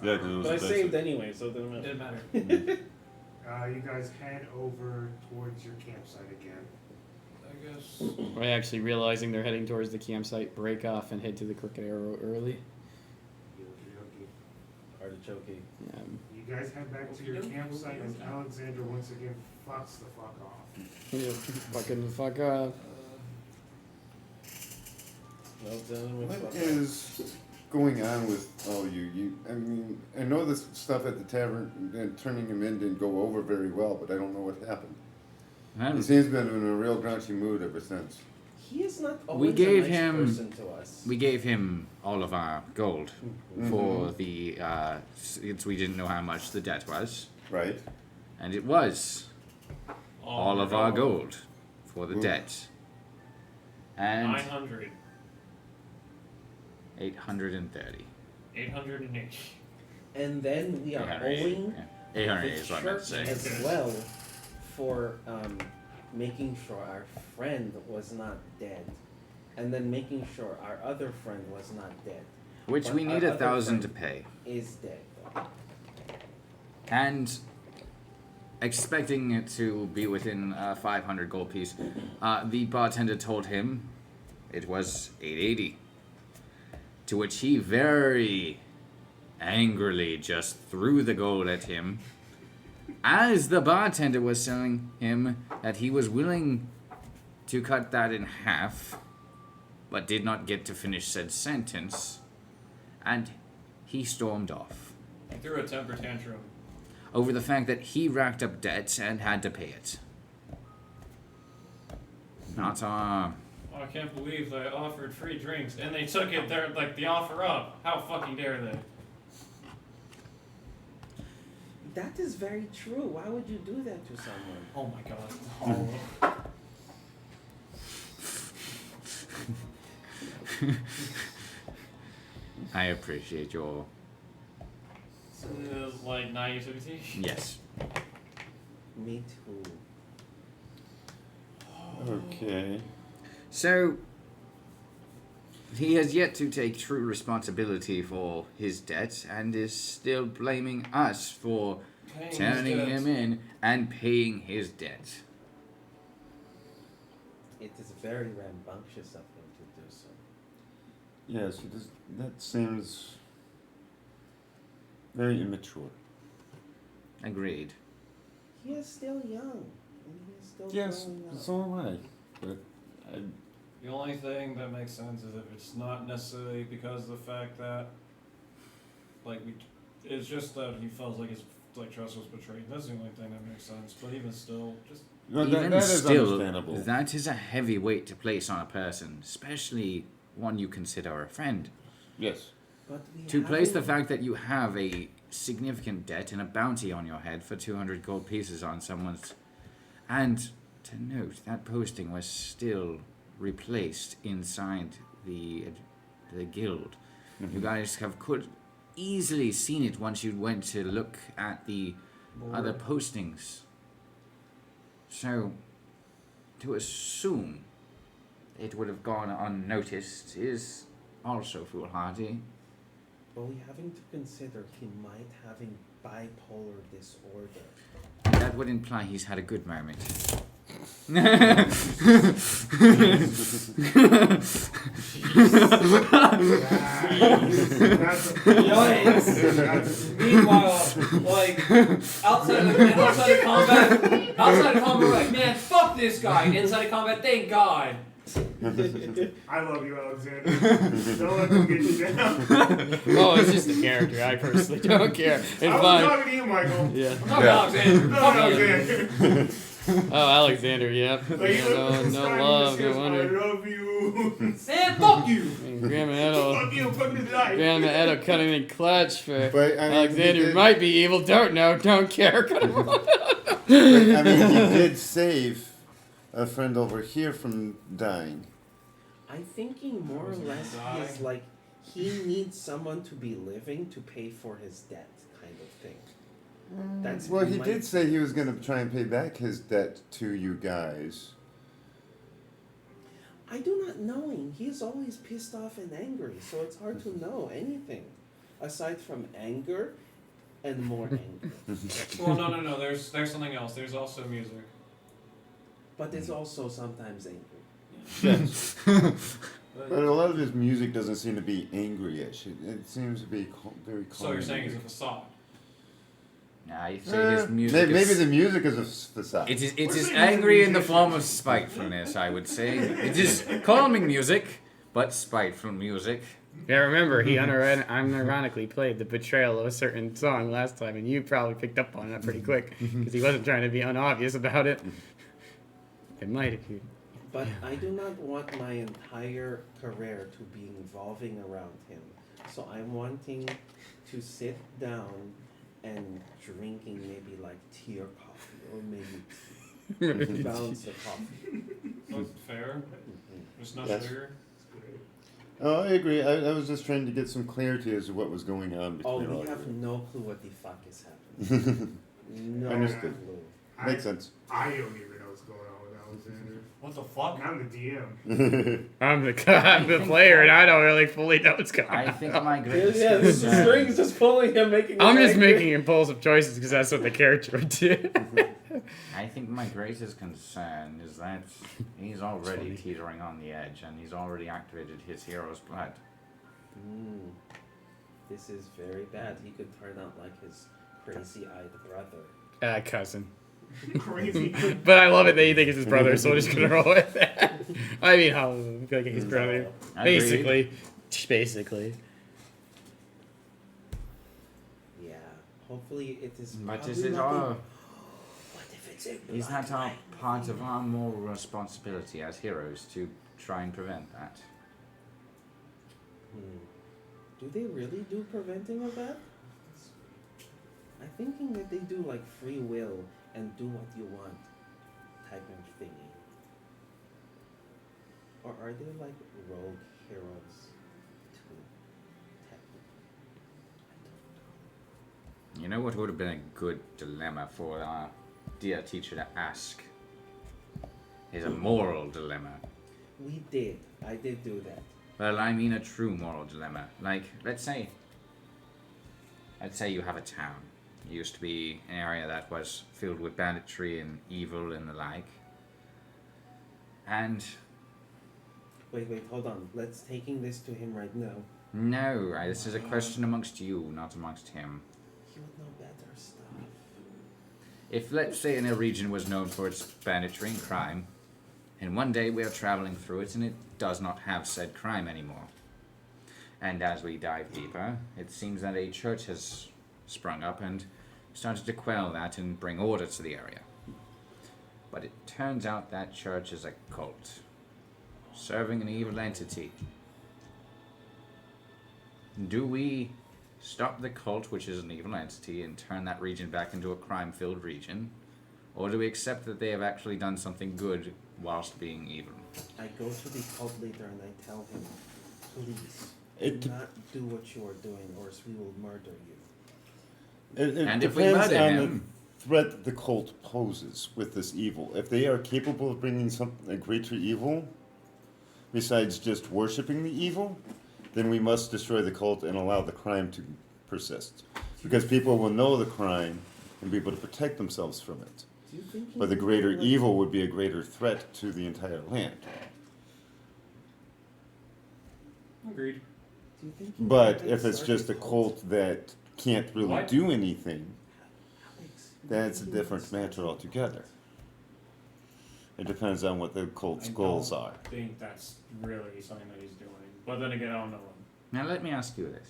Yeah, 'cause it was But I basic. saved anyway, so it didn't It matter. didn't matter. You guys head over towards your campsite again. I guess. By actually realizing they're heading towards the campsite, break off and head to the Crooked Arrow early. Artichoke. You guys head back to your campsite and Alexander once again fucks the fuck off. Fucking the fuck up. Well done with What fuck. is going on with all you? I mean, I know this stuff at the tavern and turning him in didn't go over very well, but I don't know what happened. He seems to have been in a real grouchy mood ever since. He is not We always gave a nice him- person to us. We gave him all of our gold Mhm. for the, since we didn't know how much the debt was. Right. And it was all of our gold for the Ooh. debt. And 900. 830. 808. And then we are 880. owing Yeah. 880 is what I meant to church say. as well for making sure our friend was not dead, and then making sure our other friend was not dead. Which But we our need other 1,000 to friend pay. Is dead though. And expecting it to be within a 500 gold piece, the bartender told him it was 880. To which he very angrily just threw the gold at him, as the bartender was telling him that he was willing to cut that in half, but did not get to finish said sentence, and he stormed off He threw a temper tantrum. over the fact that he racked up debt and had to pay it. Not Oh, I can't believe they offered free drinks and they took it there like the offer up. How fucking dare they? That is very true. Why would you do that to someone? Oh my god. I appreciate your Like naivety. yes. Me too. Okay. So he has yet to take true responsibility for his debt and is still blaming us for Paying his turning debts. him in and paying his debt. It is very rambunctious of him to do so. Yes, that seems very immature. Agreed. He is still young. And he is still Yes, growing up. so am I. But I, The only thing that makes sense is if it's not necessarily because of the fact that, like, it's just that he feels like his trust was betrayed. That's the only thing that makes sense. But even still, just well, Even that is still, understandable. that is a heavy weight to place on a person, especially one you consider a friend. Yes. But we To place the haven't- fact that you have a significant debt and a bounty on your head for 200 gold pieces on someone's. And to note, that posting was still replaced inside the guild. You guys could easily seen it once you went to look at the other postings. So, to assume it would have gone unnoticed is also foolhardy. Well, we having to consider he might having bipolar disorder. That would imply he's had a good moment. Meanwhile, like outside of combat, we're like, man, fuck this guy. Inside of combat, thank God. I love you, Alexander. Don't let them get you down. Oh, it's just a character. I personally don't care. It's I was fine. talking to you, Michael. Yeah. I'm talking Alexander. No, Alexander. Oh, Alexander. Yep. Like, Yeah, no love. No I wonder. love you. And fuck you. And Grandma Edo. Fuck you. Fuck this guy. Grandma Edo cutting in clutch for But, I mean, Alexander he did- might be evil. Don't know. Don't care. Cut him off. I mean, he did save a friend over here from dying. I'm thinking more or less he's like he needs someone to be living to pay for his debt, kind of thing. That's Well, he might- did say he was going to try and pay back his debt to you guys. I do not know him. He's always pissed off and angry, so it's hard to know anything aside from anger and more anger. Well, no. There's something else. There's also music. But it's also sometimes angry. Yes. But a lot of his music doesn't seem to be angry-ish. It seems to be very calm. So you're saying it's a facade? Nah, you say his music maybe is... the music is a facade. It is We're saying angry in the musicians. form of spitefulness, I would say. It is calming music, but spiteful music. Yeah, remember, he unironically played the betrayal of a certain song last time, and you probably picked up on that pretty quick, because he wasn't trying to be unobvious about it. It might if you... But I do not want my entire career to be revolving around him. So I'm wanting to sit down and drinking maybe like tea or coffee, or maybe balance the coffee. That's fair. There's no Yes. sugar. Oh, I agree. I was just trying to get some clarity as to what was going on Oh, between all we of have you. no clue what the fuck is happening. No Understood. clue. Makes sense. I don't even know what's going on with Alexander. What the fuck? I'm the DM. I'm the player, and I don't really fully know what's going on. I think my greatest Yeah, this concern- string's just pulling him, making. I'm him just angry. making impulsive choices because that's what the character would do. I think my greatest concern is that he's already teetering on the edge, and he's already activated his hero's blood. This is very bad. He could turn out like his crazy-eyed brother. Cousin. Crazy. But I love it that you think it's his brother, so we're just gonna roll with that. I mean, how like his brother, Agreed. basically. Yeah. Hopefully it is. But probably is it nothing- our... What if it's a Is that our bloodline part thing? of our moral responsibility as heroes to try and prevent that? Do they really do preventing of that? I'm thinking that they do like free will and do what you want type of thingy. Or are they like rogue heroes too? Technically. I don't know. You know what would have been a good dilemma for our dear teacher to ask? Is a moral dilemma. We did. I did do that. Well, I mean a true moral dilemma. Like, let's say you have a town. It used to be an area that was filled with banditry and evil and the like. And Wait, hold on. Let's taking this to him right now. no, this is a question amongst you, not amongst him. He would know better stuff. If, let's say, a region was known for its banditry and crime, and one day we are traveling through it and it does not have said crime anymore. And as we dive deeper, it seems that a church has sprung up and started to quell that and bring order to the area. But it turns out that church is a cult, serving an evil entity. Do we stop the cult, which is an evil entity, and turn that region back into a crime-filled region? Or do we accept that they have actually done something good whilst being evil? I go to the cult leader and I tell him, please, It do not do what you are doing or else we will murder you. It And if we depends murder on him- the threat that the cult poses with this evil. If they are capable of bringing a greater evil, besides just worshipping the evil, then we must destroy the cult and allow the crime to persist. Because people will know the crime and be able to protect themselves from it. Do you think he But the would greater like- evil would be a greater threat to the entire land. Agreed. Do you think he But would if it's start just a cult that can't really What? do anything, Alex, that's a do you think different he would matter start- altogether. It depends on what the cult's I goals don't are. think that's really something that he's doing. But then again, I don't know him. Now let me ask you this.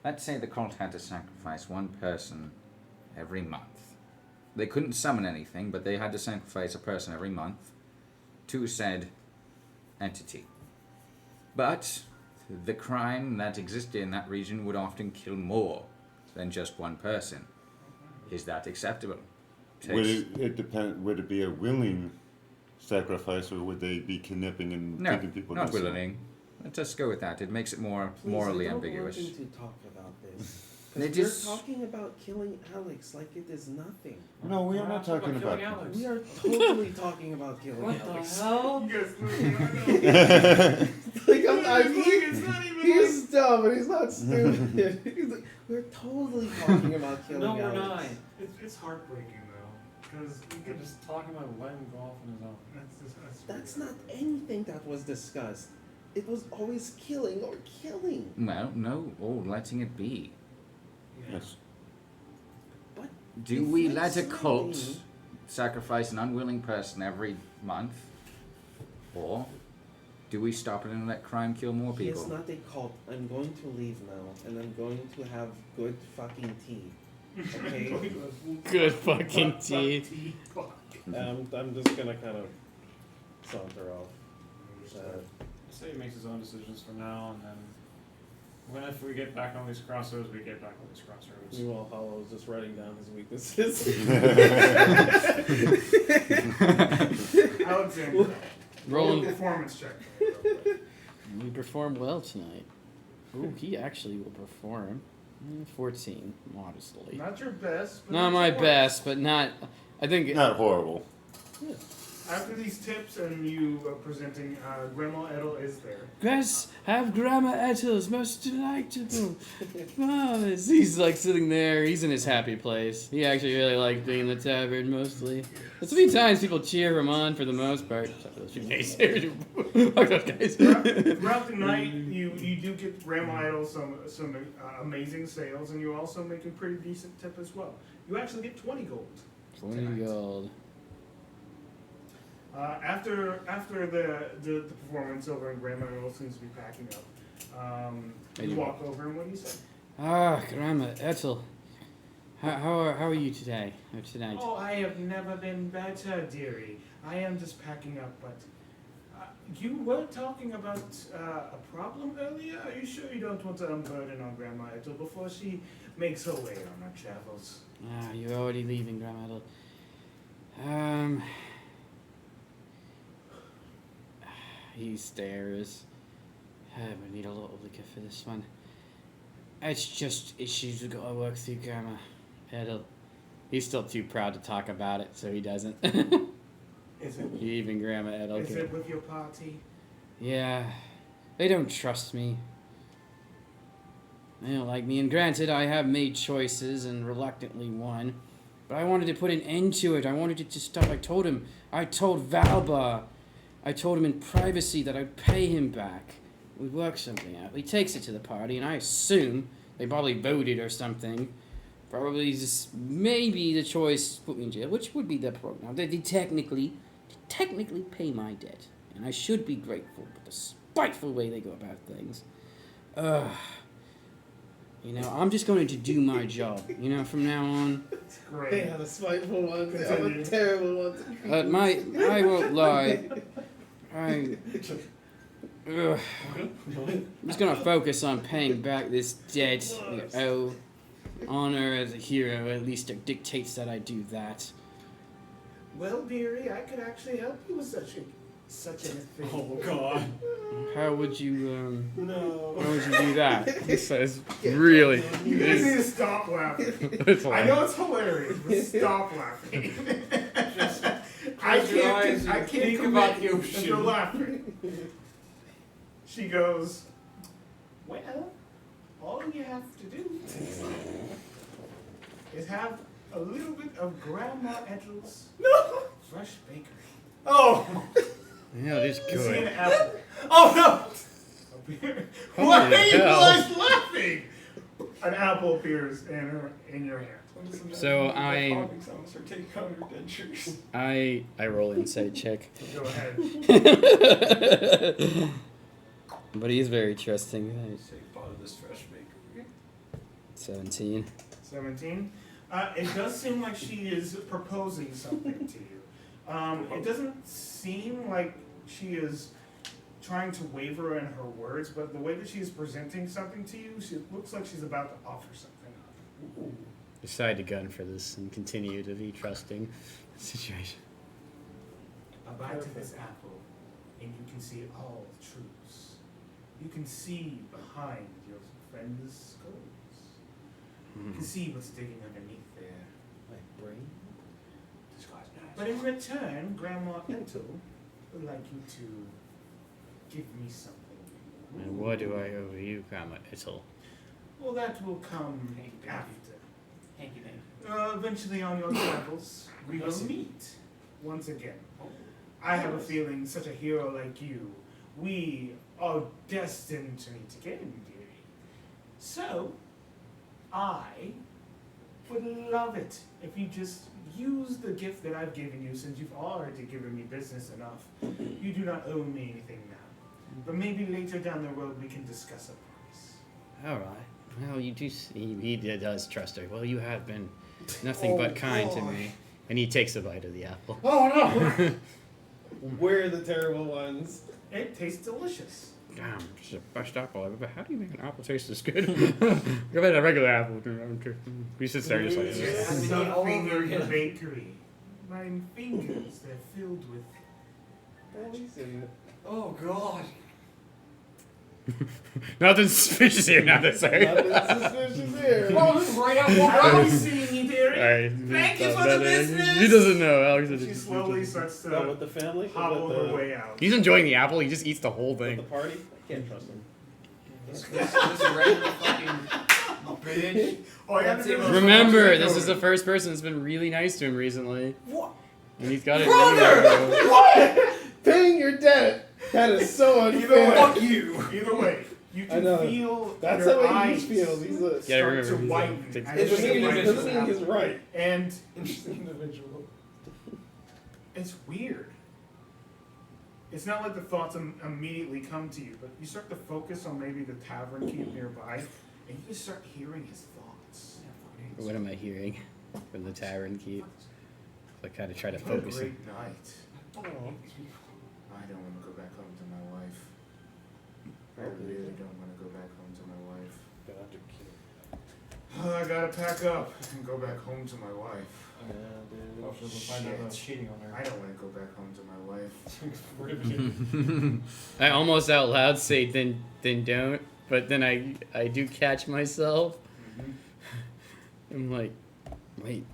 Let's say the cult had to sacrifice one person every month. They couldn't summon anything, but they had to sacrifice a person every month to said entity. But the crime that existed in that region would often kill more than just one person. Is that acceptable? Would it depend? Would it be a willing sacrifice, or would they be kidnapping and No, taking people? not to willing. Let's just go with that. It makes it more Please, morally I don't ambiguous. want him to talk about this. They Because just- we're talking about killing Alex like it is nothing. No, we are not talking about. Alex. We are totally talking about killing What the Alex. hell? You guys literally Like it's not even he's dumb and he's not stupid. He's like, we're totally talking about killing No, we're Alex. not. It's heartbreaking though, because you We're could just talking about letting go off on his own. That's not anything that was discussed. It was always killing or killing. Well, no, or letting it be. Yes. But Do if we that's let a cult something- sacrifice an unwilling person every month? Or do we stop it and let crime kill more He is people? not a cult. I'm going to leave now, and I'm going to have good fucking tea. Okay? Good fucking tea. I'm just gonna kind of saunter off. I say he makes his own decisions for now, and then when if we get back on these crossroads, we get back on these crossroads. Meanwhile, Hollow's just writing down his weaknesses. Alexander, roll a Rolling. performance check. We performed well tonight. Ooh, he actually will perform. 14, modestly. Not your best. But Not it's my work. best, but not. I think. Not horrible. After these tips and you presenting, Grandma Edel is there. Grass, have Grandma Ethel's most delightful. Marvelous. He's like sitting there. He's in his happy place. He actually really likes being in the tavern mostly. There's a few times people cheer him on for the most part. Except for those few naysayers. Fuck those guys. Throughout the night, you do get Grandma Idol some amazing sales, and you also make a pretty decent tip as well. You actually get 20 gold. 20 gold. After the performance over, and Grandma Idol seems to be packing up, you walk over, and what do you say? Ah, Grandma Ethel. How are you today? Or tonight? Oh, I have never been better, dearie. I am just packing up, but you were talking about a problem earlier. Are you sure you don't want to unburden on Grandma Ethel before she makes her way on her travels? Ah, you're already leaving, Grandma Ethel. He stares. We need a little liquor for this one. It's just issues we gotta work through, Grandma Ethel. He's still too proud to talk about it, so he doesn't. Is it? Even Grandma Ethel. Is it with your party? Yeah, they don't trust me. They don't like me, and granted, I have made choices and reluctantly won, but I wanted to put an end to it. I wanted it to stop. I told Valbar, I told him in privacy that I'd pay him back. We'd work something out. He takes it to the party, and I assume they probably voted or something. Probably just maybe the choice to put me in jail, which would be the program. They technically pay my debt, and I should be grateful, but the spiteful way they go about things. I'm just going to do my job. From now on. Great. They have a spiteful one. They have a Continue. terrible one. I won't lie. I'm just gonna focus on paying back this debt. Honor as a hero, at least it dictates that I do that. Well, dearie, I could actually help you with such a thing. Oh God. How would you No. How would you do that? He says, really. You guys need to stop laughing. I know it's hilarious, but stop laughing. I close your eyes can't and think about the ocean. You're laughing. She goes, well, all you have to do is have a little bit of Grandma Ethel's fresh bakery. Oh! Yeah, this You see an good. apple. Oh no! Why are you hell. guys laughing? An apple appears in your hand. So I roll insight check. Go ahead. But he's very trusting. Say part of this fresh bakery. 17. 17. It does seem like she is proposing something to you. It doesn't seem like she is trying to waver in her words, but the way that she is presenting something to you, she looks like she's about to offer something up. Ooh. Decide to gun for this and continue to be trusting the situation. A bite of this apple, and you can see all the truths. You can see behind your friend's skulls. You can see what's digging underneath there. My brain? But in return, Grandma Ethel would like you to give me something. And what do I owe you, Grandma Ethel? Well, that will come after. Hanky danky. Eventually on your travels, we will meet once again. I have a feeling such a hero like you, we are destined to meet again, dearie. So, I would love it if you just use the gift that I've given you, since you've already given me business enough. You do not owe me anything now. But maybe later down the road we can discuss a price. Alright. Well, you do see, he does trust her. Well, you have been nothing but kind to me. And he takes a bite of the apple. Oh no! We're the terrible ones. It tastes delicious. Damn, this is the best apple I've ever. How do you make an apple taste this good? Go ahead, a regular apple. He sits there just like this. It's not finger bakery. My fingers, they're filled with Oh god. Nothing suspicious here, nothing, sorry. Nothing suspicious here. Oh, right out, walk I'll out. be seeing you, dearie. Alright. Thank you for the business. He doesn't know. Alex She slowly starts Not to with the family. hobble with her the, way out. He's enjoying the apple. He just eats the whole with the thing. party. I can't trust him. This regular fucking bitch. Oh, yeah, That's it. Remember, this is the first person that's been really nice to him recently. What? And he's got it. Brother! What? Dang, you're dead. That is so unfair. Fuck you. Either way, you I can know. feel That's your how he eyes feels. He's a Yeah, I start remember. to he's whiten a- as It she doesn't bites doesn't this mean he's apple. right. And Interesting individual. it's weird. It's not like the thoughts immediately come to you, but you start to focus on maybe the tavern keep nearby, and you just start hearing his thoughts. What am I hearing from the tavern keep? I kind of try to What a focus it. great night. I don't want to go back home to my wife. I really don't want to go back home to my wife. I gotta pack up and go back home to my wife. Oh, she'll find out I was cheating on her. I don't want to go back home to my wife. I almost out loud say then don't, but then I do catch myself. I'm like, wait.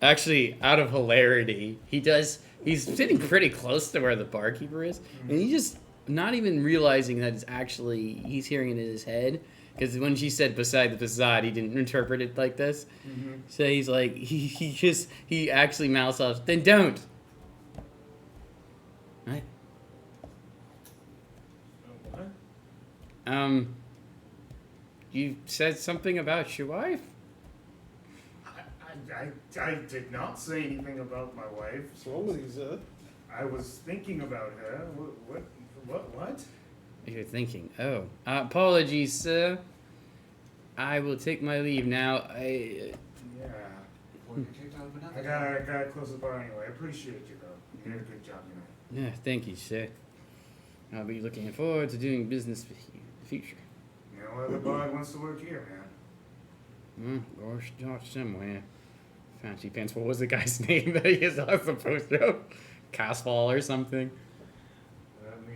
Actually, out of hilarity, he's sitting pretty close to where the barkeeper is, and he just not even realizing that it's actually he's hearing it in his head. Because when she said beside the facade, he didn't interpret it like this. So he's like, he actually mouths off, then don't. Right? What? You said something about your wife? I did not say anything about my wife. What's wrong with you, sir? I was thinking about her. What? You're thinking, oh. Apologies, sir. I will take my leave now. Yeah. I gotta close the bar anyway. I appreciate you though. You did a good job, you know. Yeah, thank you, sir. I'll be looking forward to doing business with you in the future. You know, the bard wants to work here, man. Or start somewhere. Fancy pants. What was the guy's name that he is supposed to? Casfall or something? Let me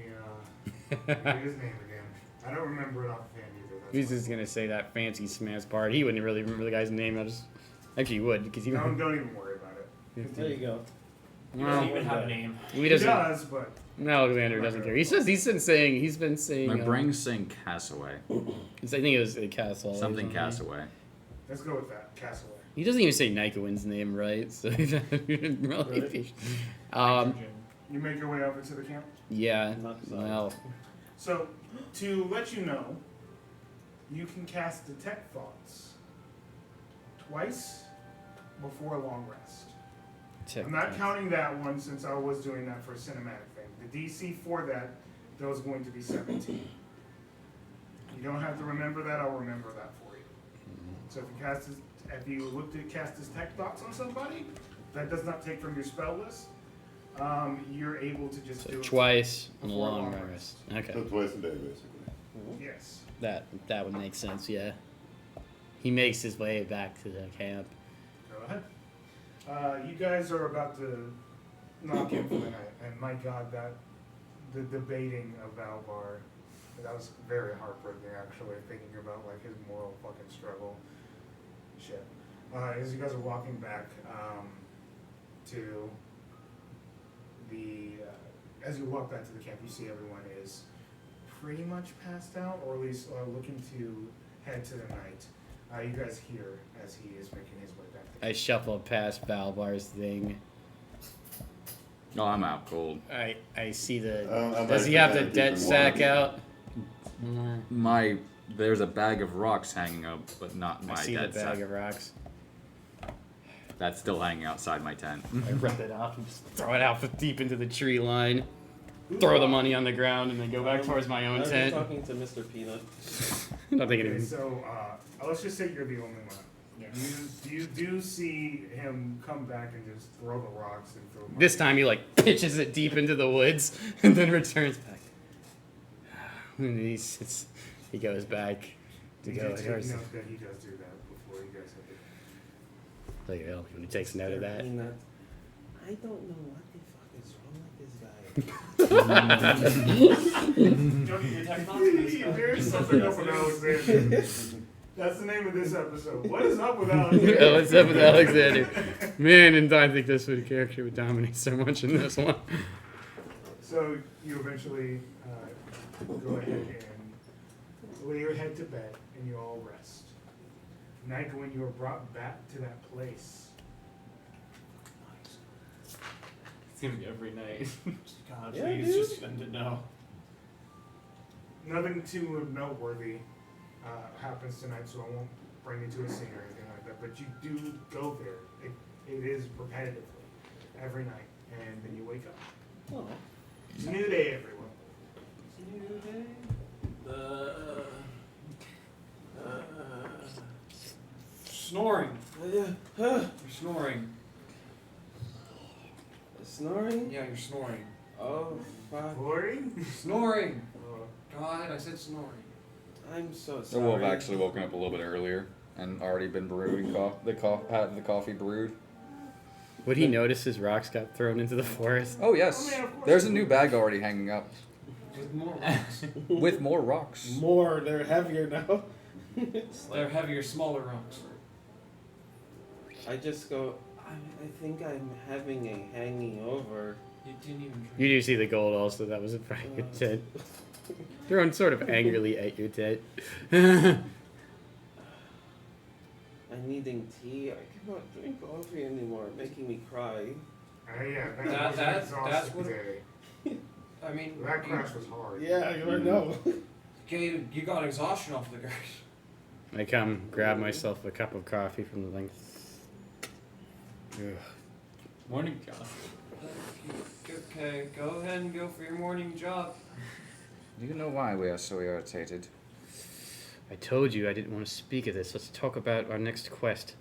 get his name again. I don't remember it offhand either. That's He's why. just gonna say that fancy smash part. He wouldn't really remember the guy's name. Actually, he would because he Don't even worry about it. There you go. He Well, doesn't even have a name. he He doesn't. does, but Alexander doesn't care. He's been saying. My brain's saying Castaway. I think it was a castle. Something Castaway. Let's go with that. Castaway. He doesn't even say Nycowin's name right, so he's really. You make your way over to the camp? Yeah. Well. So, to let you know, you can cast Detect Thoughts twice before a long rest. I'm not counting that one since I was doing that for a cinematic thing. The DC for that was going to be 17. You don't have to remember that, I'll remember that for you. So if you look to cast Detect Thoughts on somebody, that does not take from your spell list. You're able to just do it twice on a before long rest. Okay. So twice a day, basically. Yes. That would make sense, yeah. He makes his way back to the camp. Go ahead. You guys are about to knock in for the night, and my God, the debating of Valbar, that was very heartbreaking actually, thinking about like his moral fucking struggle. Shit. As you guys are walking back to the, as you walk back to the camp, you see everyone is pretty much passed out, or at least looking to head to the night. You guys hear as he is making his way back. I shuffle past Valbar's thing. No, I'm out cold. I see the. I'm Does he have the dead sack out? There's a bag of rocks hanging up, but not my I see dead the bag sack. of rocks. That's still hanging outside my tent. I rip it off and just throw it out deep into the tree line. Throw the money on the ground and then go back towards my own tent. I'm talking to Mr. Peanut. I'm not thinking Okay, of so let's just say you're the only one. You do see him come back and just throw the rocks and throw. This time he like pitches it deep into the woods and then returns back. And he goes back to You go. do take towards- note that he does do that before you guys have to. Like, well, when he takes note of that. Peanut, I don't know what the fuck is wrong with this guy. There's something up with Alexander. That's the name of this episode. What is up with Alexander? Oh, what's up with Alexander? Man, and I think this character would dominate so much in this one. So you eventually go ahead and lay your head to bed, and you all rest. Nycowin, you are brought back to that place. It's gonna be every night. God, Yeah, please dude. just end it now. Nothing too noteworthy happens tonight, so I won't bring you to a scene or anything like that. But you do go there. It is repetitively every night, and then you wake up. Oh. It's a new day, everyone. Snoring. You're snoring. Snoring? Yeah, you're snoring. Oh, fuck. Boring? Snoring. God, I said snoring. I'm so So sorry. we've actually woken up a little bit earlier and already been brewing had the coffee brewed. Would he notice his rocks got thrown into the forest? Oh yes, Oh, man, of course. there's a new bag already hanging up With more rocks. with more rocks. More, they're heavier now. They're heavier, smaller rocks. I just go, I think I'm having a hanging over. You didn't even drink. You do see the gold also that was in front of your tent. Thrown sort of angrily at your tent. I'm needing tea. I cannot drink coffee anymore, making me cry. Yeah, that was an That's exhausting what. day. I mean, That crash was hard. Yeah, you already know. you got exhaustion off the guys. I come grab myself a cup of coffee from the thing. Ugh. Morning, John. Okay, go ahead and go for your morning job. Do you know why we are so irritated? I told you I didn't want to speak of this. Let's talk about our next quest.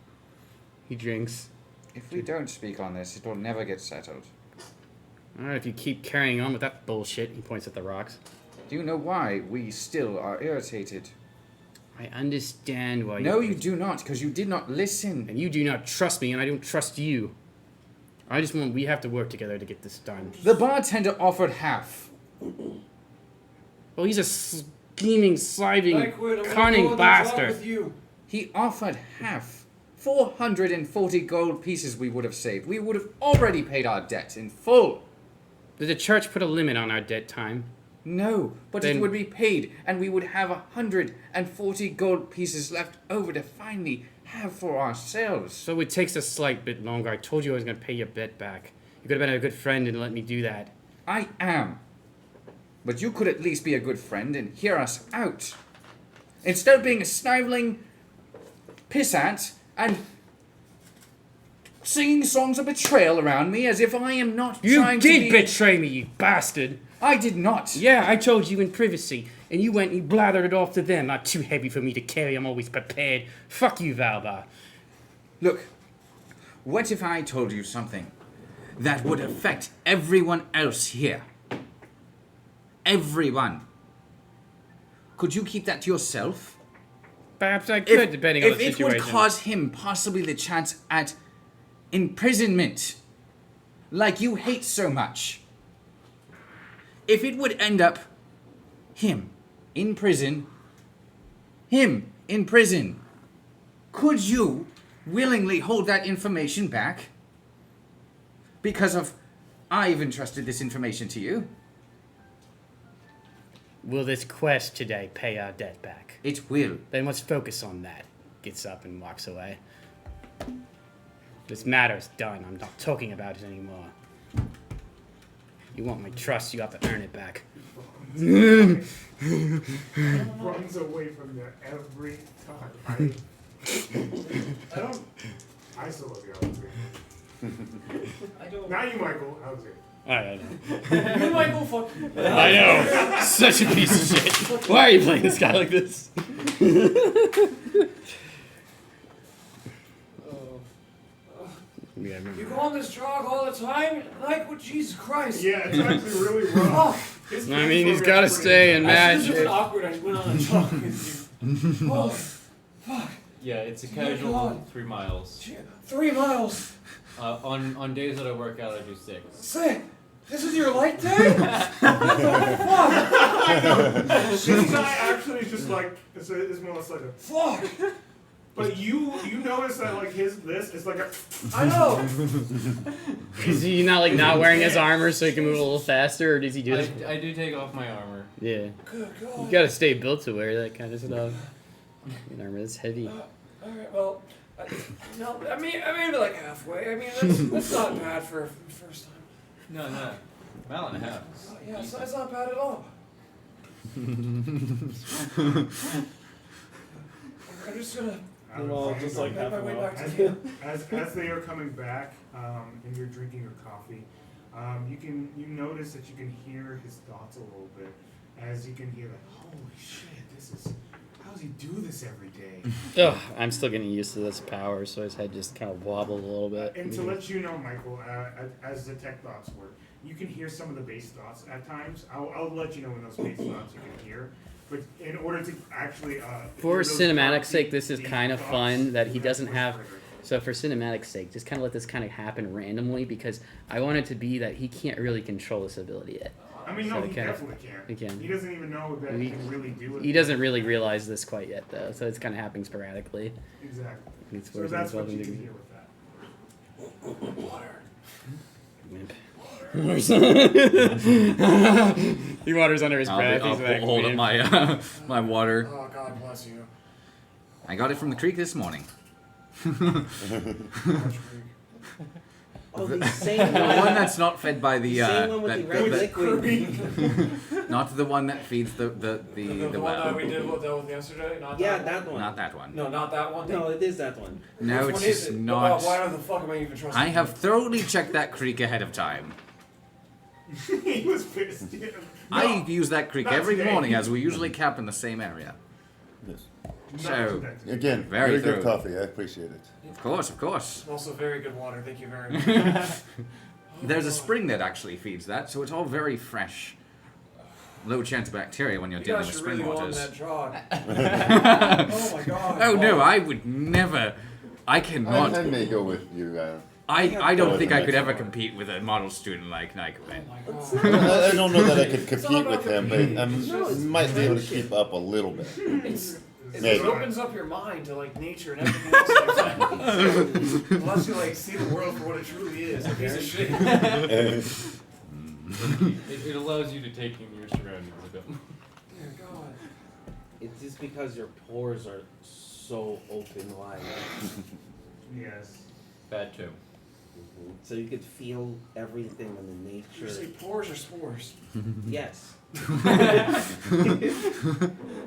He drinks. If we don't speak on this, it will never get settled. Alright, if you keep carrying on with that bullshit, he points at the rocks. Do you know why we still are irritated? I understand why No, you do not, because you did not listen. And you do not trust me, and I don't trust you. I just want, we have to work together to get this done. The bartender offered half. Well, he's a scheming, sliding, Nycowin, I'm gonna go on cunning the job bastard. with you. He offered half. 440 gold pieces we would have saved. We would have already paid our debt in full. Did the church put a limit on our debt time? No, but Then- it would be paid, and we would have 140 gold pieces left over to finally have for ourselves. So it takes a slight bit longer. I told you I was going to pay your bet back. You could have been a good friend and let me do that. I am. But you could at least be a good friend and hear us out. Instead of being a sniveling pissant and singing songs of betrayal around me as if I am not You trying to did be... betray me, you bastard! I did not. Yeah, I told you in privacy, and you went and you blathered it off to them. Not too heavy for me to carry, I'm always prepared. Fuck you, Valbar. Look, what if I told you something that would affect everyone else here? Everyone. Could you keep that to yourself? Perhaps I could, depending on the If situation. it would cause him possibly the chance at imprisonment, like you hate so much. If it would end up him in prison, could you willingly hold that information back? Because of I've entrusted this information to you. Will this quest today pay our debt back? It will. Then let's focus on that. Gets up and walks away. This matter's done. I'm not talking about it anymore. You want my trust, you have to earn it back. Runs away from there every time. I don't. I still love you, Alexander. I don't. Not you, Michael. Alexander. I know. You, Michael, fuck. I know. Such a piece of shit. Why are you playing this guy like this? Yeah, You go on this jog all the time? Like, what? Jesus Christ. Yeah, it's actually really rough. His I kids mean, he's were got to pretty- stay and This is match. just awkward. I went on a jog with you. Oh, fuck. Yeah, it's a My casual God. 3 miles. Shit. 3 miles. On days that I work out, I do 6. Sick. This is your light day? What the fuck? This guy actually just like is more or less like a Fuck. But you notice that like this is like a I know. Is he not wearing his armor so he can move a little faster, or does he do this? I do take off my armor. Yeah. Good God. You gotta stay built to wear that kind of stuff. Your armor is heavy. Alright, well, no, I mean, maybe like halfway. I mean, that's not bad for a first time. No, mile and a half. Yeah, it's not bad at all. I'm just gonna Well, just like make half my a way mile. back to you. as they are coming back and you're drinking your coffee, you notice that you can hear his thoughts a little bit as you can hear like, holy shit, this is how does he do this every day? Ugh, I'm still getting used to this power, so his head just kind of wobbled a little bit. And to let you know, Michael, as the tech thoughts work, you can hear some of the base thoughts at times. I'll let you know when those base thoughts you can hear. But in order to actually For hear those cinematic thoughts, sake, this is the kind of thoughts, fun that he you have doesn't to have. whisper it. So for cinematic sake, just kind of let this kind of happen randomly because I want it to be that he can't really control this ability yet. I mean, So no, he he can. definitely can. He can. He doesn't even know that he can really do it. He doesn't really realize this quite yet, though, so it's kind of happening sporadically. Exactly. It's So worth that's what involving you can the- hear with that. Water. Wimp. He waters under his breath. I'll He's like, hold up "Wimp." my my water. Oh, God bless you. I got it from the creek this morning. Oh, the same The one. one that's not fed by the Same one with the red liquid. not the one that feeds the The one that well. we dealt with yesterday? Not Yeah, that that one. Not that one. No, not that one. No, it is that one. No, Which it's one is just it? not. Why the fuck am I even trusting I have you? thoroughly checked that creek ahead of time. He was pissed. Yeah. I No, use that creek not every today. morning as we usually camp in the same area. Yes. not So- today. Again, Very very good thorough. coffee. I appreciate it. Of course, of course. Also, very good water. Thank you very much. There's a spring that actually feeds that, so it's all very fresh. Low chance of bacteria when you're You dealing guys with should spring really go on waters. that jog. Oh my God. Oh no, I would never. I cannot. I may go with you. I don't Go think with I the could next ever one. compete with a model student like Nycowin. Oh my God. I don't know that I could It's not compete about with him, but I No, it's might be able to friendship. keep up a little bit. It Maybe. opens up your mind to like nature and everything else like that. Unless you like see the world for what it truly is, a piece of shit. It allows you to take in your surroundings a bit more. Dear God. It's just because your pores are so open wide. Yes. Bad too. So you could feel everything in the Did you nature. say pores or spores? Yes.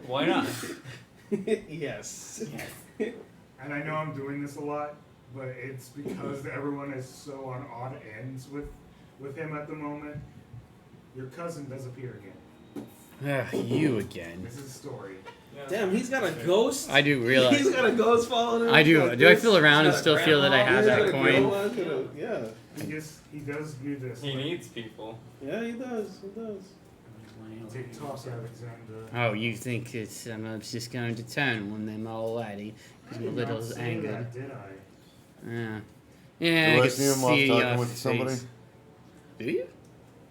Why not? Yes. And I know I'm doing this a lot, but it's because everyone is so on odd ends with him at the moment. Your cousin does appear again. You again. This is a story. Damn, he's got a ghost. I do realize. He's got a ghost following him. I do. Like Do I this. feel around and He's got still a feel that I grandma. have He's that got a coin? grandma. Yeah. He does do this. He needs people. Yeah, he does. He does. TikTok Alexander. Oh, you think it's just going to turn when they're all laddie? I Because my did not little's say angered. that, did I? Yeah. Yeah, Do I I can see him off see talking your with somebody? face. Do you?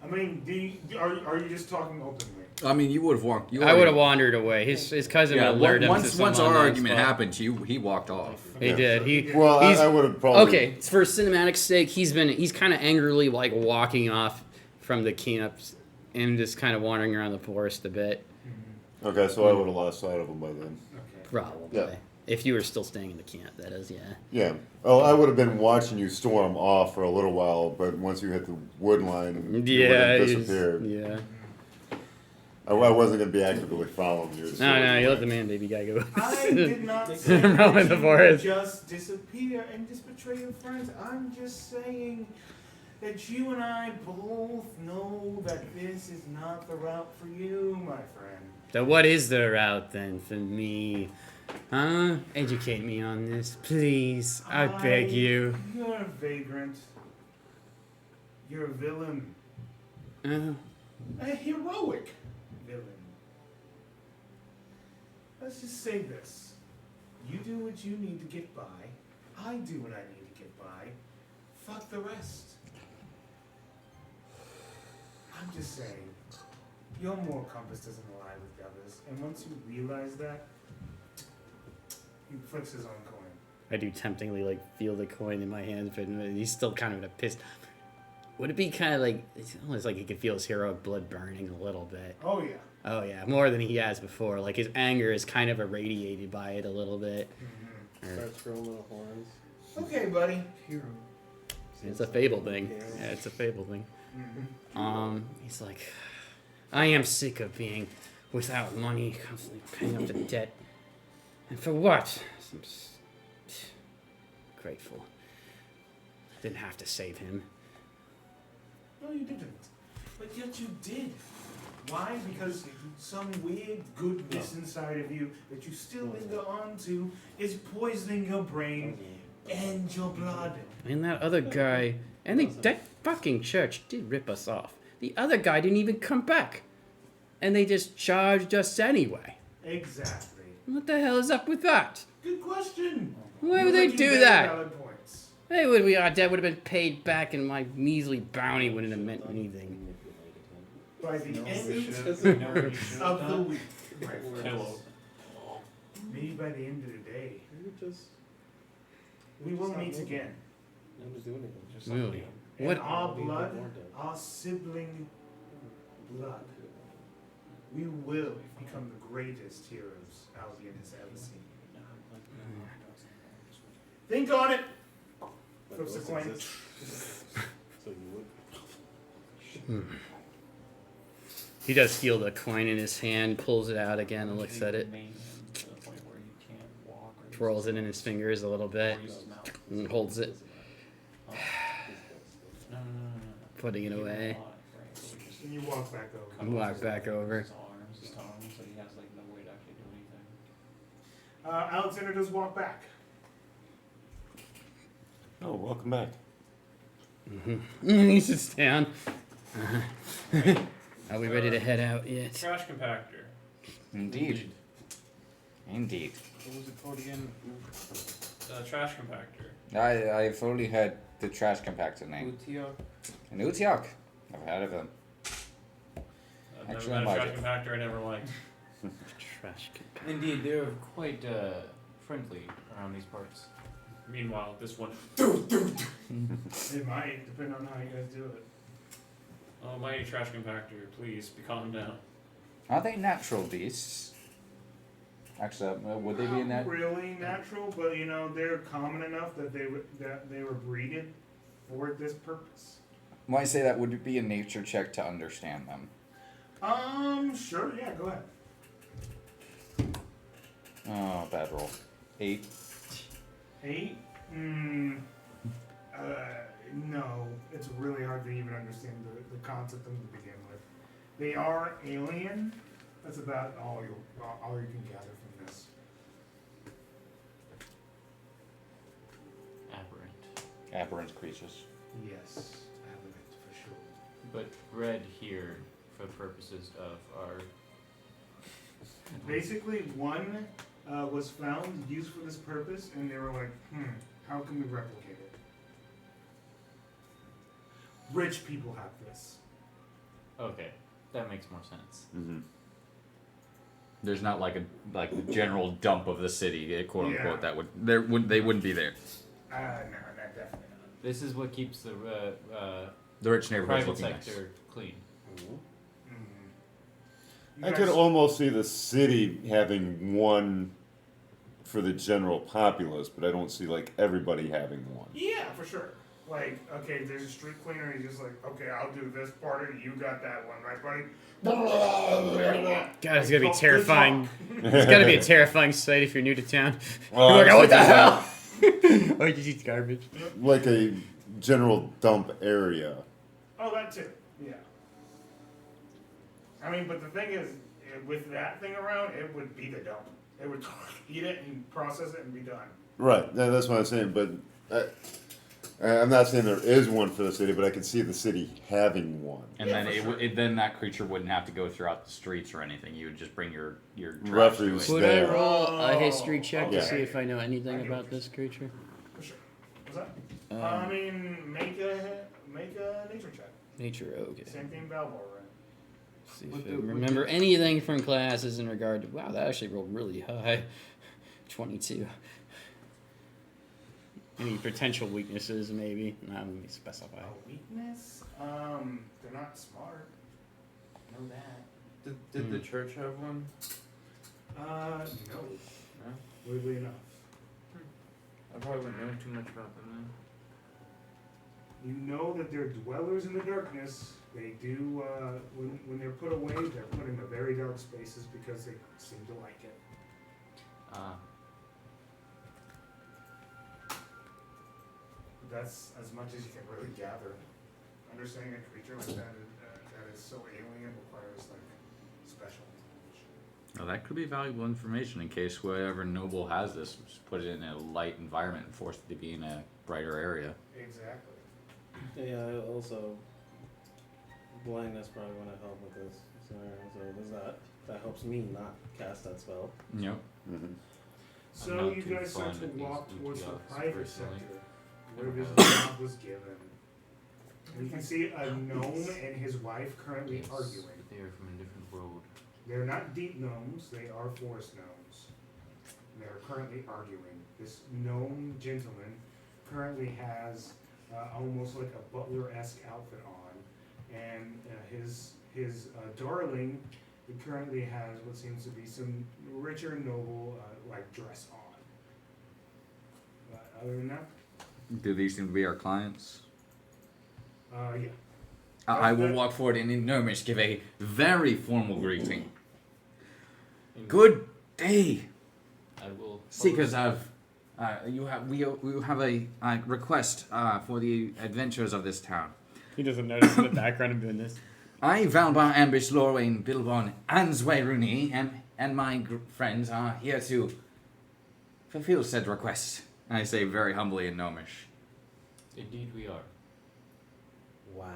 I mean, are you just talking openly? I mean, you would have walked. I would have wandered away. His cousin would Yeah, have lured him to once some our unknown argument spot. happened, he walked off. He Yeah. did. He Well, he's, I would have probably. okay. For cinematic sake, he's kind of angrily like walking off from the cleanups and just kind of wandering around the forest a bit. Okay, so I would have lost sight of him by then. Okay. Probably. Yeah. If you were still staying in the camp, that is, yeah. Yeah. Oh, I would have been watching you storm off for a little while, but once you hit the wood line and you would Yeah, have he's- disappeared, yeah. I wasn't going to be actively following you. No, you let the man baby guy go. I did not say Roam in that the you forest. would just disappear and just betray your friends. I'm just saying that you and I both know that this is not the route for you, my friend. So what is the route then for me? Huh? Educate me on this, please. I beg you. You're a vagrant. You're a villain. A heroic villain. Let's just say this. You do what you need to get by. I do what I need to get by. Fuck the rest. I'm just saying, your moral compass doesn't align with the others. And once you realize that, he flicks his own coin. I do temptingly like feel the coin in my hands, but he's still kind of in a pissed. Would it be kind of like it's almost like he could feel his heroic blood burning a little bit? Oh yeah. Oh yeah, more than he has before. Like his anger is kind of irradiated by it a little bit. Starts growing little horns. Okay, buddy. Hero. It's a Fable thing. Yeah, it's a Fable thing. Mm-hmm. He's like, I am sick of being without money, constantly paying up the debt, and for what? Grateful. I didn't have to save him. No, you didn't. But yet you did. Why? Because some weird goodness inside of you that you still linger on to is poisoning your brain and your blood. And that other guy, that fucking church did rip us off. The other guy didn't even come back. And they just charged us anyway. Exactly. What the hell is up with that? Good question. Why You're would they making do very that? valid points. Hey, our debt would have been paid back and my measly bounty wouldn't have meant anything. By the end Of of the week. Hello. Maybe by the end of the day. We will meet again. I'm just doing it. Just Really? And What? our blood, our sibling blood, we will become the greatest heroes Albian has ever seen. Think on it. Flips a coin. So you would. He does feel the coin in his hand, pulls it out again and looks at it, twirls it in his fingers a little bit, and holds it, putting it away. And you walk back over. And walk back over. Alexander does walk back. Oh, welcome back. He sits down. Are we ready to head out yet? Trash compactor. Indeed. Indeed. What was it called again? Trash compactor. I've only heard the trash compactor name. Utiok. An Utiok. I've heard of them. I've never Actually, met a I trash might. compactor I never liked. Trash. Indeed, they're quite friendly around these parts. Meanwhile, this one. It might, depending on how you guys do it. Oh, mighty trash compactor, please be calm down. Are they natural beasts? Actually, would they be in that? Not really natural, but you know they're common enough that they were breeded for this purpose. Well, I say that would be a nature check to understand them. Sure, yeah, go ahead. Oh, bad roll. 8. 8? No, it's really hard to even understand the concept of them to begin with. They are alien. That's about all you can gather from this. Aberrant. Aberrant creatures. Yes, aberrant for sure. But bred here for purposes of our. Basically, one was found, used for this purpose, and they were like, how can we replicate it? Rich people have this. Okay, that makes more sense. Mm-hmm. There's not like a general dump of the city, quote unquote. Yeah. They wouldn't be there. No, not definitely not. This is what keeps the rich neighborhoods private looking nice. sector clean. You I guys- could almost see the city having one for the general populace, but I don't see like everybody having one. Yeah, for sure. Like, okay, there's a street cleaner, he's just like, okay, I'll do this part, and you got that one, right, buddy? God, it's gonna be Good terrifying. talk. It's gotta be a terrifying sight if you're new to town. Well, You're like, I oh, what was the thinking hell? Oh, you just eat garbage. like a general dump area. Oh, that too. Yeah. I mean, but the thing is, with that thing around, it would be the dump. It would eat it and process it and be done. Right, that's what I'm saying. But I'm not saying there is one for the city, but I can see the city having one. And Yeah, then for sure. then that creature wouldn't have to go throughout the streets or anything. You would just bring your trash Refuse. to it. Would I There. roll a history check Yeah. to see if I know anything I get about what this creature? For sure. What's that? I mean, make a nature check. Nature, okay. Same thing Valbar, right? See if I remember anything from classes in regard to. Wow, that actually rolled really high. 22. Any potential weaknesses, maybe? Let me specify. A weakness? They're not smart. Know that. Did the church have one? No. No? Weirdly enough. I probably wouldn't know too much about them You know that they're dwellers in the darkness. They do, when they're put away, they're put into very dark spaces because they seem to like it. That's as much as you can really gather. Understanding a creature like that is so alien requires like special knowledge. Well, that could be valuable information in case whoever noble has this, just put it in a light environment and force it to be in a brighter area. Exactly. Yeah, also blindness probably want to help with this scenario. So does that? That helps me not cast that spell. Yep. Mm-hmm. So not you too guys start to fond of these walk towards the EPRs private personally. sector, where Never this have. job was given. And you can see a gnome and his wife currently Yes, arguing. They are from a different world. They're not deep gnomes, they are forest gnomes. They're currently arguing. This gnome gentleman currently has almost like a butler-esque outfit on, and his darling currently has what seems to be some richer, noble like dress on. But other than that, Do these seem to be our clients? yeah. I will walk forward and in Gnomish give a very formal greeting. Good day, I will. seekers of. We have a request for the adventures of this town. He doesn't notice in the background of doing this. I, Valbar, Ambish, Lorwain, Bilbon, and Zweiruni, and my friends are here to fulfill said request. I say very humbly in Gnomish. Indeed, we are. Wow.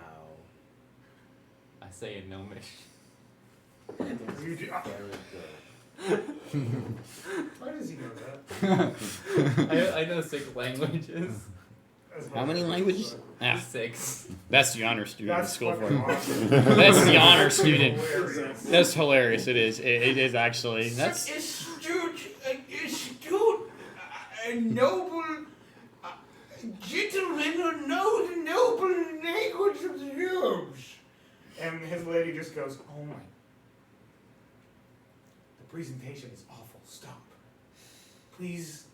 I say in Gnomish. You do, Very good. why does he know that? I know 6 languages. How many languages? Ah, 6. that's the honor student in That's school for fucking him. awesome. That's the honor student. Hilarious. That's hilarious. It is. It is actually. That's. A noble gentleman who knows the noble language of the gnomes. Willie just goes, oh my. The presentation is awful. Stop. Please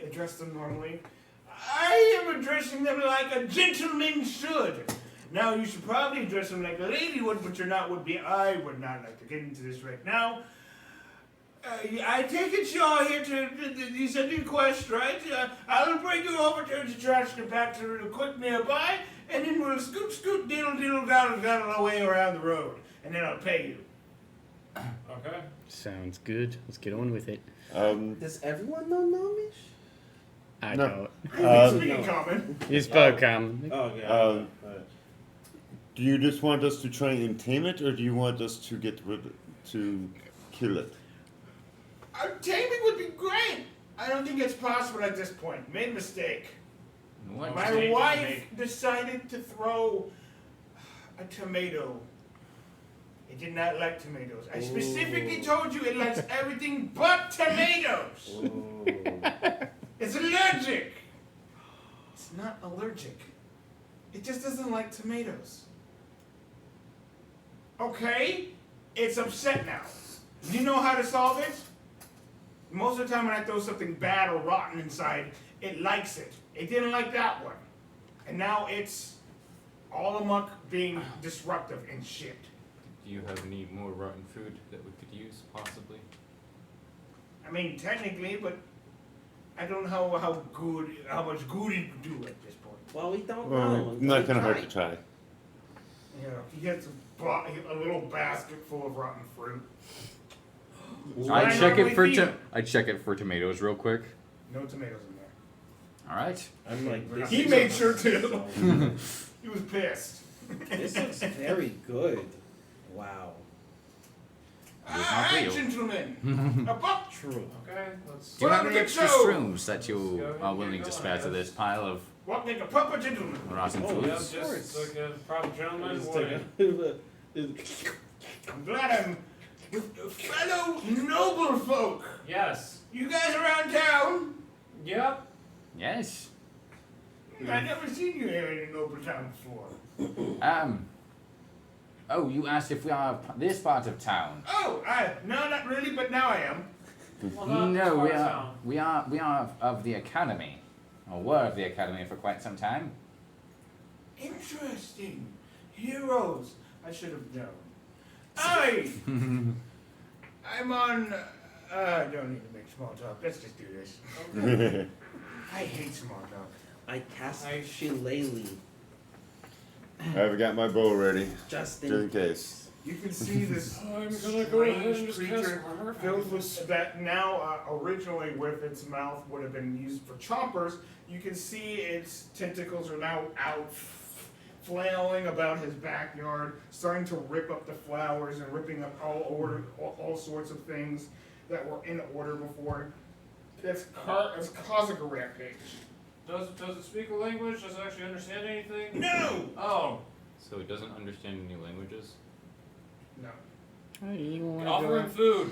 address them normally. I am addressing them like a gentleman should. Now, you should probably address them like a lady would, but you're not would be. I would not like to get into this right now. I take it you're here you said your quest, right? I'll bring you over to the trash compactor real quick nearby, and then we'll scoot, diddle, down away around the road, and then I'll pay you. Okay. Sounds good. Let's get on with it. Does everyone know Gnomish? I No. don't. Speak in common. You spoke common. Oh, yeah. Do you just want us to try and tame it, or do you want us to kill it? Taming would be great. I don't think it's possible at this point. Made a mistake. What? My wife decided to throw a tomato. It did not like tomatoes. I specifically told you it likes everything but tomatoes. It's allergic. It's not allergic. It just doesn't like tomatoes. Okay? It's upset now. You know how to solve it? Most of the time when I throw something bad or rotten inside, it likes it. It didn't like that one. And now it's all amok being disruptive and shit. Do you have any more rotten food that we could use, possibly? I mean, technically, but I don't know how much good it would do at this point. Well, we don't Well, know. not gonna hurt to try. You know, he gets a little basket full of rotten fruit. I check it for normally I check it for tomatoes real quick. No tomatoes in there. All right. I'm like, He made sure to. He was pissed. This looks very good. Wow. Alright, gentlemen. A buck. true. Okay, let's. Do you have Well, any let's extra go. shrooms that you Let's go. are willing to Keep spare to going, this pile of What make a proper gentleman? rotten Oh, Yeah, foods? just like a proper gentleman. Just would. I'm glad I'm with fellow noble folk. Yes. You guys around town? Yep. Yes. I've never seen you here in a noble town before. Oh, you asked if we are this part of town. Oh, no, not really, but now I am. Well, not No, we far are. down. We are of the academy, or were of the academy for quite some time. Interesting. Heroes. I should have known. I'm on. I don't need to make small talk. Let's just do this. I hate small talk. I cast Shillelagh I've got my bow ready, just just in in case. You can see this I'm gonna go ahead and strange just creature cast Armor. filled with spat. Now, originally with its mouth would have been used for chompers. You can see its tentacles are now out, flailing about his backyard, starting to rip up the flowers and ripping up all sorts of things that were in order before. It's causing a rampage. Does it speak a language? Does it actually understand anything? No! Oh. So it doesn't understand any languages? No. Offer him food.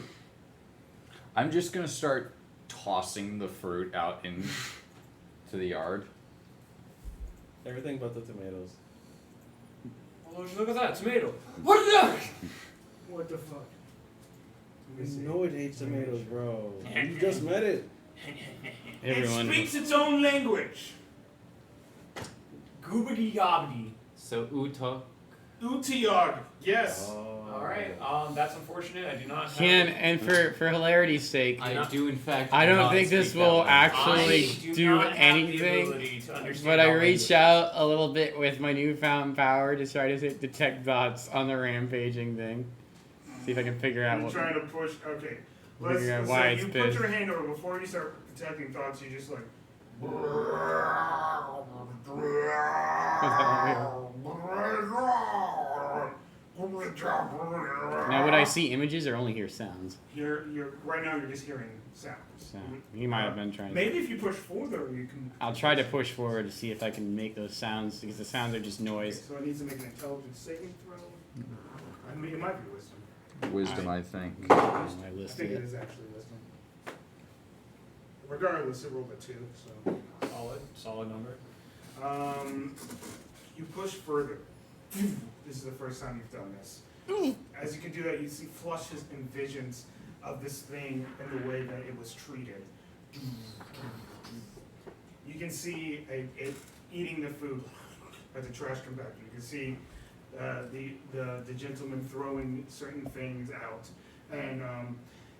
I'm just gonna start tossing the fruit out into the yard. Everything but the tomatoes. Oh, look at that tomato. What is that? What the fuck? Let me You see. know it hates tomatoes, bro. You just met it. Everyone. It speaks its own language. Goobity yobbity. So Uta, Utiog. Yes. Alright, that's unfortunate. I do not have. And for hilarity's sake, I do in fact I don't not think this speak will that language. actually I do not have the anything. ability to understand But I all reached languages. out a little bit with my newfound power to try to detect thoughts on the rampaging thing. See if I can figure out I'm what. trying to push. Okay. Figure out So why you it's put pissed. your hand over before you start detecting thoughts. You just like. Now, would I see images or only hear sounds? You're right now. You're just hearing sounds. So he might have been trying to. Maybe if you push further, you can. I'll try to push forward to see if I can make those sounds because the sounds are just Okay, noise. so it needs to make an intelligence saving throw. I mean, it might be wisdom. Wisdom, I think. I I listed think it it. is actually wisdom. Regardless, it rolled a 2, so. Solid number. You push further. This is the first time you've done this. As you can do that, you see flushes and visions of this thing and the way that it was treated. You can see it eating the food at the trash compactor. You can see the gentleman throwing certain things out, and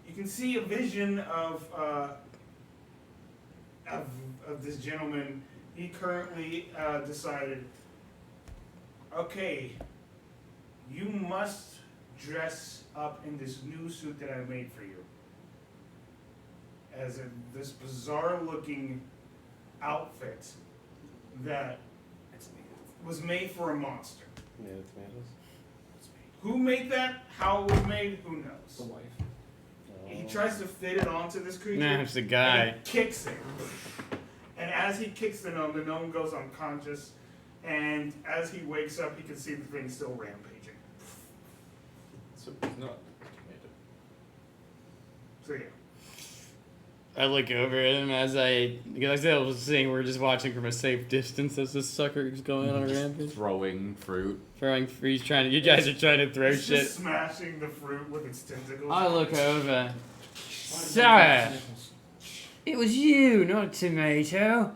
you can see a vision of this gentleman. He currently decided, okay, you must dress up in this new suit that I made for you, as this bizarre-looking outfit that was made for a monster. Yeah, tomatoes. Who made that? How it was made? Who knows? The wife. He tries to fit it onto this creature. Nah, it's the guy. And he kicks it. And as he kicks the gnome goes unconscious. And as he wakes up, he can see the thing still rampaging. So it's not tomato. So yeah. I look over at him because I said I was saying we're just watching from a safe distance as this sucker is going on a rampage. Throwing fruit. He's trying to. You guys are trying to throw It's shit. just smashing the fruit with its tentacles. I look over. Sir, it was you, not a tomato.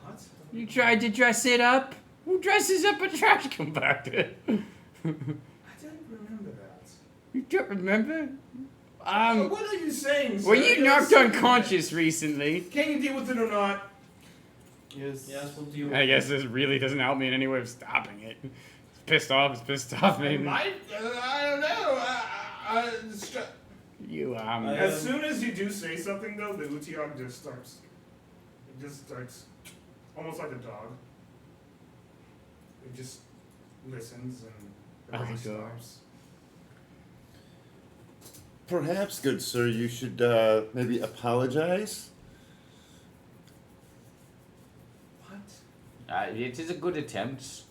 What? You tried to dress it up. Who dresses up a trash compactor? I don't remember that. You don't remember? What are you saying, sir? Were you You're knocked saying unconscious recently? that. Can you deal with it or not? Yes. Yes, we'll deal with I guess this really doesn't help me in any way of stopping it. It's pissed off. Maybe. I don't know. You As soon as you do say something, though, the Utiog just starts. It just starts almost like a dog. It just listens and the brain stops. Perhaps, good sir, you should maybe apologize. What? It is a good attempt.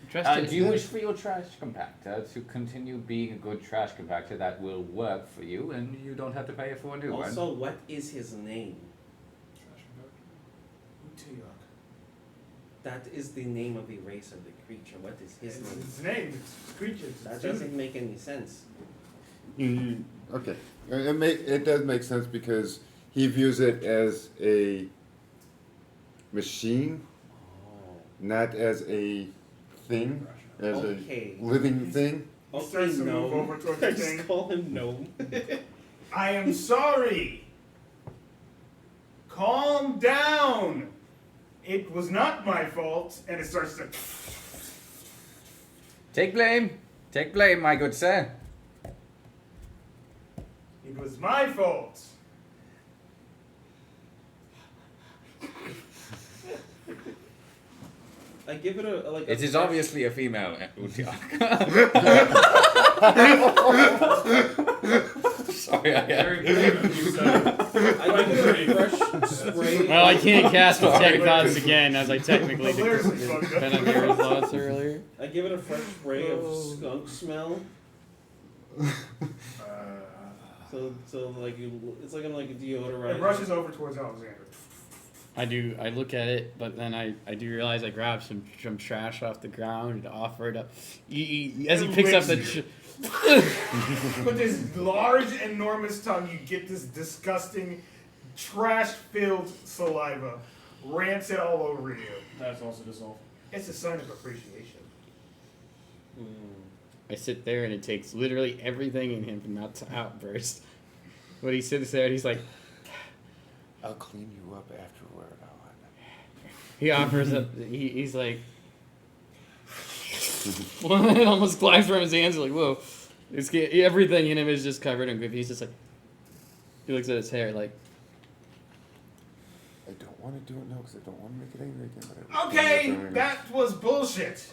Dressed Do you wish for your trash compactor to continue being a good trash compactor that will work for you and you don't have to pay for a new one? Also, what is his name? Utiog. That is the name of the race of the creature. What is his name? His name, it's creature. That doesn't make any sense. Okay, it does make sense because he views it as a machine, not as a thing, as Okay. a living thing. He Okay, starts to move Gnome. over towards the I just thing. call him Gnome. I am sorry. Calm down. It was not my fault, and it starts to. Take blame, my good sir. It was my fault. I give it a like. It is obviously a female Utiak. Sorry, I give it a fresh spray. Well, I can't cast Detect Thoughts again, as I technically Hilariously fucked up. Venamer thoughts earlier. I give it a fresh spray of skunk smell. So like it's like I'm like deodorizing. It rushes over towards Alexander. I look at it, but then I do realize I grab some trash off the ground and offer it up. As he picks up the. With this large, enormous tongue, you get this disgusting, trash-filled saliva. Rancid all over you. That's also dissolved. It's a sign of appreciation. I sit there and it takes literally everything in him not to outburst. But he sits there and he's like, I'll clean you up afterward. he offers up, he's like, it almost glides from his hands. Like, whoa, everything in him is just covered in goop. He's just like, he looks at his hair like, I don't want to do it now because I don't want to make it angry again. But Okay, that was bullshit.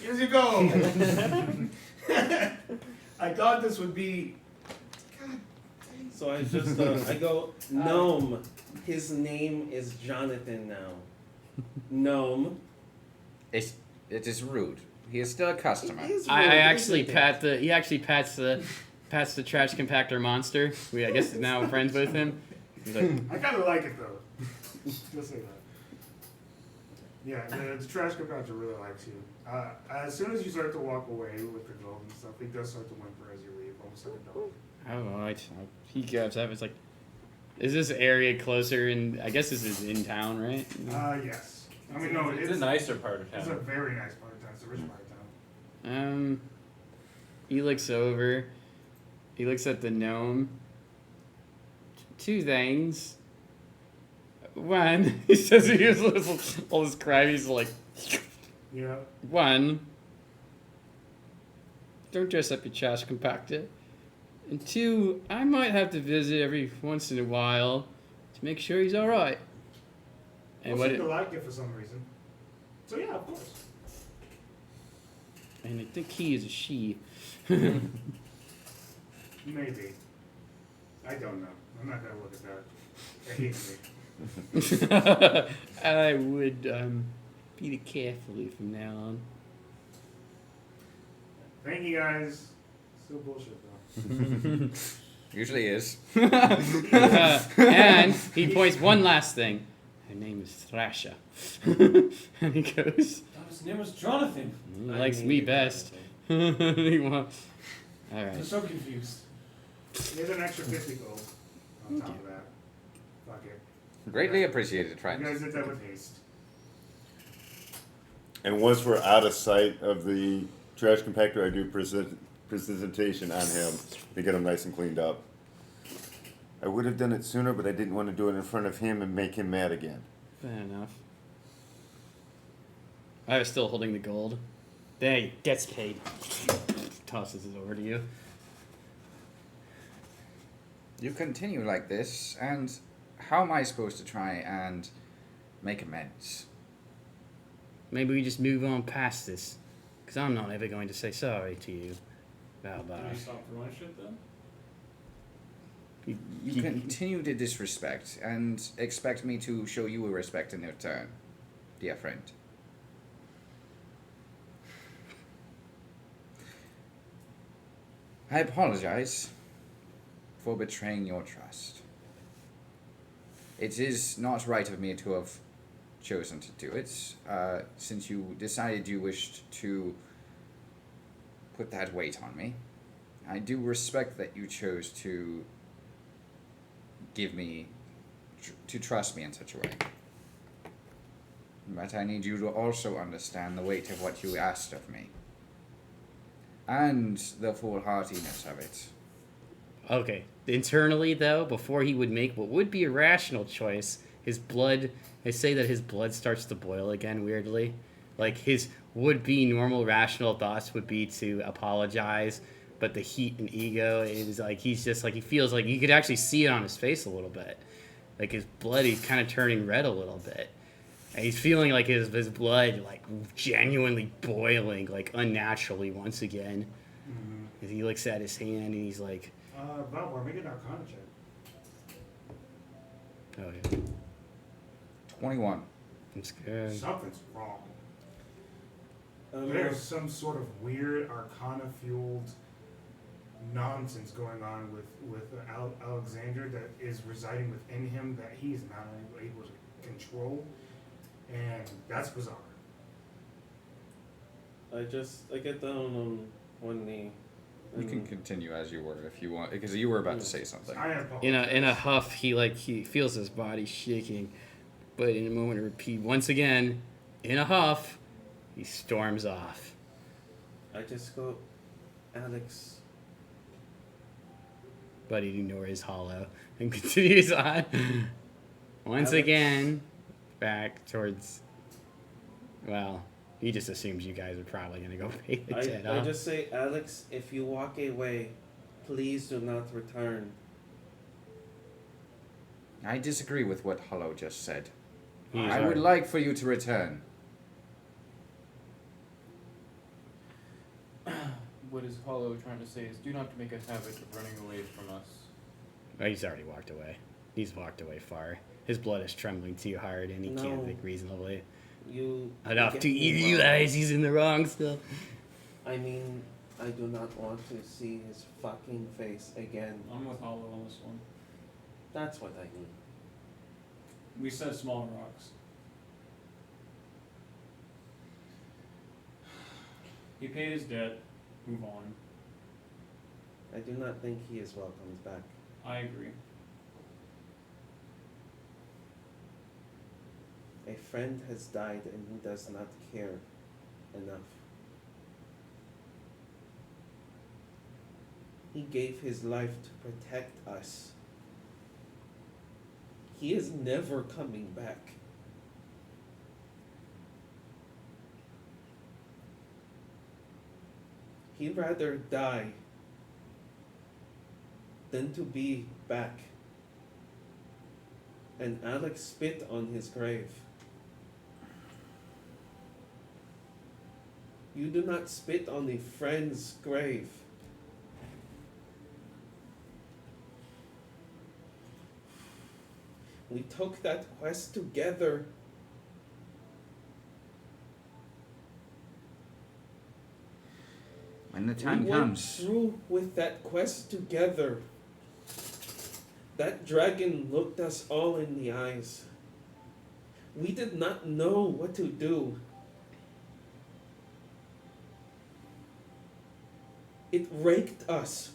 Here you go. I thought this would be. So I just I go Gnome. His name is Jonathan now. Gnome. It is rude. He is still a customer. I actually pat the, he actually pats the trash compactor monster. I guess is now friends with him. He's like, I kind of like it though. Just say that. Yeah, the trash compactor really likes you. As soon as you start to walk away with the gold and stuff, he does start to whimper as you leave, almost like a dog. Alright. He grabs up. It's like, is this area closer in? I guess this is in town, right? Yes. I mean, no, It's a nicer part of town. It's a very nice part of town. It's a rich part of town. He looks over. He looks at the gnome. Two things. One, he says he uses all this crime. He's like, Yeah. one, don't dress up your trash compactor. And two, I might have to visit every once in a while to make sure he's all right. And Most what? people like it for some reason. So yeah, of course. And I think he is a she. Maybe. I don't know. I'm not gonna look at that. I hate me. I would be carefully from now on. Thank you guys. Still bullshit though. Usually is. And he points one last thing. Her name is Thrasher. And he goes, His name was Jonathan. he likes me best. He wants. I'm Alright. so confused. There's an extra 50 gold on top of that. Fuck it. Greatly appreciated, You friend. guys did that with haste. And once we're out of sight of the trash compactor, I do presentation on him to get him nice and cleaned up. I would have done it sooner, but I didn't want to do it in front of him and make him mad again. Fair enough. I was still holding the gold. There, he gets paid. Tosses it over to you. You continue like this, and how am I supposed to try and make amends? Maybe we just move on past this. Because I'm not ever going to say sorry to you, Valbar. Can I stop throwing shit then? You continue to disrespect and expect me to show you a respect in return, dear friend. I apologize for betraying your trust. It is not right of me to have chosen to do it, since you decided you wished to put that weight on me. I do respect that you chose to give me, to trust me in such a way. But I need you to also understand the weight of what you asked of me. And the foolhardiness of it. Okay. Internally, though, before he would make what would be a rational choice, his blood, they say that his blood starts to boil again, weirdly. Like, his would-be normal rational thoughts would be to apologize, but the heat and ego is like, he's just like, he feels like, you could actually see it on his face a little bit. Like, his blood, he's kind of turning red a little bit. And he's feeling like his blood, like, genuinely boiling, like, unnaturally once again. Mm-hmm. As he looks at his hand and he's like, Valbar, make an Arcana check. oh, yeah. 21. It's good. Something's wrong. There's some sort of weird Arcana-fueled nonsense going on with Alexander that is residing within him that he is not able to control, and that's bizarre. I get down on one knee. You can continue as you were if you want, because you were about to say something. I apologize. In a huff, he feels his body shaking, but in a moment of repeat, once again, in a huff, he storms off. I just go, Alex. But he ignores Hollow and continues on. Once Alex. again, back towards. Well, he just assumes you guys are probably gonna go pay the debt I off. just say, Alex, if you walk away, please do not return. I disagree with what Hollow just said. He's I would like for you to return. What is Hollow trying to say is do not make a habit of running away from us. Oh, he's already walked away. He's walked away far. His blood is trembling too hard, and he No. can't think reasonably. You Enough get to me wrong. realize he's in the wrong still. I mean, I do not want to see his fucking face again. I'm with Hollow on this one. That's what I mean. We said small rocks. He paid his debt. Move on. I do not think he is welcomed back. I agree. A friend has died and he does not care enough. He gave his life to protect us. He is never coming back. He'd rather die than to be back. And Alex spit on his grave. You do not spit on a friend's grave. We took that quest together. When the time we comes. went through with that quest together. That dragon looked us all in the eyes. We did not know what to do. It raked us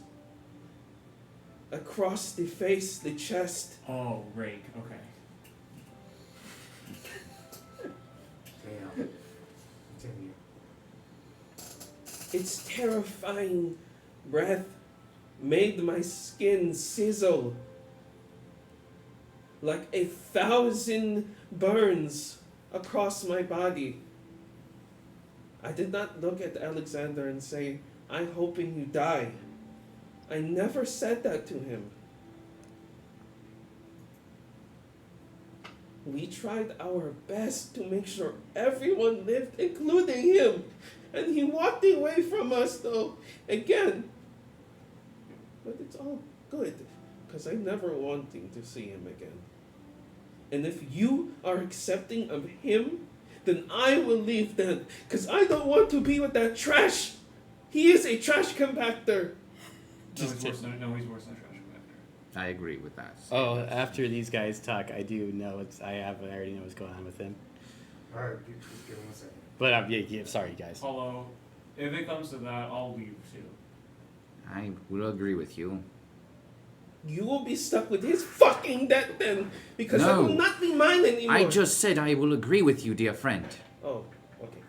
across the face, the chest. Oh, rake. Okay. Damn. Continue. Its terrifying breath made my skin sizzle like 1,000 burns across my body. I did not look at Alexander and say, "I'm hoping you die." I never said that to him. We tried our best to make sure everyone lived, including him. And he walked away from us, though, again. But it's all good, because I'm never wanting to see him again. And if you are accepting of him, then I will leave then, because I don't want to be with that trash. He is a trash compactor. No, he's worse than a trash compactor. I agree with that. Oh, after these guys talk, I do know I already know what's going on with him. Alright, just give him a second. But yeah, sorry guys. Paulo, if it comes to that, I'll leave too. I will agree with you. You will be stuck with his fucking debt then, because I will not be mine anymore. I just said I will agree with you, dear friend. Oh, okay.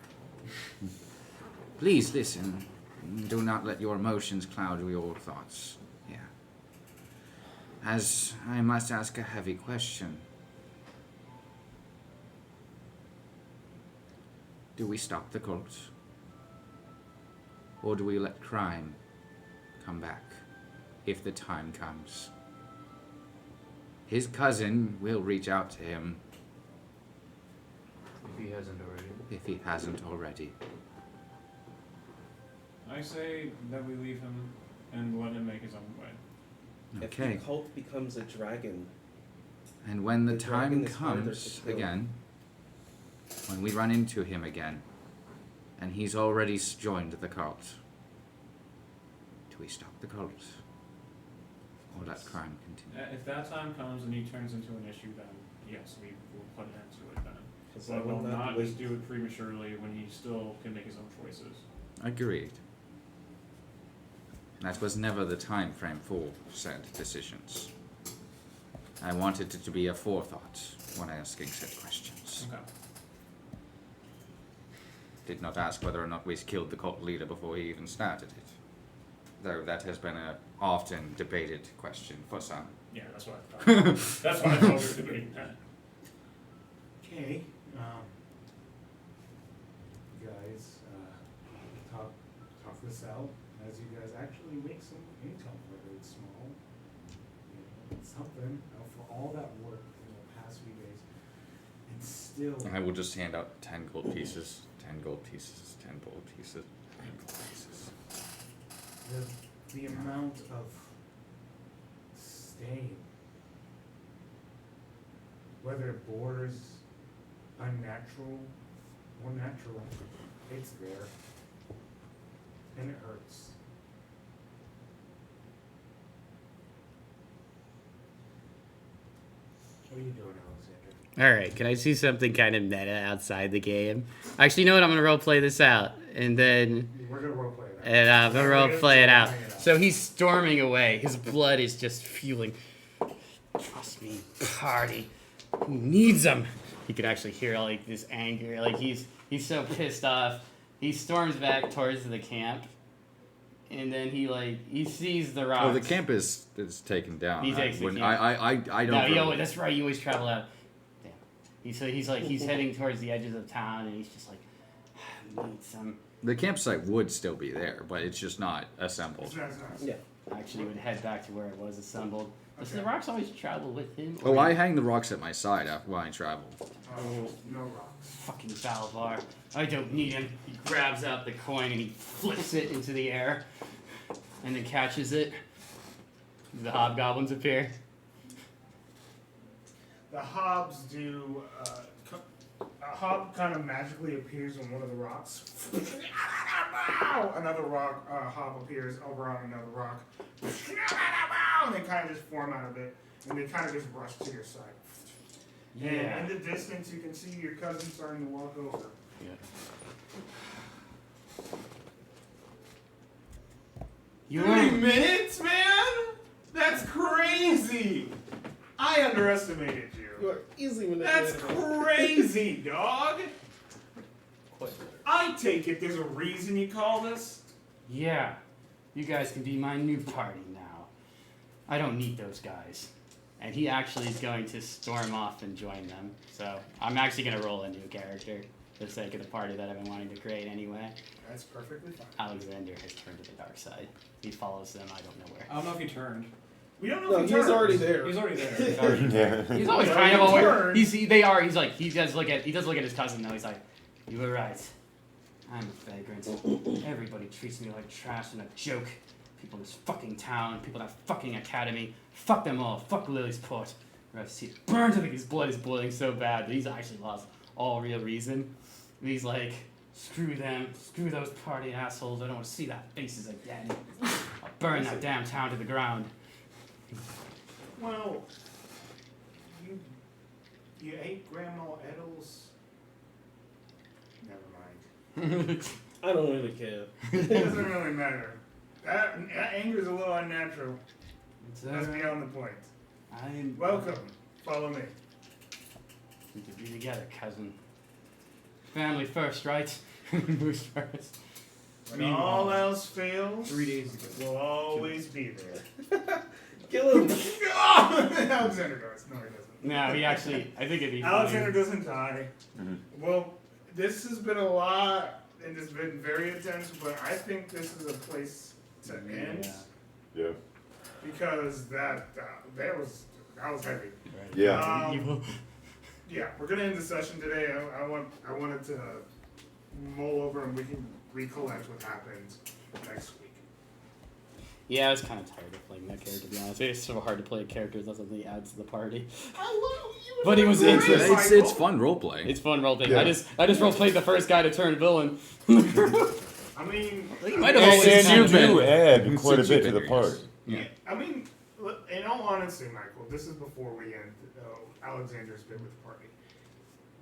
Please listen. Do not let your emotions cloud your thoughts. Yeah. As I must ask a heavy question. Do we stop the cult? Or do we let crime come back if the time comes? His cousin will reach out to him If he hasn't already. if he hasn't already. I say that we leave him and let him make his own way. Okay. If the cult becomes a dragon, And when the The dragon time is harder comes to kill. again, when we run into him again, and he's already joined the cult, do we stop the cult? Or let crime continue? If that time comes and he turns into an issue, then yes, we will put an end to it then. because I But will we'll not not wait. just do it prematurely when he still can make his own choices. Agreed. That was never the time frame for said decisions. I wanted it to be a forethought when asking said questions. Okay. Did not ask whether or not we killed the cult leader before he even started it. Though that has been a often debated question for some. Yeah, that's what I thought. That's why I thought we were debating that. Okay. You guys talk this out as you guys actually make some income, whether it's small, it's something for all that work in the past few days, and still. I will just hand out 10 gold pieces, 10 gold pieces, 10 gold pieces, 10 gold pieces. The amount of stain, whether it borders unnatural or natural, it's there. And it hurts. What are you doing, Alexander? Alright, can I see something kind of meta outside the game? Actually, you know what? I'm gonna roleplay this out. And then. We're gonna roleplay it out. And I'm gonna roleplay it out. So he's storming away. His blood is just fueling. Trust me, party. Who needs him? You could actually hear like this anger. Like he's so pissed off. He storms back towards the camp. And then he sees the rocks. Oh, the camp is taken down. He takes the when camp. I don't. No, that's right. You always travel out. Damn. He's heading towards the edges of town, and he's just like, I need some. The campsite would still be there, but it's just not assembled. It's nice. Yeah. Actually, would head back to where it was assembled. Does Okay. the rocks always travel with him? Oh, I hang the rocks at my side while I travel. No rocks. Fucking Valbar. I don't need him. He grabs out the coin and he flips it into the air, and then catches it. The hobgoblins appear. The hobs do. A hob kind of magically appears on one of the rocks. Another rock, hob appears over on another rock. And they kind of just form out of it, and they kind of just rush to your side. Yeah. And in the distance, you can see your cousin starting to walk over. You 30 minutes, man? That's crazy! I underestimated you. You are easily That's manipulated. crazy, dog! I take it there's a reason you call this? Yeah. You guys can be my new party now. I don't need those guys. And he actually is going to storm off and join them. So I'm actually going to roll a new character for the sake of the party that I've been wanting to create anyway. That's perfectly fine. Alexander has turned to the dark side. He follows them, I don't know where. I don't know if he turned. We don't know No, if he's he turns. already there. He's already there. Yeah. He's always Well, kind of he aware. turned. He does look at his cousin though. He's like, you were right. I'm a vagrant. Everybody treats me like trash and a joke. People in this fucking town, people in that fucking academy. Fuck them all. Fuck Lilysport. I've seen it burned. I think his blood is boiling so bad that he's actually lost all real reason. And he's like, screw them. Screw those party assholes. I don't want to see that faces again. I'll burn that damn town to the ground. Well, you ate Grandma Edel's. Never mind. I don't really care. It doesn't really matter. That anger is a little unnatural. That's alright. beyond the point. I'm Welcome. Follow me. Good to be together, cousin. Family first, right? Moose first. When all else fails, 3 days ago. we'll always be there. Kill him. Alexander does. No, he doesn't. No, he actually. I think it'd be funny. Alexander doesn't die. Mhm. Well, this has been a lot, and it's been very intense, but I think this is a place to end. Yeah. Because that was heavy. Yeah. Yeah, we're gonna end the session today. I wanted to mull over and we can recollect what happened next week. Yeah, I was kind of tired of playing that character, to be honest. It's so hard to play a character that doesn't adds to the party. But it was interesting. It's fun role playing. It's fun role playing. Yeah. I just role played the first guy to turn villain. I mean, You might have And always you been. do add Since quite a you've bit to been the here, party. Yeah. I mean, in all honesty, Michael, this is before we end Alexander's bit with the party.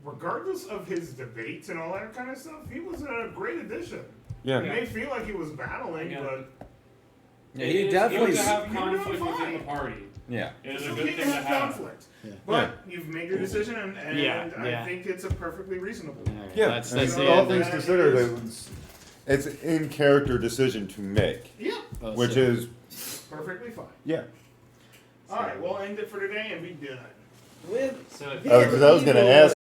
Regardless of his debates and all that kind of stuff, he was a great addition. It Yeah. may feel like he was battling, Yeah. but Yeah, It he is definitely. good to have You're doing conflict within fine. the party. Yeah. It is it's a okay good to thing to have have. conflict. Yeah. But you've made your decision, and Yeah, yeah. I think it's a perfectly reasonable one. Yeah. That's and it. all Yeah. things considered, it's an in character decision to make, Yeah, Oh, which so- is perfectly fine. yeah. All right, we'll end it for today and be done. With So if Because I was gonna ask.